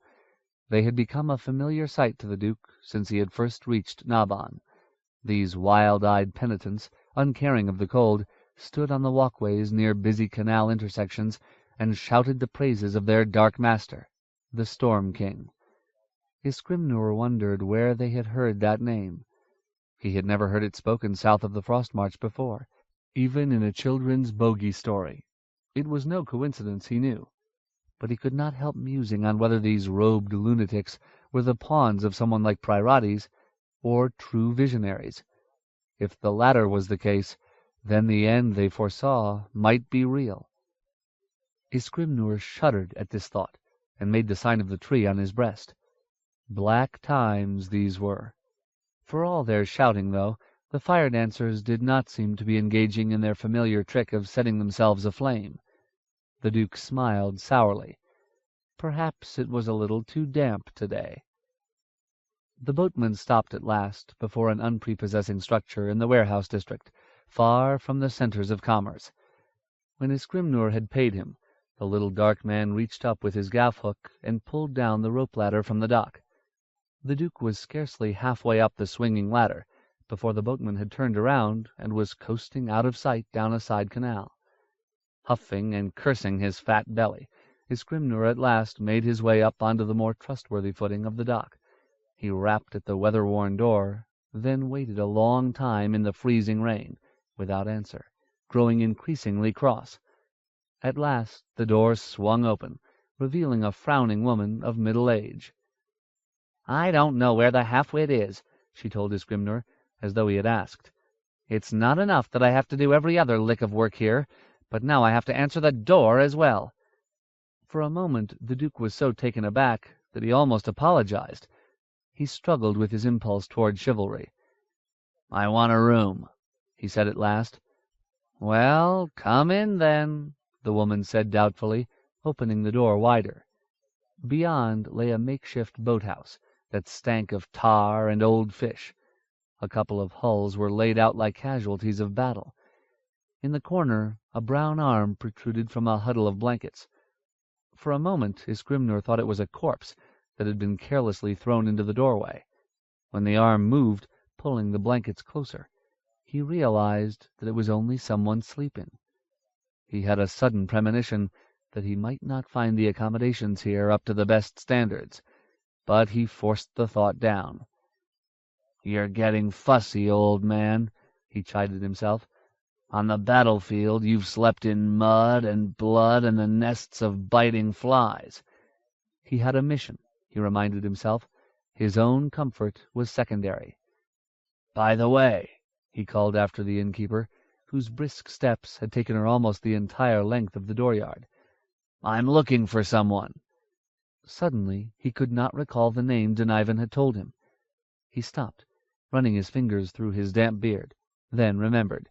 They had become a familiar sight to the Duke since he had first reached Naban. These wild-eyed penitents, uncaring of the cold, stood on the walkways near busy canal intersections and shouted the praises of their dark master, the Storm King. Iskrymnur wondered where they had heard that name. He had never heard it spoken south of the Frost March before, even in a children's bogey story. It was no coincidence, he knew, but he could not help musing on whether these robed lunatics were the pawns of someone like Priorades, or true visionaries. If the latter was the case, then the end they foresaw might be real. Iskrymnur shuddered at this thought, and made the sign of the tree on his breast. Black times these were. For all their shouting, though, the fire-dancers did not seem to be engaging in their familiar trick of setting themselves aflame. The Duke smiled sourly. Perhaps it was a little too damp today. The boatman stopped at last before an unprepossessing structure in the warehouse district, far from the centers of commerce. When Iskrymnur had paid him, The little dark man reached up with his gaff hook and pulled down the rope ladder from the dock. The Duke was scarcely halfway up the swinging ladder before the boatman had turned around and was coasting out of sight down a side canal. Huffing and cursing his fat belly, Skrymner at last made his way up onto the more trustworthy footing of the dock. He rapped at the weather-worn door, then waited a long time in the freezing rain, without answer, growing increasingly cross. At last the door swung open, revealing a frowning woman of middle age. "I don't know where the half-wit is," she told Skrymner, as though he had asked. "It's not enough that I have to do every other lick of work here, but now I have to answer the door as well." For a moment the Duke was so taken aback that he almost apologized. He struggled with his impulse toward chivalry. "I want a room," he said at last. "Well, come in then," the woman said doubtfully, opening the door wider. Beyond lay a makeshift boathouse that stank of tar and old fish. A couple of hulls were laid out like casualties of battle. In the corner a brown arm protruded from a huddle of blankets. For a moment Skrymner thought it was a corpse that had been carelessly thrown into the doorway. When the arm moved, pulling the blankets closer, he realized that it was only someone sleeping. He had a sudden premonition that he might not find the accommodations here up to the best standards, but he forced the thought down. "You're getting fussy, old man," he chided himself. "On the battlefield you've slept in mud and blood and the nests of biting flies." He had a mission, he reminded himself. His own comfort was secondary. "By the way," he called after the innkeeper, whose brisk steps had taken her almost the entire length of the dooryard, "I'm looking for someone." Suddenly he could not recall the name Denivin had told him. He stopped, running his fingers through his damp beard, then remembered.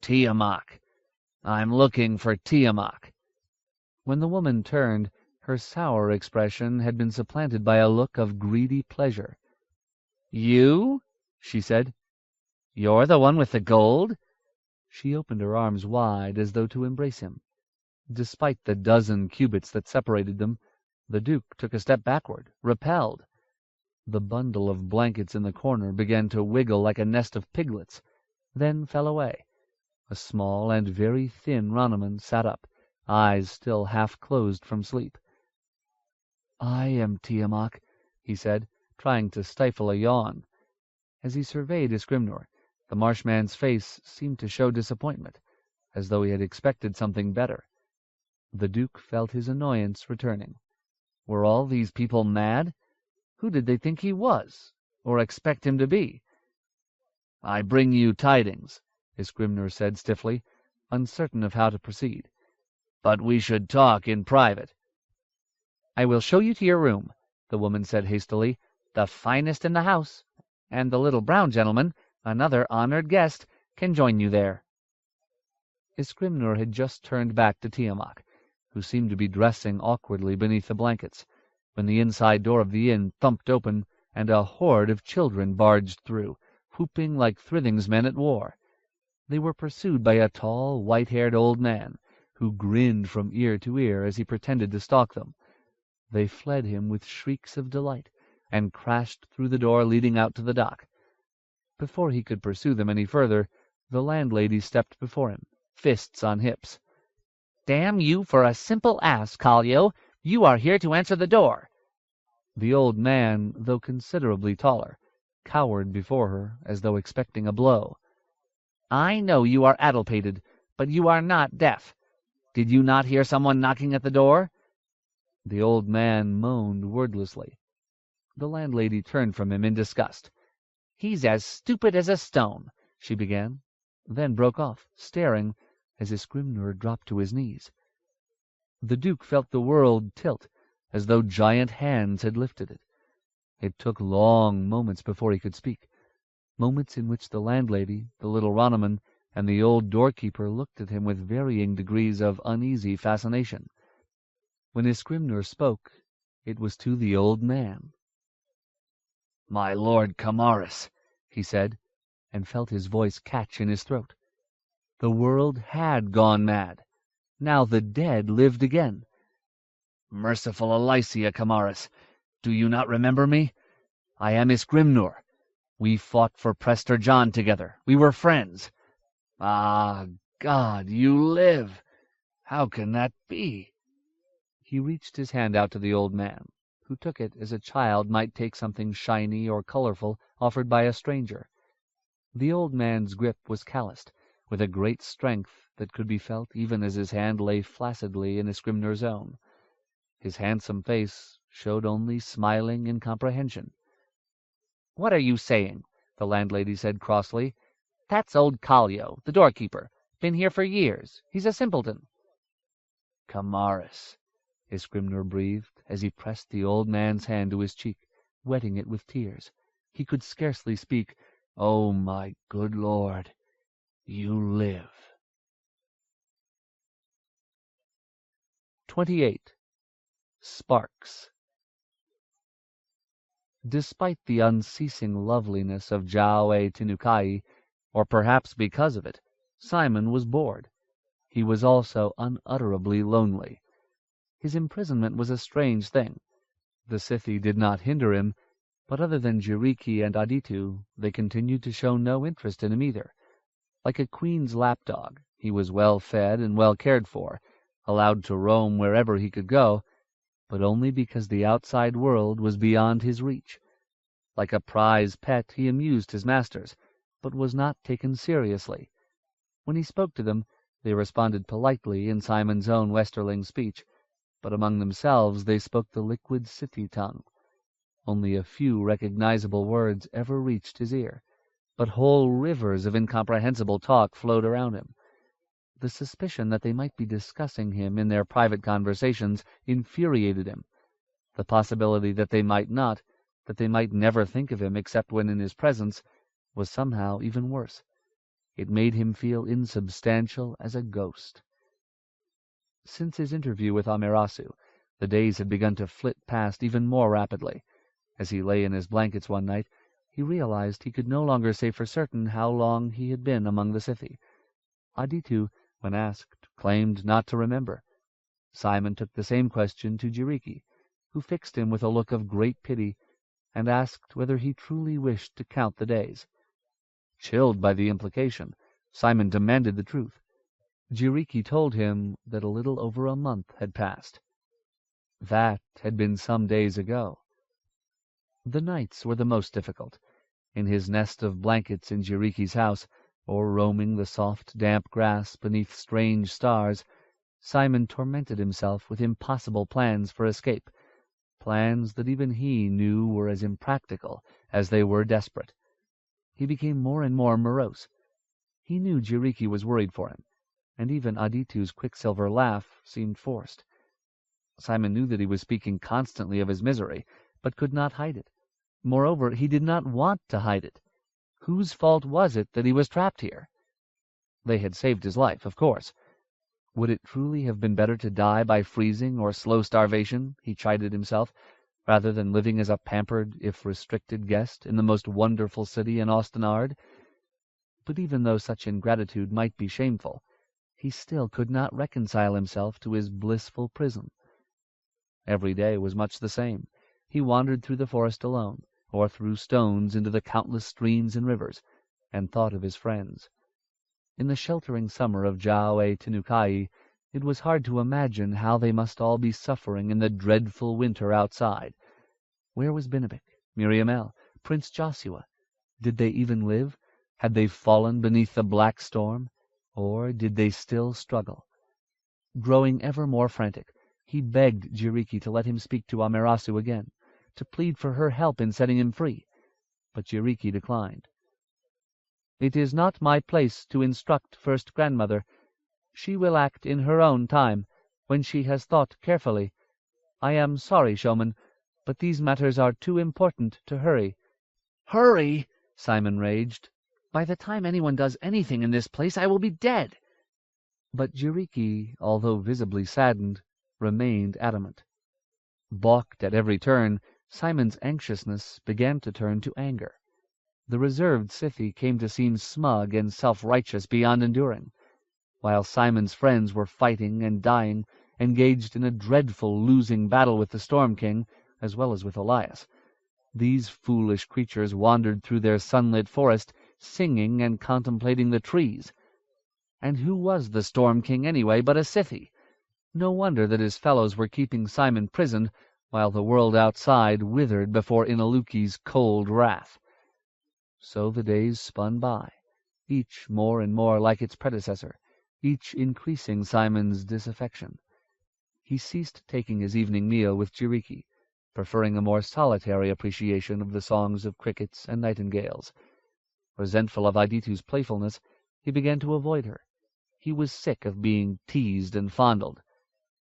"Tiamak. I'm looking for Tiamak." When the woman turned, her sour expression had been supplanted by a look of greedy pleasure. "You?" she said. "You're the one with the gold?" She opened her arms wide as though to embrace him. Despite the dozen cubits that separated them, the Duke took a step backward, repelled. The bundle of blankets in the corner began to wiggle like a nest of piglets, then fell away. A small and very thin Ronaman sat up, eyes still half closed from sleep. "I am Tiamak," he said, trying to stifle a yawn. As he surveyed Skrymner, the marshman's face seemed to show disappointment, as though he had expected something better. The Duke felt his annoyance returning. Were all these people mad? Who did they think he was, or expect him to be? "I bring you tidings," Skrymner said stiffly, uncertain of how to proceed. "But we should talk in private." "I will show you to your room," the woman said hastily, "the finest in the house, and the little brown gentleman, another honored guest, can join you there." Skrymner had just turned back to Tiamak, who seemed to be dressing awkwardly beneath the blankets, when the inside door of the inn thumped open and a horde of children barged through, whooping like Thrithing's men at war. They were pursued by a tall, white-haired old man, who grinned from ear to ear as he pretended to stalk them. They fled him with shrieks of delight, and crashed through the door leading out to the dock. Before he could pursue them any further, the landlady stepped before him, fists on hips. "Damn you for a simple ass, Kallio! You are here to answer the door." The old man, though considerably taller, cowered before her as though expecting a blow. "I know you are addlepated, but you are not deaf. Did you not hear someone knocking at the door?" The old man moaned wordlessly. The landlady turned from him in disgust. "He's as stupid as a stone," she began, then broke off, staring, as Skrymner dropped to his knees. The Duke felt the world tilt, as though giant hands had lifted it. It took long moments before he could speak, moments in which the landlady, the little Ronaman, and the old doorkeeper looked at him with varying degrees of uneasy fascination. When Skrymner spoke, it was to the old man. "My lord Kamaris," he said, and felt his voice catch in his throat. The world had gone mad. Now the dead lived again. "Merciful Elysia, Camaris, do you not remember me? I am Isgrimnur. We fought for Prester John together. We were friends. Ah, God, you live! How can that be?" He reached his hand out to the old man, who took it as a child might take something shiny or colorful offered by a stranger. The old man's grip was calloused, with a great strength that could be felt even as his hand lay flaccidly in Isgrimnur's own. His handsome face showed only smiling incomprehension. "What are you saying?" the landlady said crossly. "That's old Kallio, the doorkeeper. Been here for years. He's a simpleton." "Camaris," Isgrimnur breathed as he pressed the old man's hand to his cheek, wetting it with tears. He could scarcely speak. "Oh, my good lord, you live." 28. Sparks. Despite the unceasing loveliness of Jao Tinukai, or perhaps because of it, Simon was bored. He was also unutterably lonely. His imprisonment was a strange thing. The Scythi did not hinder him, but other than Jiriki and Aditu, they continued to show no interest in him either. Like a queen's lapdog, he was well fed and well cared for, allowed to roam wherever he could go, but only because the outside world was beyond his reach. Like a prize pet, he amused his masters, but was not taken seriously. When he spoke to them, they responded politely in Simon's own Westerling speech, but among themselves they spoke the liquid Scythi tongue. Only a few recognizable words ever reached his ear, but whole rivers of incomprehensible talk flowed around him. The suspicion that they might be discussing him in their private conversations infuriated him. The possibility that they might not, that they might never think of him except when in his presence, was somehow even worse. It made him feel insubstantial as a ghost. Since his interview with Amirasu, the days had begun to flit past even more rapidly. As he lay in his blankets one night, he realized he could no longer say for certain how long he had been among the Scythi. Aditu, when asked, claimed not to remember. Simon took the same question to Jiriki, who fixed him with a look of great pity, and asked whether he truly wished to count the days. Chilled by the implication, Simon demanded the truth. Jiriki told him that a little over a month had passed. That had been some days ago. The nights were the most difficult. In his nest of blankets in Jiriki's house, or roaming the soft, damp grass beneath strange stars, Simon tormented himself with impossible plans for escape, plans that even he knew were as impractical as they were desperate. He became more and more morose. He knew Jiriki was worried for him, and even Aditu's quicksilver laugh seemed forced. Simon knew that he was speaking constantly of his misery, but could not hide it. Moreover, he did not want to hide it. Whose fault was it that he was trapped here? They had saved his life, of course. Would it truly have been better to die by freezing or slow starvation, he chided himself, rather than living as a pampered, if restricted guest in the most wonderful city in Ostenard? But even though such ingratitude might be shameful, he still could not reconcile himself to his blissful prison. Every day was much the same. He wandered through the forest alone, or threw stones into the countless streams and rivers, and thought of his friends. In the sheltering summer of Jao Tinukai, it was hard to imagine how they must all be suffering in the dreadful winter outside. Where was Binabik, Miriamel, Prince Joshua? Did they even live? Had they fallen beneath the black storm? Or did they still struggle? Growing ever more frantic, he begged Jiriki to let him speak to Amirasu again, to plead for her help in setting him free. But Jiriki declined. "It is not my place to instruct First Grandmother. She will act in her own time, when she has thought carefully. I am sorry, Showman, but these matters are too important to hurry." "Hurry!" Simon raged. "By the time anyone does anything in this place, I will be dead." But Jiriki, although visibly saddened, remained adamant. Balked at every turn, Simon's anxiousness began to turn to anger. The reserved Scythi came to seem smug and self-righteous beyond enduring. while Simon's friends were fighting and dying, engaged in a dreadful losing battle with the Storm King, as well as with Elias. These foolish creatures wandered through their sunlit forest, singing and contemplating the trees. And who was the Storm King, anyway, but a Scythe? No wonder that his fellows were keeping Simon prisoned, while the world outside withered before Inaluki's cold wrath. So the days spun by, each more and more like its predecessor, each increasing Simon's disaffection. He ceased taking his evening meal with Jiriki, preferring a more solitary appreciation of the songs of crickets and nightingales. Resentful of Aiditu's playfulness, he began to avoid her. He was sick of being teased and fondled.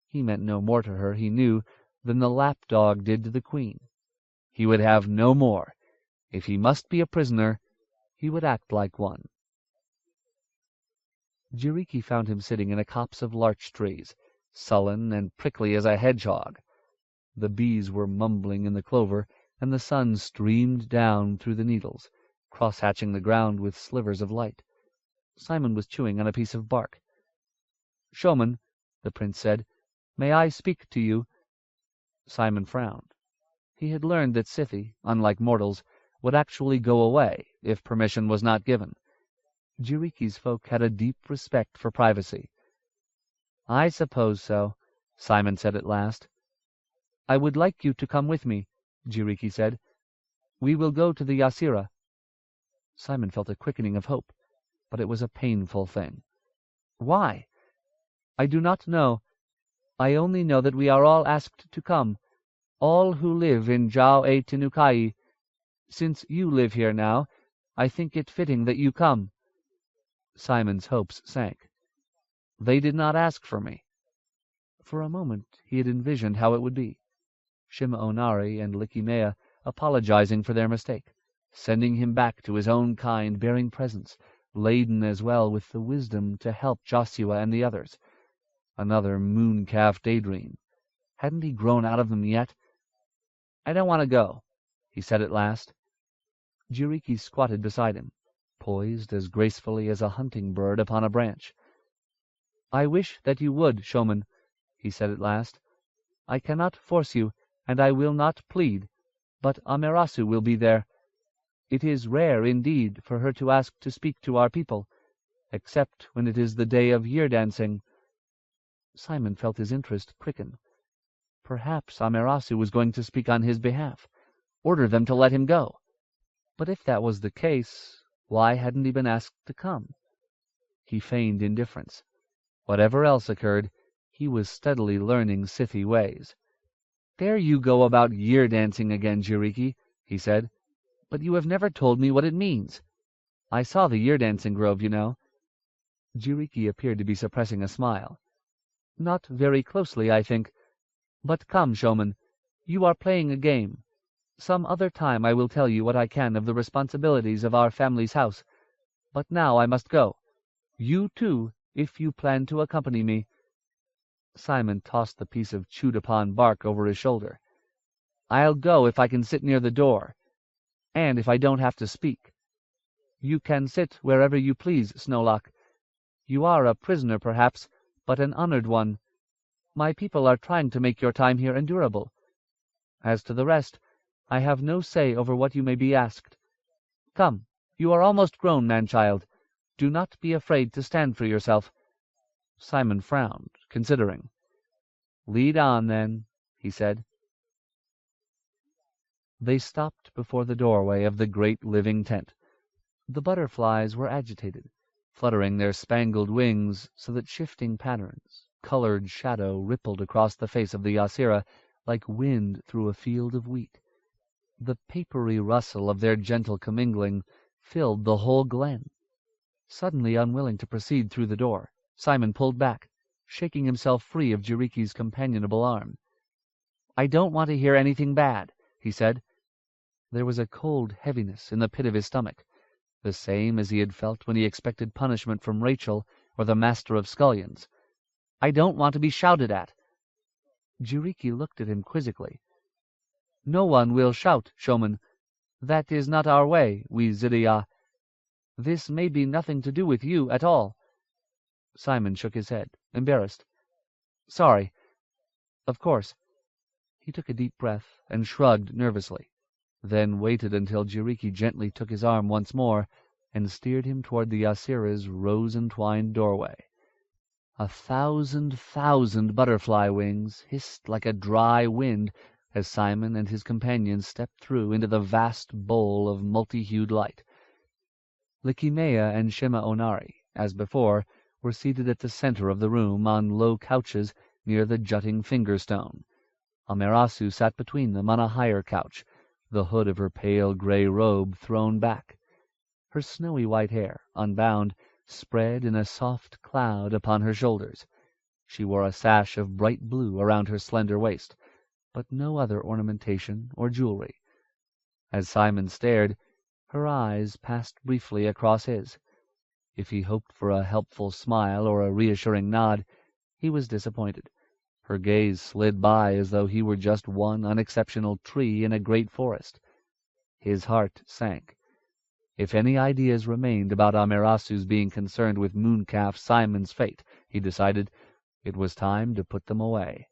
He meant no more to her, he knew, than the lapdog did to the queen. He would have no more. If he must be a prisoner, he would act like one. Jiriki found him sitting in a copse of larch trees, sullen and prickly as a hedgehog. The bees were mumbling in the clover, and the sun streamed down through the needles, cross-hatching the ground with slivers of light. Simon was chewing on a piece of bark. "Showman," the prince said, "may I speak to you?" Simon frowned. He had learned that Scythe, unlike mortals, would actually go away if permission was not given. Jiriki's folk had a deep respect for privacy. "I suppose so," Simon said at last. "I would like you to come with me," Jiriki said. "We will go to the Yasira." Simon felt a quickening of hope, but it was a painful thing. "Why?" "I do not know. I only know that we are all asked to come, all who live in Jau-e-Tinukai. Since you live here now, I think it fitting that you come." Simon's hopes sank. "They did not ask for me." For a moment he had envisioned how it would be. Shima-Onari and Likimea apologizing for their mistake, sending him back to his own kind, bearing presents, laden as well with the wisdom to help Joshua and the others. Another mooncalf daydream. Hadn't he grown out of them yet? "I don't want to go," he said at last. Jiriki squatted beside him, poised as gracefully as a hunting bird upon a branch. "I wish that you would, Showman," he said at last. "I cannot force you, and I will not plead, but Amerasu will be there. It is rare indeed for her to ask to speak to our people, except when it is the day of year-dancing." Simon felt his interest quicken. Perhaps Amerasu was going to speak on his behalf, order them to let him go. But if that was the case, why hadn't he been asked to come? He feigned indifference. Whatever else occurred, he was steadily learning Scythe ways. "There you go about year-dancing again, Jiriki," he said. "But you have never told me what it means. I saw the year-dancing grove, you know." Jiriki appeared to be suppressing a smile. "Not very closely, I think. But come, Showman, you are playing a game. Some other time I will tell you what I can of the responsibilities of our family's house. But now I must go. You, too, if you plan to accompany me." Simon tossed the piece of chewed-upon bark over his shoulder. "I'll go if I can sit near the door, and if I don't have to speak. You can sit wherever you please, Snowlock. You are a prisoner, perhaps, but an honored one. My people are trying to make your time here endurable. As to the rest, I have no say over what you may be asked. Come, you are almost grown, man-child. Do not be afraid to stand for yourself." Simon frowned, considering. "Lead on, then," he said. They stopped before the doorway of the great living tent. The butterflies were agitated, fluttering their spangled wings so that shifting patterns, colored shadow rippled across the face of the Yasira like wind through a field of wheat. The papery rustle of their gentle commingling filled the whole glen. Suddenly unwilling to proceed through the door, Simon pulled back, shaking himself free of Jiriki's companionable arm. "I don't want to hear anything bad," he said. There was a cold heaviness in the pit of his stomach, the same as he had felt when he expected punishment from Rachel or the Master of Scullions. "I don't want to be shouted at." Jiriki looked at him quizzically. "No one will shout, Showman. That is not our way, we Zidiya. This may be nothing to do with you at all." Simon shook his head, embarrassed. "Sorry. Of course." He took a deep breath and shrugged nervously, then waited until Jiriki gently took his arm once more and steered him toward the Asira's rose-entwined doorway. 1,000 butterfly wings hissed like a dry wind as Simon and his companions stepped through into the vast bowl of multi-hued light. Likimeya and Shima Onari, as before, were seated at the center of the room on low couches near the jutting finger-stone. Amaterasu sat between them on a higher couch, the hood of her pale gray robe thrown back. Her snowy white hair, unbound, spread in a soft cloud upon her shoulders. She wore a sash of bright blue around her slender waist, but no other ornamentation or jewelry. As Simon stared, her eyes passed briefly across his. If he hoped for a helpful smile or a reassuring nod, he was disappointed. Her gaze slid by as though he were just one unexceptional tree in a great forest. His heart sank. If any ideas remained about Amerasu's being concerned with Mooncalf Simon's fate, he decided, it was time to put them away.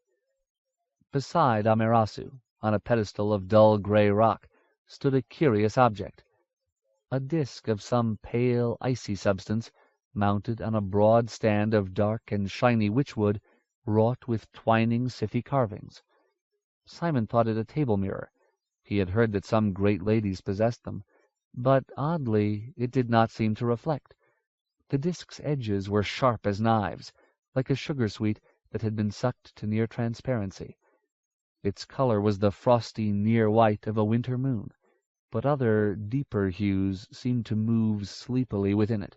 Beside Amaterasu, on a pedestal of dull gray rock, stood a curious object. A disk of some pale, icy substance, mounted on a broad stand of dark and shiny witchwood, wrought with twining Scythy carvings. Simon thought it a table mirror. He had heard that some great ladies possessed them, but oddly it did not seem to reflect. The disk's edges were sharp as knives, like a sugar-sweet that had been sucked to near transparency. Its color was the frosty near white of a winter moon, but other, deeper hues seemed to move sleepily within it.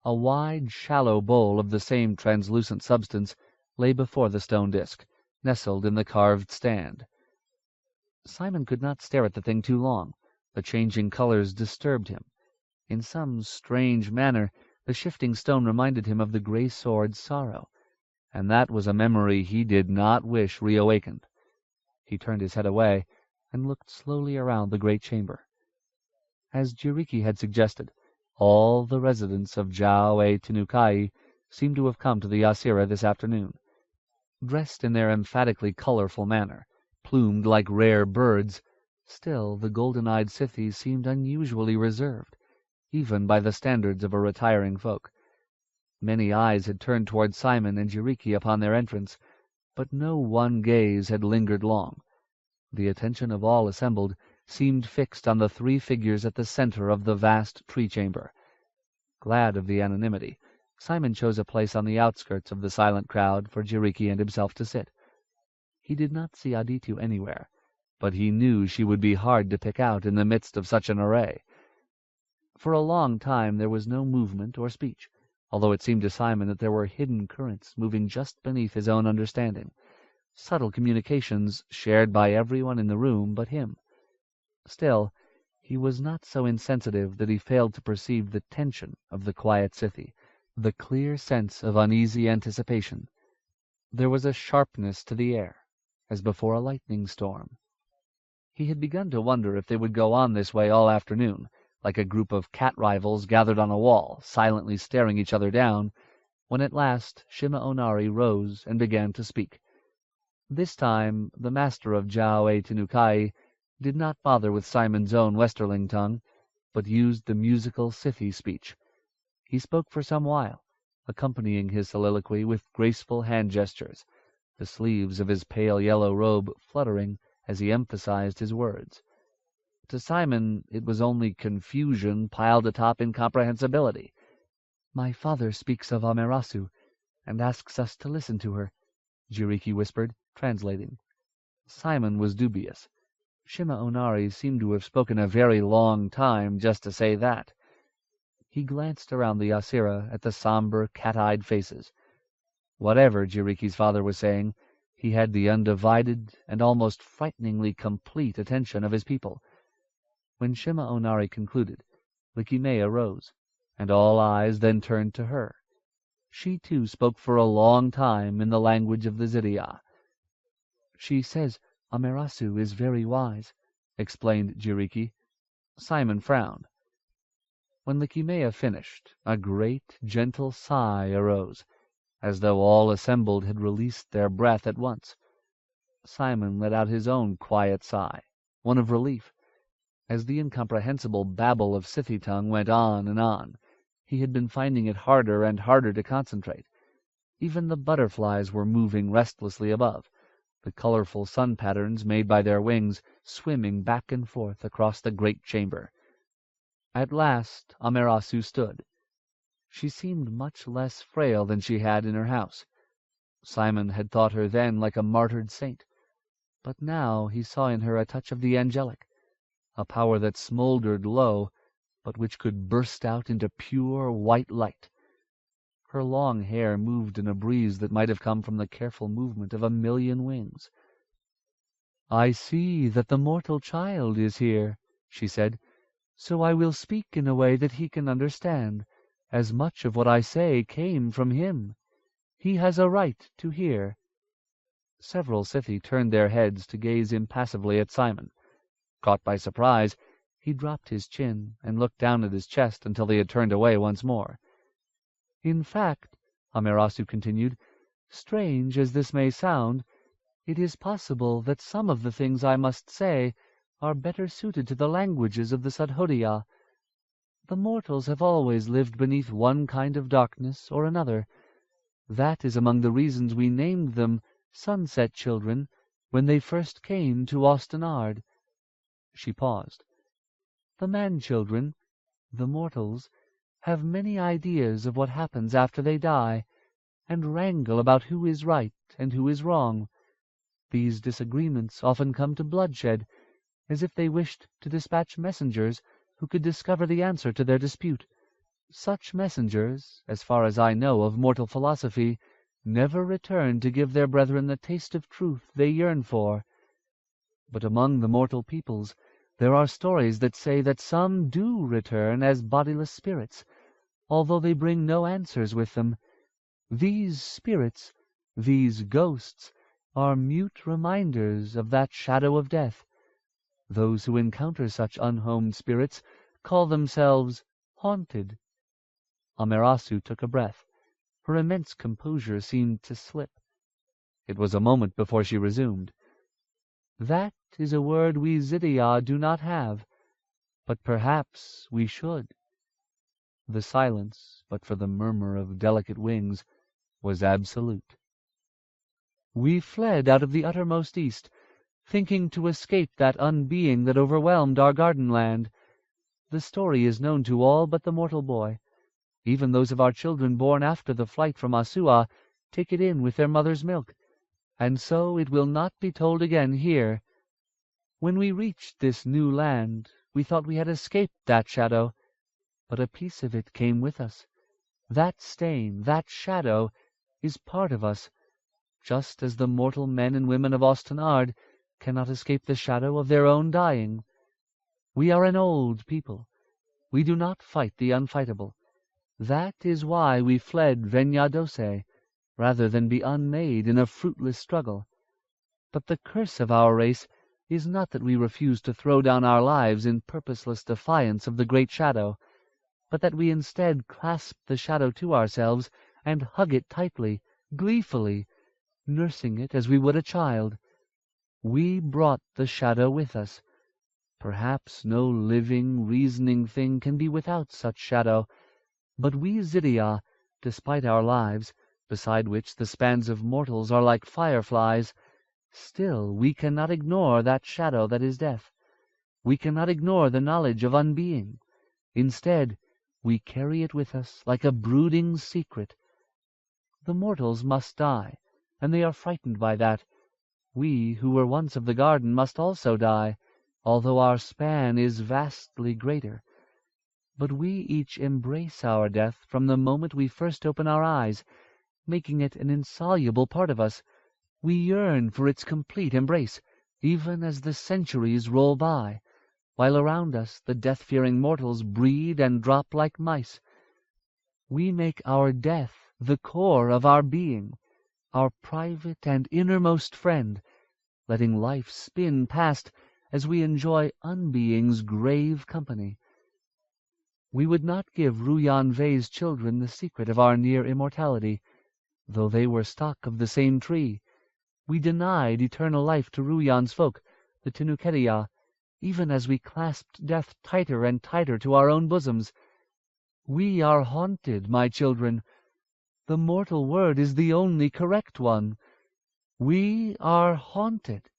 A wide, shallow bowl of the same translucent substance lay before the stone disk, nestled in the carved stand. Simon could not stare at the thing too long. The changing colors disturbed him. In some strange manner, the shifting stone reminded him of the gray sword's sorrow, and that was a memory he did not wish reawakened. He turned his head away and looked slowly around the great chamber. As Jiriki had suggested, all the residents of Jiao-e Tenukai seemed to have come to the Asira this afternoon. Dressed in their emphatically colorful manner, plumed like rare birds, still the golden-eyed Scythes seemed unusually reserved, even by the standards of a retiring folk. Many eyes had turned toward Simon and Jiriki upon their entrance, but no one gaze had lingered long. The attention of all assembled seemed fixed on the three figures at the center of the vast tree-chamber. Glad of the anonymity, Simon chose a place on the outskirts of the silent crowd for Jiriki and himself to sit. He did not see Aditu anywhere, but he knew she would be hard to pick out in the midst of such an array. For a long time there was no movement or speech, although it seemed to Simon that there were hidden currents moving just beneath his own understanding, subtle communications shared by everyone in the room but him. Still, he was not so insensitive that he failed to perceive the tension of the quiet Scythe, the clear sense of uneasy anticipation. There was a sharpness to the air, as before a lightning storm. He had begun to wonder if they would go on this way all afternoon, like a group of cat rivals gathered on a wall, silently staring each other down, when at last Shima Onari rose and began to speak. This time the master of Jiao-e Tenukai did not bother with Simon's own Westerling tongue, but used the musical Scythe speech. He spoke for some while, accompanying his soliloquy with graceful hand gestures, the sleeves of his pale yellow robe fluttering as he emphasized his words. To Simon it was only confusion piled atop incomprehensibility. "My father speaks of Amaterasu, and asks us to listen to her," Jiriki whispered, translating. Simon was dubious. Shima Onari seemed to have spoken a very long time just to say that. He glanced around the Asira at the somber, cat-eyed faces. Whatever Jiriki's father was saying, he had the undivided and almost frighteningly complete attention of his people. When Shima Onari concluded, Likimeya rose, and all eyes then turned to her. She too spoke for a long time in the language of the Zydia. "She says Amaterasu is very wise," explained Jiriki. Simon frowned. When the Kimea finished, a great, gentle sigh arose, as though all assembled had released their breath at once. Simon let out his own quiet sigh, one of relief. As the incomprehensible babble of Scythy tongue went on and on, he had been finding it harder and harder to concentrate. Even the butterflies were moving restlessly above, the colorful sun patterns made by their wings swimming back and forth across the great chamber. At last Amaterasu stood. She seemed much less frail than she had in her house. Simon had thought her then like a martyred saint, but now he saw in her a touch of the angelic, a power that smoldered low, but which could burst out into pure white light. Her long hair moved in a breeze that might have come from the careful movement of a million wings. "I see that the mortal child is here," she said, "so I will speak in a way that he can understand, as much of what I say came from him. He has a right to hear." Several Scythi turned their heads to gaze impassively at Simon. Caught by surprise, he dropped his chin and looked down at his chest until they had turned away once more. "In fact," Amaterasu continued, "strange as this may sound, it is possible that some of the things I must say are better suited to the languages of the Sadhodiya. The mortals have always lived beneath one kind of darkness or another. That is among the reasons we named them Sunset Children when they first came to Austenard." She paused. "The man-children, the mortals, have many ideas of what happens after they die, and wrangle about who is right and who is wrong. These disagreements often come to bloodshed, as if they wished to dispatch messengers who could discover the answer to their dispute. Such messengers, as far as I know of mortal philosophy, never return to give their brethren the taste of truth they yearn for. But among the mortal peoples there are stories that say that some do return as bodiless spirits, although they bring no answers with them. These spirits, these ghosts, are mute reminders of that shadow of death. Those who encounter such unhomed spirits call themselves haunted." Amaterasu took a breath. Her immense composure seemed to slip. It was a moment before she resumed. "That is a word we Zidiya do not have, but perhaps we should." The silence, but for the murmur of delicate wings, was absolute. "We fled out of the uttermost east, thinking to escape that unbeing that overwhelmed our garden land. The story is known to all but the mortal boy. Even those of our children born after the flight from Asua take it in with their mother's milk, and so it will not be told again here. When we reached this new land, we thought we had escaped that shadow, but a piece of it came with us. That stain, that shadow, is part of us, just as the mortal men and women of Austenard cannot escape the shadow of their own dying. We are an old people. We do not fight the unfightable. That is why we fled Venyadose, rather than be unmade in a fruitless struggle. But the curse of our race is not that we refuse to throw down our lives in purposeless defiance of the great shadow, but that we instead clasp the shadow to ourselves and hug it tightly, gleefully, nursing it as we would a child. We brought the shadow with us. Perhaps no living, reasoning thing can be without such shadow, but we Zidiya, despite our lives, beside which the spans of mortals are like fireflies, still we cannot ignore that shadow that is death. We cannot ignore the knowledge of unbeing. Instead, we carry it with us like a brooding secret. The mortals must die, and they are frightened by that. We, who were once of the garden, must also die, although our span is vastly greater. But we each embrace our death from the moment we first open our eyes, making it an insoluble part of us. We yearn for its complete embrace, even as the centuries roll by, while around us the death-fearing mortals breed and drop like mice. We make our death the core of our being, our private and innermost friend, letting life spin past as we enjoy unbeing's grave company. We would not give Ruyan Vei's children the secret of our near immortality, though they were stock of the same tree. We denied eternal life to Ruyan's folk, the Tinukeria, even as we clasped death tighter and tighter to our own bosoms. We are haunted, my children. The mortal word is the only correct one. We are haunted."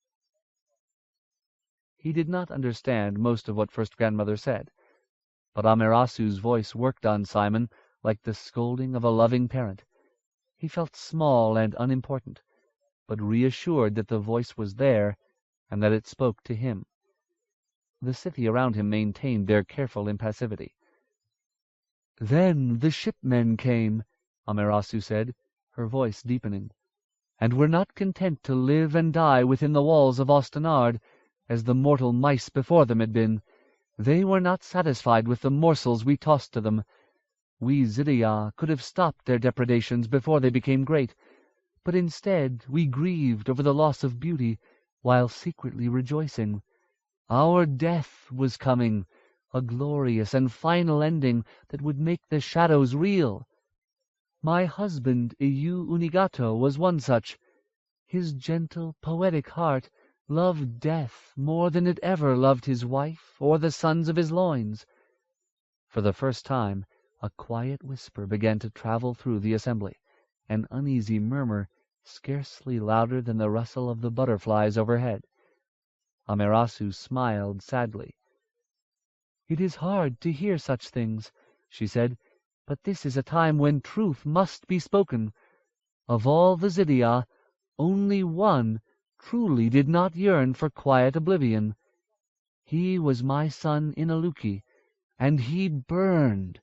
He did not understand most of what First Grandmother said, but Amerasu's voice worked on Simon like the scolding of a loving parent. He felt small and unimportant, but reassured that the voice was there and that it spoke to him. The city around him maintained their careful impassivity. "Then the shipmen came," Amerasu said, her voice deepening, "and were not content to live and die within the walls of Ostenard, as the mortal mice before them had been. They were not satisfied with the morsels we tossed to them. We Zidia could have stopped their depredations before they became great, but instead we grieved over the loss of beauty, while secretly rejoicing. Our death was coming, a glorious and final ending that would make the shadows real. My husband, Iyu Unigato, was one such. His gentle, poetic heart loved death more than it ever loved his wife or the sons of his loins." For the first time a quiet whisper began to travel through the assembly, an uneasy murmur scarcely louder than the rustle of the butterflies overhead. Amerasu smiled sadly. "It is hard to hear such things," she said, "but this is a time when truth must be spoken. Of all the Zidia, only one truly did not yearn for quiet oblivion. He was my son Inaluki, and he burned.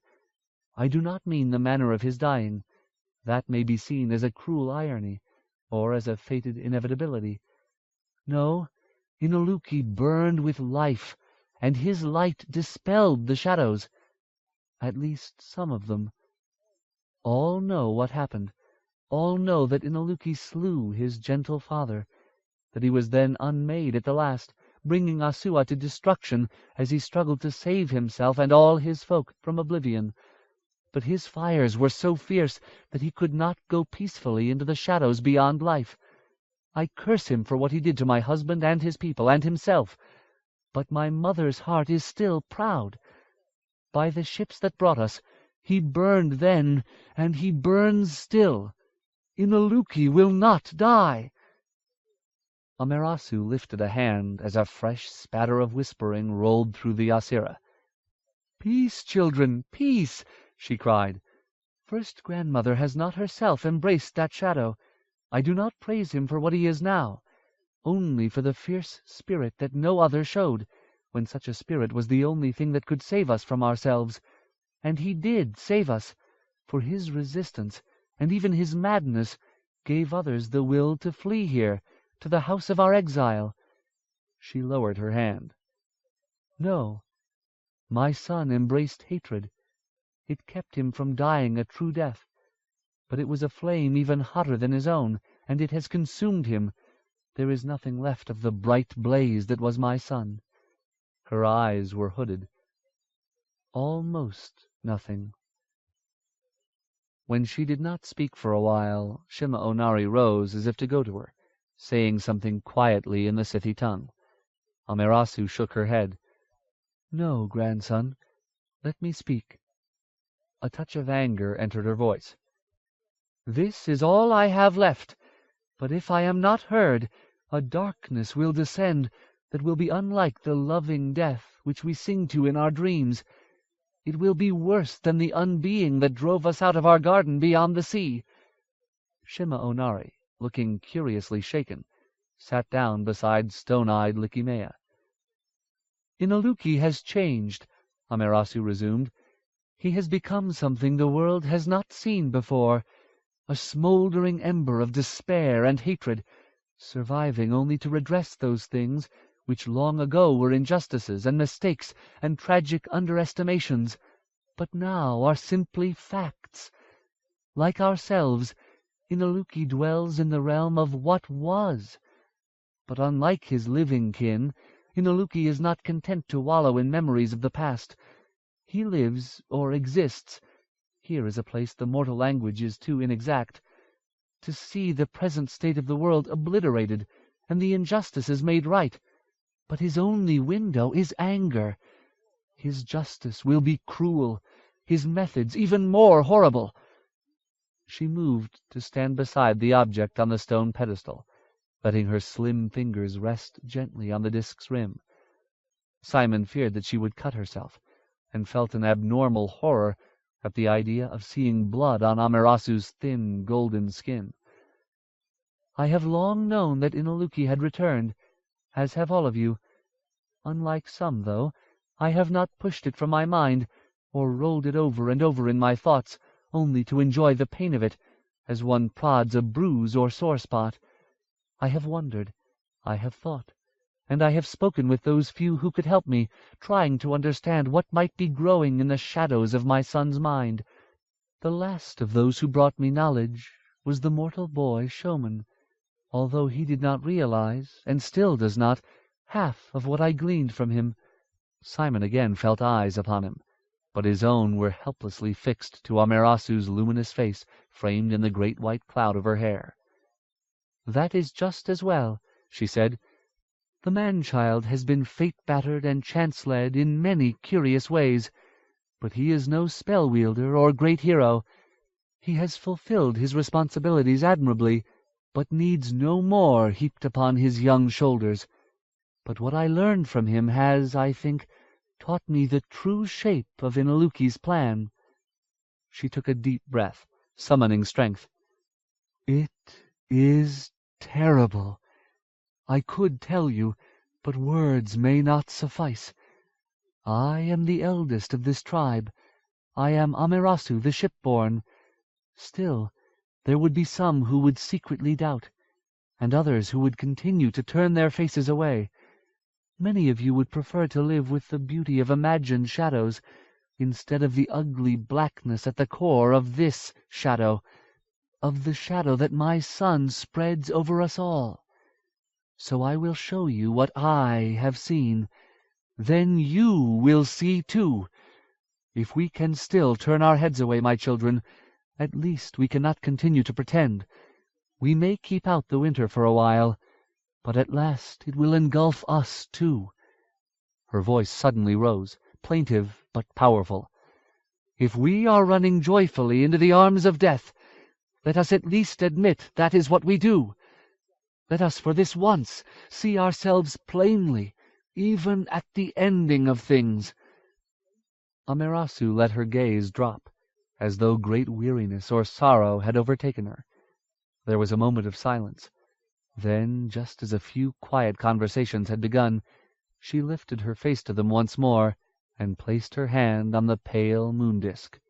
I do not mean the manner of his dying. That may be seen as a cruel irony, or as a fated inevitability. No, Inaluki burned with life, and his light dispelled the shadows. At least some of them. All know what happened. All know that Inaluki slew his gentle father, that he was then unmade at the last, bringing Asua to destruction as he struggled to save himself and all his folk from oblivion. But his fires were so fierce that he could not go peacefully into the shadows beyond life. I curse him for what he did to my husband and his people and himself, but my mother's heart is still proud. By the ships that brought us, he burned then, and he burns still. Inaluki will not die." Amerasu lifted a hand as a fresh spatter of whispering rolled through the Asira. "Peace, children, peace!" she cried. "First Grandmother has not herself embraced that shadow. I do not praise him for what he is now, only for the fierce spirit that no other showed, when such a spirit was the only thing that could save us from ourselves. And he did save us, for his resistance, and even his madness, gave others the will to flee here, to the house of our exile." She lowered her hand. "No, my son embraced hatred. It kept him from dying a true death. But it was a flame even hotter than his own, and it has consumed him. There is nothing left of the bright blaze that was my son." Her eyes were hooded. "Almost nothing." When she did not speak for a while, Shima Onari rose as if to go to her, saying something quietly in the Scythi tongue. Amerasu shook her head. "No, grandson, let me speak." A touch of anger entered her voice. "This is all I have left, but if I am not heard, a darkness will descend that will be unlike the loving death which we sing to in our dreams. It will be worse than the unbeing that drove us out of our garden beyond the sea." Shima Onari, looking curiously shaken, sat down beside stone-eyed Likimea. "Inaluki has changed," Amerasu resumed. "He has become something the world has not seen before, a smoldering ember of despair and hatred, surviving only to redress those things which long ago were injustices and mistakes and tragic underestimations, but now are simply facts. Like ourselves, Inaluki dwells in the realm of what was. But unlike his living kin, Inaluki is not content to wallow in memories of the past. He lives, or exists. Here is a place the mortal language is too inexact. To see the present state of the world obliterated, and the injustices made right. But his only window is anger. His justice will be cruel, his methods even more horrible. She moved to stand beside the object on the stone pedestal, letting her slim fingers rest gently on the disk's rim. Simon feared that she would cut herself, and felt an abnormal horror at the idea of seeing blood on Amarasu's thin, golden skin. I have long known that Inaluki had returned, as have all of you. Unlike some, though, I have not pushed it from my mind, or rolled it over and over in my thoughts, only to enjoy the pain of it, as one prods a bruise or sore spot. I have wondered, I have thought, and I have spoken with those few who could help me, trying to understand what might be growing in the shadows of my son's mind. The last of those who brought me knowledge was the mortal boy Showman, although he did not realize, and still does not, half of what I gleaned from him. Simon again felt eyes upon him, but his own were helplessly fixed to Amarasu's luminous face, framed in the great white cloud of her hair. "That is just as well," she said. "The man-child has been fate-battered and chance-led in many curious ways, but he is no spell-wielder or great hero. He has fulfilled his responsibilities admirably, but needs no more heaped upon his young shoulders. But what I learned from him has, I think, taught me the true shape of Inaluki's plan." She took a deep breath, summoning strength. "It is terrible. I could tell you, but words may not suffice. I am the eldest of this tribe. I am Amarasu the shipborn. Still, there would be some who would secretly doubt, and others who would continue to turn their faces away. Many of you would prefer to live with the beauty of imagined shadows, instead of the ugly blackness at the core of this shadow, of the shadow that my son spreads over us all. So I will show you what I have seen. Then you will see too. If we can still turn our heads away, my children, at least we cannot continue to pretend. We may keep out the winter for a while, but at last it will engulf us too." Her voice suddenly rose, plaintive but powerful. "If we are running joyfully into the arms of death, let us at least admit that is what we do. Let us for this once see ourselves plainly, even at the ending of things." Amarasu let her gaze drop, as though great weariness or sorrow had overtaken her. There was a moment of silence. Then, just as a few quiet conversations had begun, she lifted her face to them once more, and placed her hand on the pale moon-disk.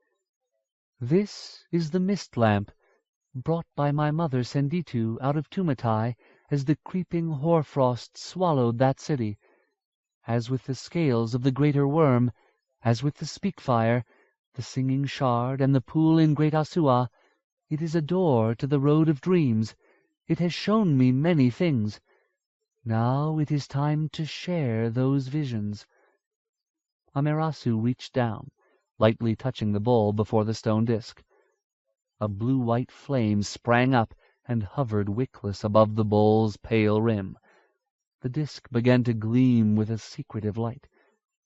"This is the mist-lamp, brought by my mother Senditu out of Tumatai as the creeping hoar-frost swallowed that city. As with the scales of the greater worm, as with the speak-fire, the singing shard, and the pool in Great Asua, it is a door to the road of dreams. It has shown me many things. Now it is time to share those visions." Amarasu reached down, lightly touching the bowl before the stone disk. A blue-white flame sprang up and hovered wickless above the bowl's pale rim. The disk began to gleam with a secretive light.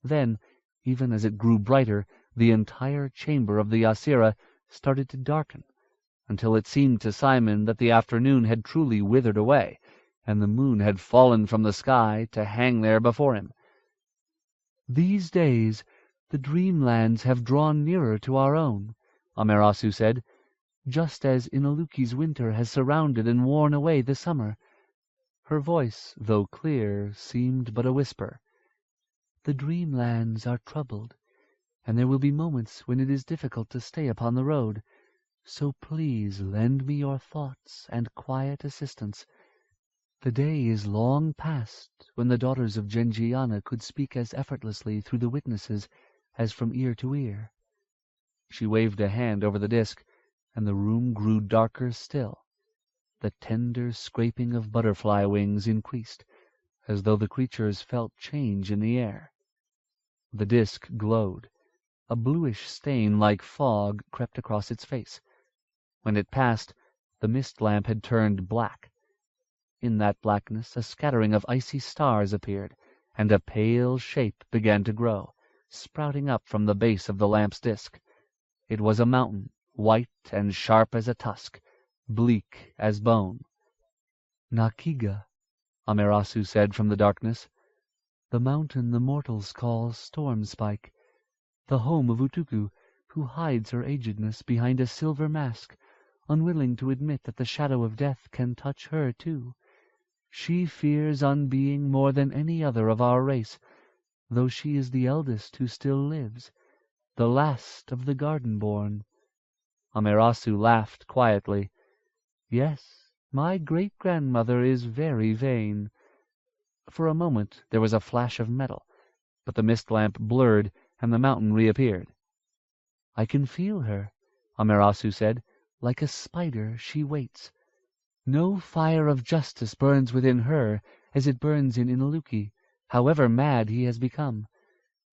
Then, even as it grew brighter, the entire chamber of the Asira started to darken, until it seemed to Simon that the afternoon had truly withered away, and the moon had fallen from the sky to hang there before him. "These days the dreamlands have drawn nearer to our own," Amarasu said, "just as Inaluki's winter has surrounded and worn away the summer." Her voice, though clear, seemed but a whisper. "The dreamlands are troubled, and there will be moments when it is difficult to stay upon the road. So please lend me your thoughts and quiet assistance. The day is long past when the daughters of Genjiana could speak as effortlessly through the witnesses as from ear to ear." She waved a hand over the disk, and the room grew darker still. The tender scraping of butterfly wings increased, as though the creatures felt change in the air. The disk glowed. A bluish stain like fog crept across its face. When it passed, the mist lamp had turned black. In that blackness a scattering of icy stars appeared, and a pale shape began to grow, sprouting up from the base of the lamp's disk. It was a mountain, white and sharp as a tusk, bleak as bone. Nakiga, Amaterasu said from the darkness. the mountain the mortals call Storm Spike, the home of Utuku, who hides her agedness behind a silver mask, unwilling to admit that the shadow of death can touch her too. She fears unbeing more than any other of our race, though she is the eldest who still lives, the last of the garden-born. Amaterasu laughed quietly. Yes, my great-grandmother is very vain. For a moment there was a flash of metal, but the mist lamp blurred and the mountain reappeared. I can feel her, Amaterasu said. like a spider she waits. No fire of justice burns within her as it burns in Inaluki, however mad he has become.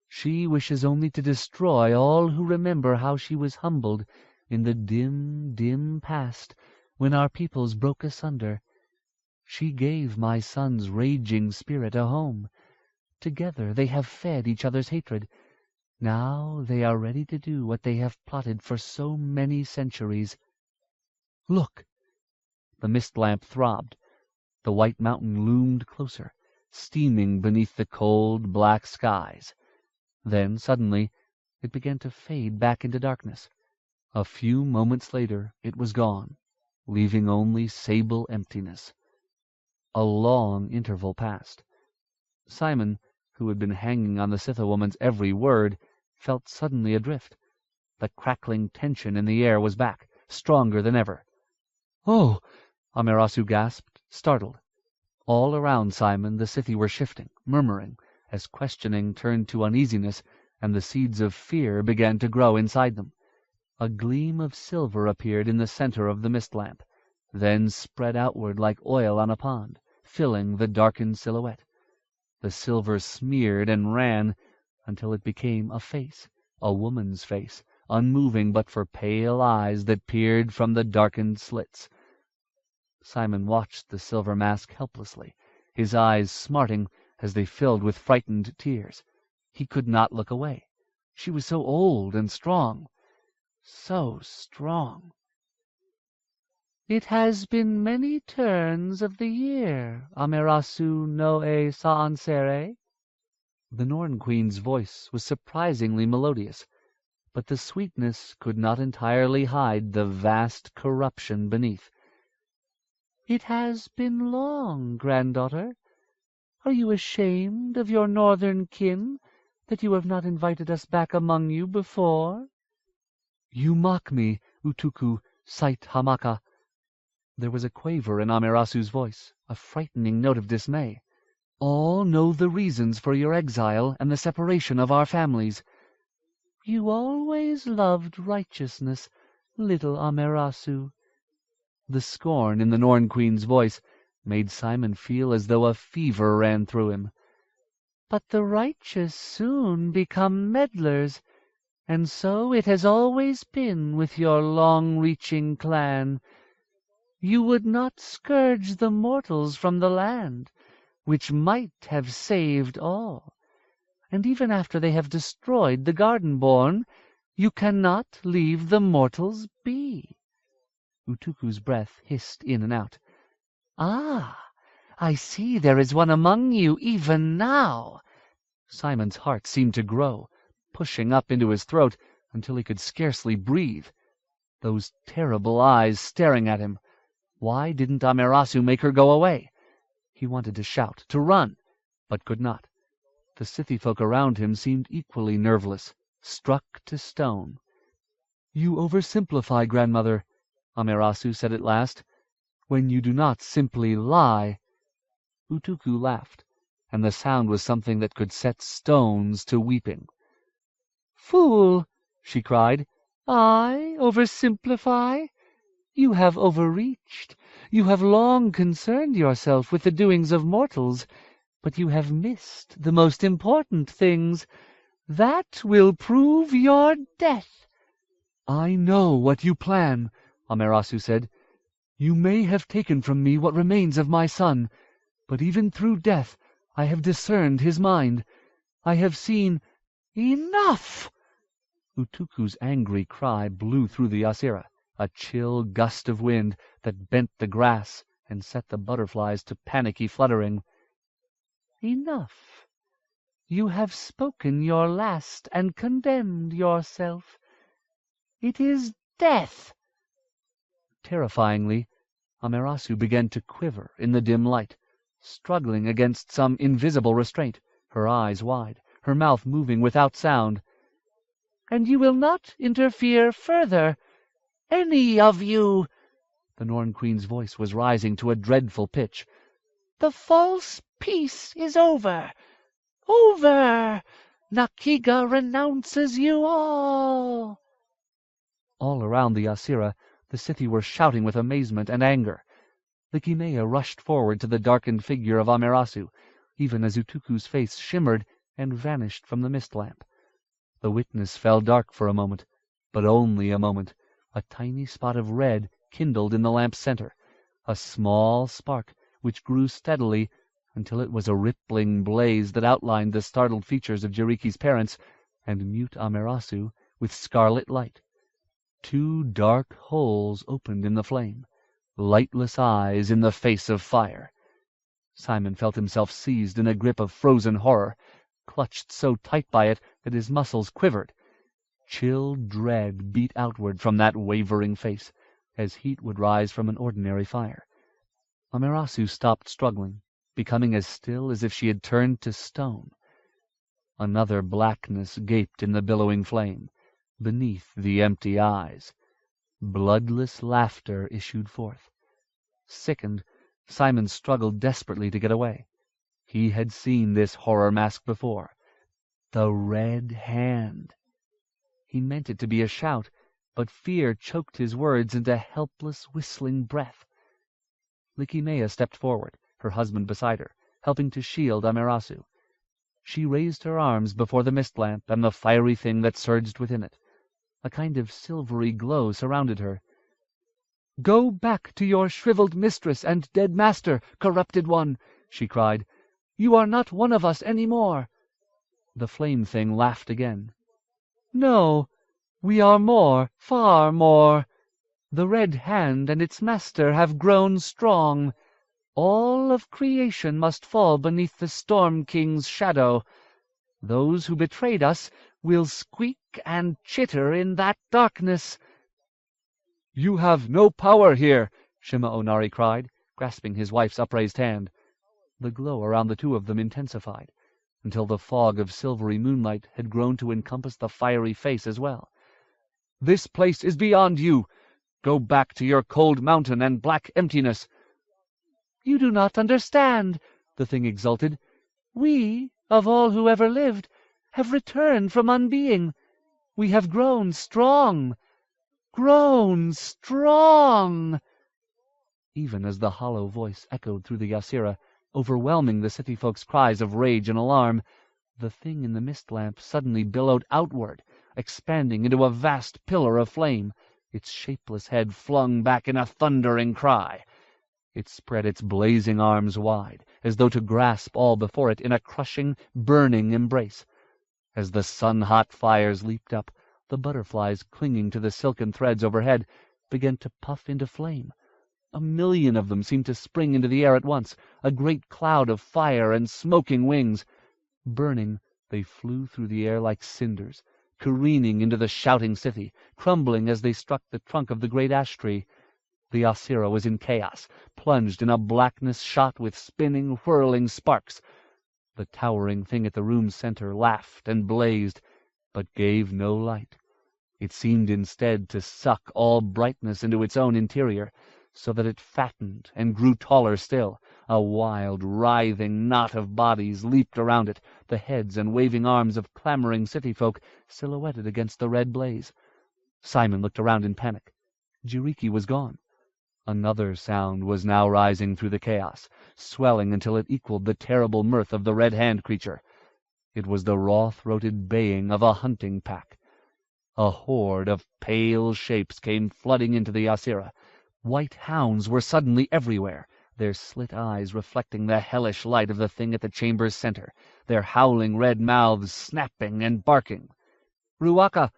She wishes only to destroy all who remember how she was humbled in the dim, dim past when our peoples broke asunder. She gave my son's raging spirit a home. Together they have fed each other's hatred. Now they are ready to do what they have plotted for so many centuries. Look! The mist lamp throbbed. The white mountain loomed closer, steaming beneath the cold, black skies. Then, suddenly, it began to fade back into darkness. A few moments later it was gone, leaving only sable emptiness. A long interval passed. Simon, who had been hanging on the Scytha-woman's every word, felt suddenly adrift. The crackling tension in the air was back, stronger than ever. "Oh!" Amaterasu gasped, startled. All around Simon the Scythi were shifting, murmuring, as questioning turned to uneasiness, and the seeds of fear began to grow inside them. A gleam of silver appeared in the center of the mist lamp, then spread outward like oil on a pond, filling the darkened silhouette. The silver smeared and ran until it became a face, a woman's face, unmoving but for pale eyes that peered from the darkened slits. Simon watched the silver mask helplessly, his eyes smarting as they filled with frightened tears. He could not look away. She was so old and strong, so strong. "It has been many turns of the year, Amaterasu no e Saansere." The Norn Queen's voice was surprisingly melodious, but the sweetness could not entirely hide the vast corruption beneath. "It has been long, granddaughter. Are you ashamed of your northern kin, that you have not invited us back among you before?" "You mock me, Utuku Sait Hamaka." There was a quaver in Amaterasu's voice, a frightening note of dismay. "All know the reasons for your exile and the separation of our families." "You always loved righteousness, little Amaterasu." The scorn in the Norn Queen's voice made Simon feel as though a fever ran through him. "But the righteous soon become meddlers, and so it has always been with your long-reaching clan. You would not scourge the mortals from the land, which might have saved all. And even after they have destroyed the garden-born, you cannot leave the mortals be." Utuku's breath hissed in and out. "Ah, I see there is one among you even now." Simon's heart seemed to grow, pushing up into his throat until he could scarcely breathe. Those terrible eyes staring at him. Why didn't Amaterasu make her go away? He wanted to shout, to run, but could not. The Scythy folk around him seemed equally nerveless, struck to stone. "You oversimplify, grandmother," Amaterasu said at last, "when you do not simply lie." Utuku laughed, and the sound was something that could set stones to weeping. "Fool!" she cried. "I oversimplify? You have overreached. You have long concerned yourself with the doings of mortals, but you have missed the most important things. That will prove your death." "I know what you plan," Amaterasu said. "You may have taken from me what remains of my son, but even through death I have discerned his mind. I have seen—" "Enough!" Utuku's angry cry blew through the Asira, a chill gust of wind that bent the grass and set the butterflies to panicky fluttering. "Enough! You have spoken your last and condemned yourself. It is death." Terrifyingly, Amaterasu began to quiver in the dim light, struggling against some invisible restraint, her eyes wide, her mouth moving without sound. "And you will not interfere further, any of you." The Norn Queen's voice was rising to a dreadful pitch. "The false peace is over. Over! Nakiga renounces you all." All around the Asira, the city were shouting with amazement and anger. Likimea rushed forward to the darkened figure of Amaterasu, even as Utuku's face shimmered and vanished from the mist lamp. The witness fell dark for a moment, but only a moment. A tiny spot of red kindled in the lamp's center, a small spark which grew steadily until it was a rippling blaze that outlined the startled features of Jiriki's parents and mute Amaterasu with scarlet light. 2 dark holes opened in the flame, lightless eyes in the face of fire. Simon felt himself seized in a grip of frozen horror, clutched so tight by it that his muscles quivered. Chill dread beat outward from that wavering face, as heat would rise from an ordinary fire. Amaterasu stopped struggling, becoming as still as if she had turned to stone. Another blackness gaped in the billowing flame, beneath the empty eyes. Bloodless laughter issued forth. Sickened, Simon struggled desperately to get away. He had seen this horror mask before. The Red Hand. He meant it to be a shout, but fear choked his words into helpless, whistling breath. Likimea stepped forward, her husband beside her, helping to shield Amaterasu. She raised her arms before the mist lamp and the fiery thing that surged within it. A kind of silvery glow surrounded her. "Go back to your shriveled mistress and dead master, corrupted one!" she cried. "You are not one of us any more." The flame thing laughed again. "No, we are more, far more. The Red Hand and its master have grown strong. All of creation must fall beneath the Storm King's shadow. Those who betrayed us will squeak and chitter in that darkness." "You have no power here," Shima Onari cried, grasping his wife's upraised hand. The glow around the two of them intensified, until the fog of silvery moonlight had grown to encompass the fiery face as well. "This place is beyond you. Go back to your cold mountain and black emptiness." "You do not understand," the thing exulted. "We, of all who ever lived, have returned from unbeing. We have grown strong. Grown strong." Even as the hollow voice echoed through the Asira, overwhelming the city folks' cries of rage and alarm, the thing in the mist lamp suddenly billowed outward, expanding into a vast pillar of flame, its shapeless head flung back in a thundering cry. It spread its blazing arms wide, as though to grasp all before it in a crushing, burning embrace. As the sun-hot fires leaped up, the butterflies clinging to the silken threads overhead began to puff into flame. 1,000,000 of them seemed to spring into the air at once, a great cloud of fire and smoking wings. Burning, they flew through the air like cinders, careening into the shouting city, crumbling as they struck the trunk of the great ash tree. The Asira was in chaos, plunged in a blackness shot with spinning, whirling sparks. The towering thing at the room's center laughed and blazed, but gave no light. It seemed instead to suck all brightness into its own interior, so that it fattened and grew taller still. A wild, writhing knot of bodies leaped around it, the heads and waving arms of clamoring city folk silhouetted against the red blaze. Simon looked around in panic. Jiriki was gone. Another sound was now rising through the chaos, swelling until it equaled the terrible mirth of the Red Hand creature. It was the raw-throated baying of a hunting pack. A horde of pale shapes came flooding into the Asira. White hounds were suddenly everywhere, their slit eyes reflecting the hellish light of the thing at the chamber's center, their howling red mouths snapping and barking. "Ruaka!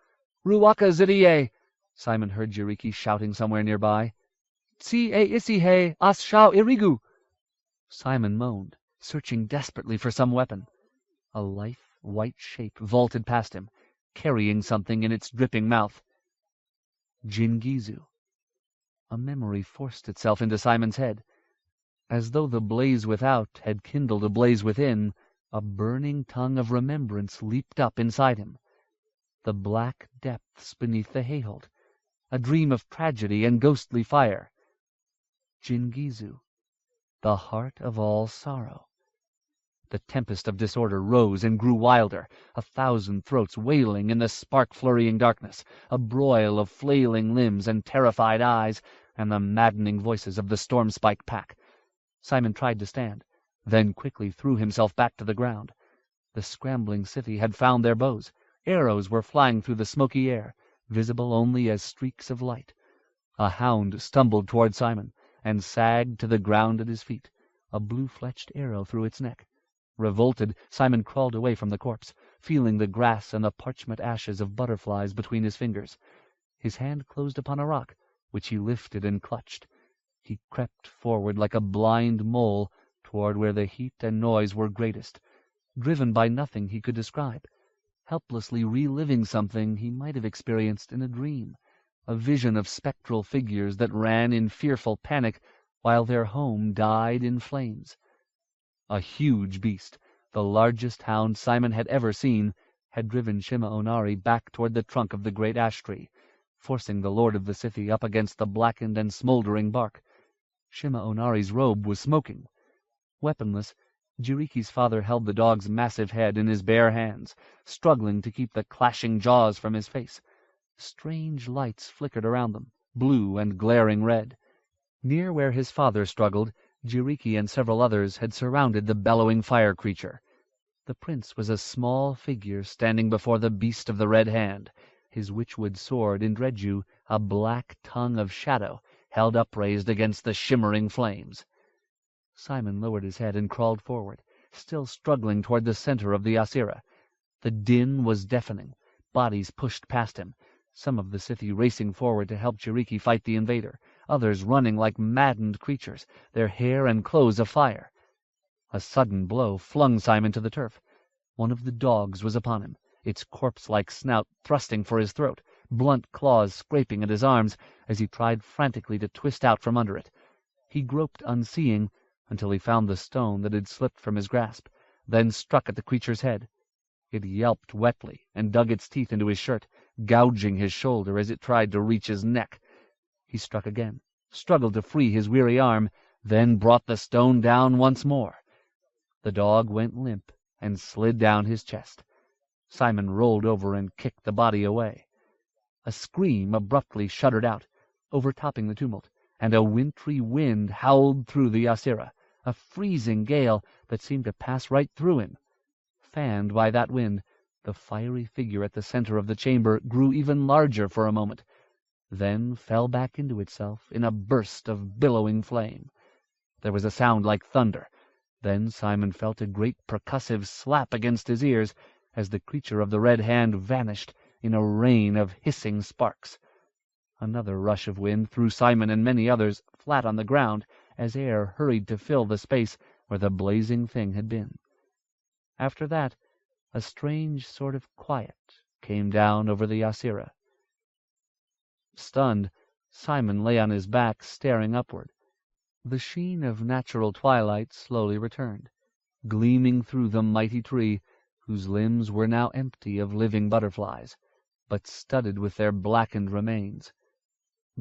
Ruaka Zidiye!" Simon heard Jiriki shouting somewhere nearby. "Tsi e isihe as shao irigu!" Simon moaned, searching desperately for some weapon. A lithe, white shape vaulted past him, carrying something in its dripping mouth. Jingizu. A memory forced itself into Simon's head. As though the blaze without had kindled a blaze within, a burning tongue of remembrance leaped up inside him. The black depths beneath the hayholt, a dream of tragedy and ghostly fire. Jingizu, the heart of all sorrow. The tempest of disorder rose and grew wilder, 1,000 throats wailing in the spark-flurrying darkness, a broil of flailing limbs and terrified eyes, and the maddening voices of the storm-spike pack. Simon tried to stand, then quickly threw himself back to the ground. The scrambling city had found their bows. Arrows were flying through the smoky air, visible only as streaks of light. A hound stumbled toward Simon, and sagged to the ground at his feet, a blue-fletched arrow through its neck. Revolted, Simon crawled away from the corpse, feeling the grass and the parchment ashes of butterflies between his fingers. His hand closed upon a rock, which he lifted and clutched. He crept forward like a blind mole toward where the heat and noise were greatest, driven by nothing he could describe, helplessly reliving something he might have experienced in a dream, a vision of spectral figures that ran in fearful panic while their home died in flames. A huge beast, the largest hound Simon had ever seen, had driven Shima Onari back toward the trunk of the great ash tree, forcing the lord of the city up against the blackened and smoldering bark. Shima Onari's robe was smoking. Weaponless, Jiriki's father held the dog's massive head in his bare hands, struggling to keep the clashing jaws from his face. Strange lights flickered around them, blue and glaring red. Near where his father struggled, Jiriki and several others had surrounded the bellowing fire creature. The prince was a small figure standing before the beast of the red hand, his witchwood sword in Dredju a black tongue of shadow held upraised against the shimmering flames. Simon lowered his head and crawled forward, still struggling toward the center of the Asira. The din was deafening. Bodies pushed past him, some of the Scythi racing forward to help Jiriki fight the invader, others running like maddened creatures, their hair and clothes afire. A sudden blow flung Simon to the turf. One of the dogs was upon him, its corpse-like snout thrusting for his throat, blunt claws scraping at his arms as he tried frantically to twist out from under it. He groped unseeing until he found the stone that had slipped from his grasp, then struck at the creature's head. It yelped wetly and dug its teeth into his shirt, gouging his shoulder as it tried to reach his neck. He struck again, struggled to free his weary arm, then brought the stone down once more. The dog went limp and slid down his chest. Simon rolled over and kicked the body away. A scream abruptly shuddered out, overtopping the tumult, and a wintry wind howled through the Asira, a freezing gale that seemed to pass right through him. Fanned by that wind, the fiery figure at the center of the chamber grew even larger for a moment, then fell back into itself in a burst of billowing flame. There was a sound like thunder. Then Simon felt a great percussive slap against his ears as the creature of the red hand vanished in a rain of hissing sparks. Another rush of wind threw Simon and many others flat on the ground as air hurried to fill the space where the blazing thing had been. After that, a strange sort of quiet came down over the Asira. Stunned, Simon lay on his back, staring upward. The sheen of natural twilight slowly returned, gleaming through the mighty tree, whose limbs were now empty of living butterflies, but studded with their blackened remains.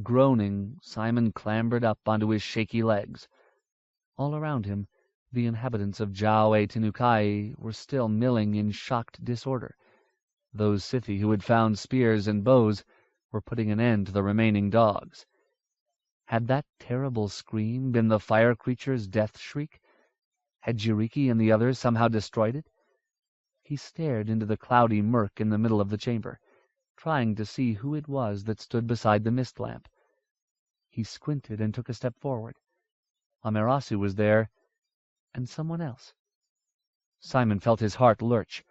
Groaning, Simon clambered up onto his shaky legs. All around him, the inhabitants of Jiao-e-Tenukai were still milling in shocked disorder. Those Scythi who had found spears and bows were putting an end to the remaining dogs. Had that terrible scream been the fire creature's death shriek? Had Jiriki and the others somehow destroyed it? He stared into the cloudy murk in the middle of the chamber, trying to see who it was that stood beside the mist lamp. He squinted and took a step forward. Amaterasu was there, and someone else. Simon felt his heart lurch.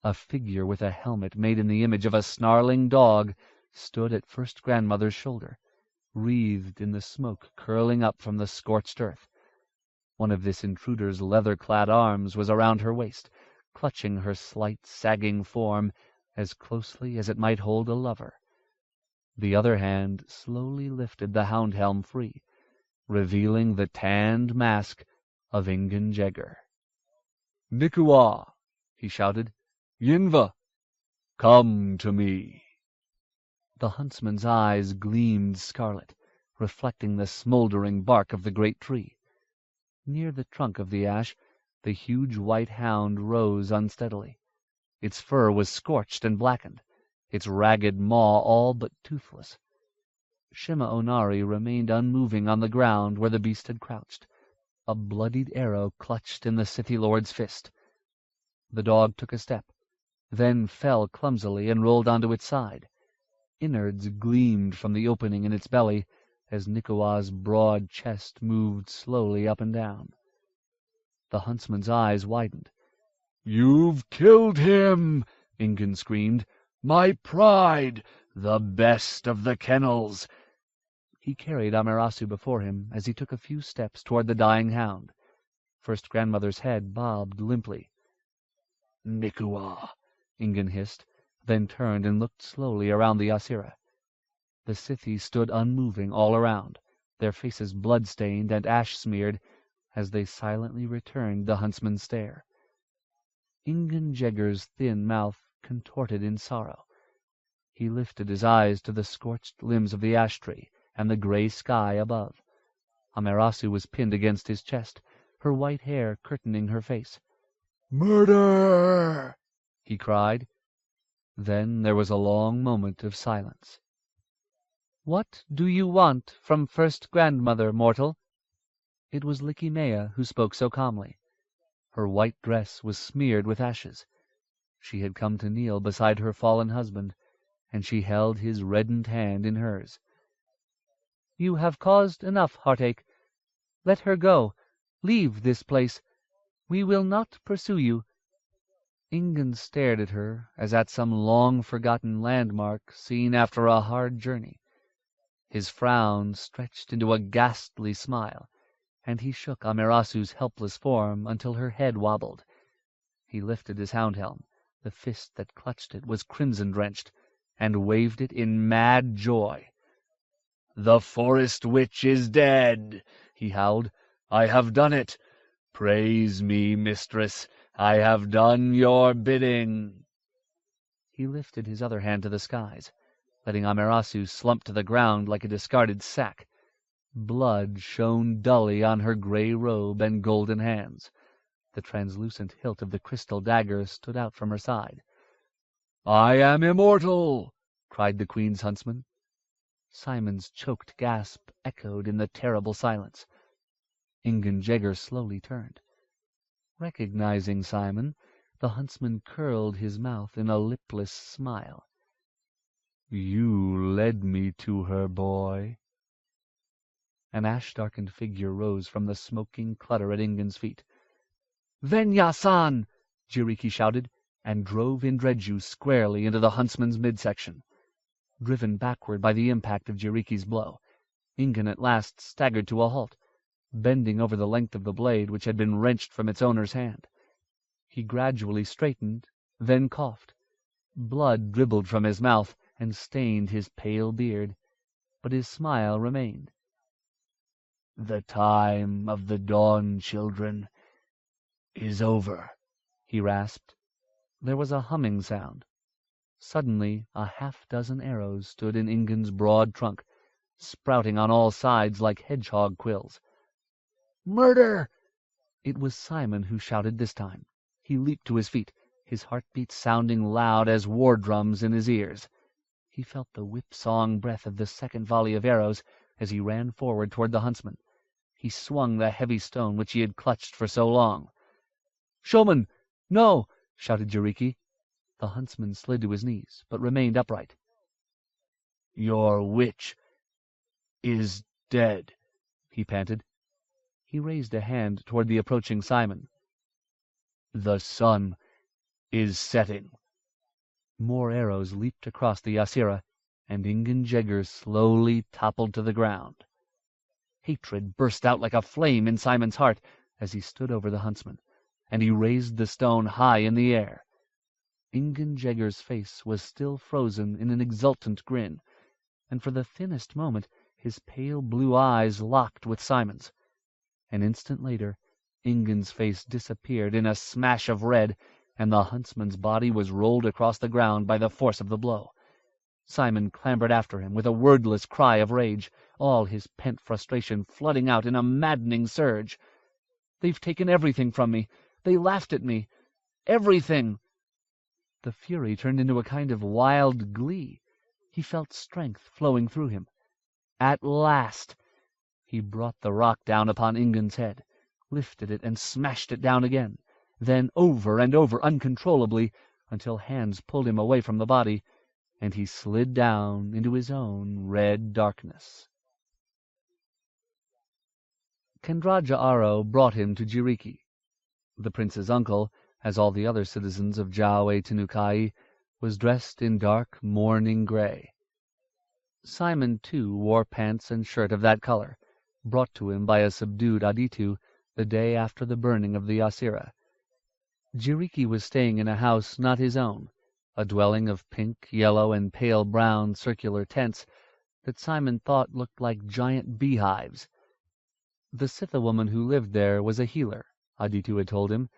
A figure with a helmet made in the image of a snarling dog stood at First Grandmother's shoulder, wreathed in the smoke curling up from the scorched earth. One of this intruder's leather-clad arms was around her waist, clutching her slight, sagging form as closely as it might hold a lover. The other hand slowly lifted the hound helm free, revealing the tanned mask of Ingen Jegger. "Nikuwa!" he shouted. "Yinva! Come to me!" The huntsman's eyes gleamed scarlet, reflecting the smoldering bark of the great tree. Near the trunk of the ash, the huge white hound rose unsteadily. Its fur was scorched and blackened, its ragged maw all but toothless. Shima Onari remained unmoving on the ground where the beast had crouched, a bloodied arrow clutched in the city lord's fist. The dog took a step, then fell clumsily and rolled onto its side. Innards gleamed from the opening in its belly as Nikuwa's broad chest moved slowly up and down. The huntsman's eyes widened. "You've killed him!" Ingen screamed. "My pride! The best of the kennels!" He carried Amaterasu before him as he took a few steps toward the dying hound. First Grandmother's head bobbed limply. "Nikuwa," Ingen hissed, then turned and looked slowly around the Asira. The Sithis stood unmoving all around, their faces blood-stained and ash-smeared, as they silently returned the huntsman's stare. Ingen Jegger's thin mouth contorted in sorrow. He lifted his eyes to the scorched limbs of the ash tree and the gray sky above. Amaterasu was pinned against his chest, her white hair curtaining her face. "Murder!" he cried. Then there was a long moment of silence. "What do you want from First Grandmother, mortal?" It was Likimea who spoke so calmly. Her white dress was smeared with ashes. She had come to kneel beside her fallen husband, and she held his reddened hand in hers. "You have caused enough heartache. Let her go. Leave this place. We will not pursue you." Ingen stared at her as at some long-forgotten landmark seen after a hard journey. His frown stretched into a ghastly smile, and he shook Amaterasu's helpless form until her head wobbled. He lifted his hound helm. The fist that clutched it was crimson-drenched, and waved it in mad joy. "The forest witch is dead," he howled. "I have done it. Praise me, mistress. I have done your bidding." He lifted his other hand to the skies, letting Amaterasu slump to the ground like a discarded sack. Blood shone dully on her gray robe and golden hands. The translucent hilt of the crystal dagger stood out from her side. "I am immortal!" cried the Queen's huntsman. Simon's choked gasp echoed in the terrible silence. Ingen Jegger slowly turned. Recognizing Simon, the huntsman curled his mouth in a lipless smile. "You led me to her, boy." An ash-darkened figure rose from the smoking clutter at Ingen's feet. "Venya-san!" Jiriki shouted, and drove Indreju squarely into the huntsman's midsection. Driven backward by the impact of Jiriki's blow, Ingen at last staggered to a halt, bending over the length of the blade which had been wrenched from its owner's hand. He gradually straightened, then coughed. Blood dribbled from his mouth and stained his pale beard, but his smile remained. "The time of the dawn, children, is over," he rasped. There was a humming sound. Suddenly a half-dozen arrows stood in Ingen's broad trunk, sprouting on all sides like hedgehog quills. "Murder!" It was Simon who shouted this time. He leaped to his feet, his heartbeats sounding loud as war drums in his ears. He felt the whip-sawing breath of the second volley of arrows as he ran forward toward the huntsman. He swung the heavy stone which he had clutched for so long. "Showman! No! shouted Jiriki. The huntsman slid to his knees, but remained upright. "Your witch is dead," he panted. He raised a hand toward the approaching Simon. "The sun is setting." More arrows leaped across the Asira, and Ingen Jegger slowly toppled to the ground. Hatred burst out like a flame in Simon's heart as he stood over the huntsman, and he raised the stone high in the air. Ingen Jegger's face was still frozen in an exultant grin, and for the thinnest moment his pale blue eyes locked with Simon's. An instant later, Ingen's face disappeared in a smash of red, and the huntsman's body was rolled across the ground by the force of the blow. Simon clambered after him with a wordless cry of rage, all his pent frustration flooding out in a maddening surge. "They've taken everything from me. They laughed at me. Everything!" The fury turned into a kind of wild glee. He felt strength flowing through him. At last! He brought the rock down upon Ingen's head, lifted it and smashed it down again, then over and over uncontrollably, until hands pulled him away from the body, and he slid down into his own red darkness. Kendraja Aro brought him to Jiriki. The prince's uncle, as all the other citizens of Jiaowei Tenukai, was dressed in dark mourning gray. Simon, too, wore pants and shirt of that color, brought to him by a subdued Aditu the day after the burning of the Asira. Jiriki was staying in a house not his own, a dwelling of pink, yellow, and pale brown circular tents that Simon thought looked like giant beehives. The Sitha woman who lived there was a healer, Aditu had told him.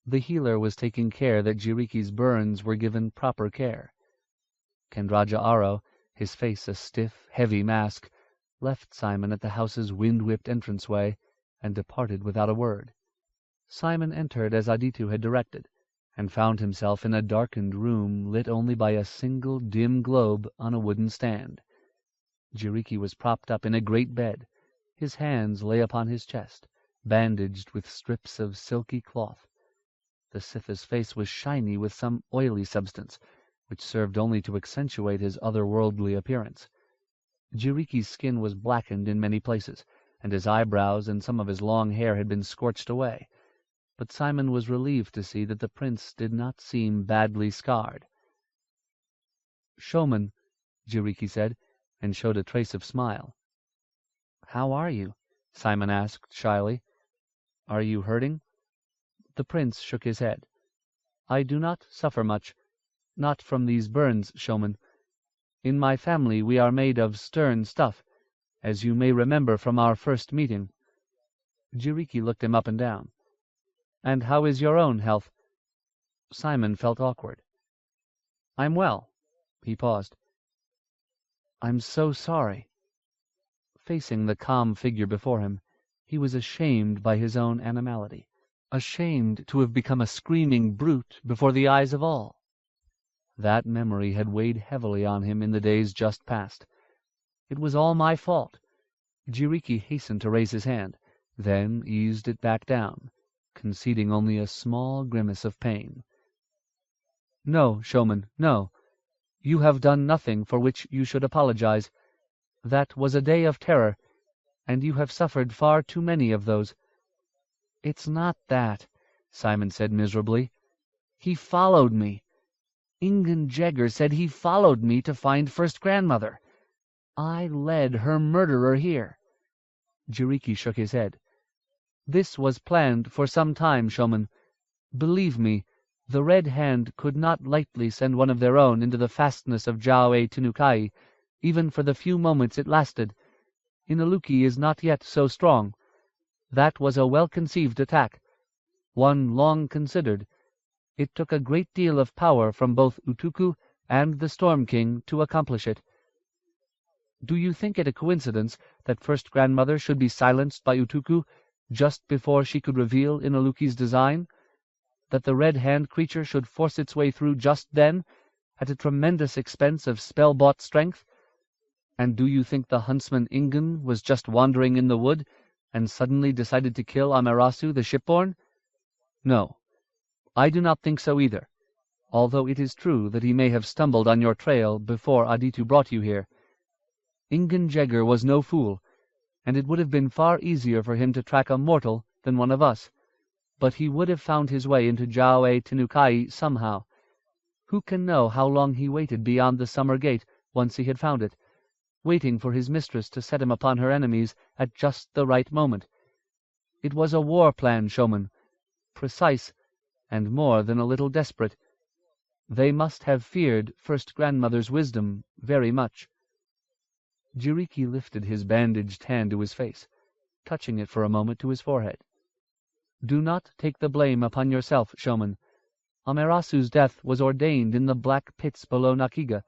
The healer was taking care that Jiriki's burns were given proper care. Kendraja Aro, his face a stiff, heavy mask, left Simon at the house's wind-whipped entranceway and departed without a word. Simon entered as Aditu had directed, and found himself in a darkened room lit only by a single dim globe on a wooden stand. Jiriki was propped up in a great bed. His hands lay upon his chest, bandaged with strips of silky cloth. The Sitha's face was shiny with some oily substance, which served only to accentuate his otherworldly appearance. Jiriki's skin was blackened in many places, and his eyebrows and some of his long hair had been scorched away. But Simon was relieved to see that the prince did not seem badly scarred. "Showman," Jiriki said, and showed a trace of smile. "How are you?" Simon asked shyly. "Are you hurting?" The prince shook his head. "I do not suffer much. Not from these burns, Showman. In my family we are made of stern stuff, as you may remember from our first meeting." Jiriki looked him up and down. "And how is your own health?" Simon felt awkward. "I'm well." He paused. "I'm so sorry." Facing the calm figure before him, he was ashamed by his own animality, ashamed to have become a screaming brute before the eyes of all. That memory had weighed heavily on him in the days just past. "It was all my fault." Jiriki hastened to raise his hand, then eased it back down, conceding only a small grimace of pain. "No, Showman, no. You have done nothing for which you should apologize. That was a day of terror, and you have suffered far too many of those." "It's not that," Simon said miserably. "He followed me. Ingen Jegger said he followed me to find First Grandmother. I led her murderer here." Jiriki shook his head. "This was planned for some time, Showman. Believe me, the Red Hand could not lightly send one of their own into the fastness of Jiaowei Tenukai, even for the few moments it lasted. Inaluki is not yet so strong. That was a well-conceived attack, one long considered. It took a great deal of power from both Utuku and the Storm King to accomplish it. Do you think it a coincidence that First Grandmother should be silenced by Utuku just before she could reveal Inaluki's design? That the Red Hand creature should force its way through just then, at a tremendous expense of spell-bought strength? And do you think the huntsman Ingen was just wandering in the wood, and suddenly decided to kill Amaterasu the shipborn? No. I do not think so either, although it is true that he may have stumbled on your trail before Aditu brought you here. Ingunjegger was no fool, and it would have been far easier for him to track a mortal than one of us, but he would have found his way into Jawe Tenukai somehow. Who can know how long he waited beyond the summer gate once he had found it, waiting for his mistress to set him upon her enemies at just the right moment? It was a war plan, showman, precise, and more than a little desperate. They must have feared First Grandmother's wisdom very much. Jiriki lifted his bandaged hand to his face, touching it for a moment to his forehead. Do not take the blame upon yourself, showman. Amerasu's death was ordained in the black pits below Nakiga,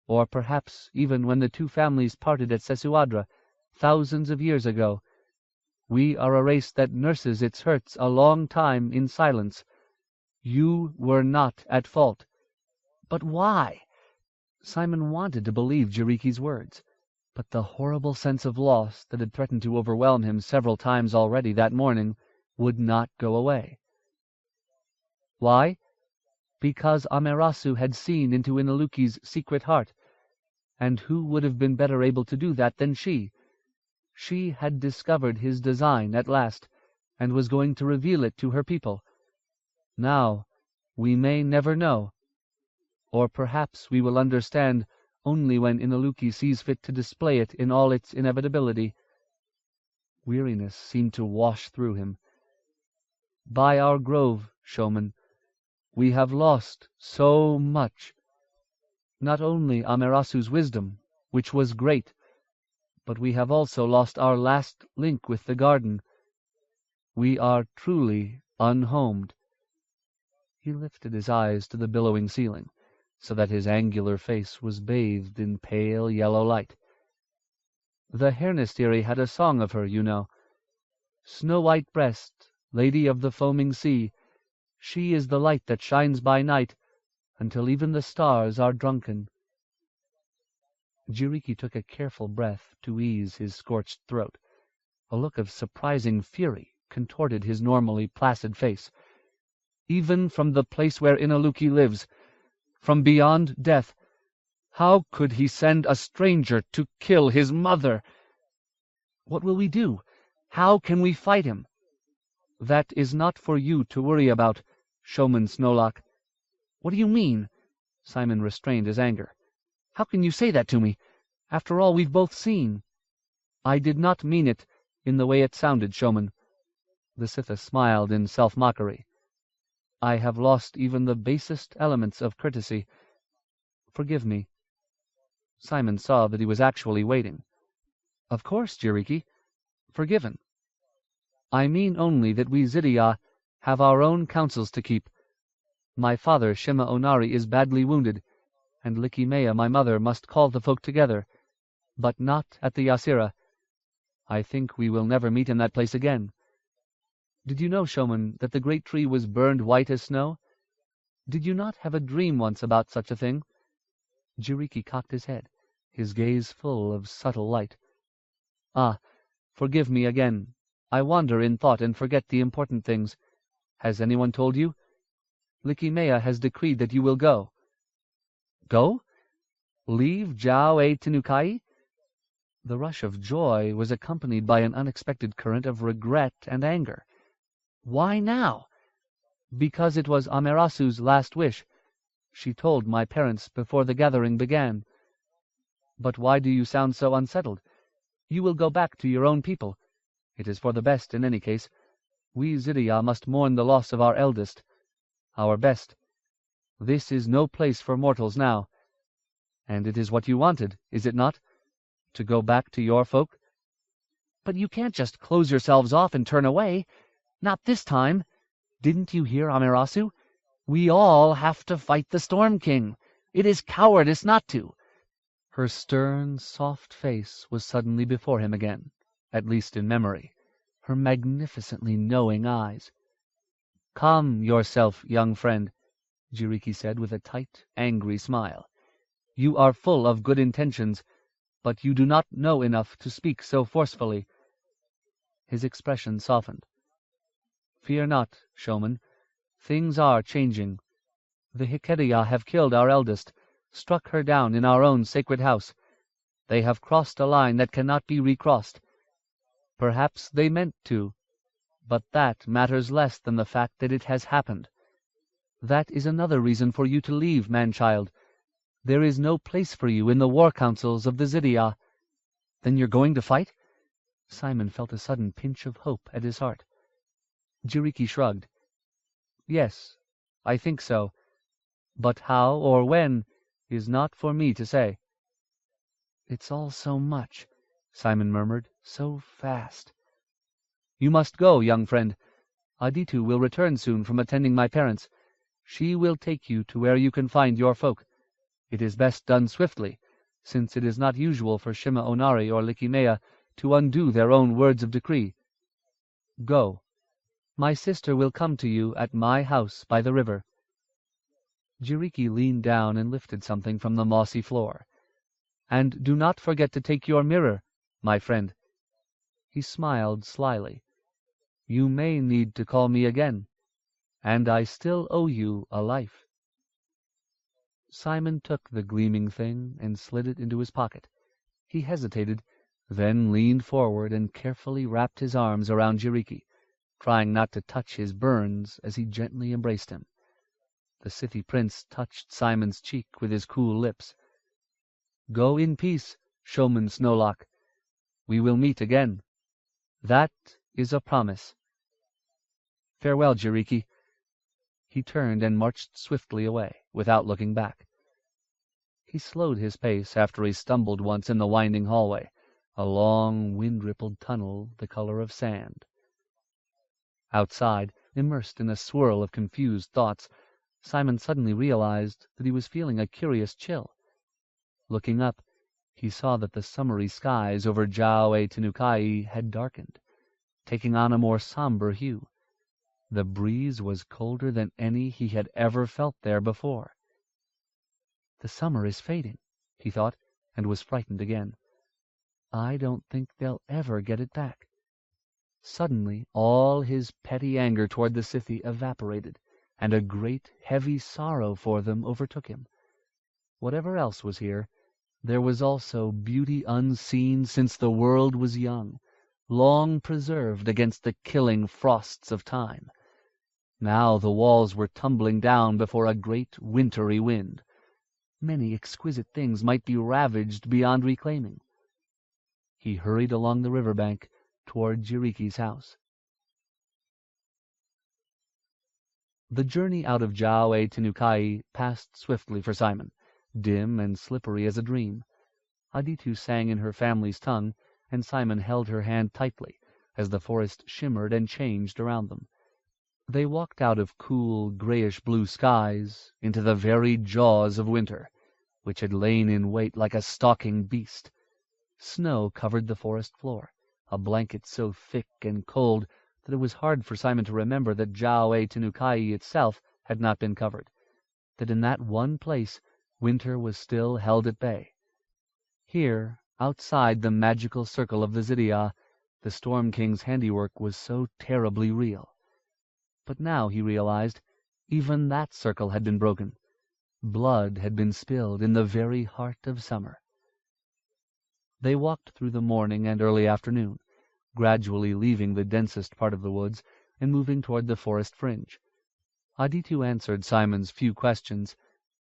or perhaps even when the two families parted at Sesuadra, thousands of years ago. We are a race that nurses its hurts a long time in silence. You were not at fault. But why? Simon wanted to believe Jiriki's words, but the horrible sense of loss that had threatened to overwhelm him several times already that morning would not go away. Why? Because Amerasu had seen into Inaluki's secret heart, and who would have been better able to do that than she? She had discovered his design at last, and was going to reveal it to her people. Now, we may never know, or perhaps we will understand only when Inaluki sees fit to display it in all its inevitability. Weariness seemed to wash through him. By our grove, showman, we have lost so much. Not only Amerasu's wisdom, which was great, but we have also lost our last link with the garden. We are truly unhomed. He lifted his eyes to the billowing ceiling, so that his angular face was bathed in pale yellow light. The Hernestiri had a song of her, you know. Snow-white breast, lady of the foaming sea, she is the light that shines by night, until even the stars are drunken. Jiriki took a careful breath to ease his scorched throat. A look of surprising fury contorted his normally placid face. Even from the place where Inaluki lives, from beyond death, how could he send a stranger to kill his mother? What will we do? How can we fight him? That is not for you to worry about, Showman Snowlock. What do you mean? Simon restrained his anger. How can you say that to me, after all we've both seen? I did not mean it in the way it sounded, showman. The Sitha smiled in self-mockery. I have lost even the basest elements of courtesy. Forgive me. Simon saw that he was actually waiting. Of course, Jiriki. Forgiven. I mean only that we Zidiya have our own counsels to keep. My father, Shima Onari, is badly wounded, and Likimea, my mother, must call the folk together, but not at the Yasira. I think we will never meet in that place again. Did you know, showman, that the great tree was burned white as snow? Did you not have a dream once about such a thing? Jiriki cocked his head, his gaze full of subtle light. Ah, forgive me again. I wander in thought and forget the important things. Has anyone told you? Likimea has decreed that you will go. Go? Leave Jawe Tenukai? The rush of joy was accompanied by an unexpected current of regret and anger. Why now? Because it was Amerasu's last wish. She told my parents before the gathering began. But why do you sound so unsettled? You will go back to your own people. It is for the best in any case. We Zidiya must mourn the loss of our eldest, our best. This is no place for mortals now. And it is what you wanted, is it not? To go back to your folk? But you can't just close yourselves off and turn away. Not this time. Didn't you hear Amerasu? We all have to fight the Storm King. It is cowardice not to. Her stern, soft face was suddenly before him again, at least in memory, her magnificently knowing eyes. Calm yourself, young friend, Jiriki said with a tight, angry smile. You are full of good intentions, but you do not know enough to speak so forcefully. His expression softened. Fear not, showman. Things are changing. The Hikeriya have killed our eldest, struck her down in our own sacred house. They have crossed a line that cannot be recrossed. Perhaps they meant to, but that matters less than the fact that it has happened. That is another reason for you to leave, man-child. There is no place for you in the war councils of the Zydia. Then you're going to fight? Simon felt a sudden pinch of hope at his heart. Jiriki shrugged. Yes, I think so. But how or when is not for me to say. It's all so much, Simon murmured, so fast. You must go, young friend. Aditu will return soon from attending my parents. She will take you to where you can find your folk. It is best done swiftly, since it is not usual for Shima Onari or Likimea to undo their own words of decree. Go. My sister will come to you at my house by the river. Jiriki leaned down and lifted something from the mossy floor. And do not forget to take your mirror, my friend. He smiled slyly. You may need to call me again, and I still owe you a life. Simon took the gleaming thing and slid it into his pocket. He hesitated, then leaned forward and carefully wrapped his arms around Jiriki, trying not to touch his burns as he gently embraced him. The Scythi prince touched Simon's cheek with his cool lips. Go in peace, Showman Snowlock. We will meet again. That is a promise. Farewell, Jiriki. He turned and marched swiftly away, without looking back. He slowed his pace after he stumbled once in the winding hallway, a long, wind-rippled tunnel the color of sand. Outside, immersed in a swirl of confused thoughts, Simon suddenly realized that he was feeling a curious chill. Looking up, he saw that the summery skies over Jiao-e-Tenukai had darkened, taking on a more somber hue. The breeze was colder than any he had ever felt there before. The summer is fading, he thought, and was frightened again. I don't think they'll ever get it back. Suddenly all his petty anger toward the Scythi evaporated, and a great, heavy sorrow for them overtook him. Whatever else was here, there was also beauty unseen since the world was young, long preserved against the killing frosts of time. Now the walls were tumbling down before a great wintry wind. Many exquisite things might be ravaged beyond reclaiming. He hurried along the river bank toward Jiriki's house. The journey out of Jiao-e-Tenukai passed swiftly for Simon, dim and slippery as a dream. Aditu sang in her family's tongue, and Simon held her hand tightly as the forest shimmered and changed around them. They walked out of cool, grayish-blue skies into the very jaws of winter, which had lain in wait like a stalking beast. Snow covered the forest floor, a blanket so thick and cold that it was hard for Simon to remember that Jiao-e-Tenukai itself had not been covered, that in that one place winter was still held at bay. Here, outside the magical circle of the Zydia, the Storm King's handiwork was so terribly real. But now, he realized, even that circle had been broken. Blood had been spilled in the very heart of summer. They walked through the morning and early afternoon, gradually leaving the densest part of the woods and moving toward the forest fringe. Aditu answered Simon's few questions,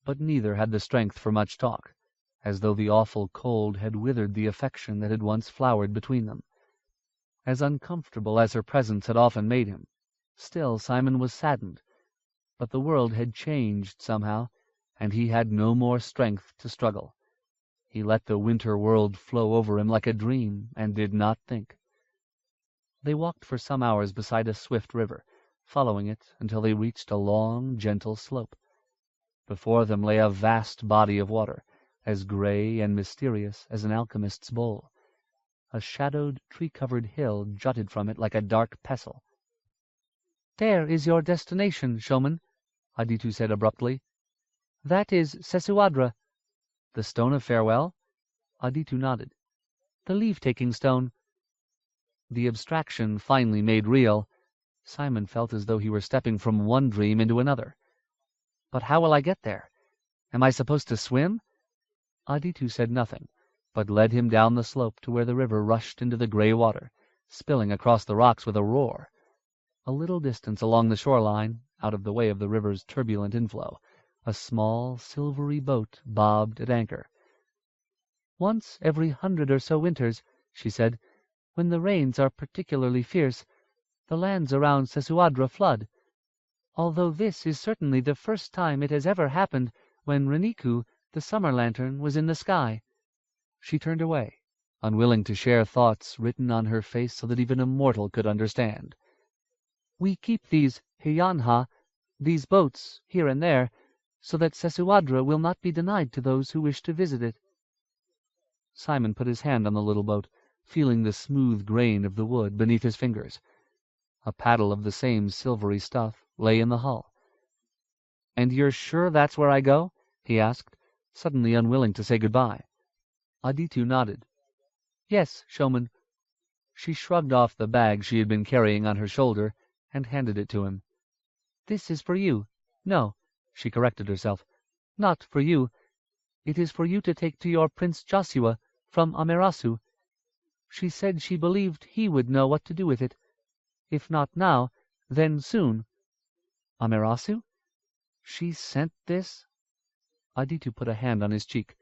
but neither had the strength for much talk, as though the awful cold had withered the affection that had once flowered between them. As uncomfortable as her presence had often made him, still Simon was saddened. But the world had changed somehow, and he had no more strength to struggle. He let the winter world flow over him like a dream, and did not think. They walked for some hours beside a swift river, following it until they reached a long, gentle slope. Before them lay a vast body of water, as gray and mysterious as an alchemist's bowl. A shadowed, tree-covered hill jutted from it like a dark pestle. "There is your destination, Showman," Aditu said abruptly. "That is Sesuadra." "The Stone of Farewell?" Aditu nodded. "The leave-taking stone." The abstraction finally made real. Simon felt as though he were stepping from one dream into another. "But how will I get there? Am I supposed to swim?" Aditu said nothing, but led him down the slope to where the river rushed into the gray water, spilling across the rocks with a roar. A little distance along the shoreline, out of the way of the river's turbulent inflow, a small, silvery boat bobbed at anchor. "Once every 100 or so winters," she said, "when the rains are particularly fierce, the lands around Sesuadra flood. Although this is certainly the first time it has ever happened when Reniku, the summer lantern, was in the sky." She turned away, unwilling to share thoughts written on her face so that even a mortal could understand. "We keep these Hiyanha, these boats, here and there, so that Sesuadra will not be denied to those who wish to visit it." Simon put his hand on the little boat, feeling the smooth grain of the wood beneath his fingers. A paddle of the same silvery stuff lay in the hull. "And you're sure that's where I go?" he asked, suddenly unwilling to say goodbye. Aditu nodded. "Yes, showman." She shrugged off the bag she had been carrying on her shoulder and handed it to him. "This is for you. No," she corrected herself, "not for you. It is for you to take to your Prince Joshua from Amaterasu. She said she believed he would know what to do with it. If not now, then soon." "Amaterasu? She sent this?" Aditu put a hand on his cheek.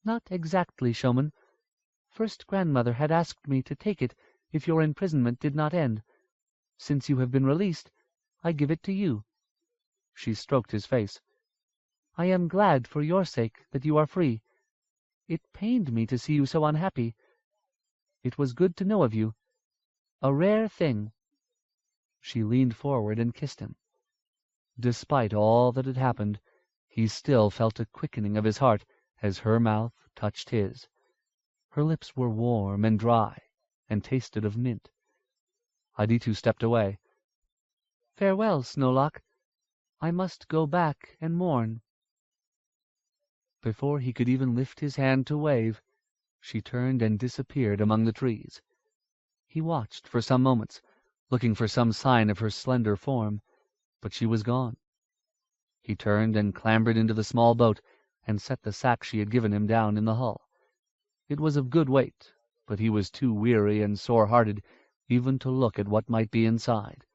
"Not exactly, showman. First grandmother had asked me to take it if your imprisonment did not end. Since you have been released, I give it to you." She stroked his face. "I am glad for your sake that you are free. It pained me to see you so unhappy. It was good to know of you. A rare thing." She leaned forward and kissed him. Despite all that had happened, he still felt a quickening of his heart as her mouth touched his. Her lips were warm and dry, and tasted of mint. Aditu stepped away. "Farewell, Snowlock. I must go back and mourn." Before he could even lift his hand to wave, she turned and disappeared among the trees. He watched for some moments, looking for some sign of her slender form, but she was gone. He turned and clambered into the small boat and set the sack she had given him down in the hull. It was of good weight, but he was too weary and sore-hearted even to look at what might be inside.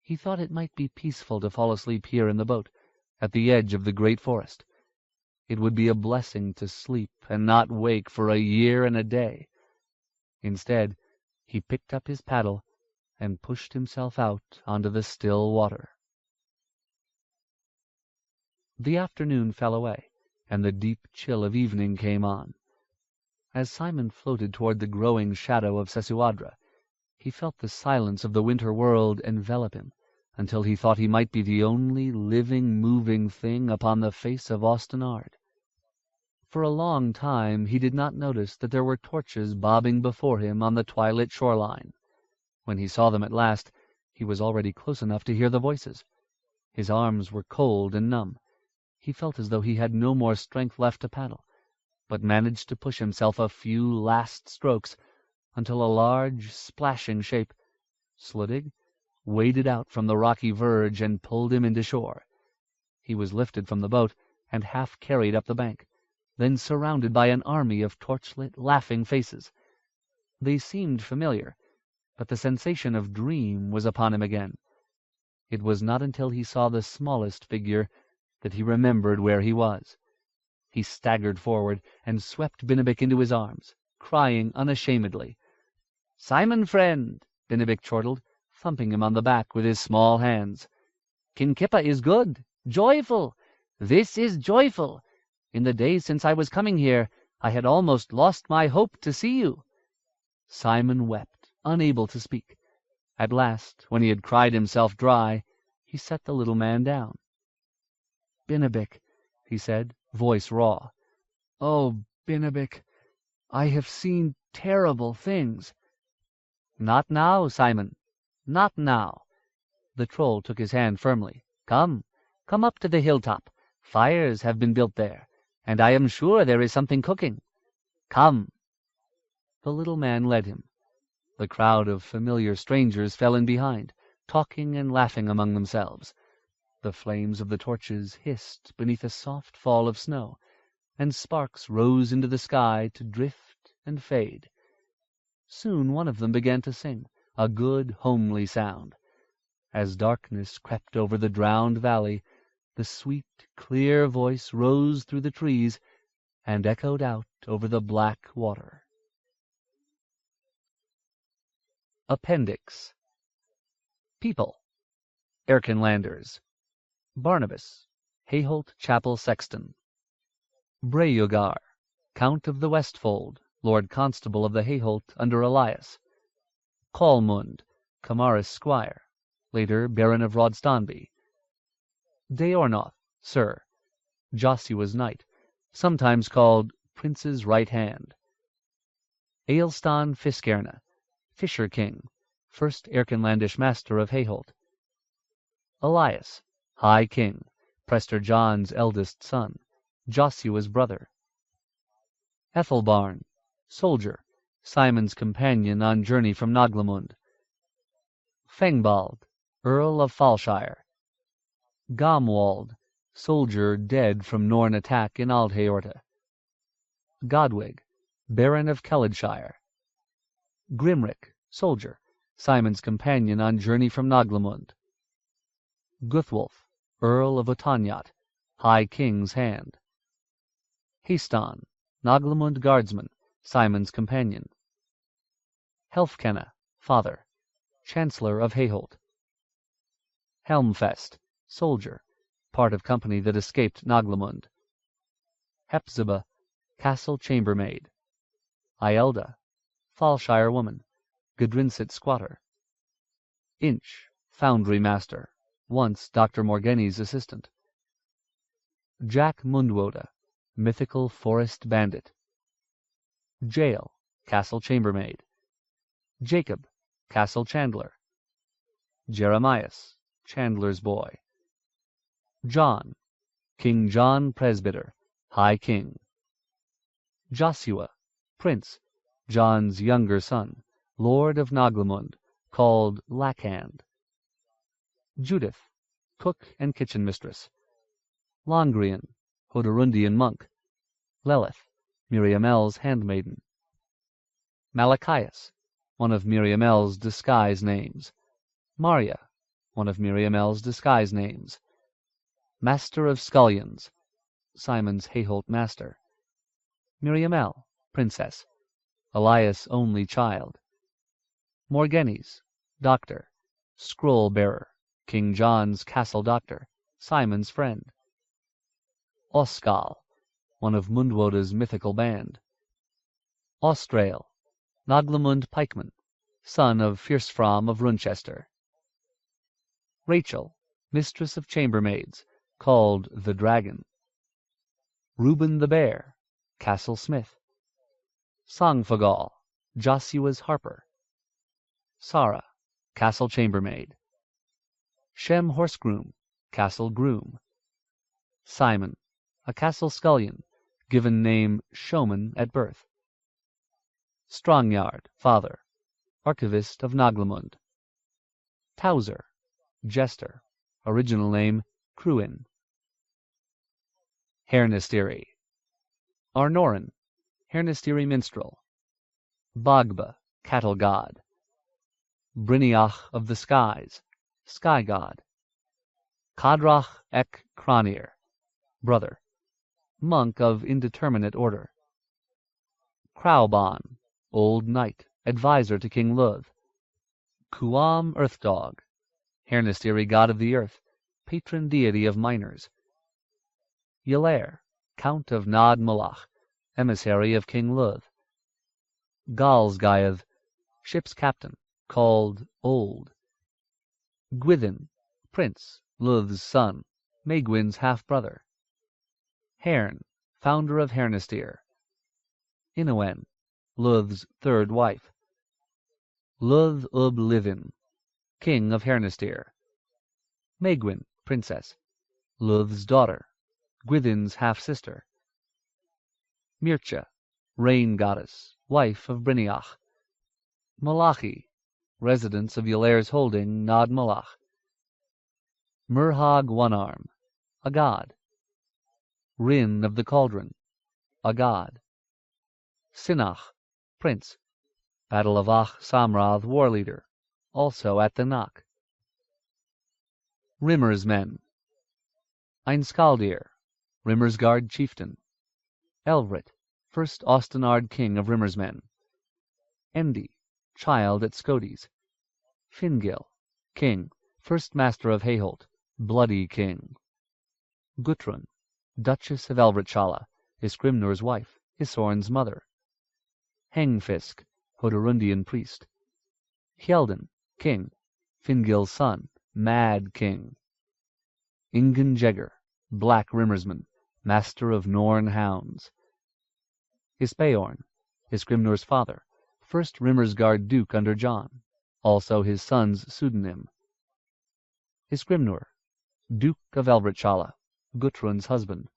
He thought it might be peaceful to fall asleep here in the boat, at the edge of the great forest. It would be a blessing to sleep and not wake for a year and a day. Instead, he picked up his paddle and pushed himself out onto the still water. The afternoon fell away, and the deep chill of evening came on. As Simon floated toward the growing shadow of Sesuadra, he felt the silence of the winter world envelop him, until he thought he might be the only living, moving thing upon the face of Austenard. For a long time he did not notice that there were torches bobbing before him on the twilit shoreline. When he saw them at last, he was already close enough to hear the voices. His arms were cold and numb. He felt as though he had no more strength left to paddle, but managed to push himself a few last strokes until a large, splashing shape, Sluttig, waded out from the rocky verge and pulled him into shore. He was lifted from the boat and half carried up the bank, then surrounded by an army of torchlit, laughing faces. They seemed familiar, but the sensation of dream was upon him again. It was not until he saw the smallest figure that he remembered where he was. He staggered forward and swept Binabik into his arms, crying unashamedly. "Simon, friend," Binabik chortled, thumping him on the back with his small hands. "Kinkippa is good, joyful. This is joyful. In the days since I was coming here, I had almost lost my hope to see you." Simon wept, unable to speak. At last, when he had cried himself dry, he set the little man down. "Binabik," he said, voice raw. "Oh, Binabik, I have seen terrible things." "Not now, Simon, not now." The troll took his hand firmly. Come up to the hilltop. Fires have been built there, and I am sure there is something cooking. Come." The little man led him. The crowd of familiar strangers fell in behind, talking and laughing among themselves. The flames of the torches hissed beneath a soft fall of snow, and sparks rose into the sky to drift and fade. Soon one of them began to sing, a good, homely sound. As darkness crept over the drowned valley, the sweet, clear voice rose through the trees and echoed out over the black water. Appendix. People. Erkenlanders. Barnabas, Hayholt Chapel Sexton. Breugar, Count of the Westfold, Lord Constable of the Hayholt under Elias. Callmund, Camarus Squire, later Baron of Rodstanby. Deornoth, Sir, Joshua's knight, sometimes called Prince's right hand. Aelstan Fiskerne, Fisher King, first Erkenlandish master of Hayholt. Elias, High King, Prester John's eldest son, Joshua's brother. Ethelbarn, soldier, Simon's companion on journey from Naglamund. Fengbald, Earl of Falshire. Gamwald, soldier dead from Norn attack in Aldheorta. Godwig, Baron of Kelledshire. Grimric, soldier, Simon's companion on journey from Naglamund. Guthwulf, Earl of Otanyat, High King's hand. Haston, Naglamund guardsman, Simon's companion. Helfkenna, father, Chancellor of Hayholt. Helmfest, soldier, part of company that escaped Naglamund. Hepzibah, castle chambermaid. Ielda, Falshire woman, Gudrinsit squatter. Inch, foundry master, once Dr. Morgeni's assistant. Jack Mundwoda, mythical forest bandit. Jael, castle chambermaid. Jacob, castle chandler. Jeremias, chandler's boy. John, King John Presbyter, High King. Joshua, prince, John's younger son, Lord of Naglamund, called Lackhand. Judith, cook and kitchen mistress. Longrian, Hodorundian monk. Lelith, Miriamel's handmaiden. Malachias, one of Miriamel's disguise names. Maria, one of Miriamel's disguise names. Master of Scullions, Simon's Hayholt master. Miriamel, princess, Elias' only child. Morgenes, doctor, scroll-bearer, King John's castle doctor, Simon's friend. Oskal, one of Mundwoda's mythical band. Austrail, Naglamund pikeman, son of Fiercefrom of Runchester. Rachel, mistress of chambermaids, called the Dragon. Reuben the bear, castle smith. Songfagal, Joshua's harper. Sarah, castle chambermaid. Shem horsegroom, castle groom. Simon, a castle scullion, given name Showman at birth. Strongyard, father, archivist of Naglamund. Towser, jester, original name Cruin. Hernestiri. Arnorin, Hernestiri minstrel. Bagba, cattle god. Briniach of the skies, sky god. Kadrach ek Kranir, brother, monk of indeterminate order. Crowban, old knight, advisor to King Luth. Kuam Earthdog, Hernestiri god of the earth, patron deity of miners. Yelair, Count of Nod Mulach, emissary of King Luth. Galsgaeth, ship's captain, called Old. Gwithin, prince, Luth's son, Maegwyn's half-brother. Hern, founder of Hernestir. Inowen, Luth's third wife. Luth ub Livin, king of Hernestir. Maegwyn, princess, Luth's daughter, Gwithin's half-sister. Mircha, rain goddess, wife of Briniach. Malachi, residence of Ylair's holding Nod Malach. Murhag One-Arm, a god. Rin of the Cauldron, a god. Sinach, prince. Battle of Ach Samrath, war leader, also at the Knock. Rimmer's men. Einskaldir, Rimmersgard chieftain. Elvrit, first Austenard king of Rimmer's men. Endi, child at Scodies. Fingil, king, first master of Hayholt, bloody king. Gudrun, Duchess of Elvritshalla, Isgrimnur's wife, Isorn's mother. Hengfisk, Hoderundian priest. Hjelden, king, Fingil's son, mad king. Ingunjegger, black rimmersman, master of Norn hounds. Ispeorn, Isgrimnur's father, first Rimmersgard duke under John, also his son's pseudonym. Isgrimnur, duke of Elvritshalla, Gutrun's husband.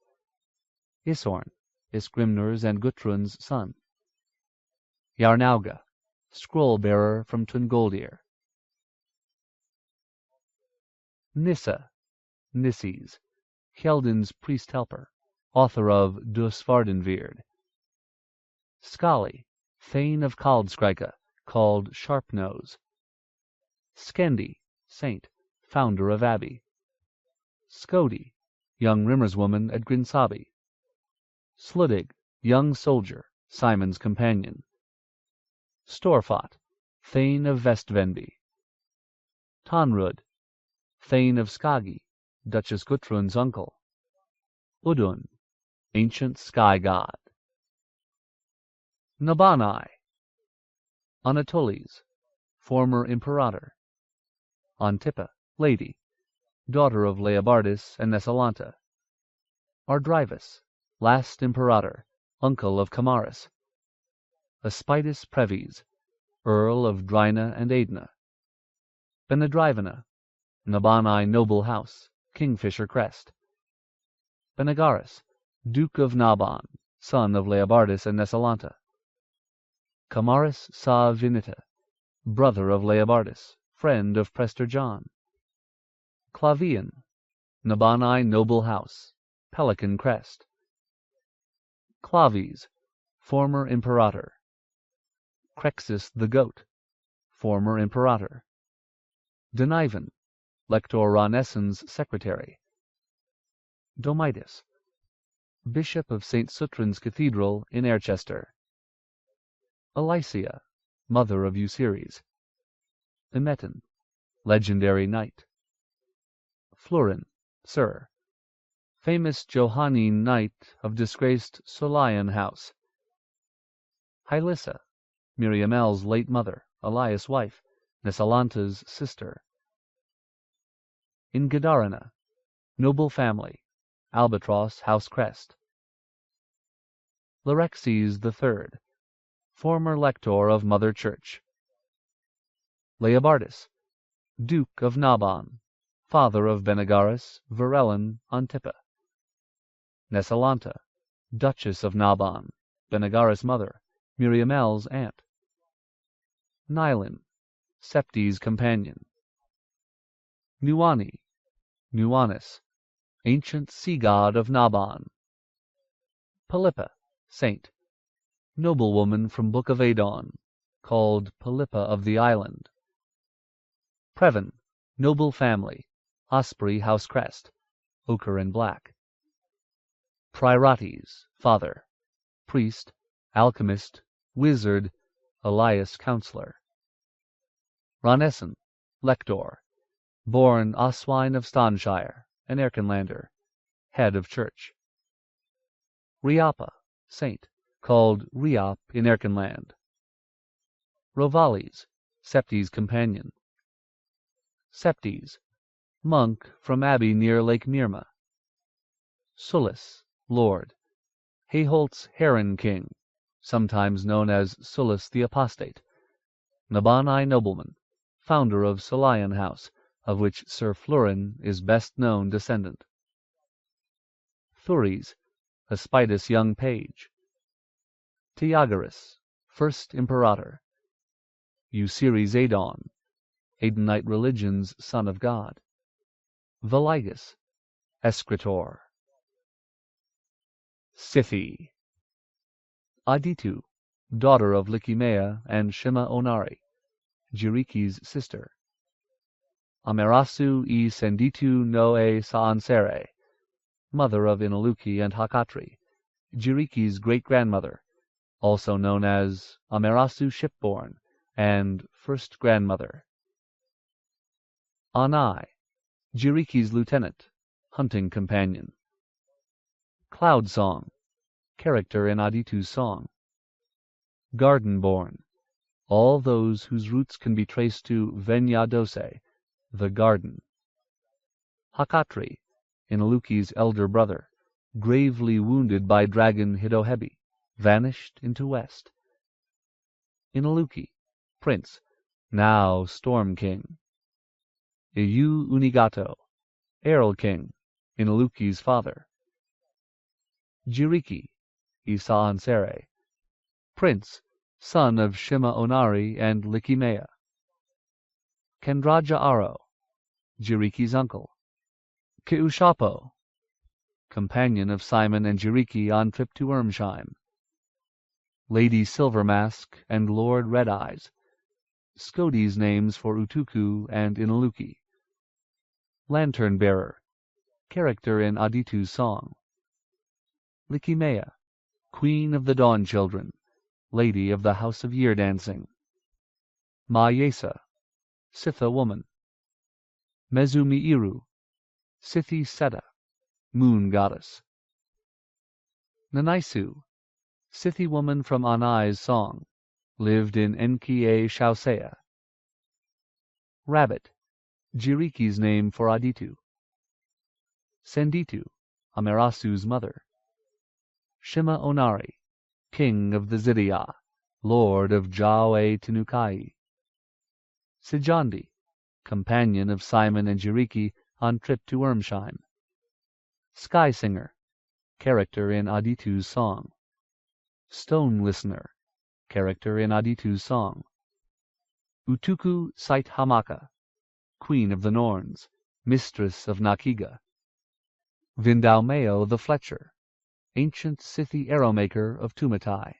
Isorn, Isgrimnur's and Gutrun's son. Yarnauga, scroll-bearer from Twingoldir. Nissa, Nisses, Hjelden's priest-helper, author of Dusvardenveerd. Skali, thane of Kaldskreika, called Sharp-Nose. Skendi, saint, founder of abbey. Skodi, young rimmerswoman at Grinsabi. Sludig, young soldier, Simon's companion. Storfot, thane of Vestvenby. Tonrud, thane of Skagi, Duchess Gutrun's uncle. Udun, ancient sky god. Nabanai, Anatoles, former imperator. Antippa, lady, daughter of Leobardus and Nessalanta. Ardrivus, last imperator, uncle of Camaris. Aspitus Preves, earl of Drina and Aedna. Benedrivana, Nabanai noble house, kingfisher crest. Benegaris, duke of Naban, son of Leobardus and Nessalanta. Camaris sa Vinita, brother of Leobardus, friend of Prester John. Clavian, Nabanai noble house, pelican crest. Claves, former imperator. Crexus the goat, former imperator. Denivan, Lector Ronessen's secretary. Domitis, bishop of St. Sutrin's Cathedral in Erchester. Elysia, mother of Euseres. Emeton, legendary knight. Florin, sir, famous Johannine knight of disgraced Solian house. Hylissa, Miriamel's late mother, Elias' wife, Nessalanta's sister. Ingedarina, noble family, Albatross house crest. Larexes III, former lector of Mother Church. Leobardus, duke of Naban, father of Benegaris, Varellin, Antippa. Nessalanta, duchess of Naban, Benegaris' mother, Miriamel's aunt. Nilin, Septi's companion. Nuani, Nuanis, ancient sea god of Naban. Pelippa, saint, noblewoman from Book of Adon, called Pelippa of the island. Previn, noble family, Osprey house crest, ochre and black. Prierates, father, priest, alchemist, wizard, Elias counselor. Ronessen, lector, born Oswine of Stanshire, an Erkenlander, head of church. Riapa, saint, called Riap in Erkenland. Rovales, Septi's companion. Septes, monk from abbey near Lake Mirma. Sullus, lord, Hayholt's Heron king, sometimes known as Sullus the Apostate. Nabanai nobleman, founder of Solian house, of which Sir Florin is best known descendant. Thuries, Aspitus young page. Tiagaris, first imperator. Euseres Adon, Adonite religion's son of God. Veligus, escritor. Scythi. Aditu, daughter of Lycimea and Shema Onari, Jiriki's sister. Amerasu e Senditu Noe Saansere, mother of Inaluki and Hakatri, Jiriki's great-grandmother, also known as Amerasu Shipborn and first grandmother. Anai, Jiriki's lieutenant, hunting companion. Cloud Song, character in Aditu's song. Garden-born, all those whose roots can be traced to Venya Dose, the garden. Hakatri, Inaluki's elder brother, gravely wounded by dragon Hidohebi, vanished into west. Inaluki, prince, now Storm King. Iyu Unigato, Errol King, Inaluki's father. Jiriki, Isaansere, prince, son of Shema Onari and Lycimea. Kendraja Aro, Jiriki's uncle. Keushapo, companion of Simon and Jiriki on trip to Ermsheim. Lady Silvermask and Lord Red Eyes, Skodi's names for Utuku and Inaluki. Lantern Bearer, character in Aditu's song. Lycimea, queen of the Dawn Children, lady of the House of Year Dancing. Mayesa, Sitha woman. Mezumiiru, Sithi Seta, moon goddess. Nanaisu, Sithi woman from Anai's song, lived in Enki Shausea. Rabbit, Jiriki's name for Aditu. Senditu, Amerasu's mother. Shema Onari, king of the Zidia, lord of Jawe Tinukai. Sijandi, companion of Simon and Jiriki on trip to Ermsheim. Sky Singer, character in Aditu's song. Stone Listener, character in Aditu's song. Utuku Sait Hamaka, queen of the Norns, mistress of Nakiga. Vindaumeo the Fletcher, ancient Sithi arrowmaker of Tumatai.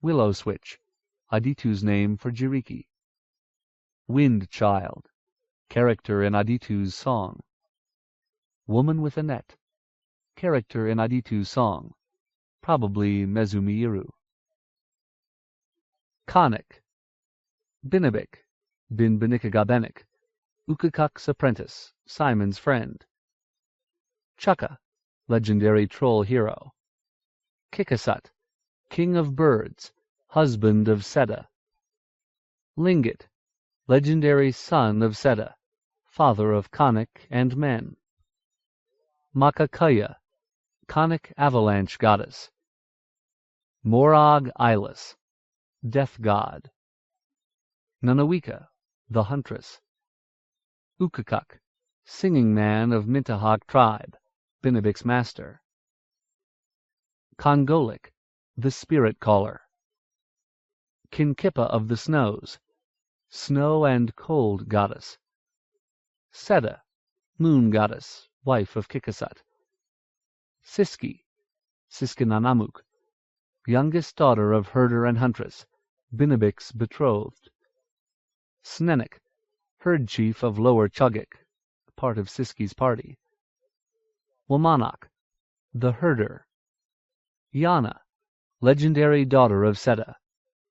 Willow Switch, Aditu's name for Jiriki. Wind Child, character in Aditu's song. Woman with a Net, character in Aditu's song, probably Mezumiiru. Kanik, Binabik, Bin Benikagabenik, Ukakuk's apprentice, Simon's friend. Chukka, legendary troll hero. Kikasut, king of birds, husband of Seda. Lingit, legendary son of Seda, father of Kanik and men. Makakaya, Kanik avalanche goddess. Morag Eyeless, death god. Nanawika, the huntress. Ukakuk, singing man of Mintahak tribe, Binabik's master. Kongolik, the spirit caller. Kinkippa of the snows, snow and cold goddess. Seda, moon goddess, wife of Kikasut. Siski, Siskinanamuk, youngest daughter of herder and huntress, Binabik's betrothed. Snenik, herd chief of Lower Chugik, part of Siski's party. Wamanak, the herder. Yana, legendary daughter of Seda,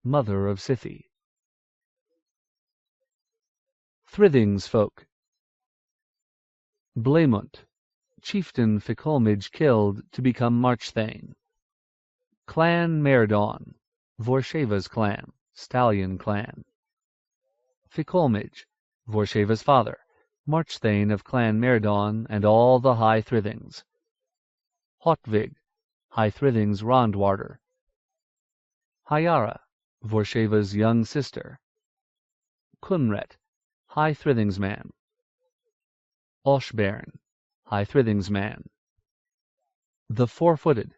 mother of Sithi. Thrithings folk. Blaemunt, chieftain Ficolmage killed to become Marchthane. Clan Merdon, Vorsheva's clan, stallion clan. Ficolmage, Vorsheva's father, Marchthane of Clan Merdon and all the High Thrithings. Hotvig, High Thrithings' Rondwarder. Hayara, Vorsheva's young sister. Kunret, High Thrithings man. Oshbairn, High Thrithings man. The Four-Footed,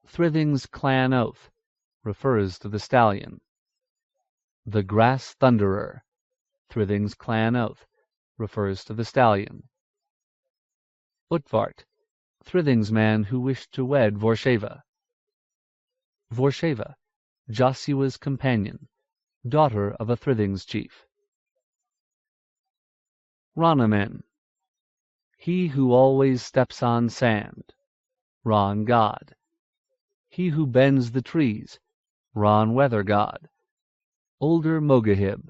Thrithings' clan oath, refers to the stallion. The Grass Thunderer, Thrithing's clan oath, refers to the stallion. Utvart, Thrithing's man who wished to wed Vorsheva. Vorsheva, Joshua's companion, daughter of a Thrithing's chief. Ronamen, he who always steps on sand. Ron god. He who bends the trees. Ron weather god. Older Mogahib,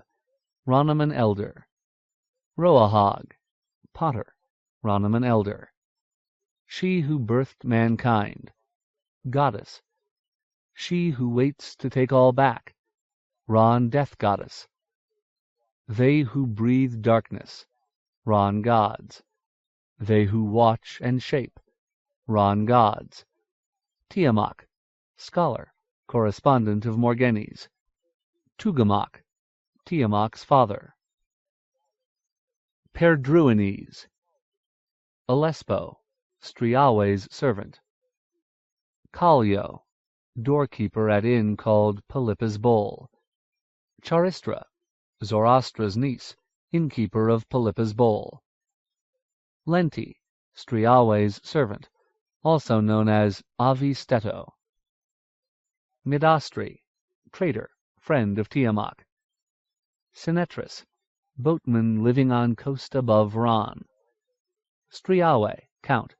Ronaman elder. Roahag, potter, Ronaman elder. She who birthed mankind. Goddess. She who waits to take all back. Ron death goddess. They who breathe darkness. Ron gods. They who watch and shape. Ron gods. Tiamak, scholar, correspondent of Morgenes. Tugamak, Tiamak's father. Perdruines, Alespo, Striawe's servant. Kallio, doorkeeper at inn called Pelippa's Bowl. Charistra, Zoroastra's niece, innkeeper of Pelippa's Bowl. Lenti, Striawe's servant, also known as Avi Steto. Midastri, trader, friend of Tiamak. Sinetris, boatman living on coast above Ron. Striawe, count,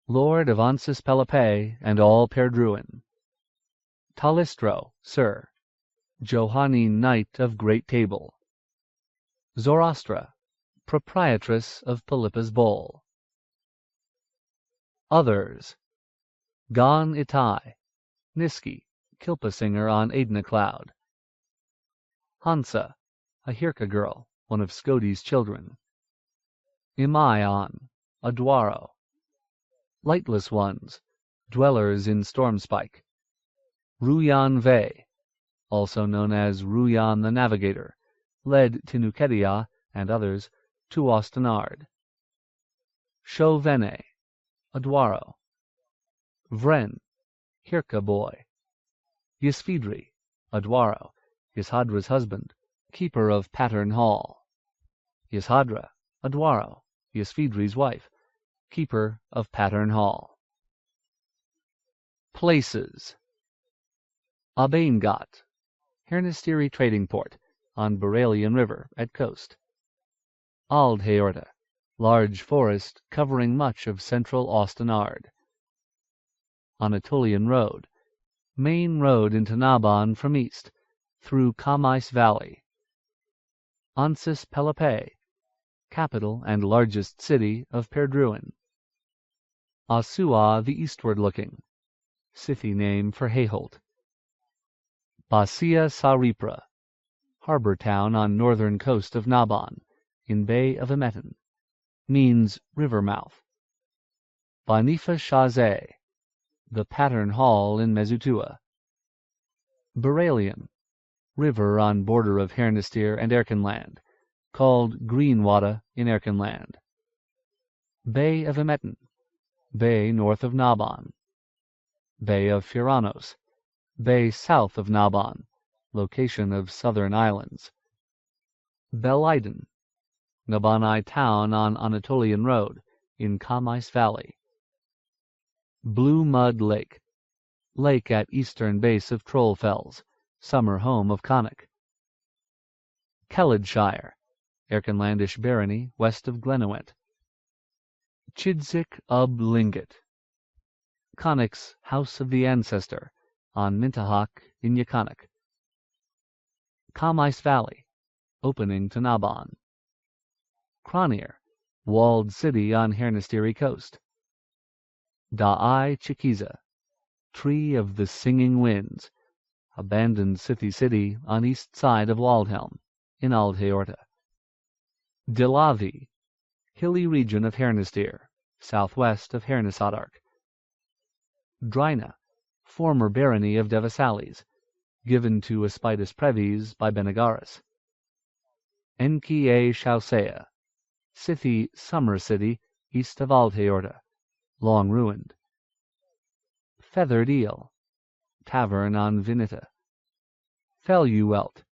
lord of Ansis Pelopé and all Perdruin. Talistro, sir, Johannine knight of Great Table. Zoroastra, proprietress of Pelippa's Bowl. Others. Gon Itai, Niski, Kilpa singer on Aidna Cloud. Hansa, a Hirka girl, one of Skodi's children. Imaion, a Dwaro. Lightless ones, dwellers in Stormspike. Ruyan Ve, also known as Ruyan the Navigator, led Tinukedia and others to Ostenard. Chauvene, a Dwaro. Vren, Hirka boy. Yisfidri, a Dwaro, Yishadra's husband, keeper of Pattern Hall. Yishadra, a Dwaro, Yisfidri's wife, keeper of Pattern Hall. Places. Abaingat, Hernestiri trading port, on Boralian River at coast. Aldheorta, large forest covering much of central Ostenard. Anatolian Road, main road into Naban from east, through Kamais Valley. Ansis Pelopé, capital and largest city of Perdruin. Asua the eastward-looking, Scythi name for Hayholt. Basia Saripra, harbor town on northern coast of Naban, in Bay of Emetan, means river mouth. Banifa Shazé, the Pattern Hall in Mezutua. Beralian, river on border of Hernestir and Erkenland, called Greenwada in Erkenland. Bay of Emetan, bay north of Naban. Bay of Firanos, bay south of Naban, location of southern islands. Belaiden, Nabanai town on Anatolian Road, in Kamais Valley. Blue Mud Lake, lake at eastern base of Trollfells, summer home of Connacht. Kelledshire, Erkenlandish barony west of Glenowent. Chidzik Ub Linget, Connacht's House of the Ancestor, on Mintahak in Yakanak. Kamais Valley, opening to Naban. Cronir, walled city on Hernestiri coast. Da'ai Chikiza, tree of the singing winds, abandoned Scythi city on east side of Waldhelm, in Aldheorta. Dilavi, hilly region of Hernestir, southwest of Hernesadark. Drina, former barony of Devasalis, given to Aspitus Preves by Benegaris. Enki Shausea, Scythi summer city east of Aldheorta, long ruined. Feathered Eel, tavern on Vinita. Feluwelt,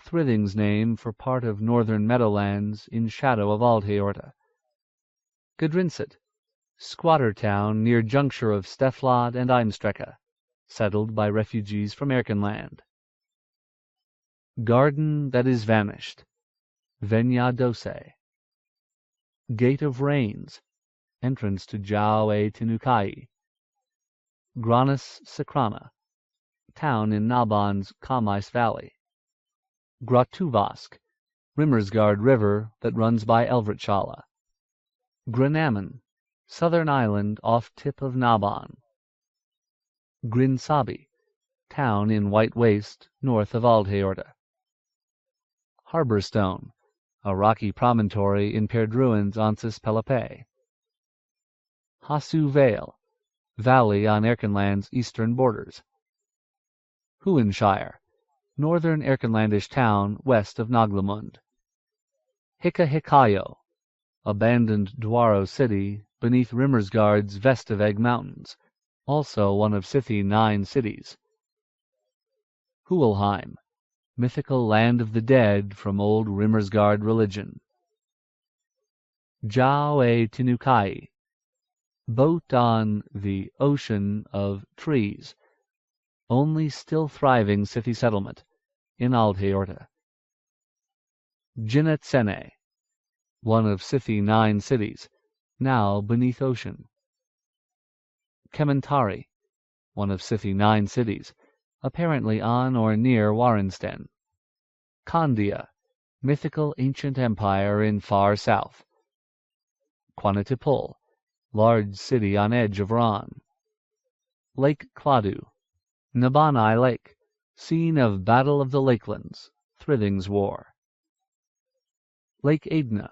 Thrithing's name for part of northern meadowlands in shadow of Aldheorta. Gudrunset, squatter town near juncture of Steflad and Eimstrecke, settled by refugees from Erkenland. Garden that is vanished, Venya Dose. Gate of Rains, entrance to Jau e Tinukai. Granus Sacrana, town in Nabon's Kamais Valley. Gratuvask, Rimmersgard River that runs by Elvritshala. Granamen, southern island off tip of Nabon. Grinsabi, town in White Waste north of Aldheorta. Harborstone, a rocky promontory in Perdruin's Ansis Pelopé. Hasu Vale, valley on Erkenland's eastern borders. Huenshire, northern Erkenlandish town west of Naglamund. Hikahikayo, abandoned Dwaro city beneath Rimmersgard's Vestaveg Mountains, also one of Sithí 9 cities. Huelheim, mythical land of the dead from old Rimmersgard religion. Jau e Tinukai, boat on the ocean of trees, only still thriving Sithí settlement in Aldheorta. Jinetsene, one of Sithí 9 cities, now beneath ocean. Kementari, one of Sithí 9 cities, apparently on or near Warensten. Kandia, mythical ancient empire in far south. Quanitipul, large city on edge of Ron. Lake Cladu, Nabanai Lake, scene of Battle of the Lakelands, Thrithing's War. Lake Aidna,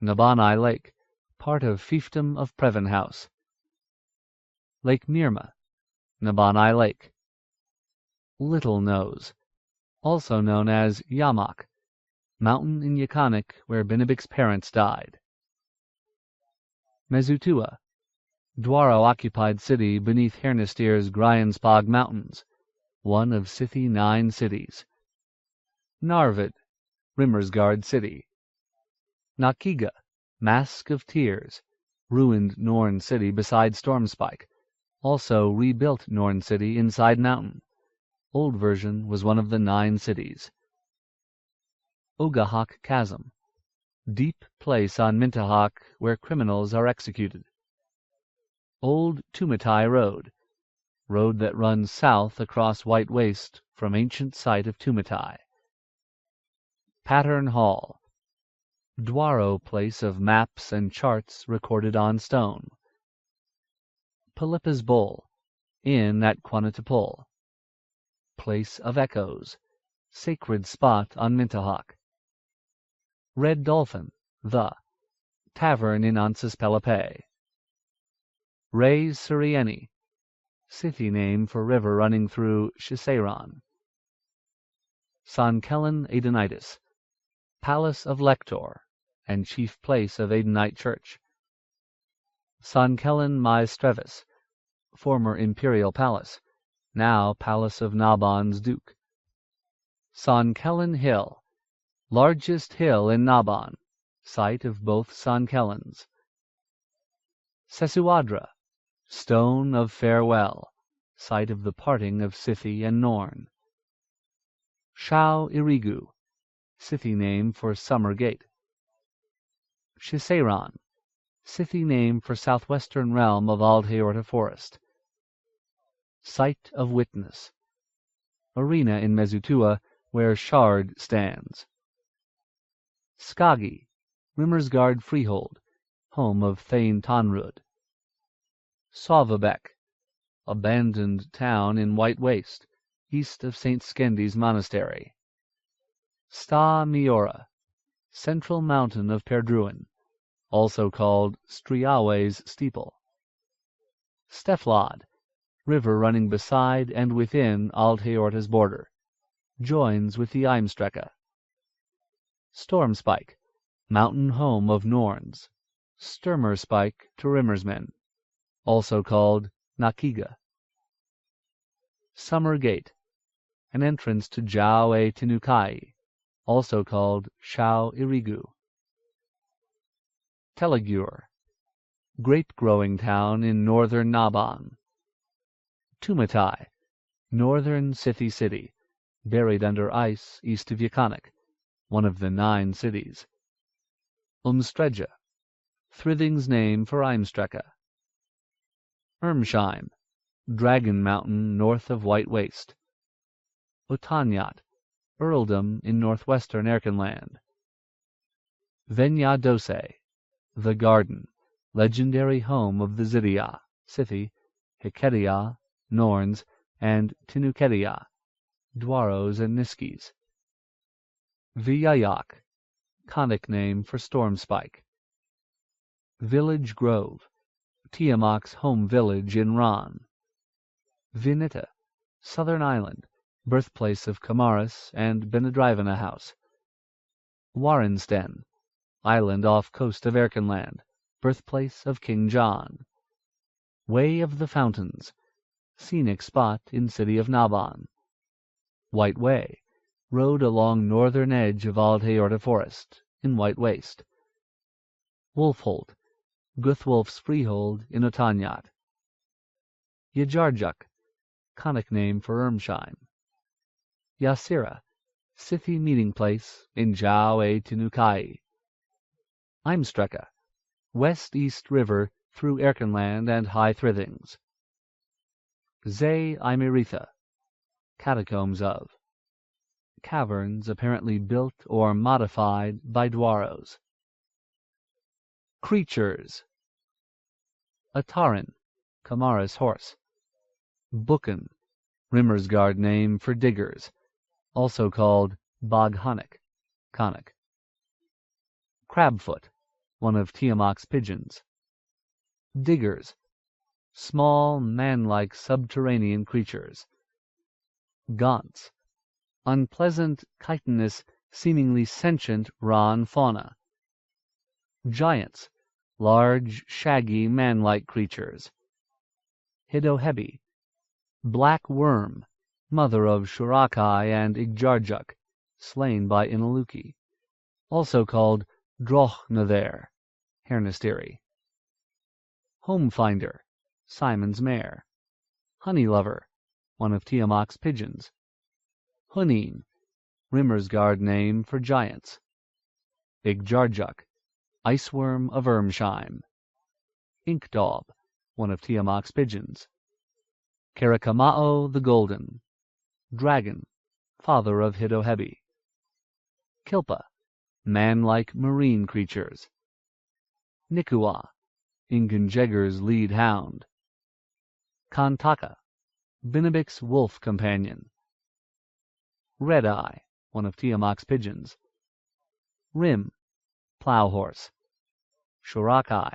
Nabanai Lake, part of fiefdom of Prevenhouse. Lake Mirma, Nabanai Lake. Little Nose, also known as Yamak, mountain in Yakanik where Benebik's parents died. Mezutua, Dwaro-occupied city beneath Hernastir's Gryanspog Mountains, one of Sithí 9 cities. Narvid, Rimmersgard city. Nakiga, Mask of Tears, ruined Norn city beside Stormspike, also rebuilt Norn city inside mountain. Old version was one of the 9 cities. Ogahak Chasm, deep place on Mintahak where criminals are executed. Old Tumatai Road, road that runs south across White Waste from ancient site of Tumatai. Pattern Hall, Dwaro place of maps and charts recorded on stone. Pelippa's Bowl, inn at Quanitipul. Place of Echoes, sacred spot on Mintahak. Red Dolphin, the tavern in Ansis Pelopé. Reyes Surieni, Sithí name for river running through Shiseiron. San Kellen Aidenitis, palace of Lector and chief place of Aidenite church. San Kellen Maestrevis, former imperial palace, now palace of Nabon's duke. San Kellen Hill, largest hill in Nabon, site of both San Kellens. Sesuadra, stone of farewell, site of the parting of Sithí and Norn. Shao Irigu, Sithí name for Summer Gate. Shiseiron, Sithí name for southwestern realm of Aldheorta Forest. Site of Witness, arena in Mezutua where Shard stands. Skagi, Rimmersgard freehold, home of Thane Tonrud. Sauvabek, abandoned town in White Waste, east of St. Skendi's monastery. Sta Miora, central mountain of Perdruin, also called Striawe's steeple. Steflad, river running beside and within Aldheorta's border, joins with the Eimstrecke. Stormspike, mountain home of Norns, Sturmerspike to Rimmersmen, also called Nakiga. Summer Gate, an entrance to Jau e Tinukai, also called Shao Irigu. Telagur, grape-growing town in northern Naban. Tumatai, northern Scythi city, buried under ice east of Yakanik, one of the 9 cities. Umstreja, Thrithing's name for Eimstrecke. Ermsheim, Dragon Mountain north of White Waste. Otanyat, earldom in northwestern Erkenland. Venya Dose, the garden, legendary home of the Zidia, Scythi, Heketia, Norns, and Tinuketia, Dwaros and Niskis. Viyayak, conic name for Stormspike. Village Grove, Tiamoc's home village in Ran. Vinita, southern island, birthplace of Kamaris and Benedrivana House. Warrensten, island off coast of Erkenland, birthplace of King John. Way of the Fountains, scenic spot in city of Naban. White Way, road along northern edge of Aldheorta forest, in White Waste. Wolfholt, Guthwolf's freehold in Otanyat. Yajarjuk, conic name for Ermsheim. Yasira, Scythi meeting place in Jau e Tinukai. Eimstrecke, west-east river through Erkenland and High Thrithings. Ze Imeritha, catacombs of. Caverns apparently built or modified by Dwaros. Creatures. Atarin, Kamara's horse. Buchan, Rimmersgard name for diggers, also called Boghonik, conic. Crabfoot, one of Tiamoc's pigeons. Diggers, small, man-like subterranean creatures. Gaunts, unpleasant, chitinous, seemingly sentient Ran fauna. Giants, large, shaggy, man-like creatures. Hidohebi, black worm, mother of Shurakai and Igjarjuk, slain by Inaluki, also called Drochnothere, Hernestiri. Homefinder, Simon's mare. Honey lover, one of Tiamoc's pigeons. Hunin, Rimmersgard name for giants. Igjarjuk, iceworm of Ermsheim. Inkdaub, one of Tiamoc's pigeons. Karakamao the Golden, dragon, father of Hidohebi. Kilpa, man-like marine creatures. Nikua, Ingunjegger's lead hound. Kantaka, Binabik's wolf companion. Red Eye, one of Tiamoc's pigeons. Rim, plow horse. Shurakai,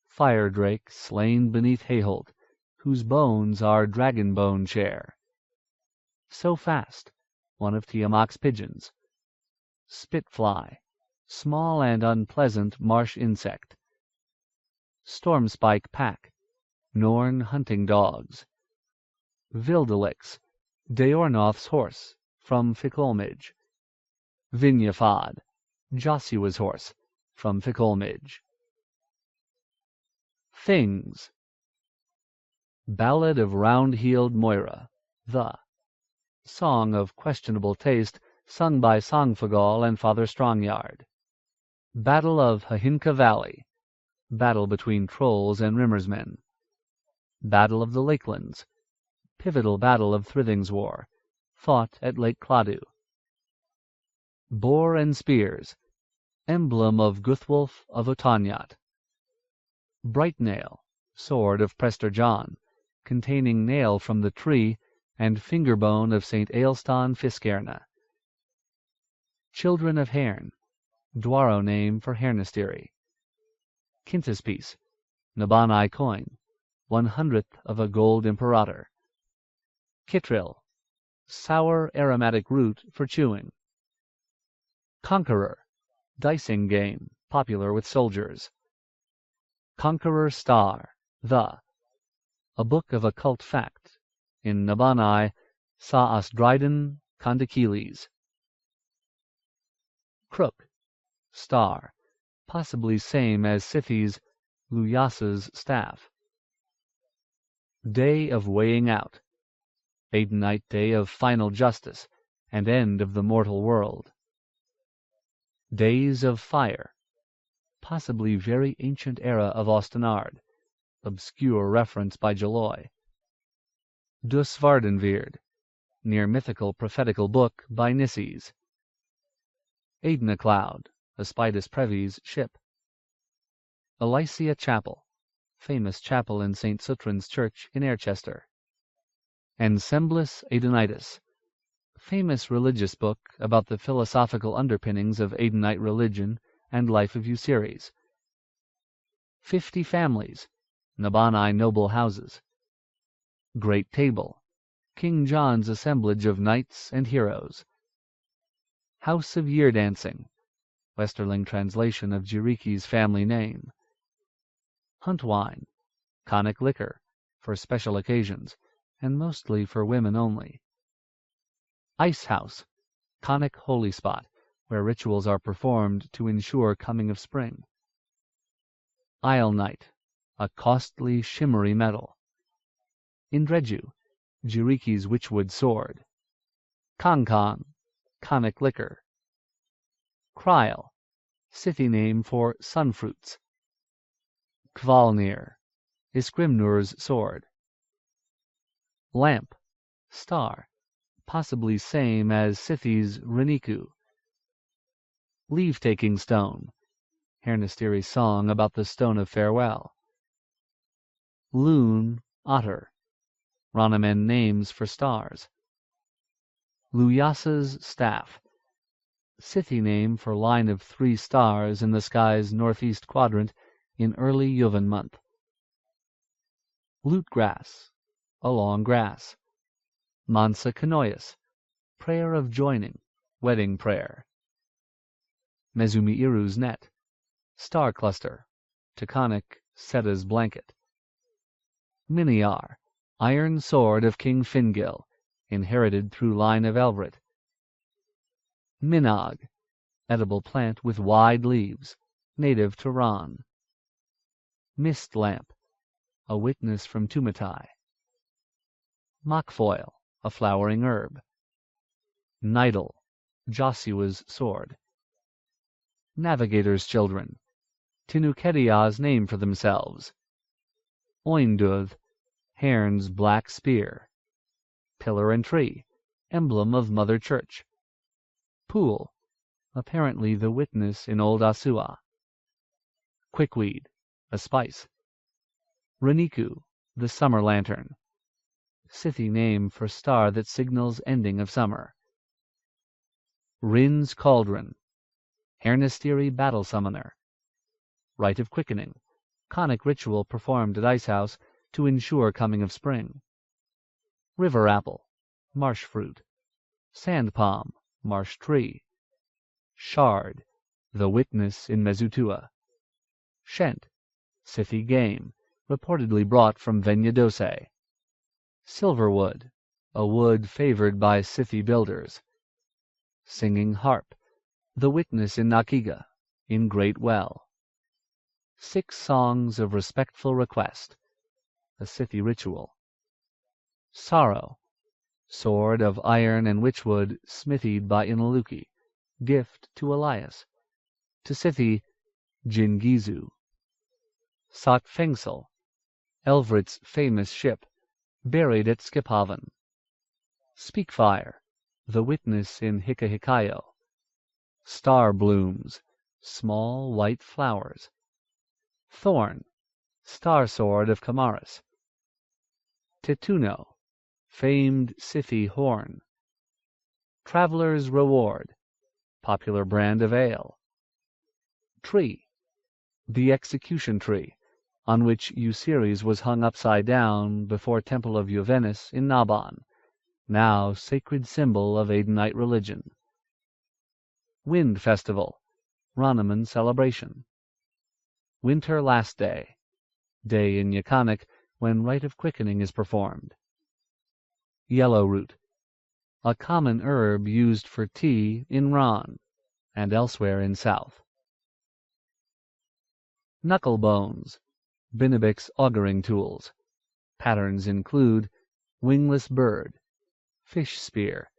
fire drake slain beneath Hayholt, whose bones are dragon bone chair. So Fast, one of Tiamoc's pigeons. Spitfly, small and unpleasant marsh insect. Stormspike pack, Norn hunting dogs. Vildelix, Deornoth's horse, from Fikolmij. Vinyafad, Joshua's horse, from Fikolmij. Things. Ballad of Round-Heeled Moira, the song of questionable taste, sung by Songfagal and Father Strongyard. Battle of Hahinka Valley, battle between trolls and Rimmersmen. Battle of the Lakelands, pivotal battle of Thrithing's War, fought at Lake Cladu. Boar and Spears, emblem of Guthwolf of Otanyat. Bright Nail, sword of Prester John, containing nail from the tree and finger bone of St. Ailstan Fiskerne. Children of Herne, Dwaro name for Hernestiri. Quintispiece, Nabanai coin, 1/100th of a gold imperator. Kitril, sour aromatic root for chewing. Conqueror, dicing game, popular with soldiers. Conqueror Star, a book of occult fact, in Nabanai Sa Asdryden Kondakiles. Crook, star, possibly same as Sithi's, Luyasa's staff. Day of weighing out, Adenite day of final justice and end of the mortal world. Days of fire, possibly very ancient era of Austenard, obscure reference by Jaloy. Dus Vardenweerd, near mythical prophetical book by Nisses. Aidna cloud, Aspides Previ's ship. Elysia Chapel, famous chapel in St. Sutrin's Church in Erchester. Ensemblus Aidenitis, famous religious book about the philosophical underpinnings of Adenite religion and life of Euseres. 50 families, Nabani noble houses. Great Table, King John's assemblage of knights and heroes. House of Year Dancing, Westerling translation of Jiriki's family name. Hunt wine, conic liquor, for special occasions, and mostly for women only. Ice house, conic holy spot, where rituals are performed to ensure coming of spring. Isle Night, a costly shimmery metal. Indreju, Jiriki's witchwood sword. Kong, conic liquor. Kryl, Scythi name for sun fruits. Kvalnir, Iskrimnur's sword. Lamp, star, possibly same as Scythi's Reniku. Leave-taking stone, Hernestiri's song about the stone of farewell. Loon, otter, Ronamen names for stars. Luyasa's staff, Scythi name for line of 3 stars in the sky's northeast quadrant in early Yuvan month. Lute grass, a long grass. Mansa Canoias, prayer of joining, wedding prayer. Mezumi Iru's net, star cluster, Taconic Seta's blanket. Miniar, iron sword of King Fingil, inherited through line of Elvrit. Minog, edible plant with wide leaves, native to Ran. Mist lamp, a witness from Tumatai. Mockfoil, a flowering herb. Nidal, Joshua's sword. Navigator's children, Tinukedia's name for themselves. Oinduth, Herne's black spear. Pillar and tree, emblem of Mother Church. Pool, apparently the witness in Old Asua. Quickweed, a spice. Reniku, the summer lantern. Scythi name for star that signals ending of summer. Rin's cauldron, Hernestiri battle summoner. Rite of quickening, conic ritual performed at Ice House to ensure coming of spring. River apple, marsh fruit. Sand palm, marsh tree. Shard, the witness in Mezutua. Shent, Scythi game, reportedly brought from Venyadose. Silverwood, a wood favored by Scythi builders. Singing harp, the witness in Nakiga, in Great Well. 6 songs of respectful request, a Scythi ritual. Sorrow, sword of iron and witchwood smithied by Inaluki, gift to Elias. To Scythi, Jingizu. Sot Fengsel, Elvrit's famous ship, buried at Skiphaven. Speakfire, the witness in Hikahikayo. Star blooms, small white flowers. Thorn, star sword of Kamaris. Tituno, famed Scythi horn. Traveler's reward, popular brand of ale. Tree, the execution tree, on which Euseres was hung upside down before Temple of Juvenis in Naban, now sacred symbol of Adenite religion. Wind Festival, Ronaman celebration. Winter Last Day, day in Yaconic when rite of quickening is performed. Yellow root, a common herb used for tea in Ran. and elsewhere in South. Knuckle bones, Binnibic's augering tools. Patterns include wingless bird, fish spear,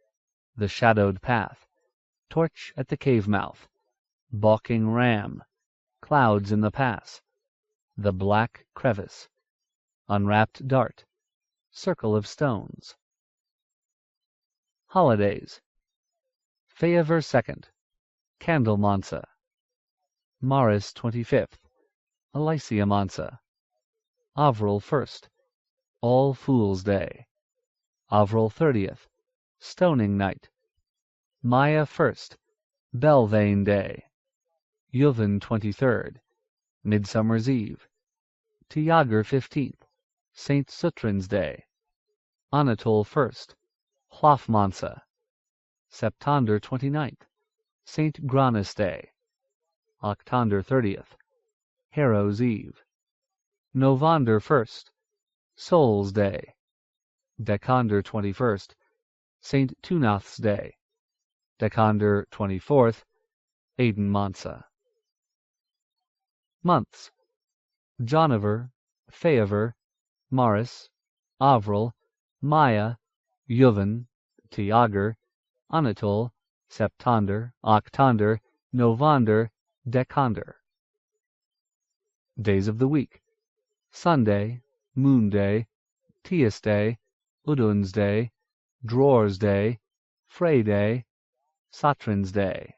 the shadowed path, torch at the cave mouth, balking ram, clouds in the pass, the black crevice, unwrapped dart, circle of stones. Holidays: Feover 2nd, Candlemansa, Maris 25th, Elysia Mansa, Avril 1st, All Fool's Day, Avril 30th, Stoning Night, Maya 1st, Belvane Day, Yuvan 23rd, Midsummer's Eve, Tiagar 15th, St. Sutrin's Day, Anatole 1st, Hlafmansa, Septander 29th, St. Granus Day, Octander 30th, Harrow's Eve, Novander 1st, Soul's Day, Decander 21st, St. Tunath's Day, Decander 24th, Aiden Mansa. Months: Janiver, Feover, Maris, Avril, Maya, Yuvan, Tiagar, Anatole, Septander, Octander, Novander, Decander. Days of the week: Sunday, Moon Day, Tias Day, Udun's Day, Dror's Day, Frey Day, Satrin's Day.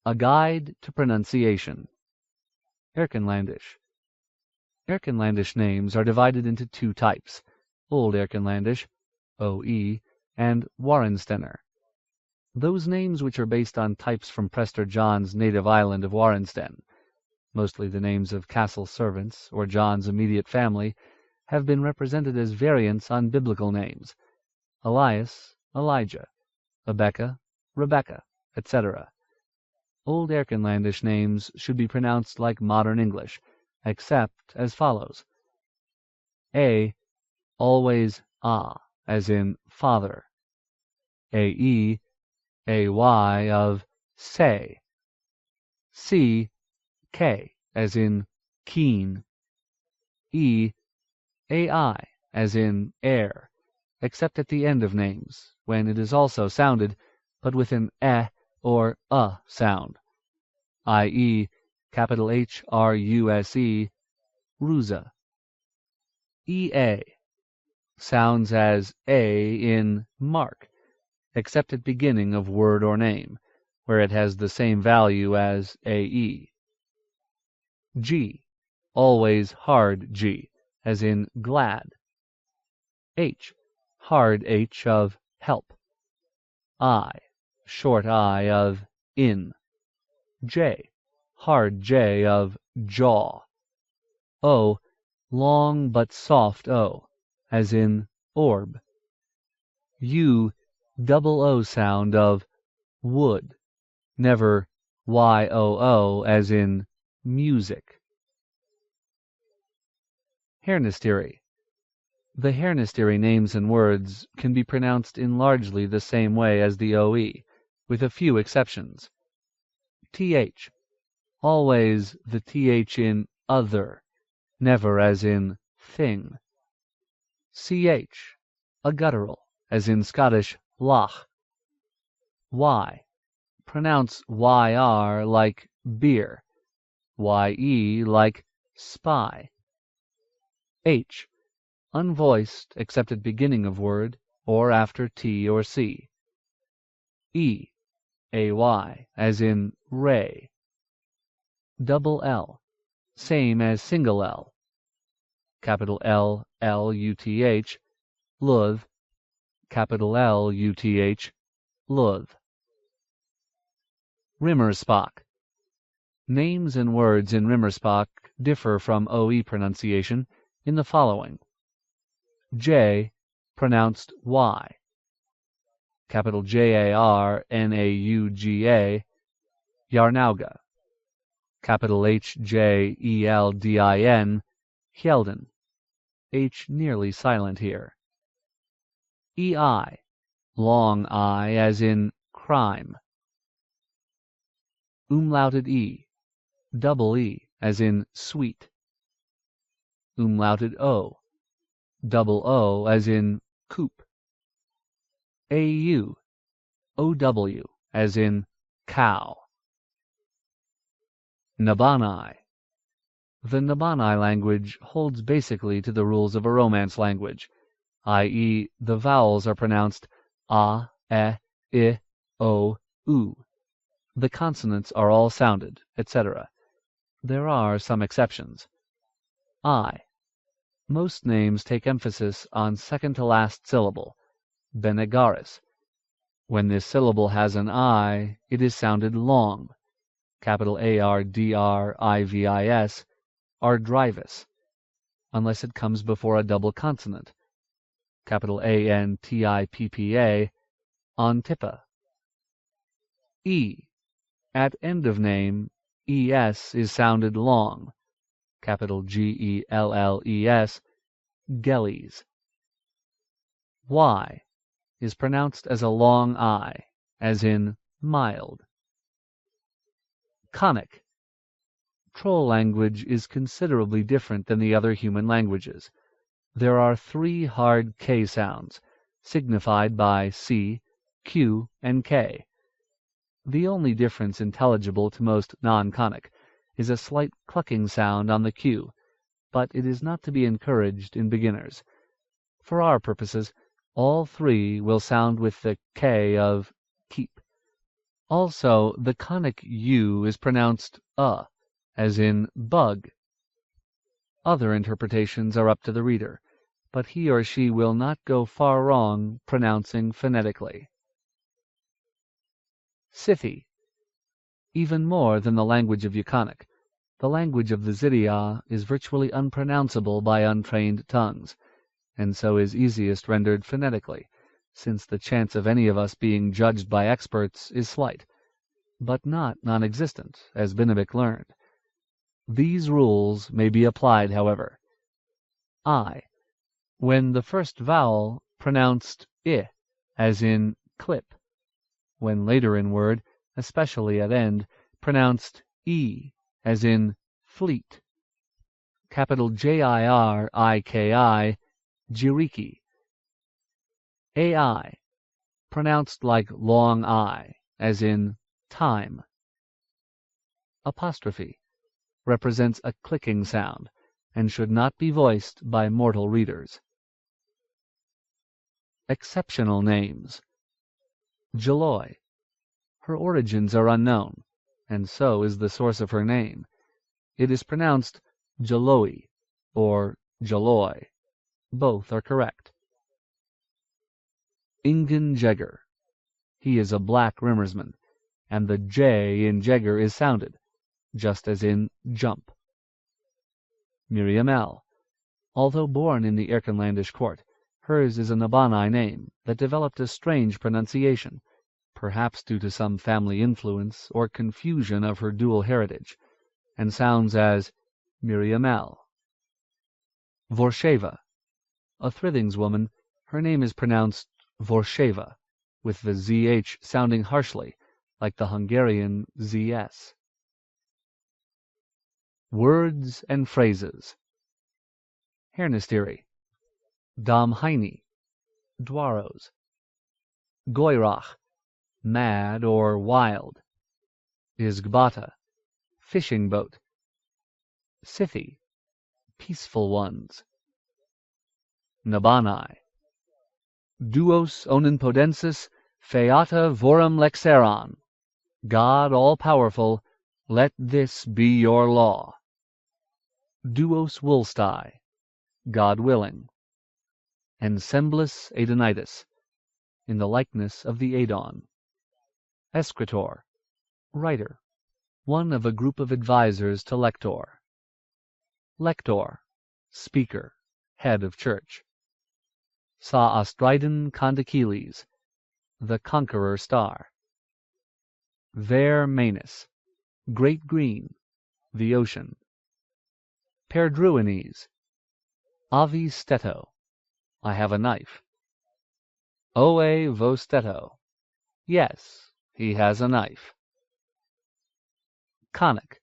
A Guide to Pronunciation. Erkenlandish. Erkenlandish names are divided into two types: Old Erkenlandish, OE, and Warrensteiner. Those names which are based on types from Prester John's native island of Warrensten, mostly the names of castle servants or John's immediate family, have been represented as variants on biblical names: Elias, Elijah, Abeka, Rebecca, etc. Old Erkenlandish names should be pronounced like modern English, except as follows: A, always A, as in father. AE, AY of say. C, K, as in keen. E, AI, as in air, except at the end of names, when it is also sounded, but with an or sound, i.e., capital HRUSE, Rusa. EA sounds as A in mark, except at beginning of word or name, where it has the same value as AE. G, always hard G, as in glad. H, hard H of help. I, short I of in. J, hard J of jaw. O, long but soft O, as in orb. U, double O sound of wood, never YOO as in music. Hairnisteri. The Hairnisteri names and words can be pronounced in largely the same way as the OE, with a few exceptions. TH, always the TH in other, never as in thing. CH, a guttural, as in Scottish lach. Y, pronounce YR like beer, YE like spy. H, unvoiced except at beginning of word or after T or C. E, AY, as in ray. Double L, same as single L. Capital L, L-U-T-H, luth. Capital L-U-T-H, luth. Rimmersbach. Names and words in Rimmersbach differ from OE pronunciation in the following: J, pronounced Y. Capital J-A-R-N-A-U-G-A, Yarnauga. Capital H-J-E-L-D-I-N, Hjelden. H nearly silent here. E-I, long I as in crime. Umlauted E, double E, as in sweet. Umlauted O, double O, as in coop. AU, OW, as in cow. Nabanai. The Nabanai language holds basically to the rules of a Romance language, i.e., the vowels are pronounced a, e, I, o, u. The consonants are all sounded, etc. There are some exceptions. I. Most names take emphasis on second to last syllable, Benegaris. When this syllable has an I, it is sounded long, capital ARDRIVIS, Ardrivis, unless it comes before a double consonant, capital ANTIPPA, Antippa. E. At end of name, ES is sounded long, capital GELLES, Gellies. Y is pronounced as a long I, as in mild. Conic. Troll language is considerably different than the other human languages. There are 3 hard K sounds, signified by C, Q, and K. The only difference intelligible to most non-conic is a slight clucking sound on the Q, but it is not to be encouraged in beginners. For our purposes, all 3 will sound with the K of keep. Also, the conic U is pronounced as in bug. Other interpretations are up to the reader, but he or she will not go far wrong pronouncing phonetically. Scythi. Even more than the language of Yukonic, the language of the Zydia is virtually unpronounceable by untrained tongues, and so is easiest rendered phonetically, since the chance of any of us being judged by experts is slight, but not non-existent, as Binabik learned. These rules may be applied, however. I. When the first vowel pronounced I, as in clip. When later in word, especially at end, pronounced E, as in fleet. Capital JIRIKI, Jiriki. AI. Pronounced like long I, as in time. Apostrophe. Represents a clicking sound, and should not be voiced by mortal readers. Exceptional names. Jaloi. Her origins are unknown, and so is the source of her name. It is pronounced Jaloi or Jaloi. Both are correct. Ingen Jegger. He is a black rimmersman, and the J in Jegger is sounded, just as in jump. Miriam L. Although born in the Erkenlandish court, hers is a Nabanai name that developed a strange pronunciation, perhaps due to some family influence or confusion of her dual heritage, and sounds as Miriam L. Vorsheva. A Thrithings woman, her name is pronounced Vorsheva, with the ZH sounding harshly, like the Hungarian ZS. Words and phrases. Hernistiri. Domheini. Dwaros. Goyrach. Mad or wild. Isgbata. Fishing boat. Scythi. Peaceful ones. Nabanai. Duos onnipotensis feata vorum lexeron. God all-powerful, let this be your law. Duos Woolstai. God willing. Ensemblus Adonitis. In the likeness of the Adon. Escritor. Writer. One of a group of advisers to lector. Lector. Speaker. Head of church. Sa Astridon Condycheles. The conqueror star. Ver Manus. Great green. The ocean. Perdruines. Avi steto. I have a knife. Oe vo steto. Yes, He has a knife. Conic.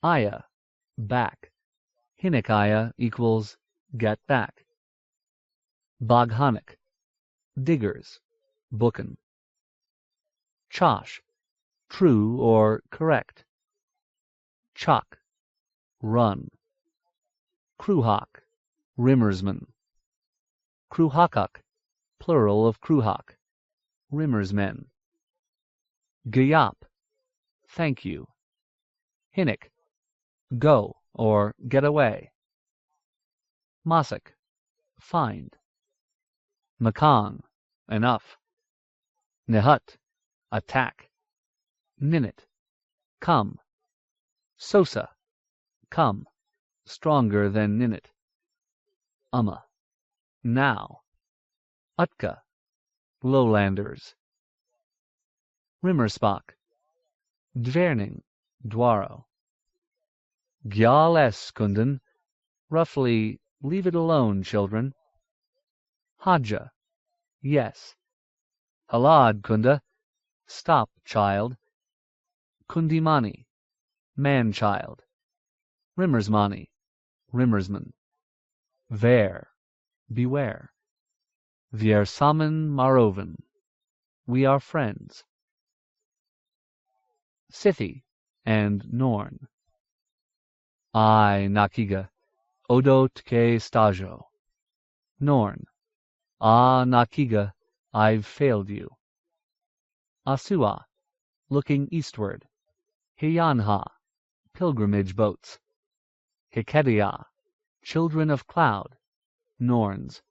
Aya, back. Hinikaya equals get back. Boghonic. Diggers. Bookin. Chosh. True or correct. Chalk. Run. Cruhawk. Rimmersman. Cruhawkuk. Plural of Cruhawk. Rimmersmen. Gayop. Thank you. Hinnick. Go or get away. Mossack. Find. Makong. Enough. Nehut. Attack. Ninit. Come. Sosa. Come. Stronger than Ninit. Now. Utka. Lowlanders. Rimmersbach. Dverning. Dwaro. Gjal kunden. Roughly, leave it alone, children. Hadja. Yes. Halad kunda. Stop, child. Kundimani. Man-child. Rimmersmani. Rimmersman. Ver. Beware. Wir samen maroven. We are friends. Scythi and Norn. I, Nakiga, Odo tke stajo. Norn. Ah, Nakiga, I've failed you. Asua, looking eastward. Hiyanha, pilgrimage boats. Hikedia, children of cloud. Norns.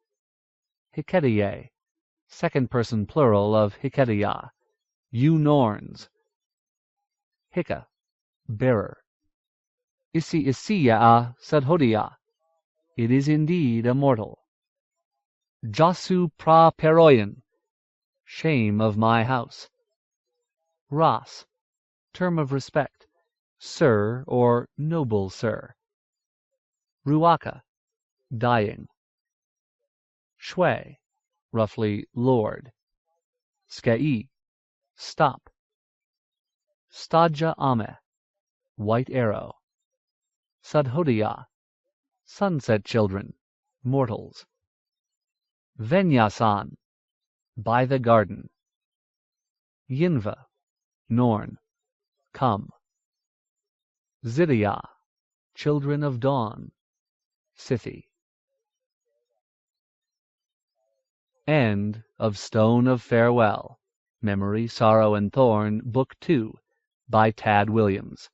Hikediye, second person plural of Hikedia. You Norns. Hika, bearer. Isi isiya sadhodia. It is indeed a mortal. Jasu pra peroyan. Shame of my house. Ras, term of respect. Sir or noble sir. Ruaka, dying. Shui, roughly lord. Skei, stop. Stadja ame, white arrow. Sadhodia, sunset children, mortals. Venyasan, by the garden. Yinva, Norn, come. Zidia, children of dawn. Scythi. End of Stone of Farewell, Memory, Sorrow, and Thorn, Book 2, by Tad Williams.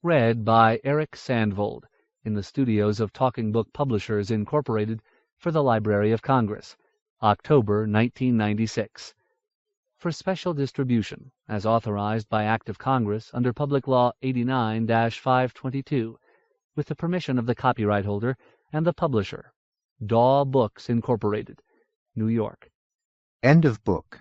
Read by Erik Sandvold in the studios of Talking Book Publishers, Incorporated, for the Library of Congress, October 1996. For special distribution, as authorized by Act of Congress under Public Law 89-522, with the permission of the copyright holder and the publisher, Daw Books, Incorporated, New York. End of book.